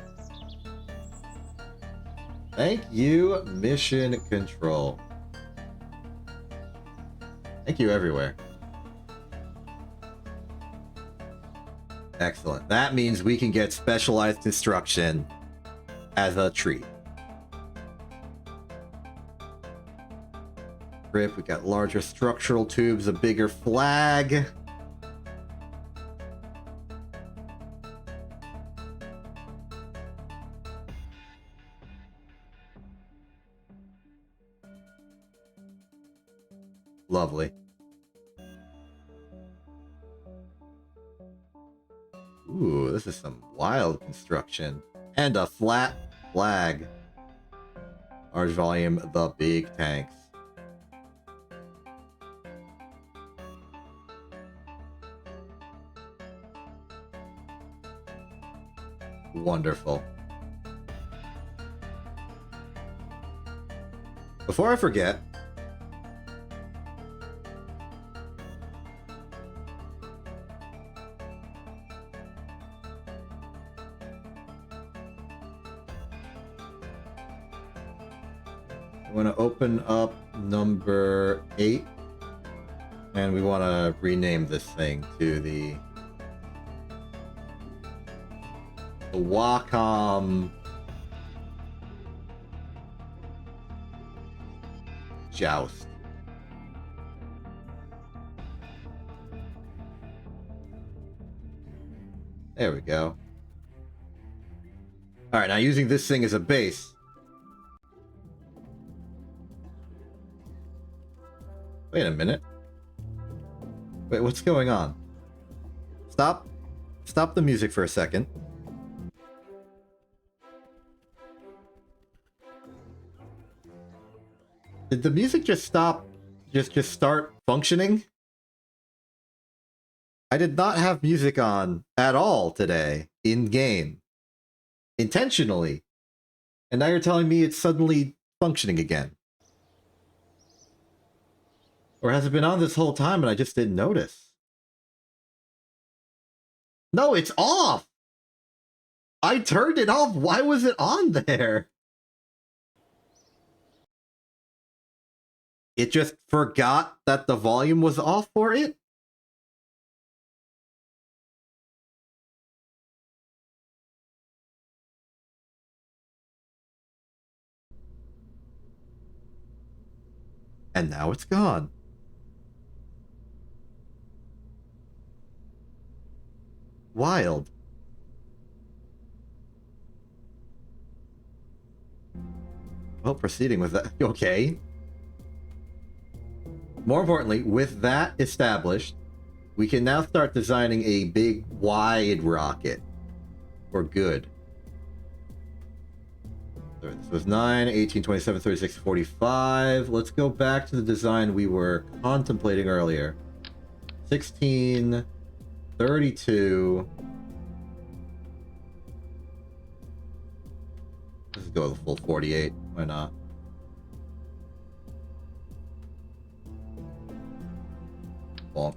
Thank you, Mission Control. Thank you everywhere. Excellent. That means we can get specialized construction as a treat. Grip, we got larger structural tubes, a bigger flag. Lovely. Ooh, this is some wild construction. And a flat flag. Large volume, the big tanks. Wonderful. Before I forget, I want to open up number 8, and we want to rename this thing to the Wacom Joust. There we go. Alright, now using this thing as a base. Wait a minute. Wait, what's going on? Stop. Stop the music for a second. Did the music just stop? Just start functioning? I did not have music on at all today in game. Intentionally. And now you're telling me it's suddenly functioning again. Or has it been on this whole time and I just didn't notice? No, it's off! I turned it off. Why was it on there? It just forgot that the volume was off for it? And now it's gone. Wild. Well, proceeding with that. Okay. More importantly, with that established, we can now start designing a big, wide rocket. For good. So this was 9, 18, 27, 36, 45. Let's go back to the design we were contemplating earlier. 16, 32. Let's go with the full 48. Why not? Bonk.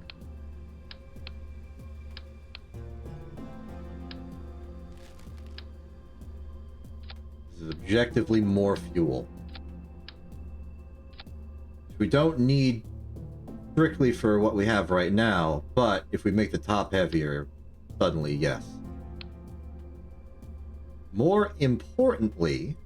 This is objectively more fuel. We don't need strictly for what we have right now, but if we make the top heavier, suddenly, yes. More importantly,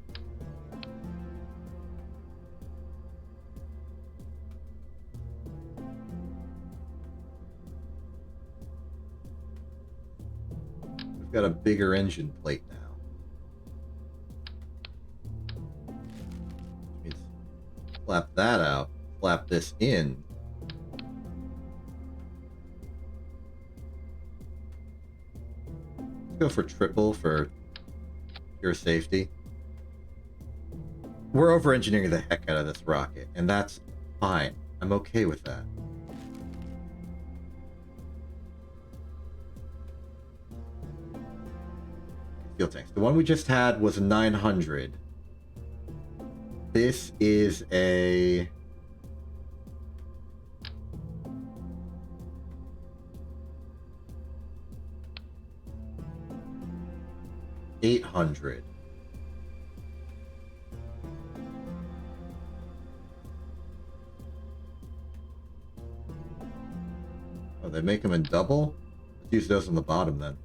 we've got a bigger engine plate now. Which means flap that out, flap this in. Let's go for triple for pure safety. We're over-engineering the heck out of this rocket, and that's fine. I'm okay with that. Fuel tanks. The one we just had was 900. This is a... $800. Oh, they make them in double? Let's use those on the bottom then.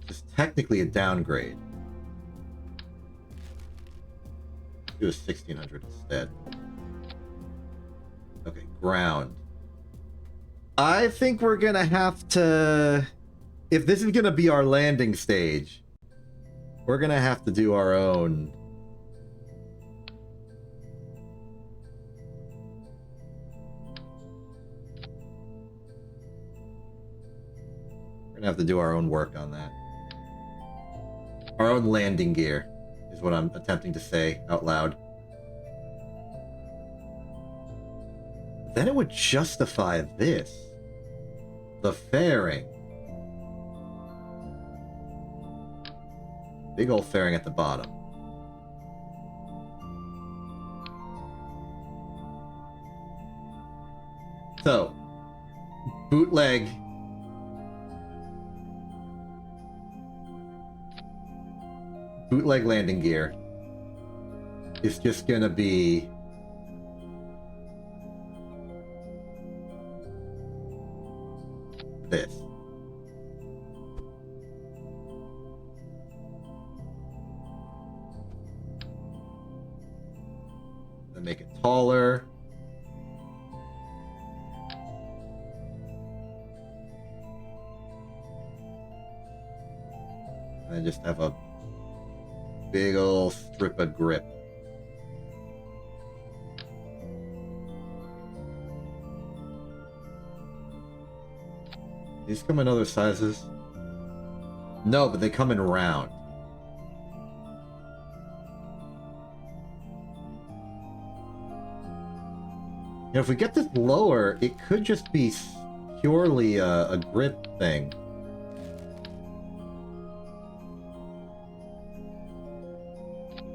It's technically a downgrade. Let's do a 1600 instead. Okay, ground. I think we're gonna have to... If this is gonna be our landing stage, we're gonna have to do our own... We're gonna have to do our own work on that. Our own landing gear is what I'm attempting to say out loud. Then it would justify this. The fairing. Big old fairing at the bottom. So, bootleg. Bootleg landing gear is just gonna be this. Then make it taller. And then just have a big old strip of grip. These come in other sizes? No, but they come in round. You know, if we get this lower, it could just be purely a grip thing.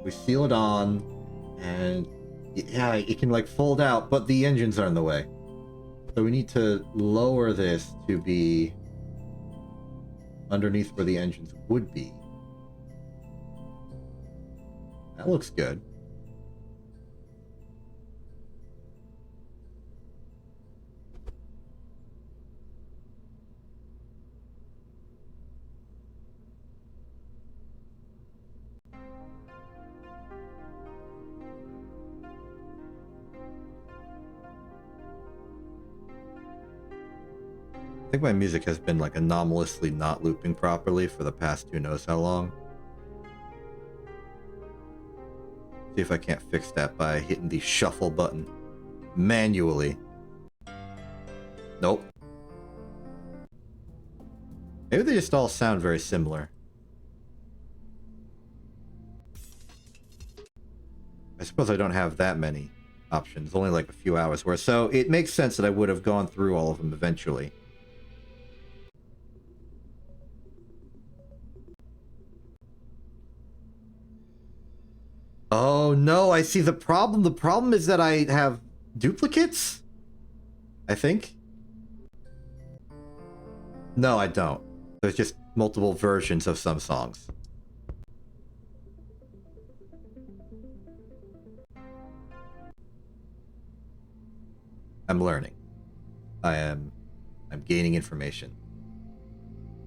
We seal it on, and yeah, it can like fold out, but the engines are in the way. So we need to lower this to be underneath where the engines would be. That looks good. I think my music has been like anomalously not looping properly for the past who knows how long. See if I can't fix that by hitting the shuffle button manually. Nope. Maybe they just all sound very similar. I suppose I don't have that many options, only like a few hours worth, so it makes sense that I would have gone through all of them eventually. Oh no, I see the problem. The problem is that I have duplicates? I think? No, I don't. There's just multiple versions of some songs. I'm learning. I'm gaining information.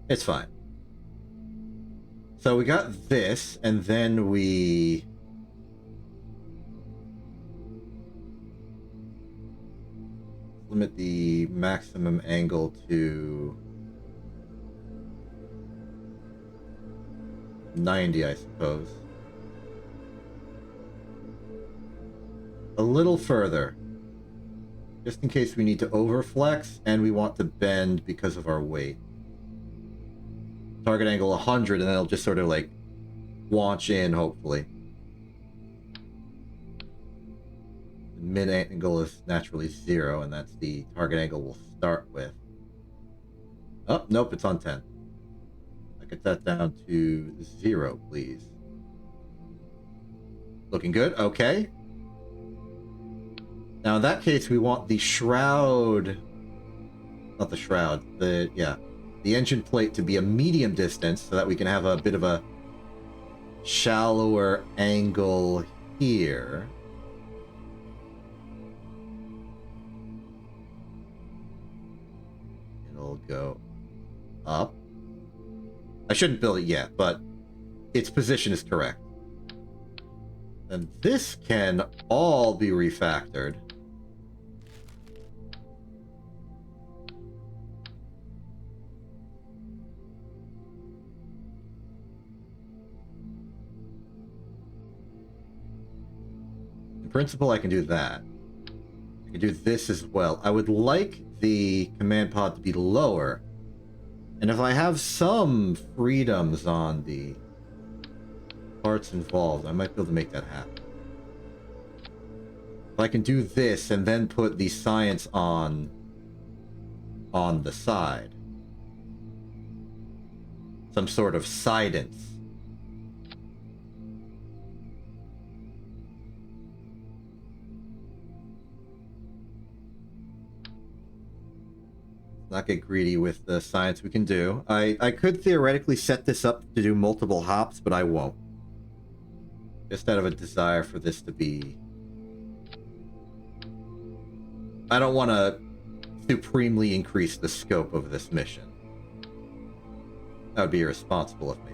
It's fine. So we got this, and then we... limit the maximum angle to 90, I suppose. A little further. Just in case we need to overflex and we want to bend because of our weight. Target angle 100, and then it'll just sort of like launch in, hopefully. The mid angle is naturally 0, and that's the target angle we'll start with. Oh, nope, it's on 10. I get that down to 0, please. Looking good, okay. Now in that case, we want the shroud... not the shroud, the engine plate to be a medium distance so that we can have a bit of a shallower angle here. It'll go up. I shouldn't build it yet, but its position is correct. And this can all be refactored. In principle, I can do that. I can do this as well. I would like the command pod to be lower. And if I have some freedoms on the parts involved, I might be able to make that happen. If I can do this and then put the science on the side. Some sort of sidence. Not get greedy with the science we can do. I could theoretically set this up to do multiple hops, but I won't. Just out of a desire for this to be... I don't want to supremely increase the scope of this mission. That would be irresponsible of me.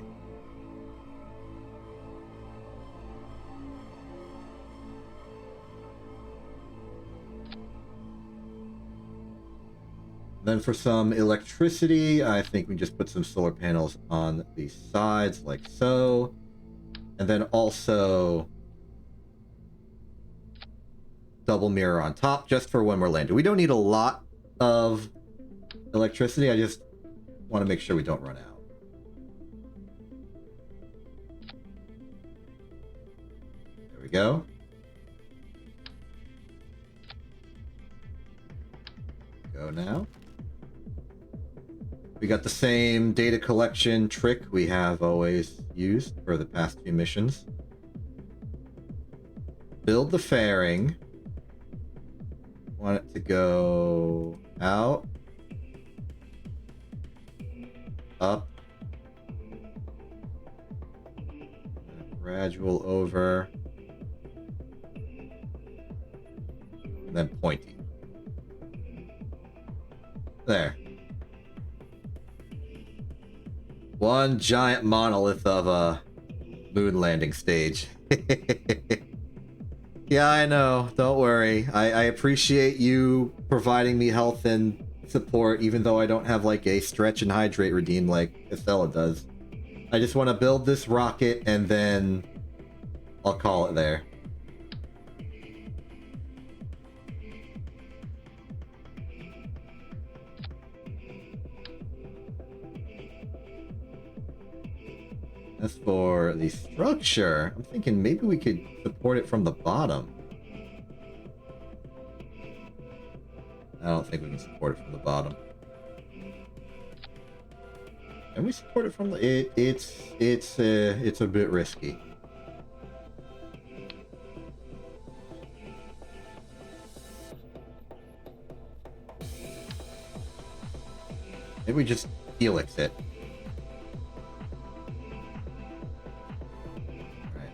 Then for some electricity, I think we just put some solar panels on the sides like so. And then also double mirror on top just for when we're landing. We don't need a lot of electricity. I just want to make sure we don't run out. There we go. Go now. We got the same data collection trick we have always used for the past few missions. Build the fairing. Want it to go out, up, gradual over, and then pointy. There. One giant monolith of a moon landing stage. Yeah, Yeah, I know. Don't worry. I appreciate you providing me health and support, even though I don't have like a stretch and hydrate redeem like Estella does. I just want to build this rocket and then I'll call it there. As for the structure, I'm thinking maybe we could support it from the bottom. I don't think we can support it from the bottom. Can we support it from the... It's a bit risky. Maybe we just helix it.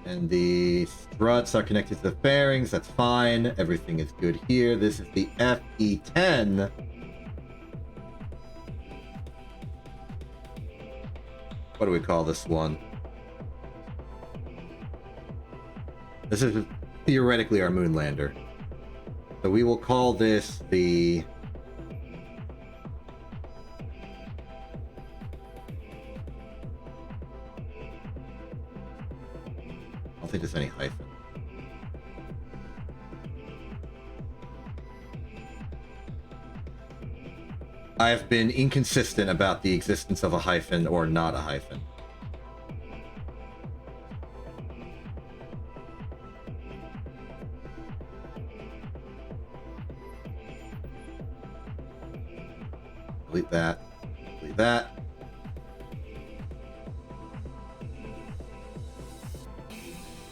And the struts are connected to the fairings. That's fine. Everything is good here. This is the FE10. What do we call this one? This is theoretically our moon lander. So we will call this the... I don't think there's any hyphen. I've been inconsistent about the existence of a hyphen or not a hyphen. Delete that. Delete that.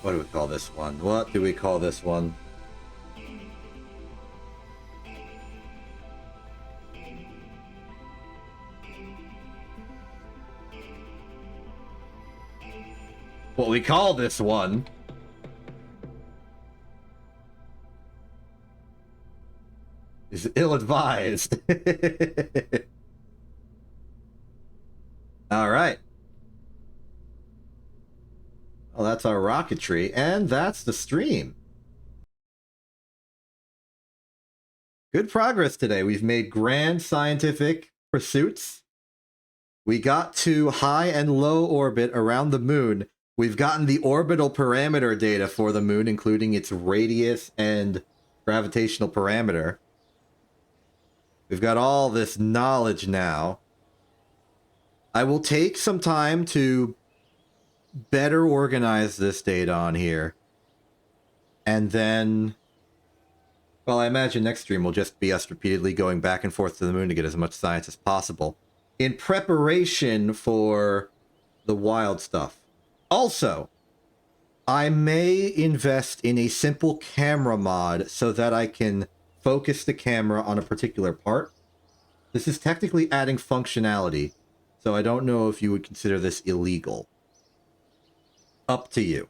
What do we call this one? What do we call this one? What we call this one is ill-advised. All right. Well, that's our rocketry, and that's the stream. Good progress today. We've made grand scientific pursuits. We got to high and low orbit around the moon. We've gotten the orbital parameter data for the moon, including its radius and gravitational parameter. We've got all this knowledge now. I will take some time to better organize this data on here. And then, well, I imagine next stream will just be us repeatedly going back and forth to the moon to get as much science as possible in preparation for the wild stuff. Also, I may invest in a simple camera mod so that I can focus the camera on a particular part. This is technically adding functionality, so I don't know if you would consider this illegal. Up to you.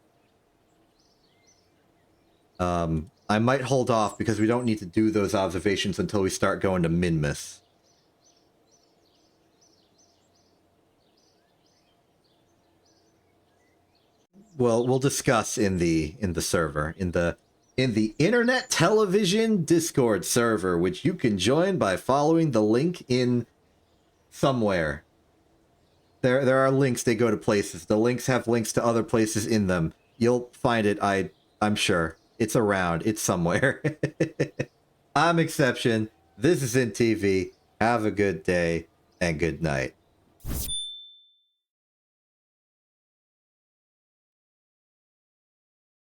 I might hold off because we don't need to do those observations until we start going to Minmus. Well, we'll discuss in the server, in the Internet Television Discord server, which you can join by following the link in somewhere. There are links, they go to places. The links have links to other places in them. You'll find it, I'm sure. It's around. It's somewhere. I'm Exception. This is InTV. Have a good day and good night.